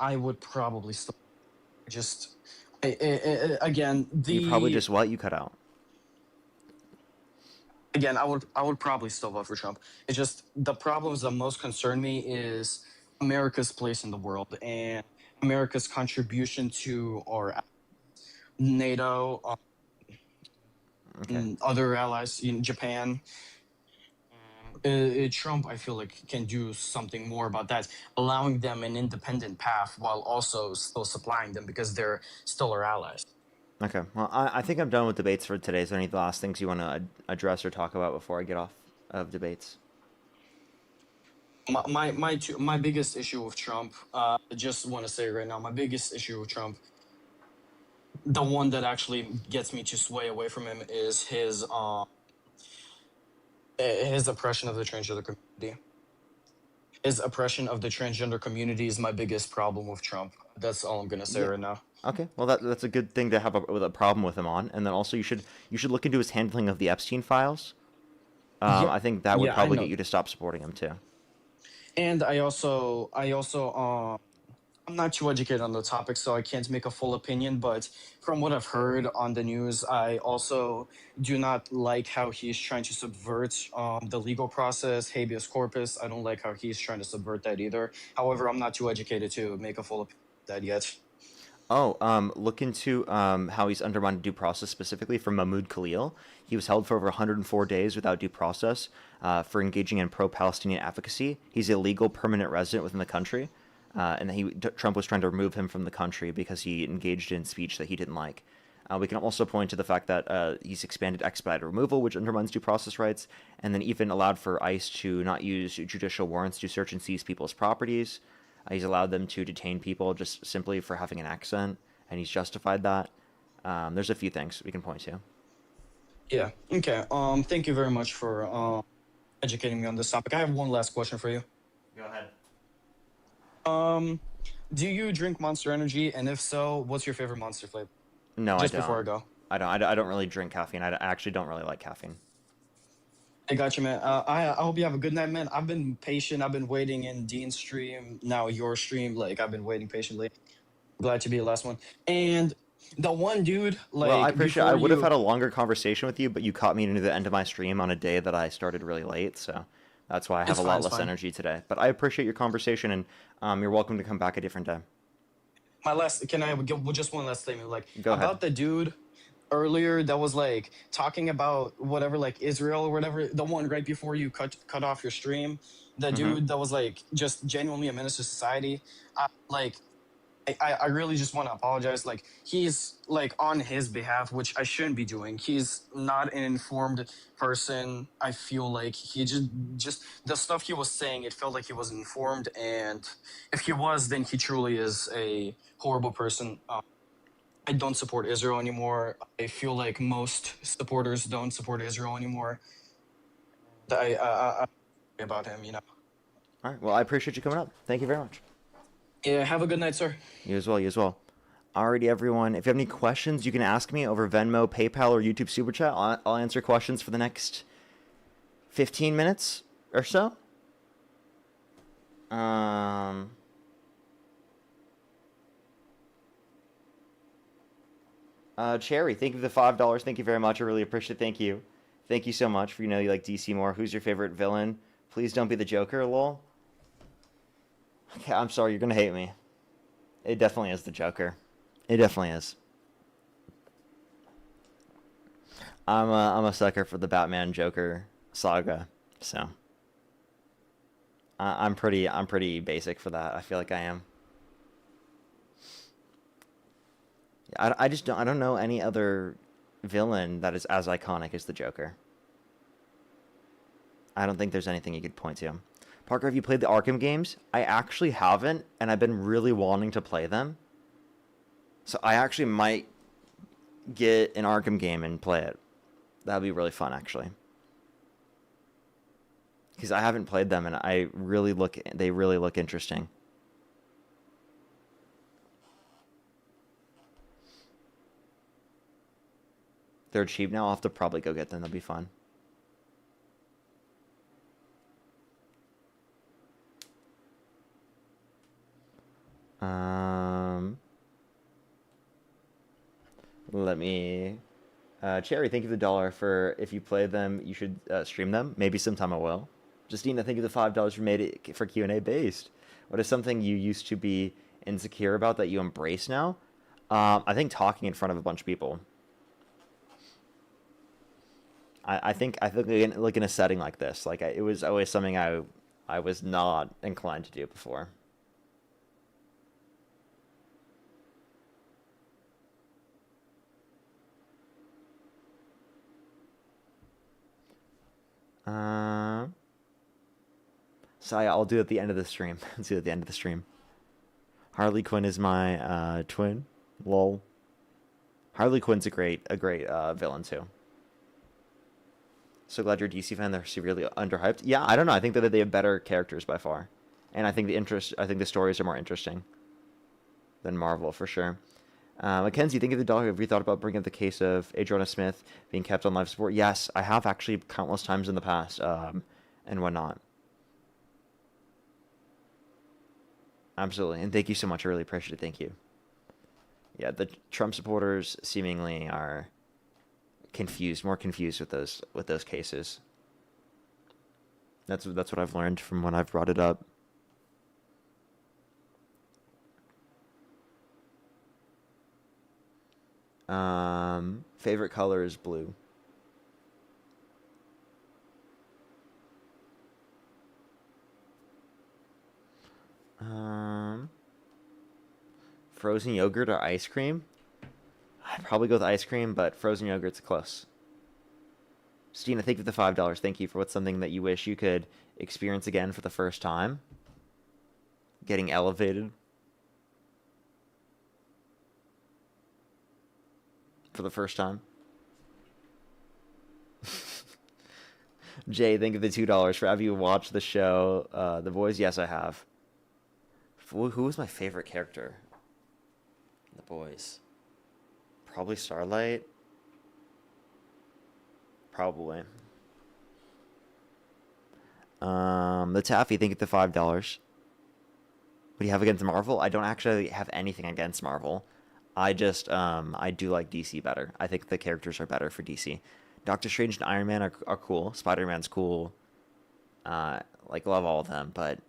I would probably still just. Again, You probably just what? You cut out. again, I would probably still vote for Trump. It's just the problems that most concern me is America's place in the world and America's contribution to our NATO, and other allies in Japan. Trump, I feel like, can do something more about that, allowing them an independent path while also still supplying them because they're still our allies. Okay. Well, I think I'm done with debates for today. Is there any last things you want to address or talk about before I get off of debates? My biggest issue with Trump, I just want to say right now, my biggest issue with Trump, the one that actually gets me to sway away from him, is his oppression of the transgender community. His oppression of the transgender community is my biggest problem with Trump. That's all I'm gonna say right now. Okay. Well, that's a good thing to have a problem with him on, and then also you should look into his handling of the Epstein files. I think that would I probably know. get you to stop supporting him too. And I also, I'm not too educated on the topic, so I can't make a full opinion. But from what I've heard on the news, I also do not like how he's trying to subvert the legal process, habeas corpus. I don't like how he's trying to subvert that either. However, I'm not too educated to make a full opinion on that yet. Look into how he's undermined due process specifically for Mahmoud Khalil. He was held for over 104 days without due process for engaging in pro-Palestinian advocacy. He's a legal permanent resident within the country, and Trump was trying to remove him from the country because he engaged in speech that he didn't like. We can also point to the fact that he's expanded expedited removal, which undermines due process rights, and then even allowed for ICE to not use judicial warrants to search and seize people's properties. He's allowed them to detain people just simply for having an accent, and he's justified that. There's a few things we can point to. Yeah. Okay. Thank you very much for educating me on this topic. I have one last question for you. Go ahead. Do you drink Monster Energy? And if so, what's your favorite Monster flavor? No, Just I don't. before I go. I don't really drink caffeine. I actually don't really like caffeine. I got you, man. I hope you have a good night, man. I've been patient. I've been waiting in Dean's stream, now your stream. Like, I've been waiting patiently. Glad to be the last one. And the one dude, like, Well, I appreciate. I before would have you- had a longer conversation with you, but you caught me into the end of my stream on a day that I started really late, so that's why I have It's a fine, lot it's less fine. energy today. But I appreciate your conversation, and you're welcome to come back a different time. Can I give just one last statement? Like, Go ahead. about the dude earlier that was like talking about whatever, like Israel or whatever, the one right before you cut off your stream, the Mhm. dude that was like just genuinely a menace to society. I really just want to apologize. Like, he's like on his behalf, which I shouldn't be doing. He's not an informed person. I feel like he just the stuff he was saying, it felt like he wasn't informed, and if he was, then he truly is a horrible person. I don't support Israel anymore. I feel like most supporters don't support Israel anymore. I about him, you know. All right. Well, I appreciate you coming up. Thank you very much. Yeah, have a good night, sir. You as well. You as well. Alrighty, everyone. If you have any questions, you can ask me over Venmo, PayPal, or YouTube Super Chat. I'll answer questions for the next 15 minutes or so. Cherry, thank you for the $5. Thank you very much. I really appreciate it. Thank you. Thank you so much for, you like DC more. Who's your favorite villain? Please don't be the Joker, lol. Okay, I'm sorry. You're going to hate me. it definitely is the Joker. It definitely is. I'm a sucker for the Batman Joker saga, so I'm pretty basic for that. I feel like I am. I just don't I don't know any other villain that is as iconic as the Joker. I don't think there's anything you could point to. Parker, have you played the Arkham games? I actually haven't, and I've been really wanting to play them. So I actually might get an Arkham game and play it. That'd be really fun, actually. Because I haven't played them, and they really look interesting. They're cheap now. I'll have to probably go get them. That'll be fun. Let me... Cherry, thank you for the $1 for if you play them, you should stream them. Maybe sometime I will. Justina, thank you for the $5 for made it for Q&A based. What is something you used to be insecure about that you embrace now? I think talking in front of a bunch of people. I think like in a setting like this, like it was always something I was not inclined to do before. So I'll do it at the end of the stream. Let's do it at the end of the stream. Harley Quinn is my twin. Lol. Harley Quinn's a great villain too. So glad you're a DC fan. They're severely underhyped. Yeah, I don't know. I think that they have better characters by far, and I think the stories are more interesting than Marvel for sure. Mackenzie, think of the dog. Have you thought about bringing up the case of Adriana Smith being kept on life support? Yes, I have actually countless times in the past, and whatnot. Absolutely, and thank you so much. I really appreciate it. Thank you. Yeah, the Trump supporters seemingly are more confused with those cases. That's what I've learned from when I've brought it up. Favorite color is blue. Frozen yogurt or ice cream? I'd probably go with ice cream, but frozen yogurt's close. Stina, thank you for the $5. Thank you for what's something that you wish you could experience again for the first time. Getting elevated. For the first time. Jay, thank you for the $2 for have you watched the show The Boys? Yes, I have. Who was my favorite character? The Boys. Probably Starlight. Probably. The Taffy, thank you for the $5. What do you have against Marvel? I don't actually have anything against Marvel. I just I do like DC better. I think the characters are better for DC. Doctor Strange and Iron Man are cool. Spider-Man's cool. Like love all of them, but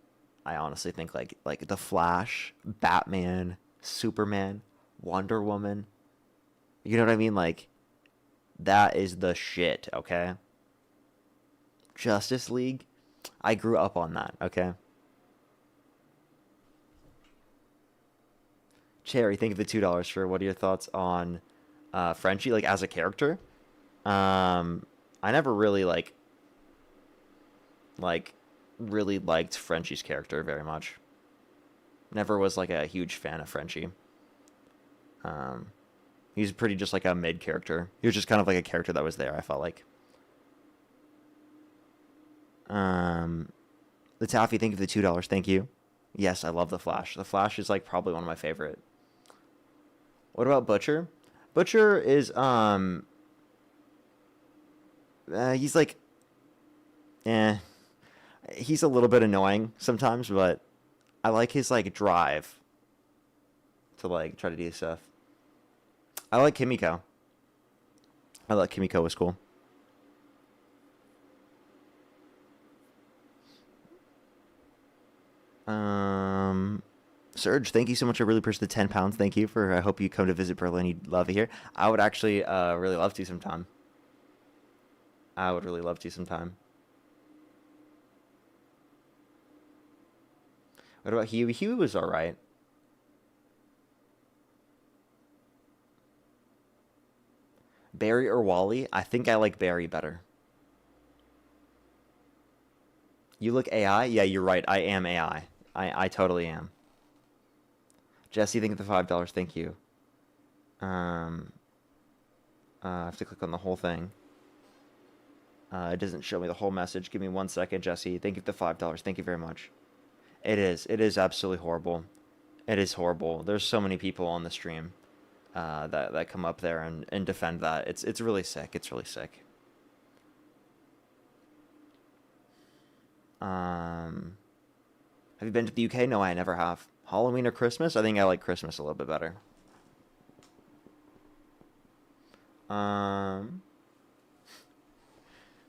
I honestly think like the Flash, Batman, Superman, Wonder Woman. You know what I mean? Like that is the shit, okay? Justice League, I grew up on that, okay? Cherry, thank you for the $2 for what are your thoughts on Frenchie, like as a character? I never really really liked Frenchie's character very much. Never was like a huge fan of Frenchie. He's pretty just like a mid character. He was just kind of like a character that was there, I felt like. The Taffy, thank you for the $2. Thank you. Yes, I love the Flash. The Flash is like probably one of my favorite. What about Butcher? Butcher is he's like he's a little bit annoying sometimes, but I like his like drive to like try to do stuff. I like Kimiko. I thought Kimiko was cool. Serge, thank you so much. I really appreciate the 10 pounds. Thank you for. I hope you come to visit Berlin. You'd love it here. I would actually really love to sometime. I would really love to sometime. What about Huey? Huey was all right. Barry or Wally? I think I like Barry better. You look AI? Yeah, you're right. I am AI. I totally am. Jesse, thank you for the $5. Thank you. I have to click on the whole thing. It doesn't show me the whole message. Give me 1 second, Jesse. Thank you for the $5. Thank you very much. It is. It is absolutely horrible. It is horrible. There's so many people on the stream that come up there and defend that. It's really sick. It's really sick. Have you been to the UK? No, I never have. Halloween or Christmas? I think I like Christmas a little bit better.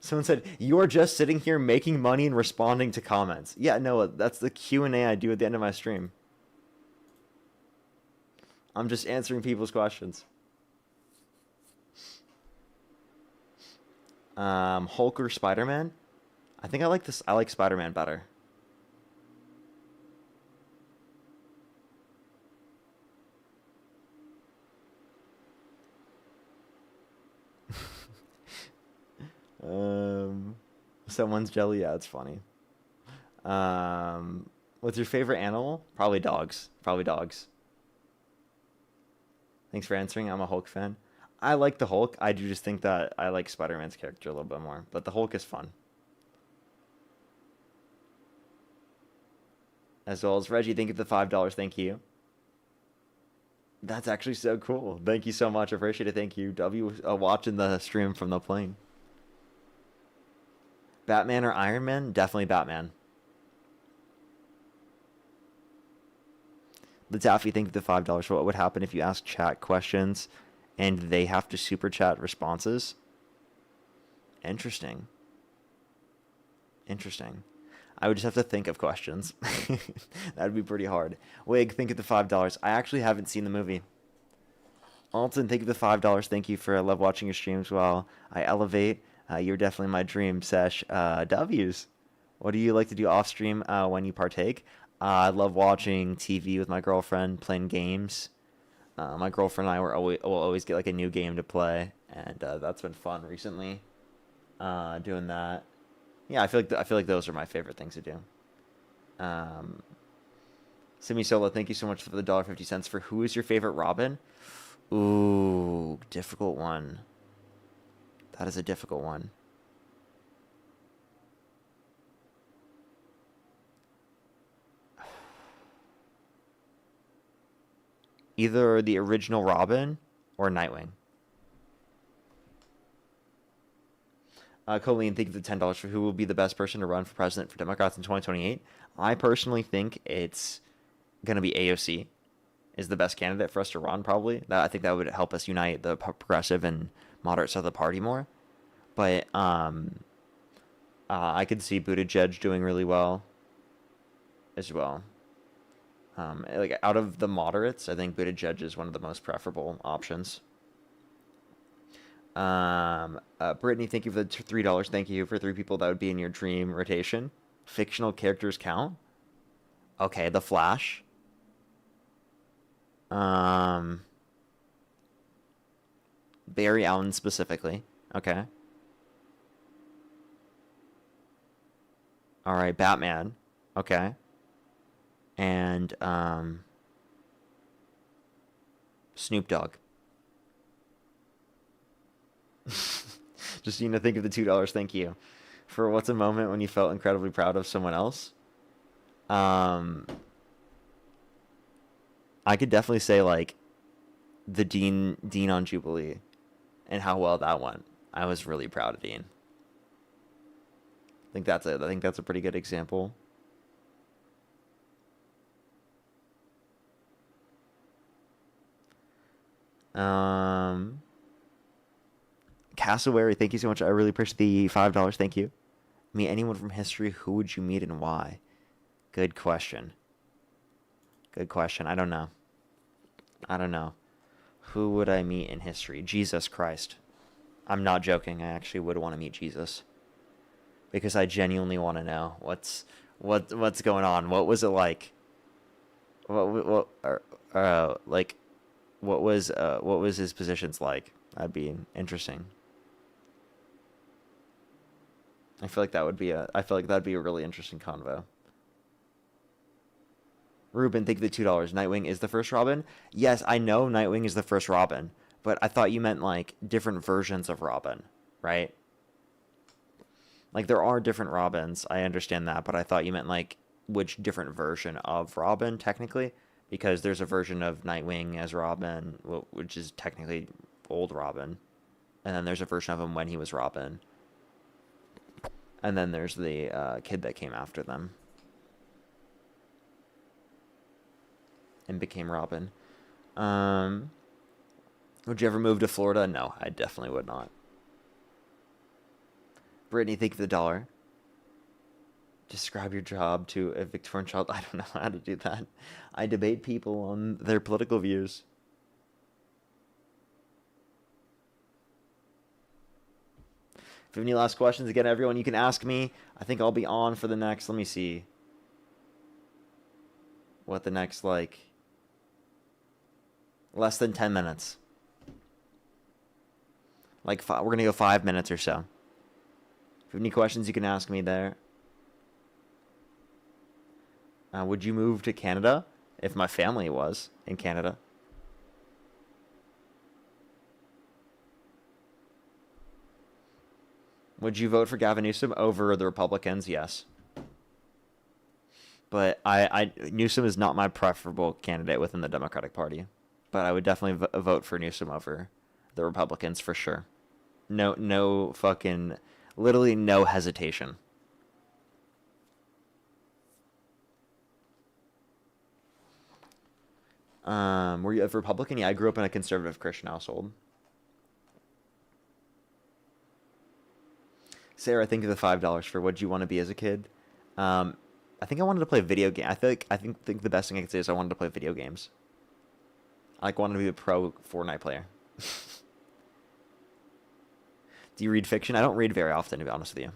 Someone said, you are just sitting here making money and responding to comments. Yeah, no, that's the Q&A I do at the end of my stream. I'm just answering people's questions. Hulk or Spider-Man? I think I like this. I like Spider-Man better. Someone's jelly. Yeah, it's funny. What's your favorite animal? Probably dogs. Probably dogs. Thanks for answering. I'm a Hulk fan. I like the Hulk. I do just think that I like Spider-Man's character a little bit more, but the Hulk is fun. As well as Reggie, thank you for the $5. Thank you. That's actually so cool. Thank you so much. I appreciate it. Thank you. W watching the stream from the plane. Batman or Iron Man? Definitely Batman. The Taffy, thank you for the $5. What would happen if you ask chat questions and they have to super chat responses? Interesting. Interesting. I would just have to think of questions. That'd be pretty hard. Wig, thank you for the $5. I actually haven't seen the movie. Alton, thank you for the $5. Thank you for I love watching your streams while I elevate. You're definitely my dream, Sesh. W's. What do you like to do off stream when you partake? I love watching TV with my girlfriend, playing games. My girlfriend and I will always get like a new game to play, and that's been fun recently. Doing that. Yeah, I feel like those are my favorite things to do. Simi Solo, thank you so much for the $1.50 for who is your favorite Robin? Ooh, difficult one. That is a difficult one. Either the original Robin or Nightwing. Colleen, thank you for the $10 for who will be the best person to run for president for Democrats in 2028. I personally think it's going to be AOC is the best candidate for us to run, probably. I think that would help us unite the progressive and moderate side of the party more. But I could see Buttigieg doing really well as well. Like out of the moderates, I think Buttigieg is one of the most preferable options. Brittany, thank you for the $3. Thank you for 3 people that would be in your dream rotation. Fictional characters count? Okay, The Flash. Barry Allen specifically. Okay. All right, Batman. Okay. And Snoop Dogg. Just think of the $2. Thank you. For what's a moment when you felt incredibly proud of someone else? I could definitely say like the Dean on Jubilee and how well that went. I was really proud of Dean. I think that's a pretty good example. Cassowary, thank you so much. I really appreciate the $5. Thank you. Meet anyone from history. Who would you meet and why? Good question. Good question. I don't know. I don't know. Who would I meet in history? Jesus Christ. I'm not joking. I actually would want to meet Jesus. Because I genuinely want to know what's going on. What was it like? Like what was his positions like? That'd be interesting. I feel like that'd be a really interesting convo. Ruben, thank you for the $2. Nightwing is the first Robin? Yes, I know Nightwing is the first Robin, but I thought you meant like different versions of Robin, right? Like there are different Robins, I understand that, but I thought you meant like which different version of Robin technically, because there's a version of Nightwing as Robin, which is technically old Robin, and then there's a version of him when he was Robin, and then there's the kid that came after them and became Robin. Would you ever move to Florida? No, I definitely would not. Brittany, thank you for the $1. Describe your job to a Victorian child. I don't know how to do that. I debate people on their political views. If you have any last questions, again, everyone, you can ask me. I think I'll be on for the next, let me see. What the next, like, less than 10 minutes. Like, we're going to go 5 minutes or so. If you have any questions, you can ask me there. Would you move to Canada if my family was in Canada? Would you vote for Gavin Newsom over the Republicans? Yes. But Newsom is not my preferable candidate within the Democratic Party. But I would definitely vote for Newsom over the Republicans for sure. No fucking, literally no hesitation. Were you a Republican? Yeah, I grew up in a conservative Christian household. Sarah, thank you for the $5 for what you want to be as a kid. I think I wanted to play video game. I think the best thing I could say is I wanted to play video games. I wanted to be a pro Fortnite player. Do you read fiction? I don't read very often, to be honest with you.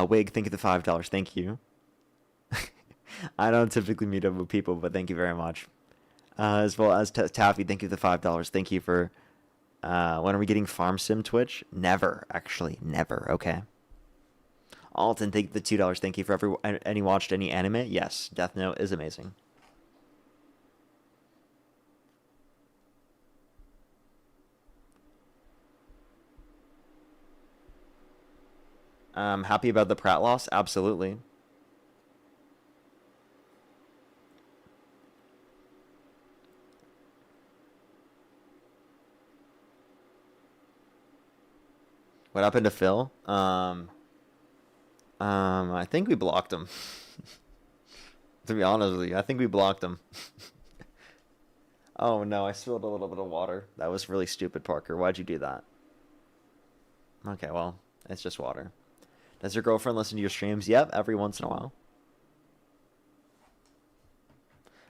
Wig, thank you for the $5. Thank you. I don't typically meet up with people, but thank you very much. As well as Taffy, thank you for the $5. Thank you for... when are we getting Farm Sim Twitch? Never, actually. Never, okay. Alton, thank you for the $2. Thank you for any watched any anime? Yes, Death Note is amazing. Happy about the Pratt loss? Absolutely. What happened to Phil? I think we blocked him. To be honest with you, I think we blocked him. Oh no, I spilled a little bit of water. That was really stupid, Parker. Why'd you do that? Okay, well, it's just water. Does your girlfriend listen to your streams? Yep, every once in a while.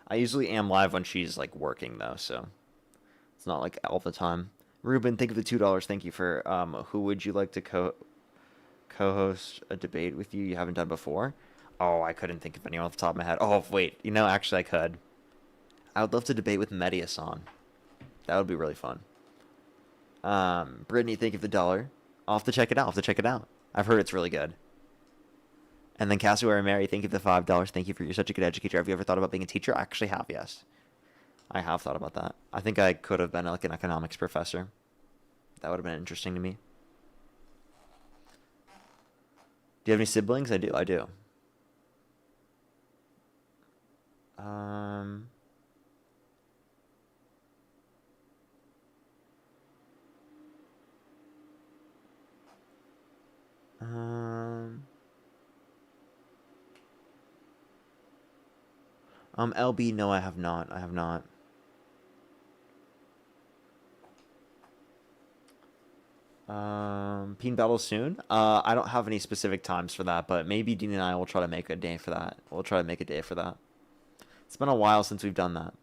I usually am live when she's like working though, so it's not like all the time. Ruben, thank you for the $2. Thank you for who would you like to co-host a debate with you haven't done before? Oh, I couldn't think of anyone off the top of my head. Oh, wait. Actually, I could. I would love to debate with Mediasan. That would be really fun. Brittany, thank you for the $1. I'll have to check it out. I've heard it's really good. And then Cassowary Mary, thank you for the $5. Thank you for you're such a good educator. Have you ever thought about being a teacher? I actually have, yes. I have thought about that. I think I could have been like an economics professor. That would have been interesting to me. Do you have any siblings? I do. LB, no, I have not. Peen battle soon? I don't have any specific times for that, but maybe Dean and I will try to make a day for that. It's been a while since we've done that.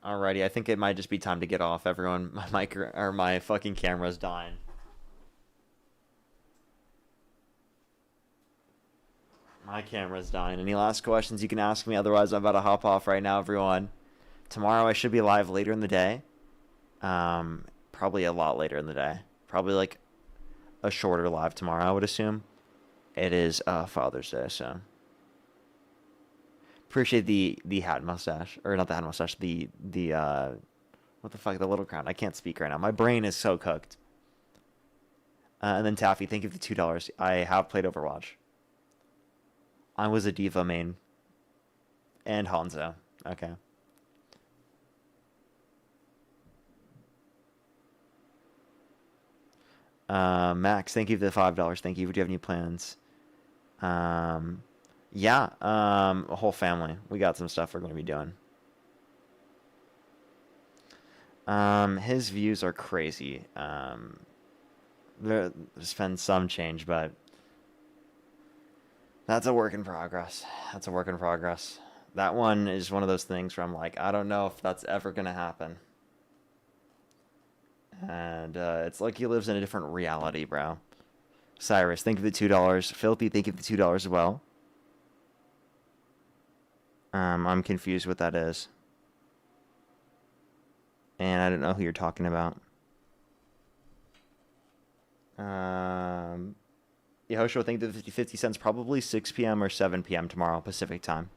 Alrighty, I think it might just be time to get off, everyone. My mic or my fucking camera's dying. My camera's dying. Any last questions you can ask me? Otherwise, I'm about to hop off right now, everyone. Tomorrow I should be live later in the day. Probably a lot later in the day. Probably like a shorter live tomorrow, I would assume. It is Father's Day, so appreciate the hat mustache, or not the hat mustache, the what the fuck, the little crown. I can't speak right now. My brain is so cooked. And then Taffy, thank you for the $2. I have played Overwatch. I was a Diva main. And Hanzo. Okay. Max, thank you for the $5. Thank you. Do you have any plans? Yeah, a whole family. We got some stuff we're going to be doing. His views are crazy. There's been some change, but that's a work in progress. That's a work in progress. That one is one of those things where I'm like, I don't know if that's ever going to happen. And it's like he lives in a different reality, bro. Cyrus, thank you for the $2. Filthy, thank you for the $2 as well. I'm confused what that is. And I don't know who you're talking about. Yehoshua, thank you for the 50 cents. Probably 6 p.m. or 7 p.m. tomorrow, Pacific time.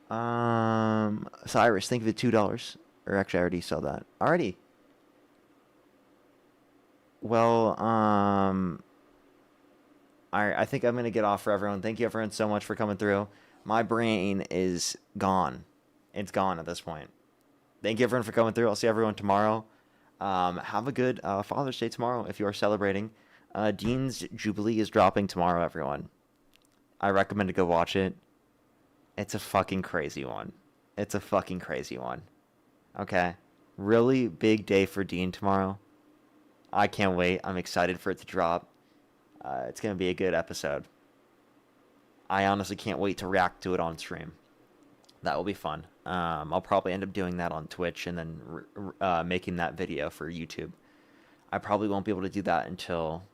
Cyrus, thank you for the $2. Or actually, I already saw that. Alrighty. Well, I think I'm going to get off for everyone. Thank you, everyone, so much for coming through. My brain is gone. It's gone at this point. Thank you, everyone, for coming through. I'll see everyone tomorrow. Have a good Father's Day tomorrow if you are celebrating. Dean's Jubilee is dropping tomorrow, everyone. I recommend to go watch it. It's a fucking crazy one. It's a fucking crazy one. Okay? Really big day for Dean tomorrow. I can't wait. I'm excited for it to drop. It's going to be a good episode. I honestly can't wait to react to it on stream. That will be fun. I'll probably end up doing that on Twitch and then making that video for YouTube. I probably won't be able to do that until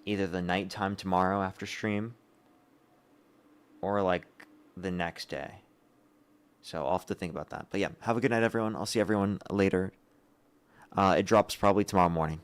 either the nighttime tomorrow after stream or like the next day. So I'll have to think about that. But yeah, have a good night, everyone. I'll see everyone later. It drops probably tomorrow morning.